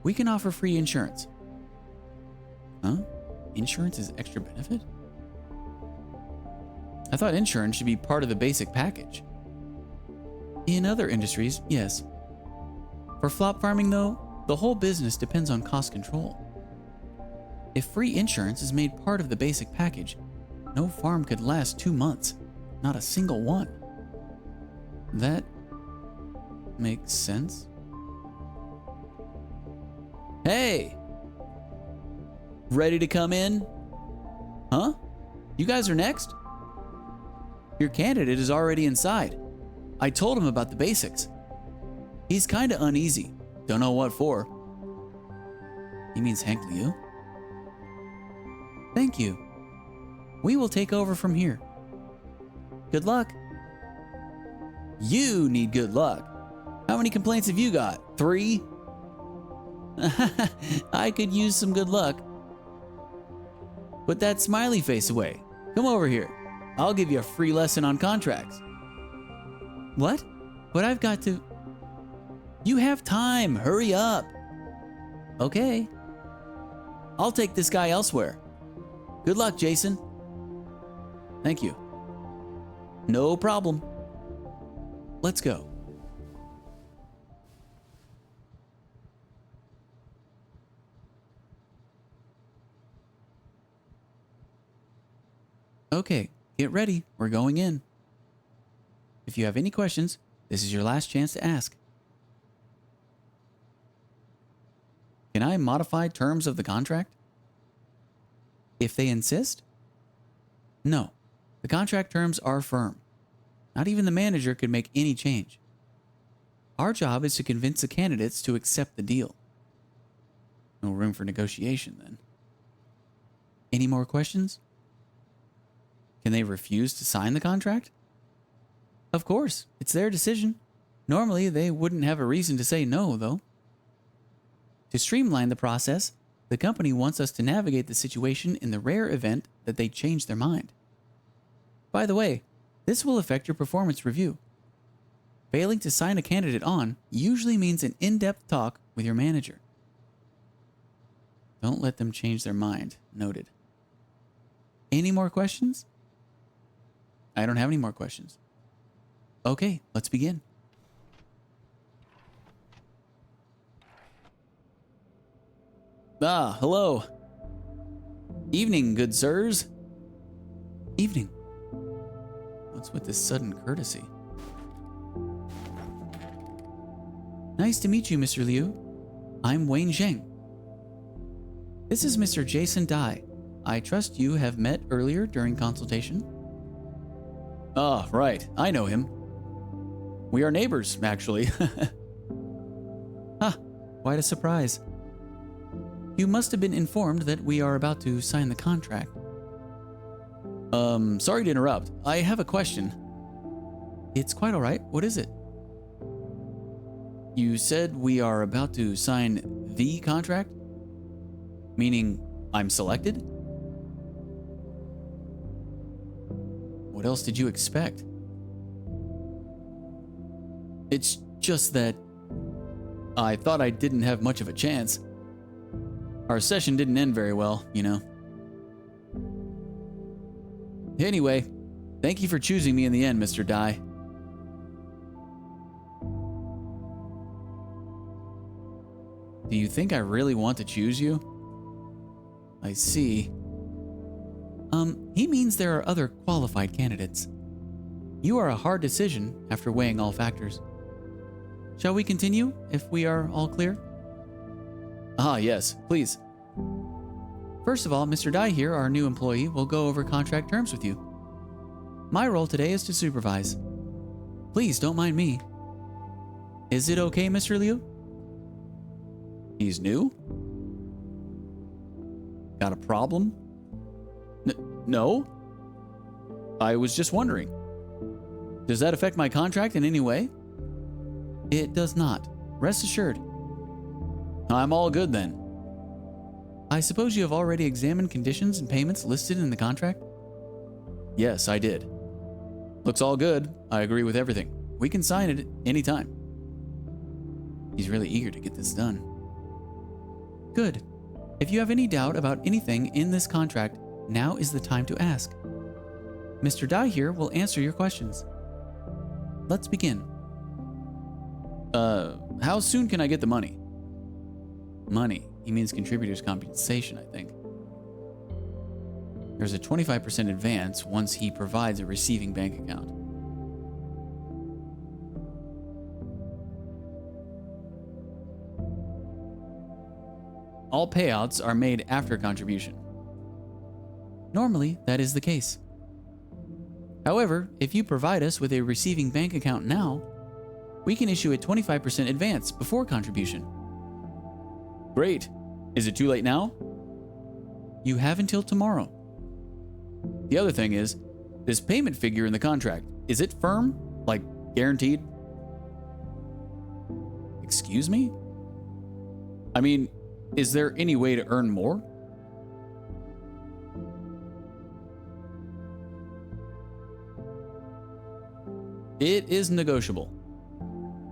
we can offer free insurance. Huh? Insurance is extra benefit? I thought insurance should be part of the basic package. In other industries, yes. For flop farming, though, the whole business depends on cost control. If free insurance is made part of the basic package, no farm could last 2 months, not a single one. That makes sense. Hey! Ready to come in? Huh? You guys are next? Your candidate is already inside. I told him about the basics. He's kinda uneasy. Don't know what for. He means Hank Liu? Thank you. We will take over from here. Good luck. You need good luck. How many complaints have you got? 3? I could use some good luck. Put that smiley face away. Come over here. I'll give you a free lesson on contracts. What? But I've got to... You have time. Hurry up. Okay. I'll take this guy elsewhere. Good luck, Jason. Thank you. No problem. Let's go. Okay, get ready. We're going in. If you have any questions, this is your last chance to ask. Can I modify terms of the contract? If they insist? No, the contract terms are firm. Not even the manager could make any change. Our job is to convince the candidates to accept the deal. No room for negotiation then. Any more questions? Can they refuse to sign the contract? Of course, it's their decision. Normally, they wouldn't have a reason to say no, though. To streamline the process, the company wants us to navigate the situation in the rare event that they change their mind. By the way, this will affect your performance review. Failing to sign a candidate on usually means an in-depth talk with your manager. Don't let them change their mind. Noted. Any more questions? I don't have any more questions. Okay, let's begin. Ah, hello. Evening, good sirs. Evening. What's with this sudden courtesy? Nice to meet you, Mr. Liu. I'm Wayne Zheng. This is Mr. Jason Dai. I trust you have met earlier during consultation. Ah, right. I know him. We are neighbors, actually. Ah, quite a surprise. You must have been informed that we are about to sign the contract. Sorry to interrupt. I have a question. It's quite all right. What is it? You said we are about to sign the contract? Meaning I'm selected? What else did you expect? It's just that I thought I didn't have much of a chance. Our session didn't end very well, you know. Anyway, thank you for choosing me in the end, Mr. Dai. Do you think I really want to choose you? I see. He means there are other qualified candidates. You are a hard decision after weighing all factors. Shall we continue if we are all clear? Ah, yes, please. First of all, Mr. Dai here, our new employee, will go over contract terms with you. My role today is to supervise. Please don't mind me. Is it okay, Mr. Liu? He's new? Got a problem? No. I was just wondering. Does that affect my contract in any way? It does not. Rest assured. I'm all good then. I suppose you have already examined conditions and payments listed in the contract? Yes, I did. Looks all good. I agree with everything. We can sign it anytime. He's really eager to get this done. Good. If you have any doubt about anything in this contract, now is the time to ask. Mr. Dai here will answer your questions. Let's begin. How soon can I get the money? Money. He means contributors' compensation, I think. There's a 25% advance once he provides a receiving bank account. all payouts are made after contribution. Normally, that is the case. However, if you provide us with a receiving bank account now, we can issue a 25% advance before contribution. Great. Is it too late now? You have until tomorrow. The other thing is, this payment figure in the contract, is it firm? Like guaranteed? Excuse me? I mean, is there any way to earn more? It is negotiable.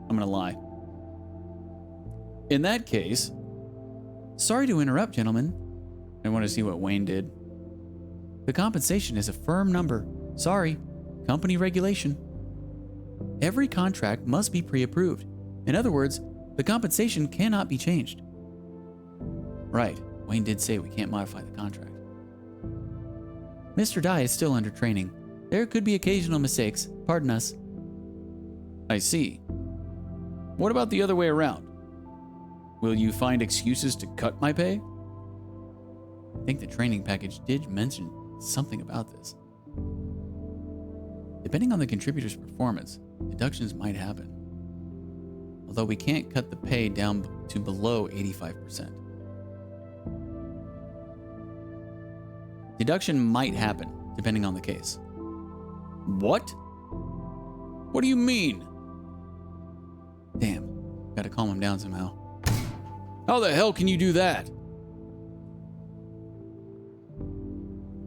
I'm gonna lie. In that case, Sorry to interrupt, gentlemen. I want to see what Wayne did. The compensation is a firm number. Sorry, company regulation. Every contract must be pre-approved. In other words, the compensation cannot be changed. Right. Wayne did say we can't modify the contract. Mr. Dye is still under training. There could be occasional mistakes. Pardon us. I see. What about the other way around? Will you find excuses to cut my pay? I think the training package did mention something about this. Depending on the contributor's performance, deductions might happen. Although we can't cut the pay down to below 85%. Deduction might happen, depending on the case. What? What do you mean? Damn, gotta calm him down somehow. How the hell can you do that?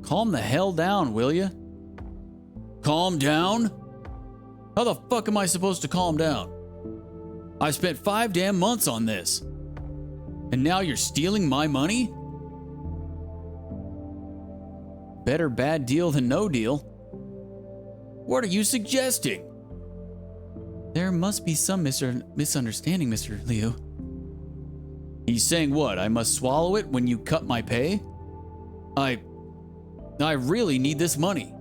Calm the hell down, will you? Calm down? How the fuck am I supposed to calm down? I spent 5 damn months on this. And now you're stealing my money? Better bad deal than no deal. What are you suggesting? There must be some misunderstanding, Mr. Liu. He's saying what? I must swallow it when you cut my pay? I really need this money.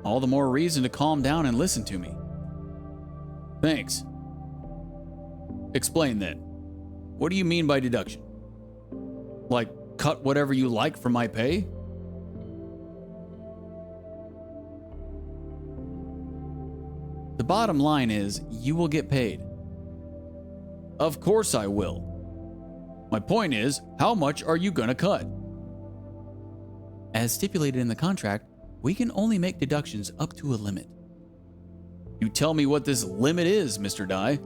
All the more reason to calm down and listen to me. Thanks. Explain then. What do you mean by deduction? Like, cut whatever you like from my pay? The bottom line is, you will get paid. Of course I will. My point is, how much are you gonna cut? As stipulated in the contract, we can only make deductions up to a limit. You tell me what this limit is, Mr. Dye.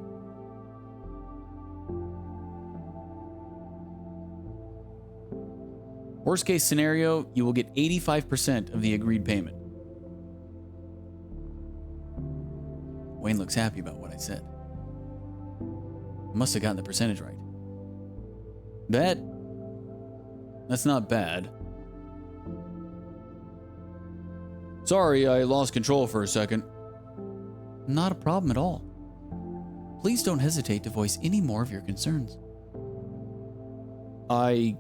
Worst case scenario, you will get 85% of the agreed payment. Wayne looks happy about what I said. I must have gotten the percentage right. That's not bad. Sorry, I lost control for a second. Not a problem at all. Please don't hesitate to voice any more of your concerns. I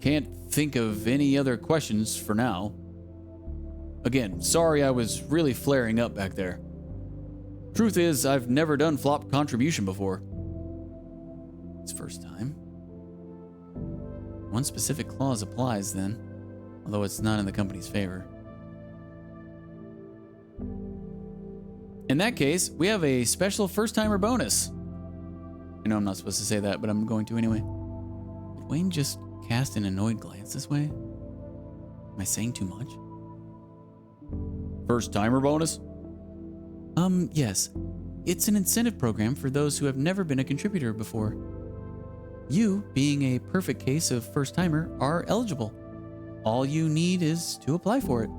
can't think of any other questions for now. Again, sorry I was really flaring up back there. Truth is, I've never done flop contribution before. It's first time. One specific clause applies then, although it's not in the company's favor. In that case, we have a special first-timer bonus. I know I'm not supposed to say that, but I'm going to anyway. Did Wayne just cast an annoyed glance this way? Am I saying too much? First-timer bonus? Yes. It's an incentive program for those who have never been a contributor before. You, being a perfect case of first-timer, are eligible. All you need is to apply for it.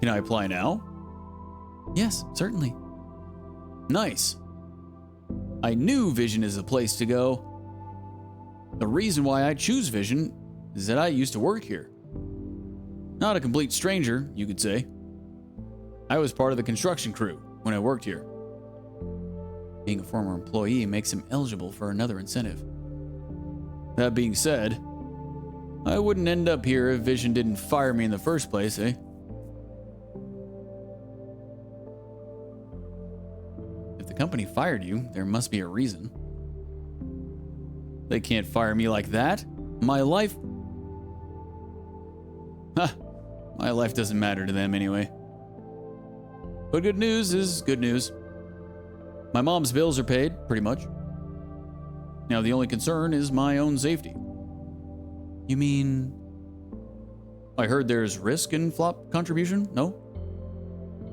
Can I apply now? Yes, certainly. Nice. I knew Vision is the place to go. The reason why I choose Vision is that I used to work here. Not a complete stranger, you could say. I was part of the construction crew when I worked here. Being a former employee makes him eligible for another incentive. That being said, I wouldn't end up here if Vision didn't fire me in the first place, eh? If the company fired you, there must be a reason. They can't fire me like that. My life... Ha! My life doesn't matter to them anyway. But good news is good news. My mom's bills are paid, pretty much. Now the only concern is my own safety. You mean... I heard there's risk in flop contribution, no?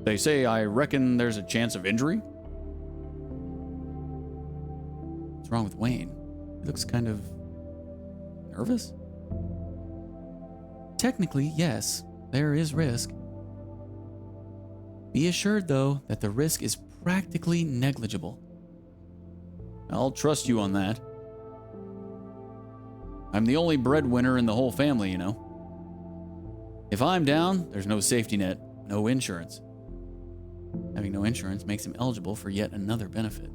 They say I reckon there's a chance of injury? What's wrong with Wayne? He looks kind of... nervous? Technically, yes, there is risk. Be assured, though, that the risk is practically negligible. I'll trust you on that. I'm the only breadwinner in the whole family, you know. If I'm down, there's no safety net, no insurance. Having no insurance makes him eligible for yet another benefit.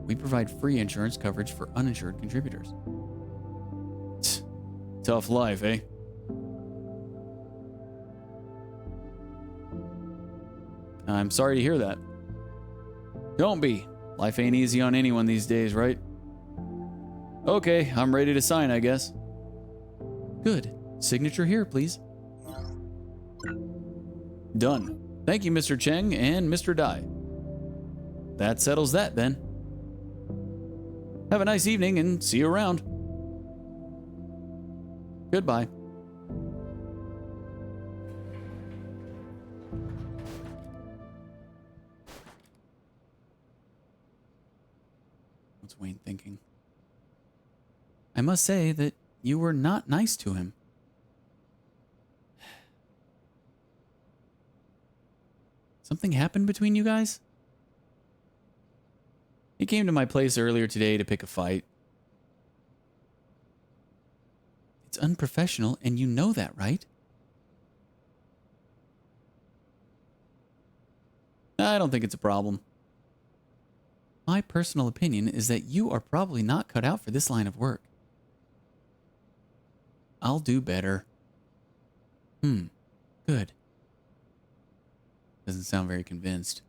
We provide free insurance coverage for uninsured contributors. Tough life, eh? I'm sorry to hear that. Don't be. Life ain't easy on anyone these days, right? Okay, I'm ready to sign, I guess. Good. Signature here, please. Done. Thank you, Mr. Cheng and Mr. Dai. That settles that, then. Have a nice evening and see you around. Goodbye. What's Wayne thinking? I must say that you were not nice to him. Something happened between you guys? He came to my place earlier today to pick a fight. It's unprofessional, and you know that, right? I don't think it's a problem. My personal opinion is that you are probably not cut out for this line of work. I'll do better. Good. Doesn't sound very convinced.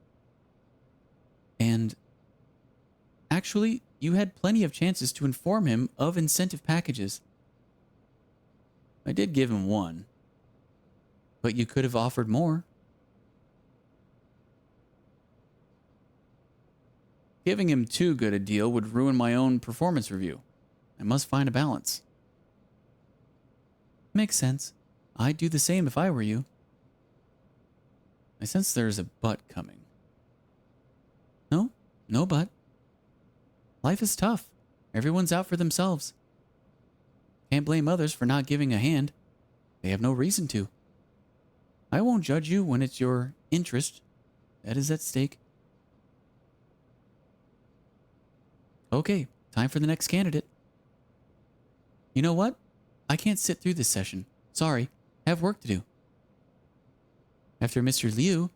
And actually, you had plenty of chances to inform him of incentive packages. I did give him one. But you could have offered more. Giving him too good a deal would ruin my own performance review. I must find a balance. Makes sense. I'd do the same if I were you. I sense there's a but coming. No but. Life is tough. Everyone's out for themselves. Can't blame others for not giving a hand. They have no reason to. I won't judge you when it's your interest that is at stake. Okay, time for the next candidate. You know what? I can't sit through this session. Sorry, I have work to do. After Mr. Liu,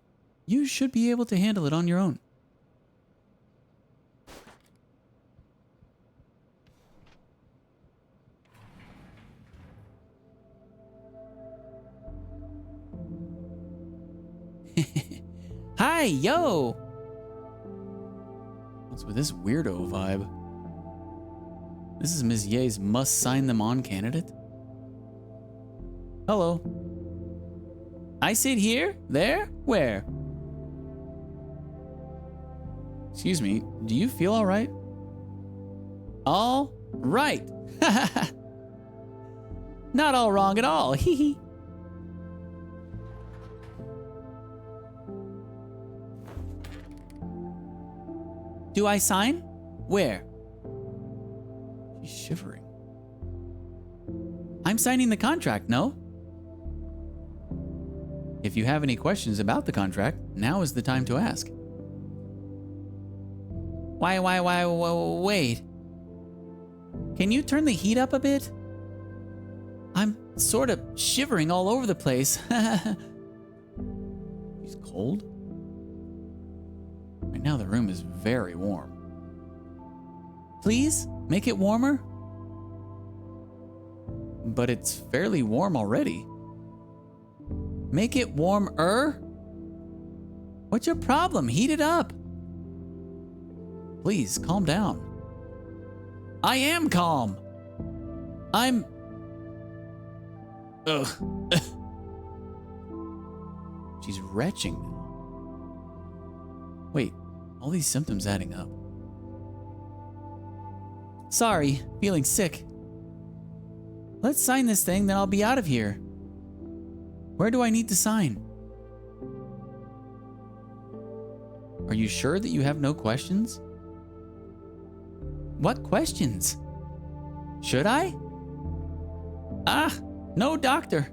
you should be able to handle it on your own. Hi, yo! What's with this weirdo vibe? This is Ms. Ye's must sign them on candidate? Hello. I sit here? There? Where? Excuse me, do you feel all right? All right. Not all wrong at all. Hee hee. Do I sign? Where? She's shivering. I'm signing the contract, no? If you have any questions about the contract, now is the time to ask. Wait. Can you turn the heat up a bit? I'm sort of shivering all over the place. She's cold? Right now the room is very warm. Please, make it warmer. But it's fairly warm already. Make it warmer? What's your problem? Heat it up. Please, calm down. I am calm. I'm... Ugh. She's retching now. Wait, all these symptoms adding up. Sorry, feeling sick. Let's sign this thing, then I'll be out of here. Where do I need to sign? Are you sure that you have no questions? What questions? Should I? Ah, no, doctor.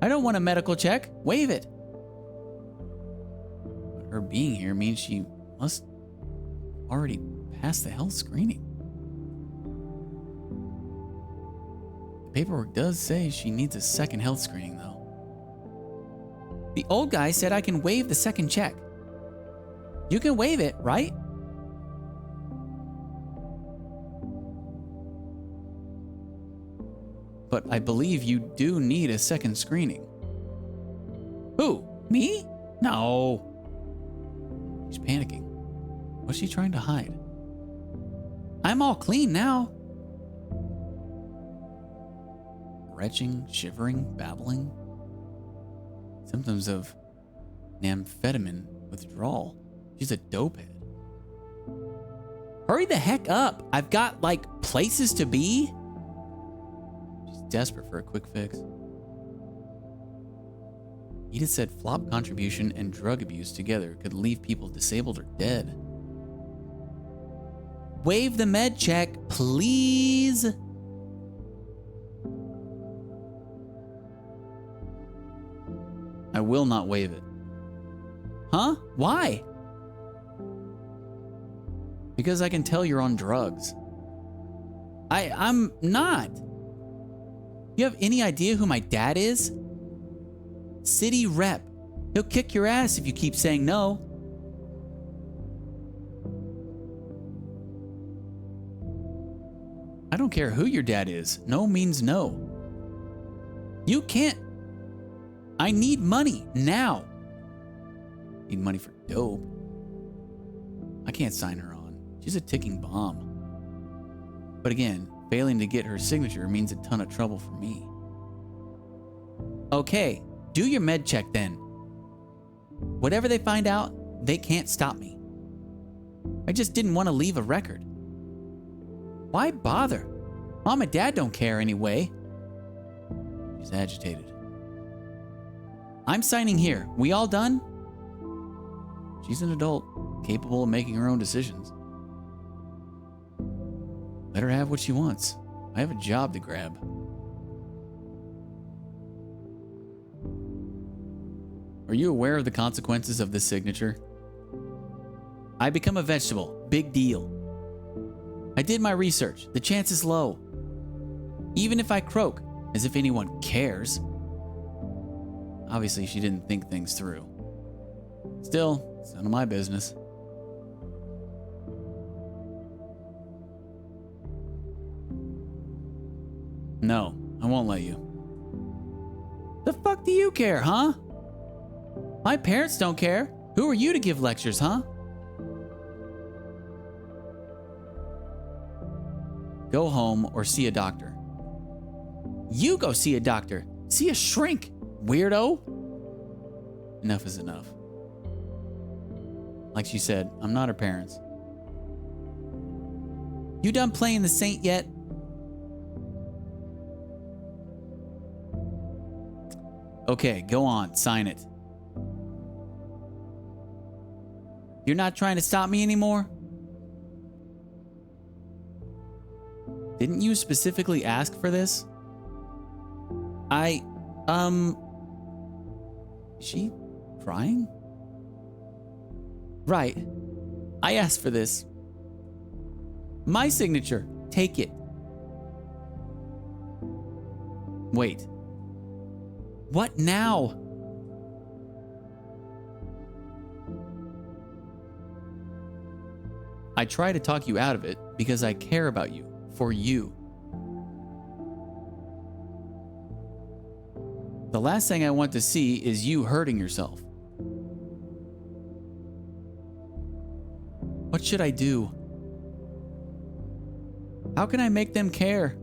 I don't want a medical check. Waive it. But her being here means she must already pass the health screening. The paperwork does say she needs a second health screening, though. The old guy said I can waive the second check. You can waive it, right? But I believe you do need a second screening. Who? Me? No. She's panicking. What's she trying to hide? I'm all clean now. Retching, shivering, babbling. Symptoms of amphetamine withdrawal. She's a dopehead. Hurry the heck up. I've got, like, places to be. She's desperate for a quick fix. Edith said flop contribution and drug abuse together could leave people disabled or dead. Waive the med check, please. I will not waive it. Huh? Why? Because I can tell you're on drugs. I'm not. You have any idea who my dad is? City rep. He'll kick your ass if you keep saying no. I don't care who your dad is. No means no. You can't. I need money now. Need money for dope. I can't sign her on. She's a ticking bomb. But again, failing to get her signature means a ton of trouble for me. Okay, do your med check then. Whatever they find out, they can't stop me. I just didn't want to leave a record. Why bother? Mom and Dad don't care anyway. She's agitated. I'm signing here. We all done? She's an adult, capable of making her own decisions. Let her have what she wants. I have a job to grab. Are you aware of the consequences of this signature? I become a vegetable. Big deal. I did my research. The chance is low. Even if I croak, as if anyone cares. Obviously, she didn't think things through. Still, it's none of my business. No, I won't let you. The fuck do you care, huh? My parents don't care. Who are you to give lectures, huh? Go home or see a doctor. You go see a doctor. See a shrink, weirdo. Enough is enough. Like she said, I'm not her parents. You done playing the saint yet? Okay, go on, sign it. You're not trying to stop me anymore? Didn't you specifically ask for this? Is she crying? Right. I asked for this. My signature. Take it. Wait. What now? I try to talk you out of it because I care about you, for you. The last thing I want to see is you hurting yourself. What should I do? How can I make them care?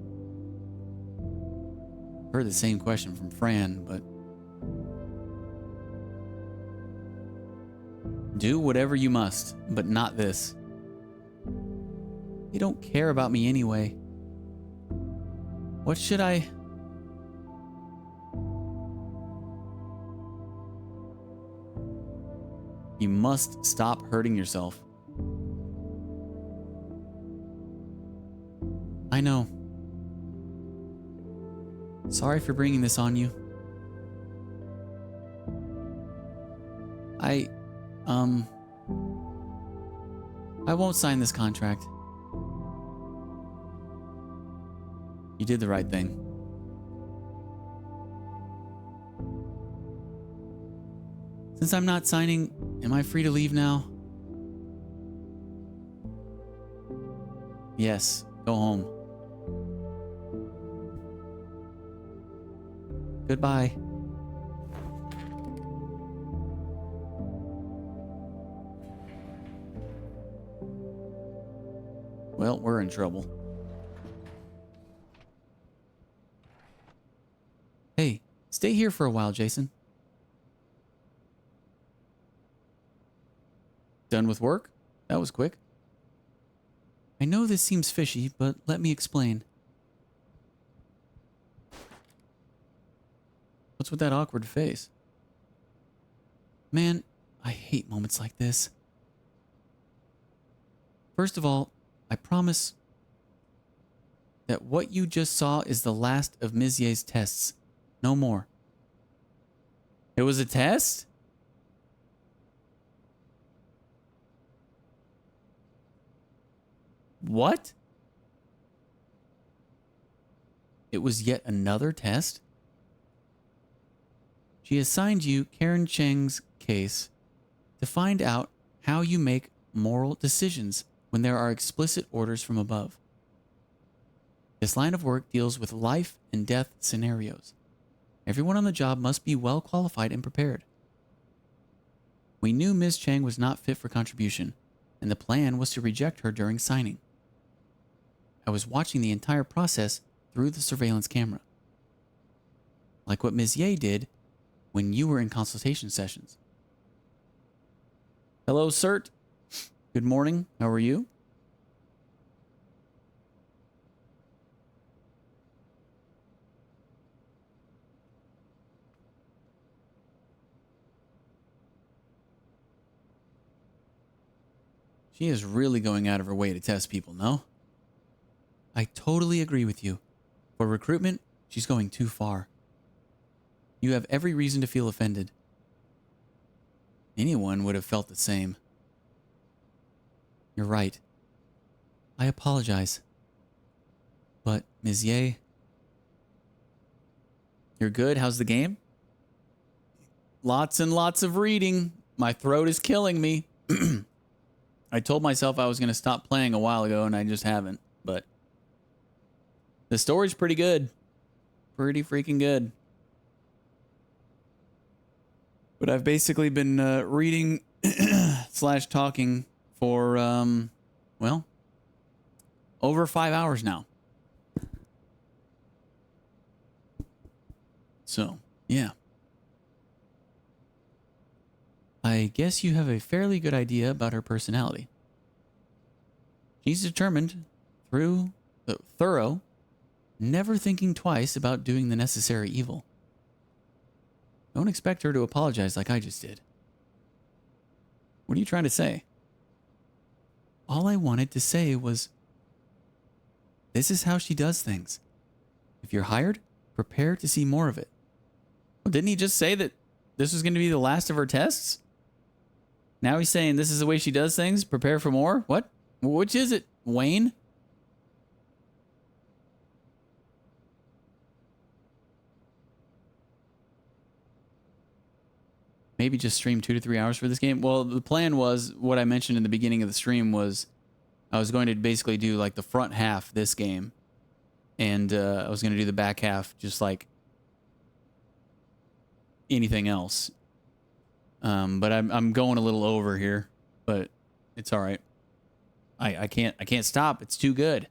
Heard the same question from Fran, but do whatever you must, but not this. You don't care about me anyway. What should I... You must stop hurting yourself. I know. Sorry for bringing this on you. I won't sign this contract. You did the right thing. Since I'm not signing, am I free to leave now? Yes, go home. Goodbye. Well, we're in trouble. Hey, stay here for a while, Jason. Done with work? That was quick. I know this seems fishy, but let me explain. What's with that awkward face? Man, I hate moments like this. First of all, I promise that what you just saw is the last of Ms. Ye's tests. No more. It was a test? What? It was yet another test? She assigned you Karen Cheng's case to find out how you make moral decisions when there are explicit orders from above. This line of work deals with life and death scenarios. Everyone on the job must be well qualified and prepared. We knew Ms. Cheng was not fit for contribution, and the plan was to reject her during signing. I was watching the entire process through the surveillance camera. Like what Ms. Ye did when you were in consultation sessions. Hello, Cert. Good morning. How are you? She is really going out of her way to test people, no? I totally agree with you. For recruitment, she's going too far. You have every reason to feel offended. Anyone would have felt the same. You're right. I apologize. But, Ms. Ye... You're good? How's the game? Lots and lots of reading. My throat is killing me. I told myself I was going to stop playing a while ago, and I just haven't. But the story's pretty good. Pretty freaking good. But I've basically been reading / talking for, well, over 5 hours now. So, yeah. I guess you have a fairly good idea about her personality. She's determined, thorough, never thinking twice about doing the necessary evil. Don't expect her to apologize like I just did. What are you trying to say? All I wanted to say was, this is how she does things. If you're hired, prepare to see more of it. Well, didn't he just say that this was going to be the last of her tests? Now he's saying this is the way she does things. Prepare for more? What? Which is it, Wayne? Maybe just stream 2 to 3 hours for this game. Well, the plan was, what I mentioned in the beginning of the stream was, I was going to basically do like the front half this game. And I was going to do the back half just like anything else. But I'm going a little over here, but it's all right. I can't stop. It's too good.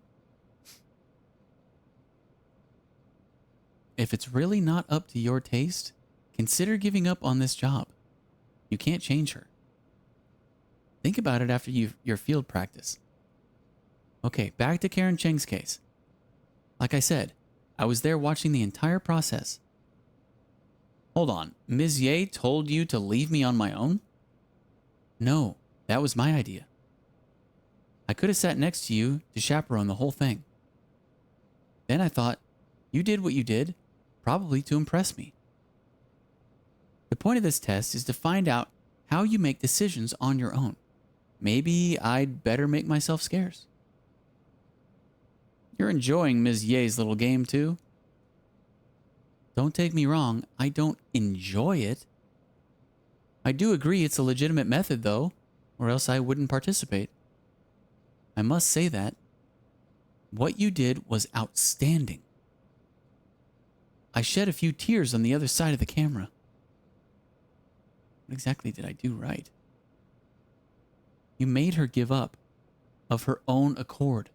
if it's really not up to your taste, consider giving up on this job. You can't change her. Think about it after your field practice. Okay, back to Karen Cheng's case. Like I said, I was there watching the entire process. Hold on, Ms. Ye told you to leave me on my own? No, that was my idea. I could have sat next to you to chaperone the whole thing. Then I thought, you did what you did, probably to impress me. The point of this test is to find out how you make decisions on your own. Maybe I'd better make myself scarce. You're enjoying Ms. Ye's little game too? Don't take me wrong, I don't enjoy it. I do agree it's a legitimate method though, or else I wouldn't participate. I must say that. What you did was outstanding. I shed a few tears on the other side of the camera. What exactly did I do right? You made her give up of her own accord.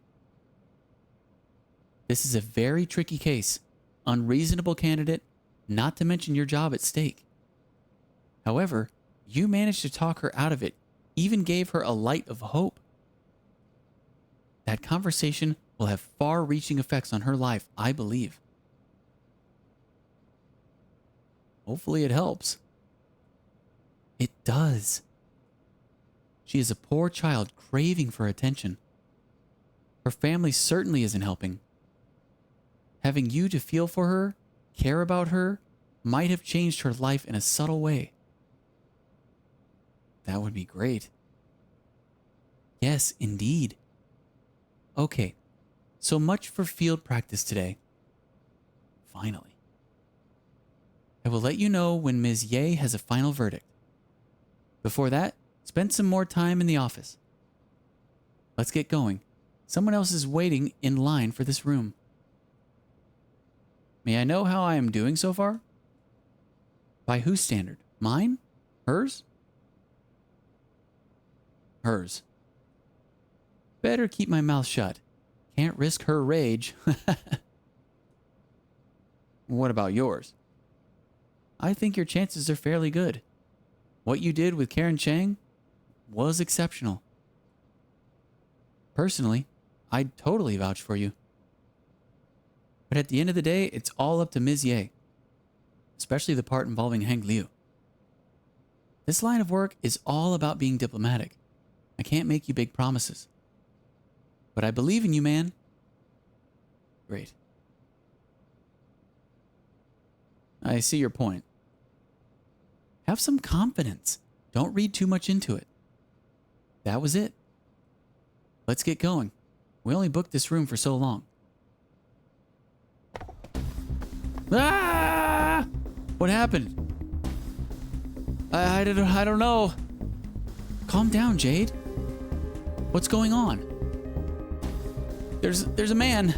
This is a very tricky case. Unreasonable candidate, not to mention your job at stake. However, you managed to talk her out of it, even gave her a light of hope. That conversation will have far-reaching effects on her life, I believe. Hopefully it helps. It does. She is a poor child craving for attention. Her family certainly isn't helping. Having you to feel for her, care about her, might have changed her life in a subtle way. That would be great. Yes, indeed. Okay, so much for field practice today. Finally. I will let you know when Ms. Ye has a final verdict. Before that, spend some more time in the office. Let's get going. Someone else is waiting in line for this room. May I know how I am doing so far? By whose standard? Mine? Hers? Hers. Better keep my mouth shut. Can't risk her rage. What about yours? I think your chances are fairly good. What you did with Karen Cheng was exceptional. Personally, I'd totally vouch for you. But at the end of the day, it's all up to Ms. Ye, especially the part involving Heng Liu. This line of work is all about being diplomatic. I can't make you big promises. But I believe in you, man. Great. I see your point. Have some confidence. Don't read too much into it. That was it. Let's get going. We only booked this room for so long. Ah! What happened? I don't know. Calm down, Jade. What's going on? There's a man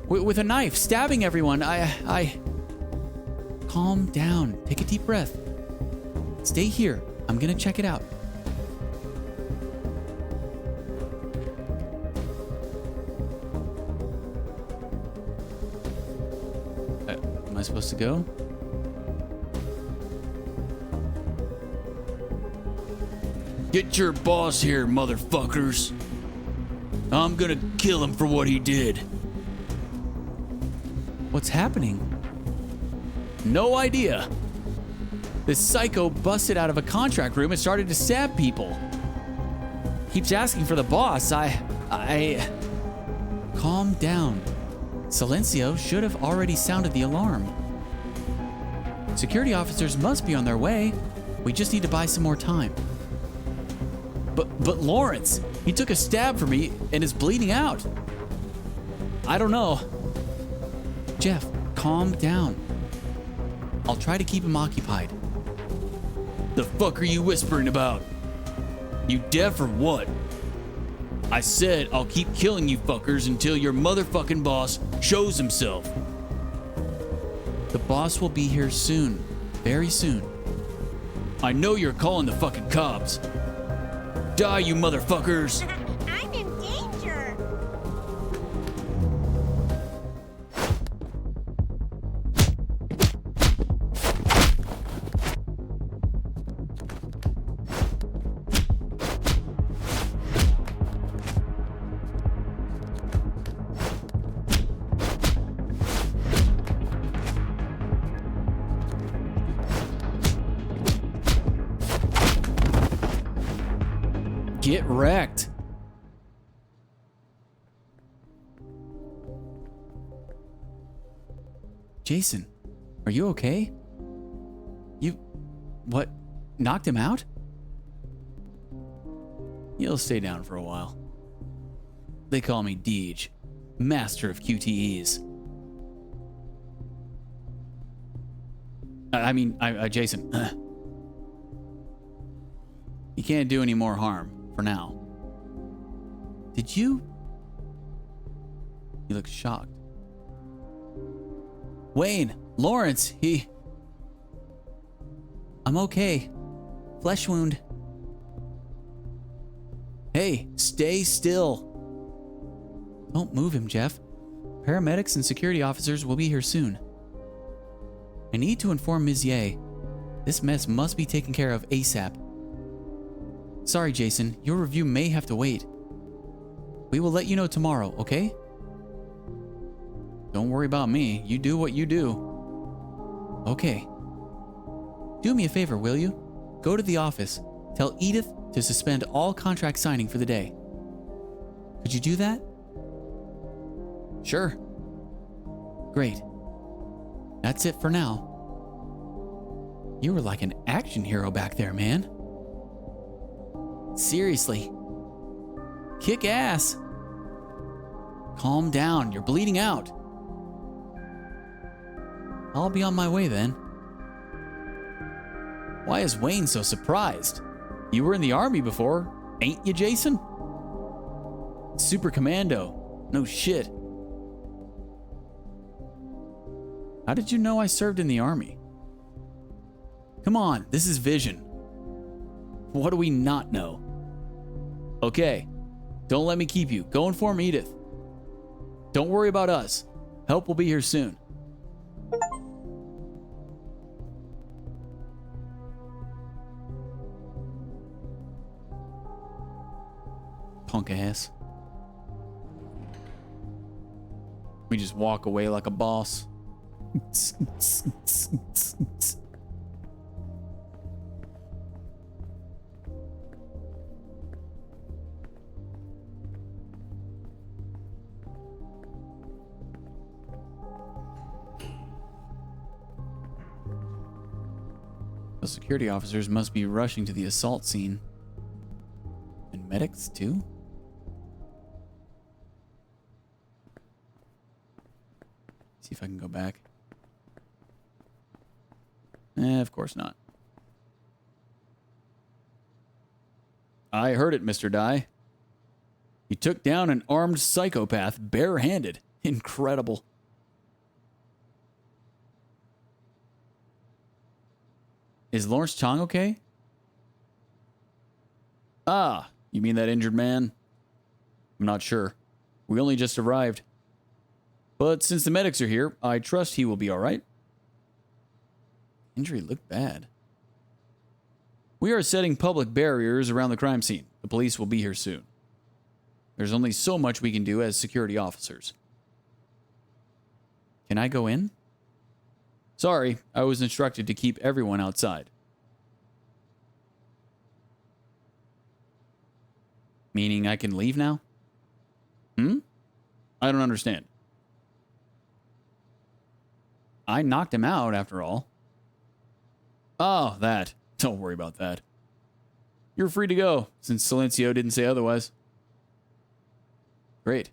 with a knife stabbing everyone. Calm down. Take a deep breath. Stay here. I'm gonna check it out. Am I supposed to go? Get your boss here, motherfuckers. I'm gonna kill him for what he did. What's happening? No idea. This psycho busted out of a contract room and started to stab people. Keeps asking for the boss. Calm down. Silencio should have already sounded the alarm. Security officers must be on their way. We just need to buy some more time. But Lawrence, he took a stab for me and is bleeding out. I don't know. Jeff, calm down. I'll try to keep him occupied. The fuck are you whispering about? You deaf or what? I said I'll keep killing you fuckers until your motherfucking boss shows himself. The boss will be here soon. Very soon. I know you're calling the fucking cops. Die, you motherfuckers! I'm in danger. Get wrecked. Jason, are you okay? You... what? Knocked him out? You'll stay down for a while. They call me Deej, master of QTEs. Jason. You can't do any more harm for now. Did you... He looks shocked. Wayne, Lawrence, I'm okay. Flesh wound. Hey, stay still. Don't move him, Jeff. Paramedics and security officers will be here soon. I need to inform Ms. Ye. This mess must be taken care of ASAP. Sorry, Jason. Your review may have to wait. We will let you know tomorrow, okay? Don't worry about me. You do what you do. Okay. Do me a favor, will you? Go to the office. Tell Edith to suspend all contract signing for the day. Could you do that? Sure. Great. That's it for now. You were like an action hero back there, man. Seriously. Kick ass. Calm down, you're bleeding out. I'll be on my way then. Why is Wayne so surprised? You were in the army before, ain't you, Jason? Super Commando. No shit. How did you know I served in the army? Come on, this is Vision. What do we not know? Okay, don't let me keep you. Go inform Edith. Don't worry about us. Help will be here soon. Punk ass. We just walk away like a boss. The security officers must be rushing to the assault scene. And medics too? See if I can go back. Of course not. I heard it, Mr. Dye. You took down an armed psychopath barehanded. Incredible. Is Lawrence Chong okay? Ah, you mean that injured man? I'm not sure. We only just arrived. But since the medics are here, I trust he will be all right. Injury looked bad. We are setting public barriers around the crime scene. The police will be here soon. There's only so much we can do as security officers. Can I go in? Sorry, I was instructed to keep everyone outside. Meaning I can leave now? I don't understand. I knocked him out, after all. Oh, that. Don't worry about that. You're free to go, since Silencio didn't say otherwise. Great.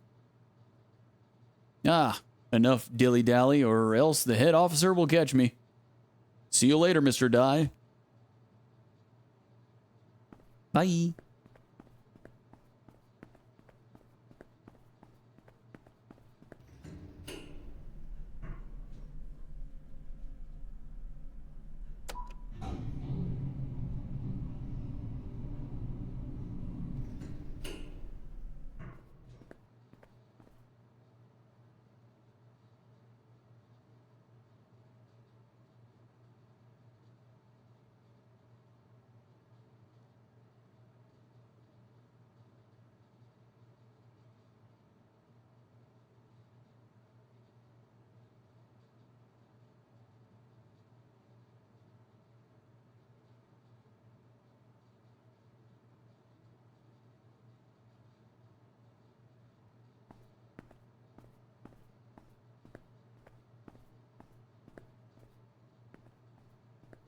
Ah, enough dilly-dally, or else the head officer will catch me. See you later, Mr. Dye. Bye.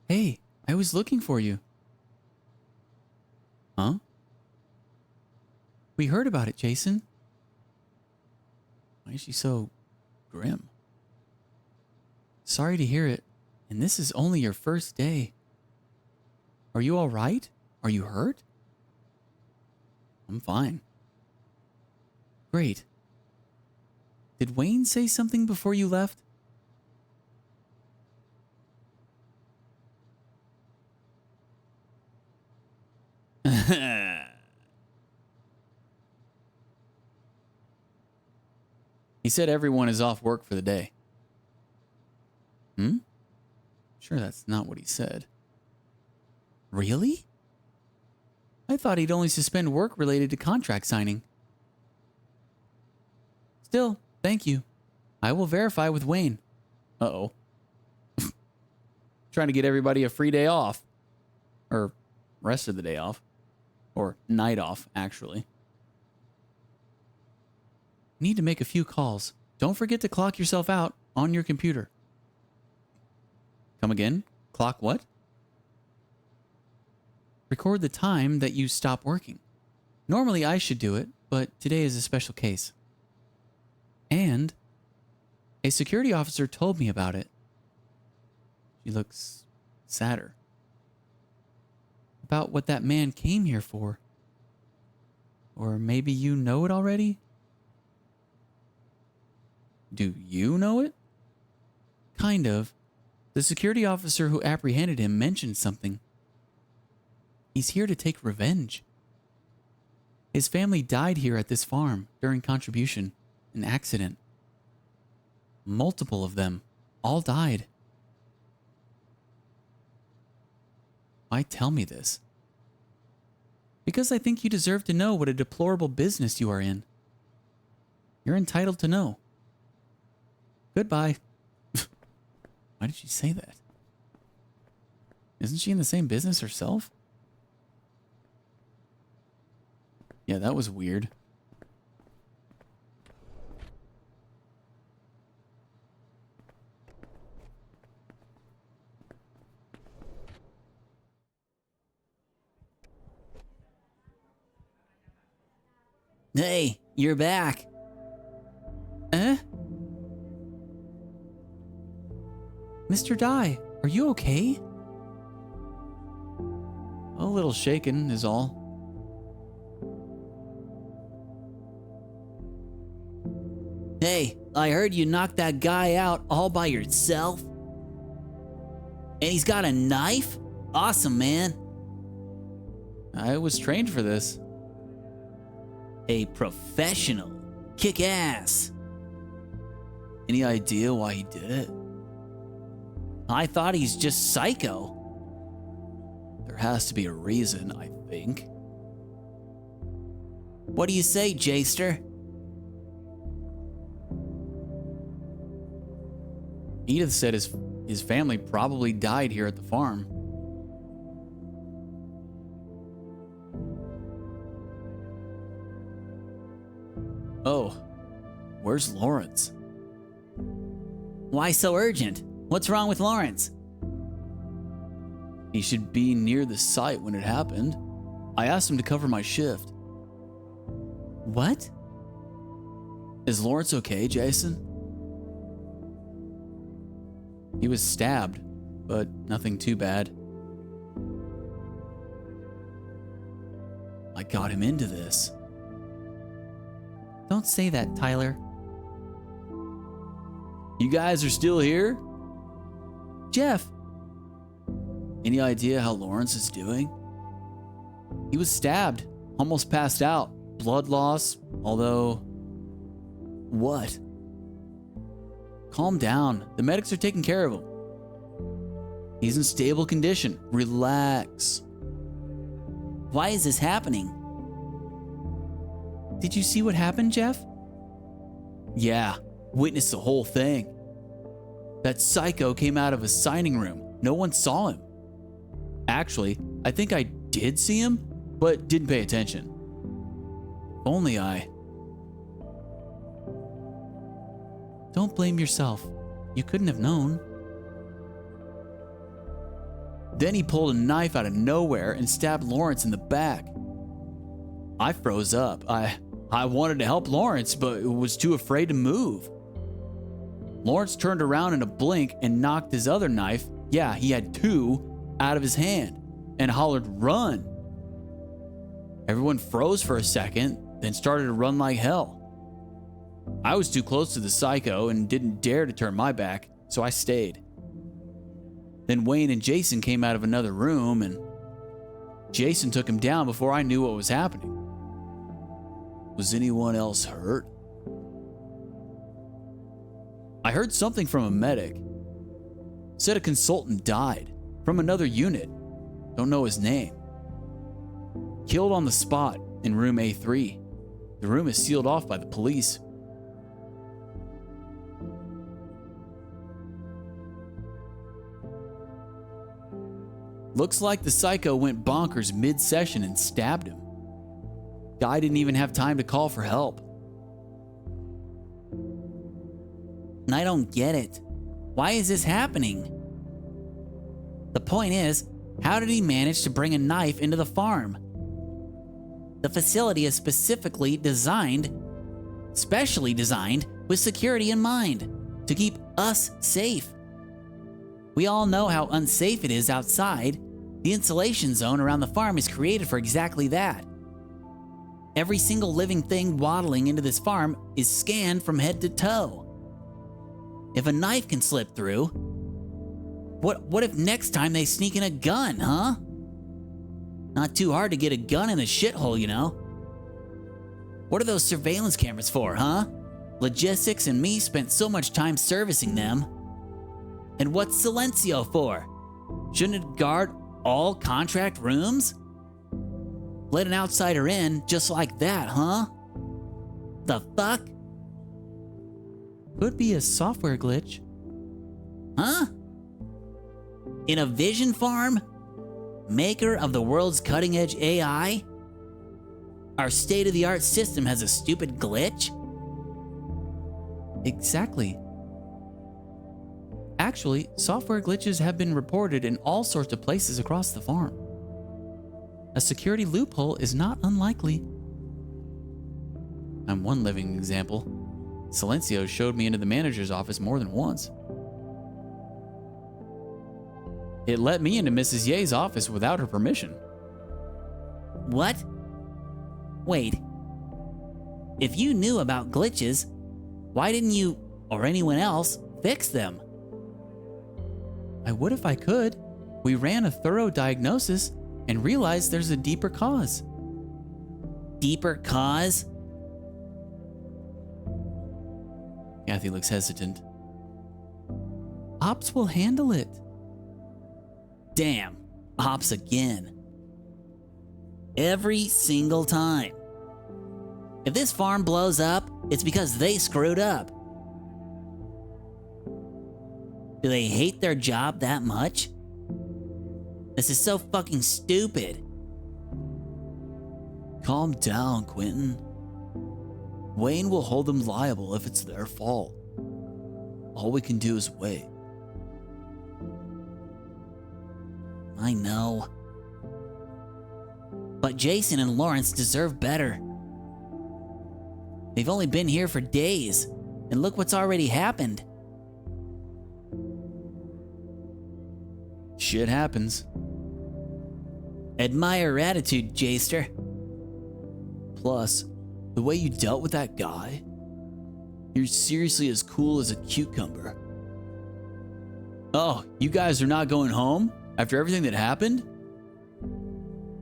Hey, I was looking for you. Huh? We heard about it, Jason. Why is she so grim? Sorry to hear it. And this is only your first day. Are you all right? Are you hurt? I'm fine. Great. Did Wayne say something before you left? He said everyone is off work for the day. Hmm? Sure, that's not what he said. Really? I thought he'd only suspend work related to contract signing. Still, thank you. I will verify with Wayne. Uh-oh. Trying to get everybody a free day off. Or rest of the day off. Or night off, actually. Need to make a few calls. Don't forget to clock yourself out on your computer. Come again? Clock what? Record the time that you stop working. Normally I should do it, but today is a special case. And a security officer told me about it. She looks sadder. About what that man came here for. Or maybe you know it already? Do you know it? Kind of. The security officer who apprehended him mentioned something. He's here to take revenge. His family died here at this farm during contribution, an accident. Multiple of them, all died. Why tell me this? Because I think you deserve to know what a deplorable business you are in. You're entitled to know. Goodbye. Why did she say that? Isn't she in the same business herself? Yeah, that was weird. Hey, you're back. Eh? Mr. Dye, are you okay? A little shaken is all. Hey, I heard you knocked that guy out all by yourself. And he's got a knife? Awesome, man. I was trained for this. A professional. Kick ass. Any idea why he did it? I thought he's just psycho. There has to be a reason, I think. What do you say, Jaster? Edith said his family probably died here at the farm. Oh, where's Lawrence? Why so urgent? What's wrong with Lawrence? He should be near the site when it happened. I asked him to cover my shift. What? Is Lawrence okay, Jason? He was stabbed, but nothing too bad. I got him into this. Don't say that, Tyler. You guys are still here? Jeff! Any idea how Lawrence is doing? He was stabbed, almost passed out. Blood loss, although... What? Calm down. The medics are taking care of him. He's in stable condition. Relax. Why is this happening? Did you see what happened, Jeff? Yeah, witnessed the whole thing. That psycho came out of a signing room. No one saw him. Actually, I think I did see him, but didn't pay attention. If only I... Don't blame yourself. You couldn't have known. Then he pulled a knife out of nowhere and stabbed Lawrence in the back. I froze up. I wanted to help Lawrence, but was too afraid to move. Lawrence turned around in a blink and knocked his other knife, yeah, he had two, out of his hand and hollered, "Run!" Everyone froze for a second, then started to run like hell. I was too close to the psycho and didn't dare to turn my back, so I stayed. Then Wayne and Jason came out of another room, and Jason took him down before I knew what was happening. Was anyone else hurt? I heard something from a medic. Said a consultant died from another unit. Don't know his name. Killed on the spot in room A3. The room is sealed off by the police. Looks like the psycho went bonkers mid-session and stabbed him. Guy didn't even have time to call for help. I don't get it. Why is this happening? The point is, how did he manage to bring a knife into the farm? The facility is specially designed with security in mind, to keep us safe. We all know how unsafe it is outside. The insulation zone around the farm is created for exactly that. Every single living thing waddling into this farm is scanned from head to toe. If a knife can slip through, what if next time they sneak in a gun, huh? Not too hard to get a gun in a shithole, you know? What are those surveillance cameras for, huh? Logistics and me spent so much time servicing them. And what's Silencio for? Shouldn't it guard all contract rooms? Let an outsider in just like that, huh? The fuck? Could be a software glitch. Huh? In a vision farm? Maker of the world's cutting-edge AI? Our state-of-the-art system has a stupid glitch? Exactly. Actually, software glitches have been reported in all sorts of places across the farm. A security loophole is not unlikely. I'm one living example. Silencio showed me into the manager's office more than once. It let me into Mrs. Ye's office without her permission. What? Wait. If you knew about glitches, why didn't you, or anyone else, fix them? I would if I could. We ran a thorough diagnosis and realized there's a deeper cause. Deeper cause? Kathy looks hesitant. Ops will handle it. Damn, Ops again. Every single time. If this farm blows up, it's because they screwed up. Do they hate their job that much? This is so fucking stupid. Calm down, Quentin. Wayne will hold them liable if it's their fault. All we can do is wait. I know. But Jason and Lawrence deserve better. They've only been here for days, and look what's already happened. Shit happens. Admire your attitude, Jaster. Plus, the way you dealt with that guy, you're seriously as cool as a cucumber. Oh, you guys are not going home after everything that happened?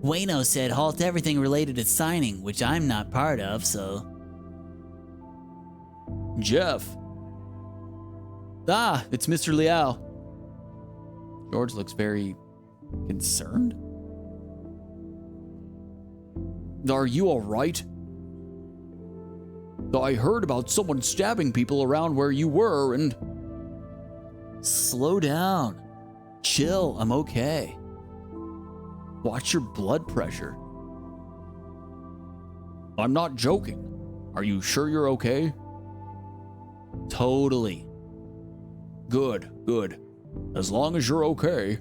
Wayno said halt everything related to signing, which I'm not part of, so... Jeff. Ah, it's Mr. Liao. George looks very concerned. Are you all right? I heard about someone stabbing people around where you were and... Slow down. Chill, I'm okay. Watch your blood pressure. I'm not joking. Are you sure you're okay? Totally. Good, good. As long as you're okay.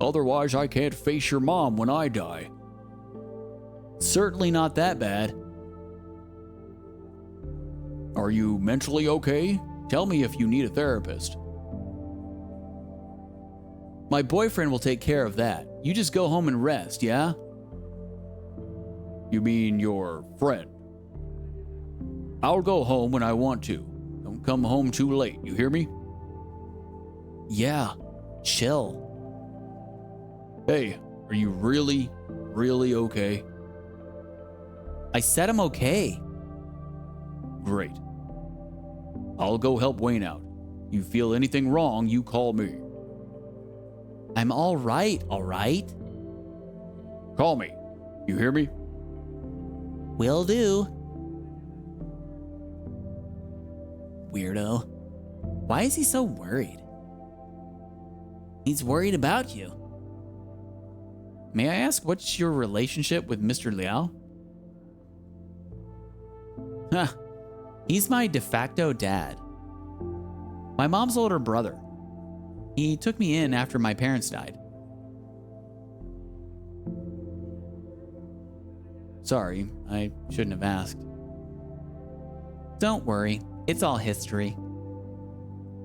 Otherwise, I can't face your mom when I die. Certainly not that bad. Are you mentally okay? Tell me if you need a therapist. My boyfriend will take care of that. You just go home and rest, yeah? You mean your friend? I'll go home when I want to. Don't come home too late, you hear me? Yeah, chill. Hey, are you really okay? I said I'm okay. Great. I'll go help Wayne out. You feel anything wrong, you call me. I'm all right. Call me. You hear me? Will do. Weirdo. Why is he so worried? He's worried about you. May I ask, what's your relationship with Mr. Liao? Huh. He's my de facto dad. My mom's older brother. He took me in after my parents died. Sorry, I shouldn't have asked. Don't worry, it's all history.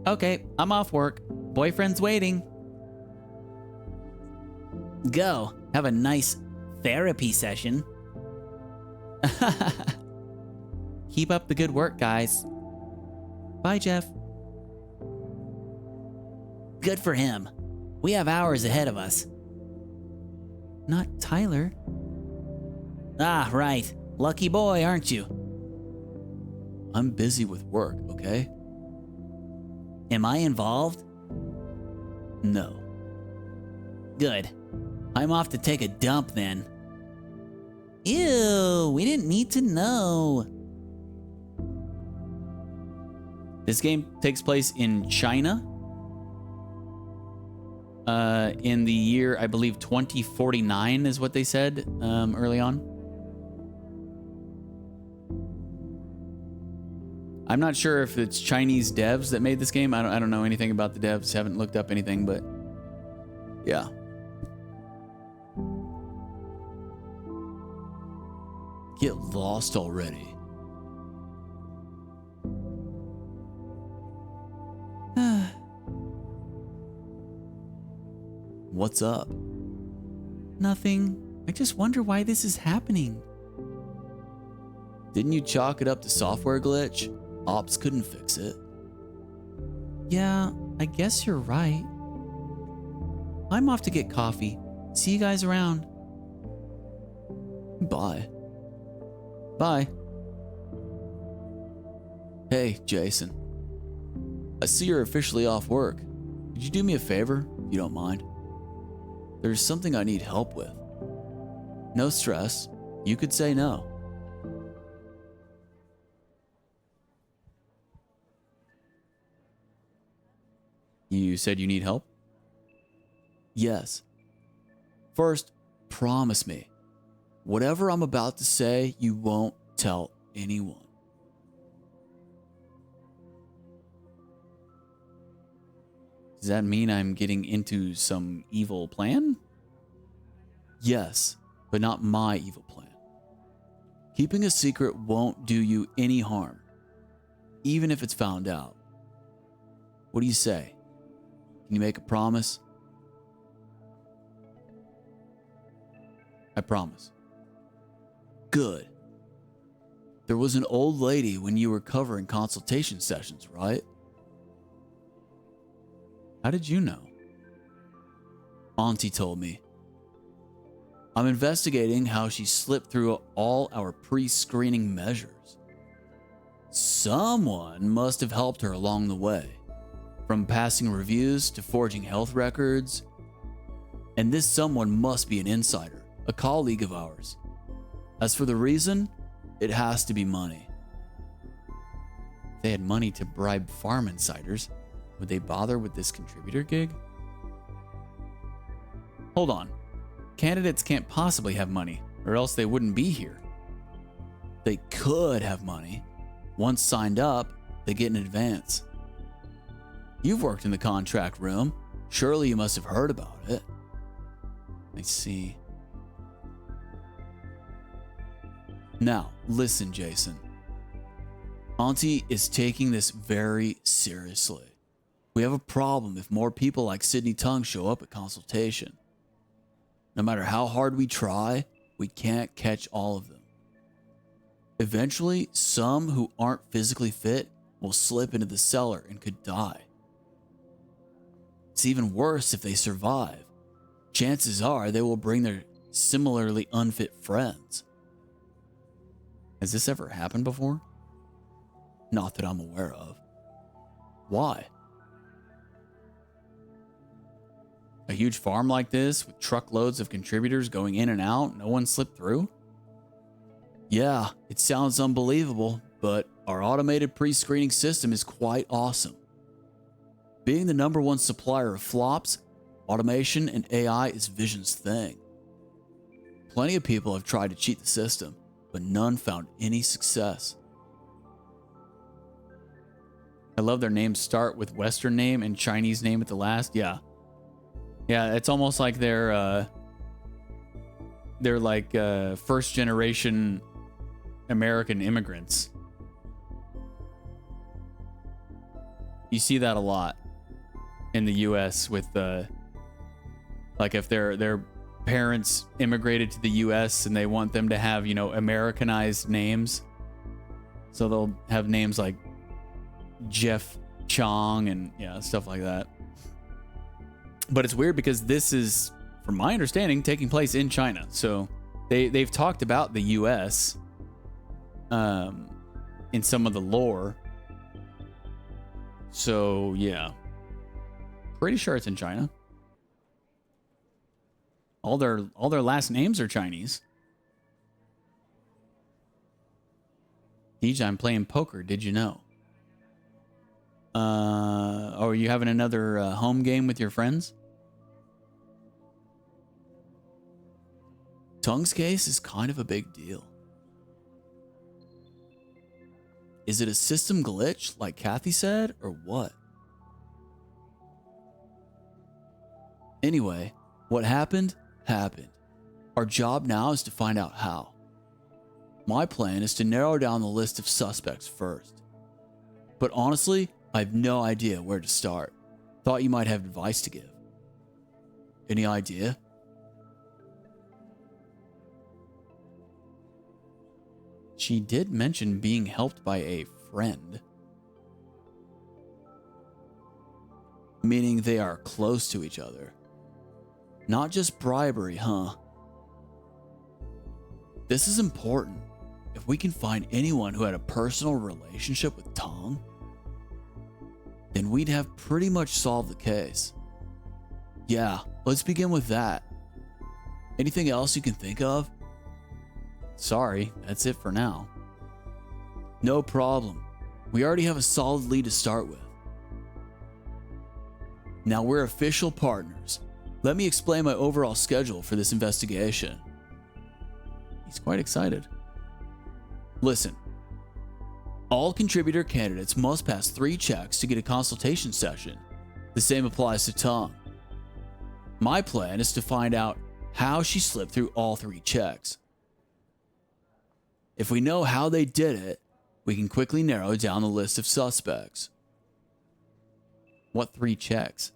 Okay, I'm off work. Boyfriend's waiting. Go, have a nice therapy session. Keep up the good work, guys. Bye, Jeff. Good for him. We have hours ahead of us. Not Tyler. Ah, right. Lucky boy, aren't you? I'm busy with work, okay? Am I involved? No. Good. I'm off to take a dump then. Ew, we didn't need to know. This game takes place in China. In the year, I believe 2049 is what they said early on. I'm not sure if it's Chinese devs that made this game. I don't know anything about the devs. Haven't looked up anything, but yeah. Get lost already. What's up? Nothing. I just wonder why this is happening. Didn't you chalk it up to software glitch? Ops couldn't fix it. Yeah, I guess you're right. I'm off to get coffee. See you guys around. Bye. Bye. Hey, Jason. I see you're officially off work. Could you do me a favor, if you don't mind? There's something I need help with. No stress. You could say no. You said you need help? Yes. First, promise me, whatever I'm about to say, you won't tell anyone. Does that mean I'm getting into some evil plan? Yes, but not my evil plan. Keeping a secret won't do you any harm, even if it's found out. What do you say? Can you make a promise? I promise. Good. There was an old lady when you were covering consultation sessions, right? How did you know? Auntie told me. I'm investigating how she slipped through all our pre-screening measures. Someone must have helped her along the way, from passing reviews to forging health records. And this someone must be an insider, a colleague of ours. As for the reason, it has to be money. If they had money to bribe farm insiders, would they bother with this contributor gig? Hold on. Candidates can't possibly have money, or else they wouldn't be here. They could have money. Once signed up, they get an advance. You've worked in the contract room. Surely you must have heard about it. I see. Now, listen, Jason. Auntie is taking this very seriously. We have a problem if more people like Sydney Tongue show up at consultation. No matter how hard we try, we can't catch all of them. Eventually, some who aren't physically fit will slip into the cellar and could die. It's even worse if they survive. Chances are they will bring their similarly unfit friends. Has this ever happened before? Not that I'm aware of. Why? A huge farm like this with truckloads of contributors going in and out, no one slipped through? Yeah, it sounds unbelievable, but our automated pre-screening system is quite awesome. Being the #1 supplier of flops, automation and AI is Vision's thing. Plenty of people have tried to cheat the system, but none found any success. I love their names start with Western name and Chinese name at the last. Yeah, it's almost like they're like first generation American immigrants. You see that a lot in the US with like if their parents immigrated to the US and they want them to have, you know, Americanized names. So they'll have names like Jeff Chong and stuff like that. But it's weird because this is, from my understanding, taking place in China. So they've talked about the US in some of the lore. So yeah, pretty sure it's in China. All their last names are Chinese. Deej, I'm playing poker. Did you know? Are you having another home game with your friends? Tongue's case is kind of a big deal. Is it a system glitch, like Kathy said, or what? Anyway, what happened, happened. Our job now is to find out how. My plan is to narrow down the list of suspects first. But honestly, I have no idea where to start. Thought you might have advice to give. Any idea? She did mention being helped by a friend. Meaning they are close to each other. Not just bribery, huh? This is important. If we can find anyone who had a personal relationship with Tong, then we'd have pretty much solved the case. Yeah, let's begin with that. Anything else you can think of? Sorry, that's it for now. No problem. We already have a solid lead to start with. Now we're official partners. Let me explain my overall schedule for this investigation. He's quite excited. Listen. All contributor candidates must pass 3 checks to get a consultation session. The same applies to Tong. My plan is to find out how she slipped through all 3 checks. If we know how they did it, we can quickly narrow down the list of suspects. What 3 checks?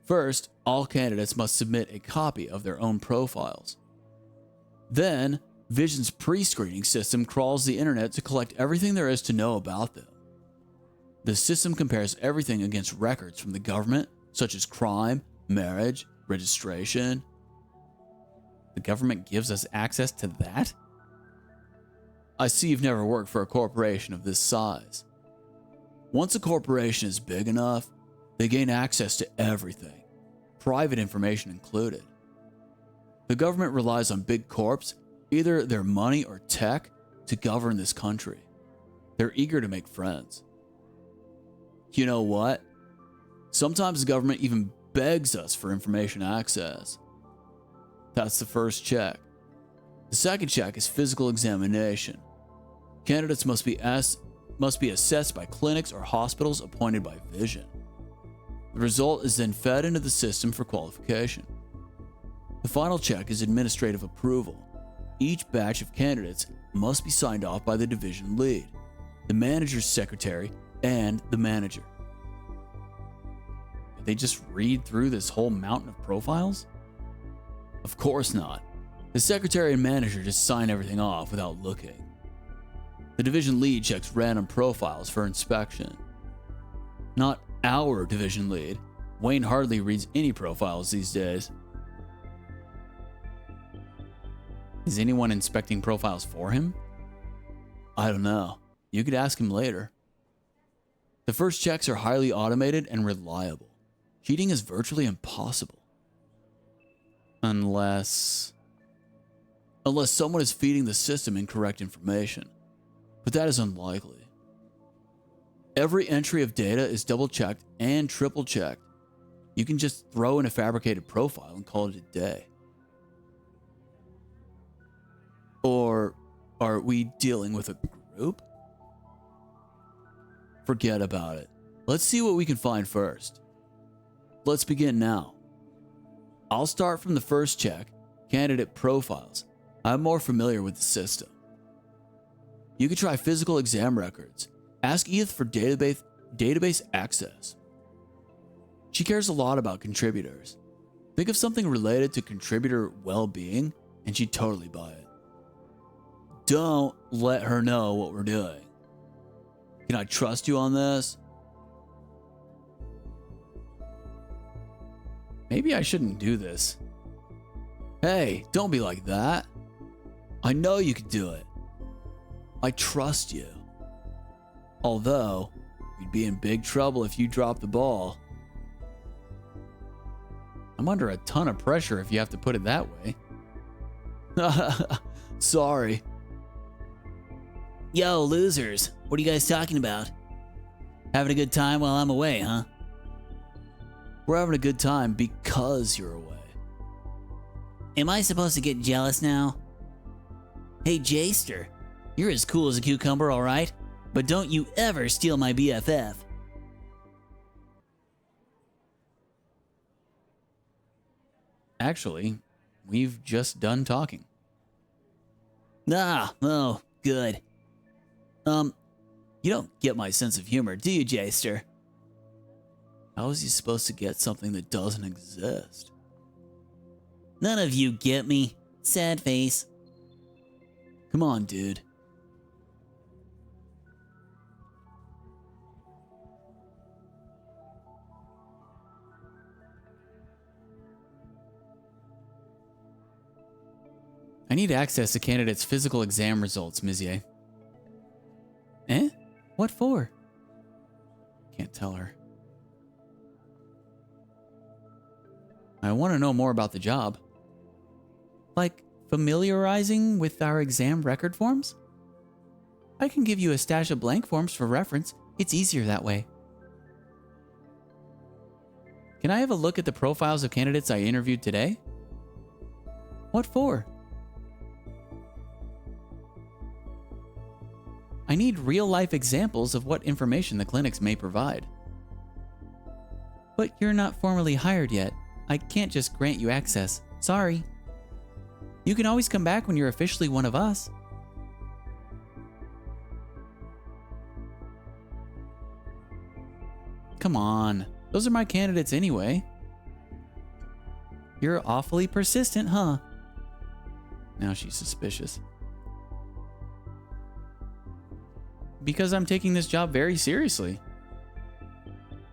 First, all candidates must submit a copy of their own profiles. Then, Vision's pre-screening system crawls the internet to collect everything there is to know about them. The system compares everything against records from the government, such as crime, marriage, registration. The government gives us access to that? I see you've never worked for a corporation of this size. Once a corporation is big enough, they gain access to everything, private information included. The government relies on big corps, either their money or tech, to govern this country. They're eager to make friends. You know what? Sometimes the government even begs us for information access. That's the first check. The second check is physical examination. Candidates must be assessed by clinics or hospitals appointed by Vision. The result is then fed into the system for qualification. The final check is administrative approval. Each batch of candidates must be signed off by the division lead, the manager's secretary, and the manager. Did they just read through this whole mountain of profiles? Of course not. The secretary and manager just sign everything off without looking. The division lead checks random profiles for inspection. Not our division lead. Wayne hardly reads any profiles these days. Is anyone inspecting profiles for him? I don't know. You could ask him later. The first checks are highly automated and reliable. Cheating is virtually impossible. Unless someone is feeding the system incorrect information. But that is unlikely. Every entry of data is double-checked and triple-checked. You can just throw in a fabricated profile and call it a day. Or are we dealing with a group? Forget about it. Let's see what we can find first. Let's begin now. I'll start from the first check, candidate profiles. I'm more familiar with the system. You could try physical exam records. Ask Edith for database access. She cares a lot about contributors. Think of something related to contributor well-being, and she'd totally buy it. Don't let her know what we're doing. Can I trust you on this? Maybe I shouldn't do this. Hey, don't be like that. I know you can do it. I trust you. Although, you'd be in big trouble if you drop the ball. I'm under a ton of pressure if you have to put it that way. Sorry. Yo, losers, what are you guys talking about? Having a good time while I'm away, huh? We're having a good time because you're away. Am I supposed to get jealous now? Hey, Jster, you're as cool as a cucumber, alright? But don't you ever steal my BFF. Actually, we've just done talking. Ah, oh, good. You don't get my sense of humor, do you, Jster? How is he supposed to get something that doesn't exist? None of you get me. Sad face. Come on, dude. I need access to candidates' physical exam results, Mizier. Eh? What for? Can't tell her. I want to know more about the job. Like familiarizing with our exam record forms? I can give you a stash of blank forms for reference. It's easier that way. Can I have a look at the profiles of candidates I interviewed today? What for? I need real-life examples of what information the clinics may provide. But you're not formally hired yet. I can't just grant you access. Sorry. You can always come back when you're officially one of us. Come on. Those are my candidates anyway. You're awfully persistent, huh? Now she's suspicious. Because I'm taking this job very seriously.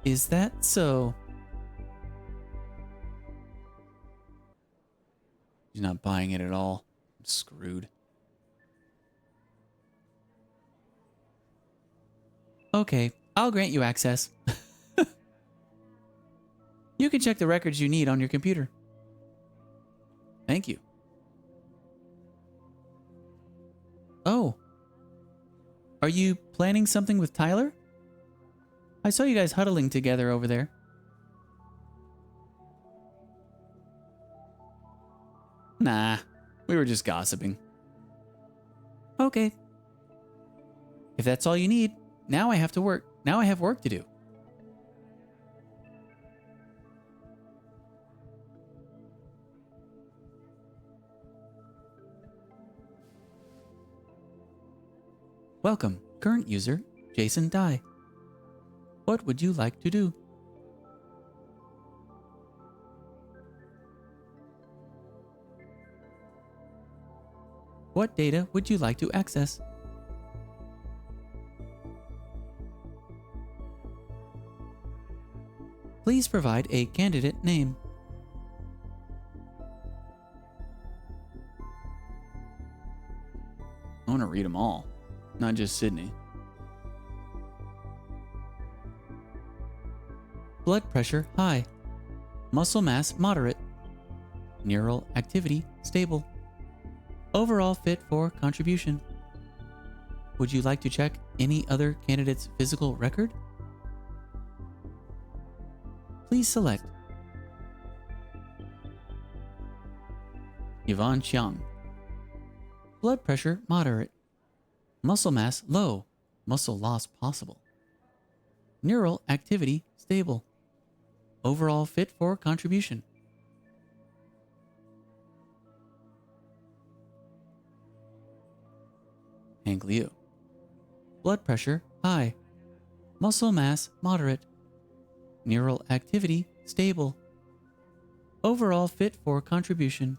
Is that so? She's not buying it at all. I'm screwed. Okay, I'll grant you access. You can check the records you need on your computer. Thank you. Oh. Are you planning something with Tyler? I saw you guys huddling together over there. Nah, we were just gossiping. Okay. If that's all you need, now I have to work. Now I have work to do. Welcome, current user, Jason Dye. What would you like to do? What data would you like to access? Please provide a candidate name. I want to read them all, not just Sydney. Blood pressure high. Muscle mass moderate. Neural activity stable. Overall fit for contribution. Would you like to check any other candidate's physical record? Please select Yvonne Chiang. Blood pressure moderate. Muscle mass low. Muscle loss possible. Neural activity stable. Overall fit for contribution. Hank Liu. Blood pressure high. Muscle mass moderate. Neural activity stable. Overall fit for contribution.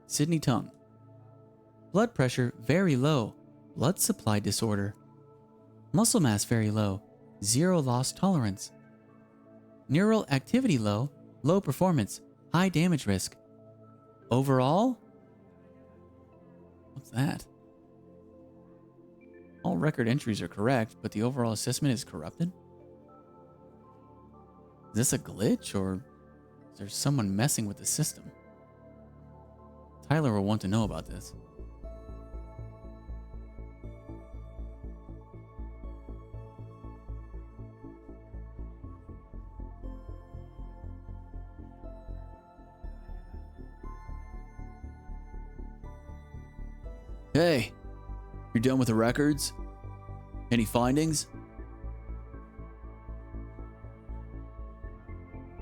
Sydney Tung. Blood pressure very low. Blood supply disorder. Muscle mass very low. Zero loss tolerance. Neural activity low. Low performance. High damage risk. Overall? What's that? All record entries are correct, but the overall assessment is corrupted? Is this a glitch, or is there someone messing with the system? Tyler will want to know about this. Hey, you're done with the records? Any findings?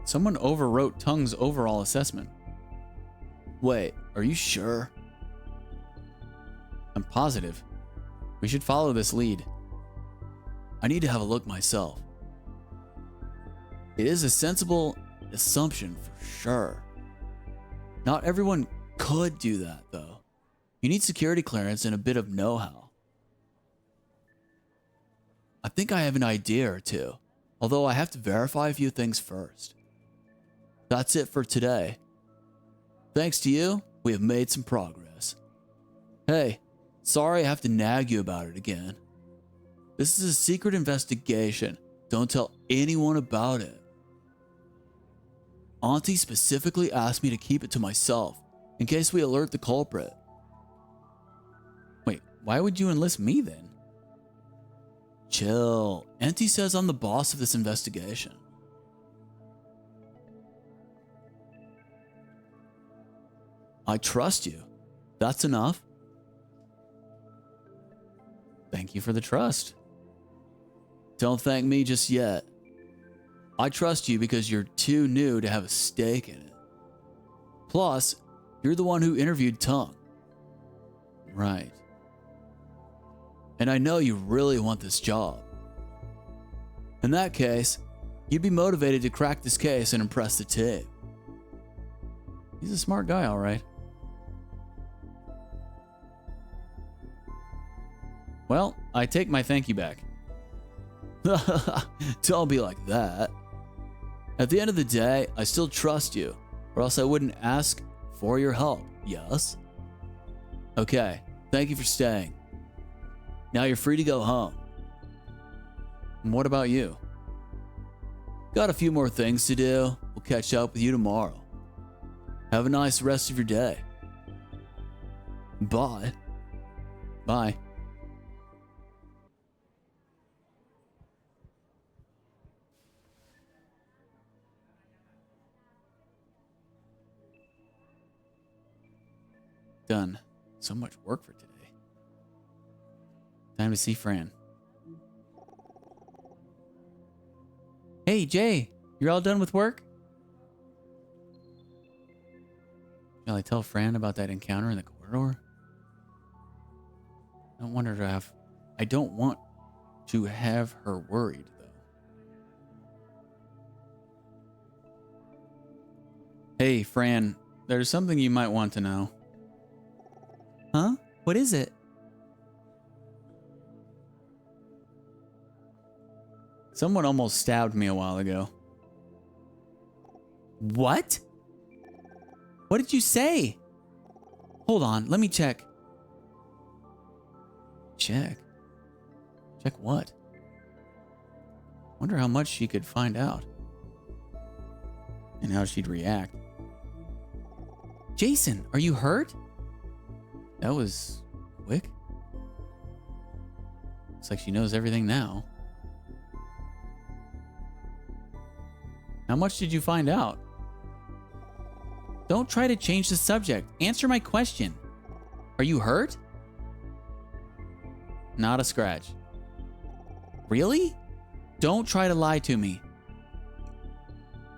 Someone overwrote Tung's overall assessment. Wait, are you sure? I'm positive. We should follow this lead. I need to have a look myself. It is a sensible assumption for sure. Not everyone could do that, though. You need security clearance and a bit of know-how. I think I have an idea or two, although I have to verify a few things first. That's it for today. Thanks to you, we have made some progress. Hey, sorry I have to nag you about it again. This is a secret investigation. Don't tell anyone about it. Auntie specifically asked me to keep it to myself in case we alert the culprit. Wait, why would you enlist me then? Chill. Auntie says I'm the boss of this investigation. I trust you. That's enough. Thank you for the trust. Don't thank me just yet. I trust you because you're too new to have a stake in it. Plus, you're the one who interviewed Tung. Right. And I know you really want this job. In that case, you'd be motivated to crack this case and impress the team. He's a smart guy, all right. Well, I take my thank you back. Don't be like that. At the end of the day, I still trust you, or else I wouldn't ask for your help, yes? Okay, thank you for staying. Now you're free to go home. And what about you? Got a few more things to do. We'll catch up with you tomorrow. Have a nice rest of your day. Bye. Bye. Done. So much work for today. Time to see Fran. Hey, Jay, you're all done with work? Shall I tell Fran about that encounter in the corridor? I don't want her to have... I don't want to have her worried, though. Hey, Fran, there's something you might want to know. Huh? What is it? Someone almost stabbed me a while ago. What? What did you say? Hold on, let me check. Check? Check what? Wonder how much she could find out. And how she'd react. Jason, are you hurt? That was quick. Looks like she knows everything now. How much did you find out? Don't try to change the subject. Answer my question. Are you hurt? Not a scratch. Really? Don't try to lie to me.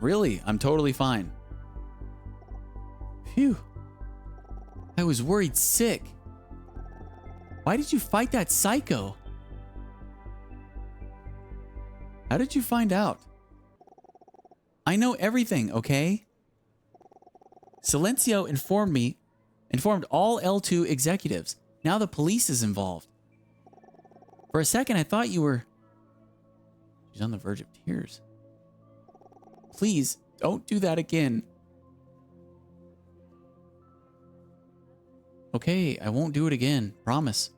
Really, I'm totally fine. Phew. I was worried sick. Why did you fight that psycho? How did you find out? I know everything, okay? Silencio informed all L2 executives. Now the police is involved. For a second, I thought you were... She's on the verge of tears. Please, don't do that again. Okay, I won't do it again. Promise.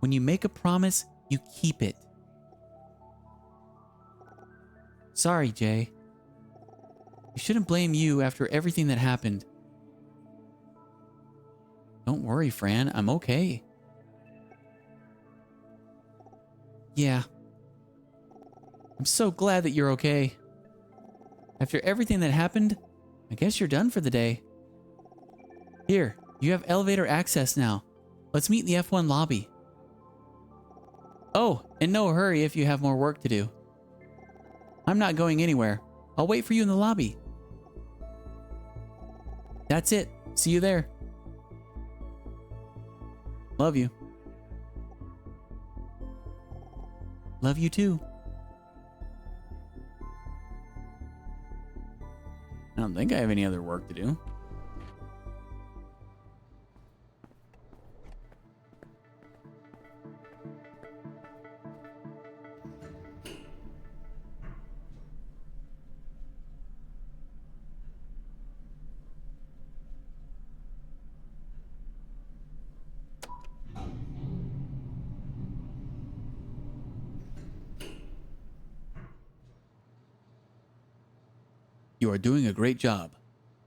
When you make a promise, you keep it. Sorry, Jay. I shouldn't blame you after everything that happened. Don't worry, Fran. I'm okay. Yeah. I'm so glad that you're okay. After everything that happened, I guess you're done for the day. Here, you have elevator access now. Let's meet in the F1 lobby. Oh, and no hurry if you have more work to do. I'm not going anywhere. I'll wait for you in the lobby. That's it. See you there. Love you. Love you too. I don't think I have any other work to do. You are doing a great job.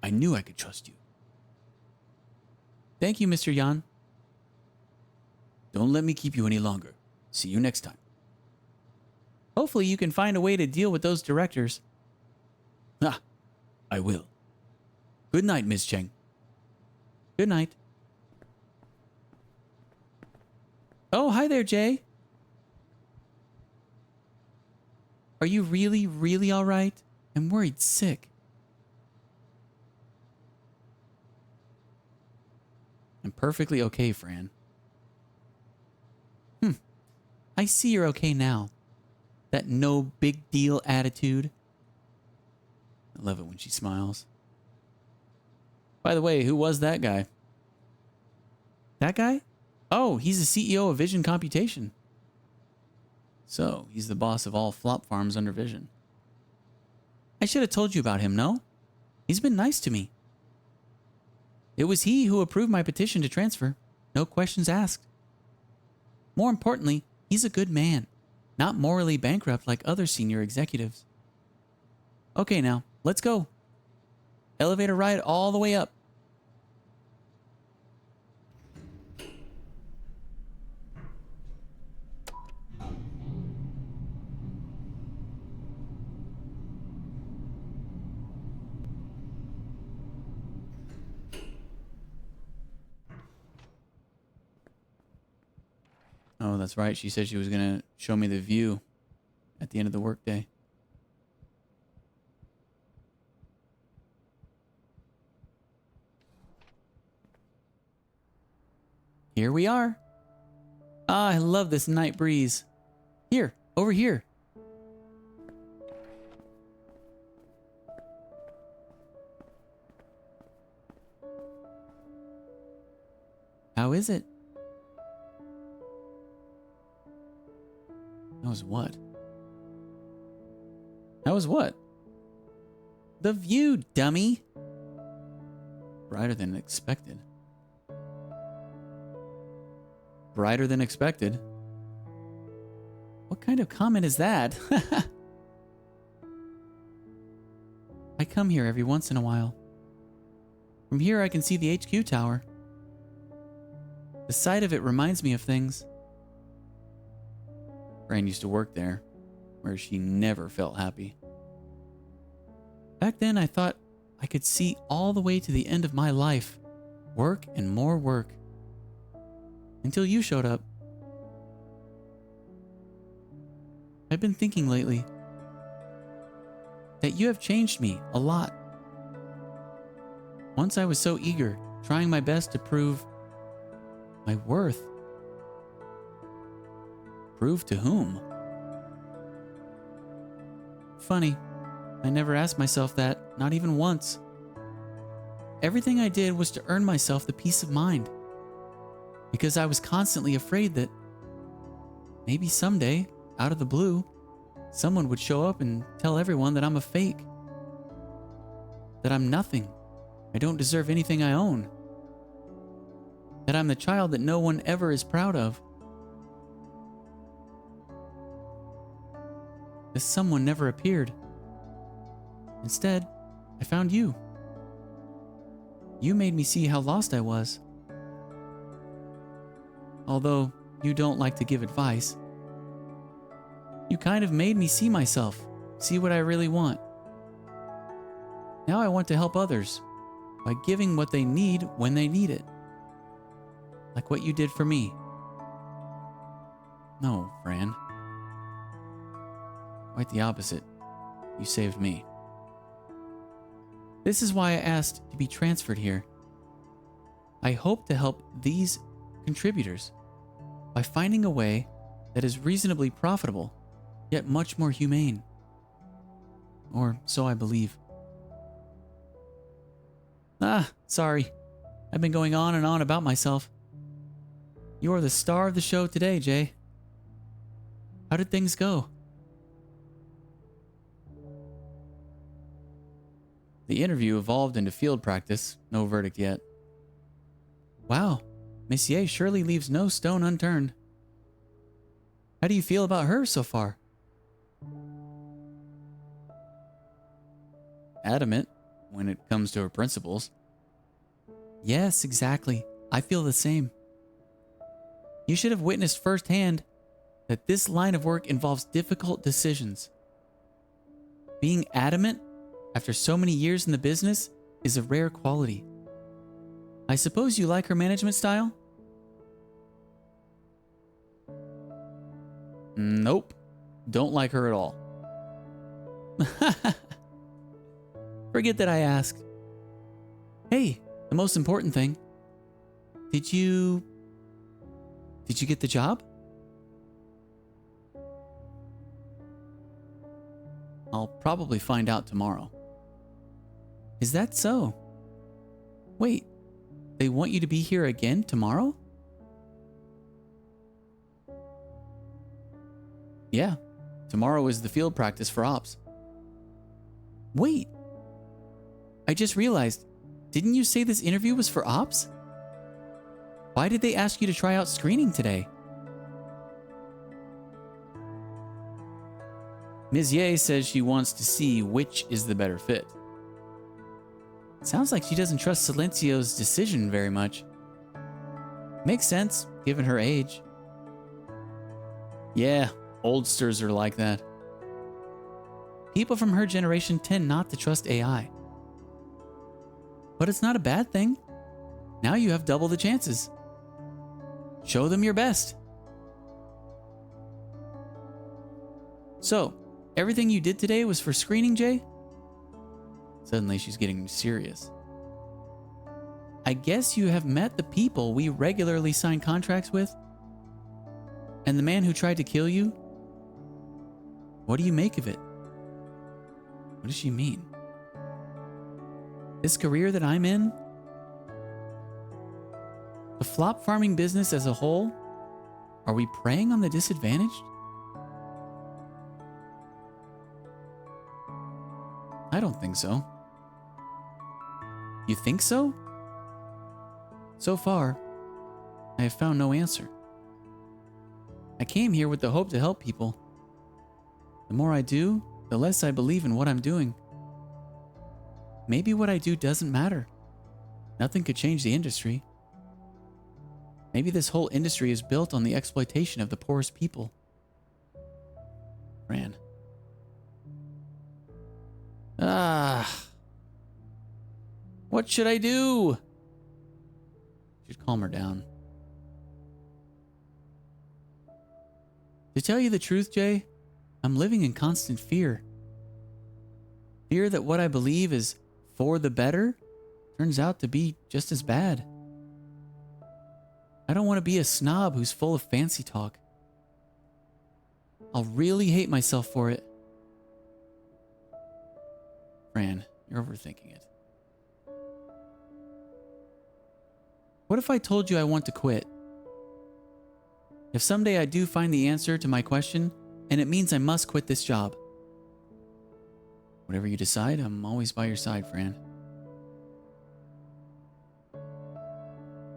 I knew I could trust you. Thank you, Mr. Yan. Don't let me keep you any longer. See you next time. Hopefully you can find a way to deal with those directors. Ah, I will. Good night, Ms. Cheng. Good night. Oh, hi there, Jay. Are you really, really all right? I'm worried sick. I'm perfectly okay, Fran. I see you're okay now. That no big deal attitude. I love it when she smiles. By the way, who was that guy? That guy? Oh, he's the CEO of Vision Computation. So, he's the boss of all flop farms under Vision. I should have told you about him, no? He's been nice to me. It was he who approved my petition to transfer. No questions asked. More importantly, he's a good man, not morally bankrupt like other senior executives. Okay, now, let's go. Elevator ride all the way up. Oh, that's right. She said she was going to show me the view at the end of the workday. Here we are. Ah, I love this night breeze. Here, over here. How is it? How's what? How was what? The view, dummy. Brighter than expected. Brighter than expected? What kind of comment is that? I come here every once in a while. From here I can see the HQ tower. The sight of it reminds me of things. Fran used to work there, where she never felt happy. Back then I thought I could see all the way to the end of my life. Work and more work. Until you showed up. I've been thinking lately that you have changed me a lot. Once I was so eager, trying my best to prove my worth. Prove to whom? Funny, I never asked myself that, not even once. Everything I did was to earn myself the peace of mind. Because I was constantly afraid that maybe someday, out of the blue, someone would show up and tell everyone that I'm a fake. That I'm nothing. I don't deserve anything I own. That I'm the child that no one ever is proud of. This someone never appeared. Instead, I found you. You made me see how lost I was. Although you don't like to give advice, you kind of made me see myself, see what I really want. Now I want to help others by giving what they need when they need it. Like what you did for me. No, Fran. Quite the opposite. You saved me. This is why I asked to be transferred here. I hope to help these contributors by finding a way that is reasonably profitable, yet much more humane. Or so I believe. Sorry. I've been going on and on about myself. You are the star of the show today, Jay. How did things go? The interview evolved into field practice. No verdict yet. Wow. Messier surely leaves no stone unturned. How do you feel about her so far? Adamant when it comes to her principles. Yes, exactly. I feel the same. You should have witnessed firsthand that this line of work involves difficult decisions. Being adamant after so many years in the business is a rare quality. I suppose you like her management style? Nope. Don't like her at all. Forget that I asked. Hey, the most important thing. Did you get the job? I'll probably find out tomorrow. Is that so? Wait, they want you to be here again tomorrow? Yeah, tomorrow is the field practice for ops. Wait, I just realized, didn't you say this interview was for ops? Why did they ask you to try out screening today? Ms. Ye says she wants to see which is the better fit. Sounds like she doesn't trust Silencio's decision very much. Makes sense, given her age. Yeah, oldsters are like that. People from her generation tend not to trust AI. But it's not a bad thing. Now you have double the chances. Show them your best. So, everything you did today was for screening, Jay? Suddenly she's getting serious. I guess you have met the people we regularly sign contracts with? And the man who tried to kill you? What do you make of it? What does she mean? This career that I'm in? The flop farming business as a whole? Are we preying on the disadvantaged? I don't think so. You think so? So far, I have found no answer. I came here with the hope to help people. The more I do, the less I believe in what I'm doing. Maybe what I do doesn't matter. Nothing could change the industry. Maybe this whole industry is built on the exploitation of the poorest people. Fran. What should I do? Should calm her down. To tell you the truth, Jay, I'm living in constant fear. Fear that what I believe is for the better turns out to be just as bad. I don't want to be a snob who's full of fancy talk. I'll really hate myself for it. Fran, you're overthinking it. What if I told you I want to quit? If someday I do find the answer to my question, and it means I must quit this job. Whatever you decide, I'm always by your side, Fran.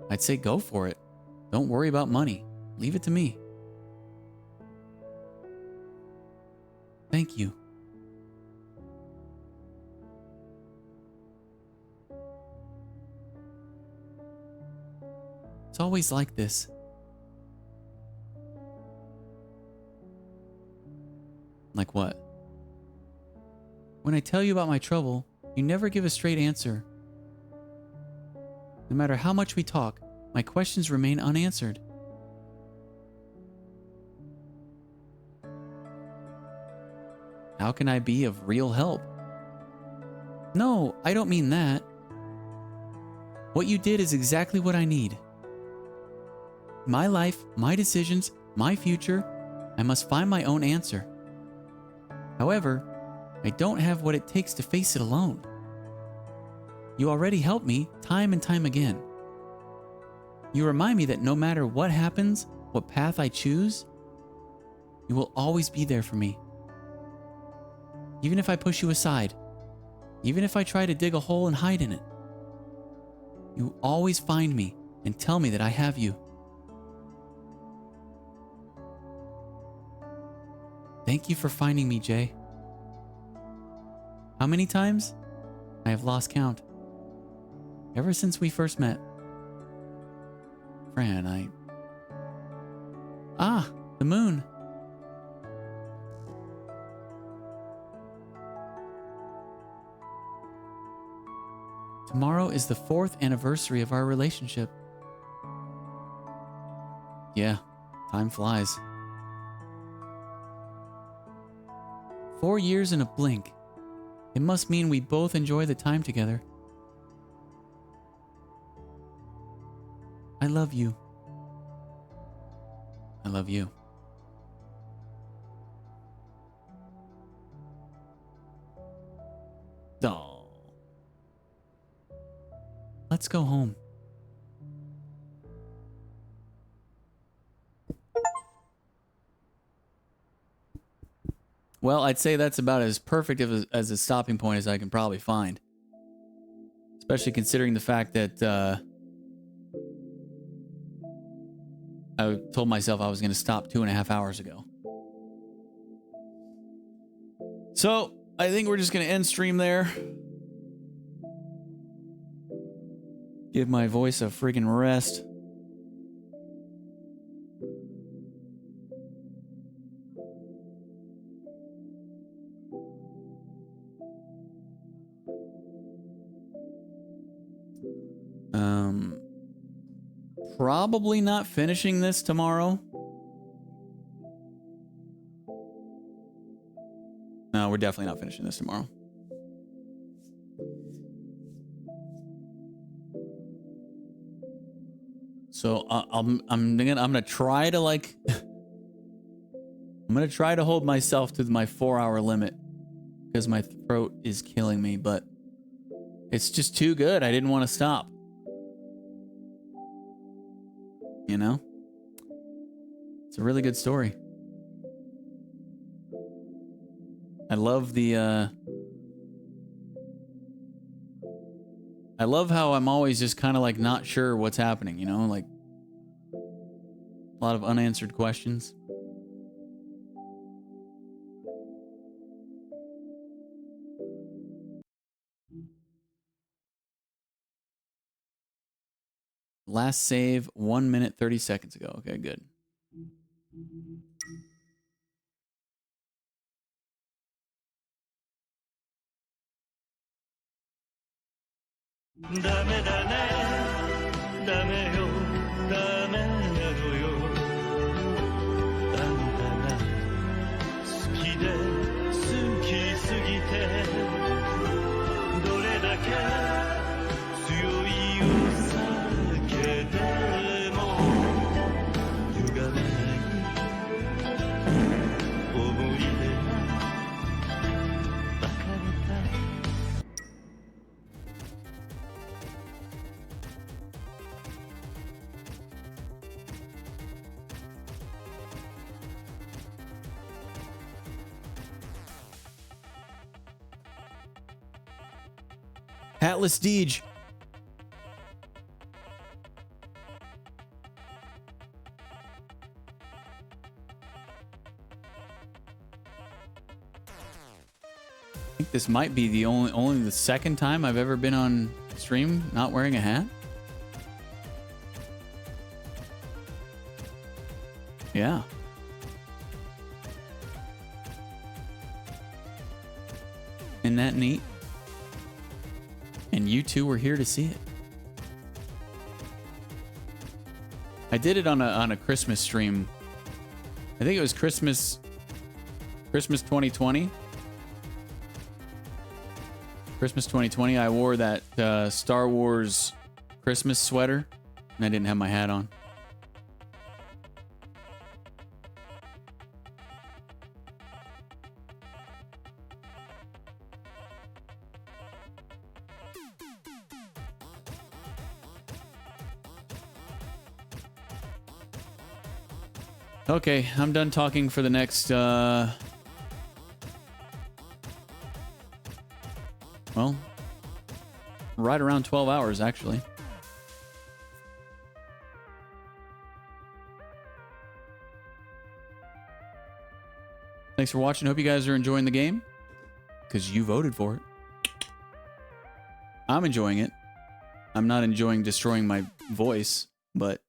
I'd say go for it. Don't worry about money. Leave it to me. Thank you. It's always like this. Like what? When I tell you about my trouble, you never give a straight answer. No matter how much we talk, my questions remain unanswered. How can I be of real help? No, I don't mean that. What you did is exactly what I need. My life, my decisions, my future, I must find my own answer. However, I don't have what it takes to face it alone. You already helped me time and time again. You remind me that no matter what happens, what path I choose, you will always be there for me. Even if I push you aside, even if I try to dig a hole and hide in it, you always find me and tell me that I have you. Thank you for finding me, Jay. How many times? I have lost count. Ever since we first met. Fran, the moon. Tomorrow is the 4th anniversary of our relationship. Yeah, time flies. 4 years in a blink. It must mean we both enjoy the time together. I love you. I love you. Oh. Let's go home. Well, I'd say that's about as perfect as a stopping point as I can probably find. Especially considering the fact that I told myself I was going to stop 2.5 hours ago. So, I think we're just going to end stream there. Give my voice a freaking rest. Probably not finishing this tomorrow. No, we're definitely not finishing this tomorrow. So I'm gonna try to like I'm gonna try to hold myself to my 4-hour limit because my throat is killing me, but it's just too good. I didn't want to stop. You know? It's a really good story. I love the I love how I'm always just kind of like not sure what's happening, you know, like a lot of unanswered questions. Last save 1 minute 30 seconds ago. Okay, good. Hatless Deej. I think this might be the only the second time I've ever been on stream not wearing a hat. Yeah. Isn't that neat? And you two were here to see it. I did it on a Christmas stream. I think it was Christmas 2020. Christmas 2020, I wore that Star Wars Christmas sweater, and I didn't have my hat on. Okay, I'm done talking for the next, well, right around 12 hours, actually. Thanks for watching. Hope you guys are enjoying the game, because you voted for it. I'm enjoying it. I'm not enjoying destroying my voice, but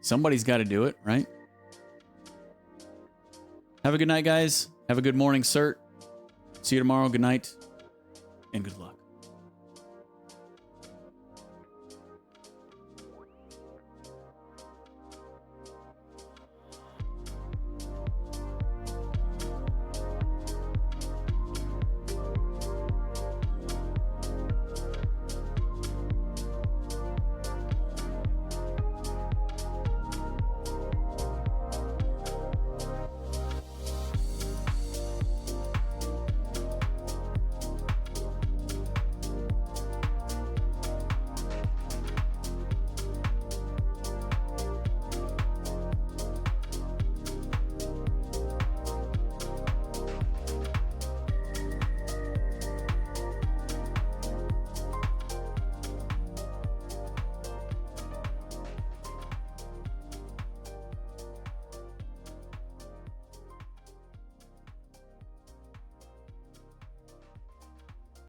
somebody's got to do it, right? Have a good night, guys. Have a good morning, Cert. See you tomorrow. Good night and good luck.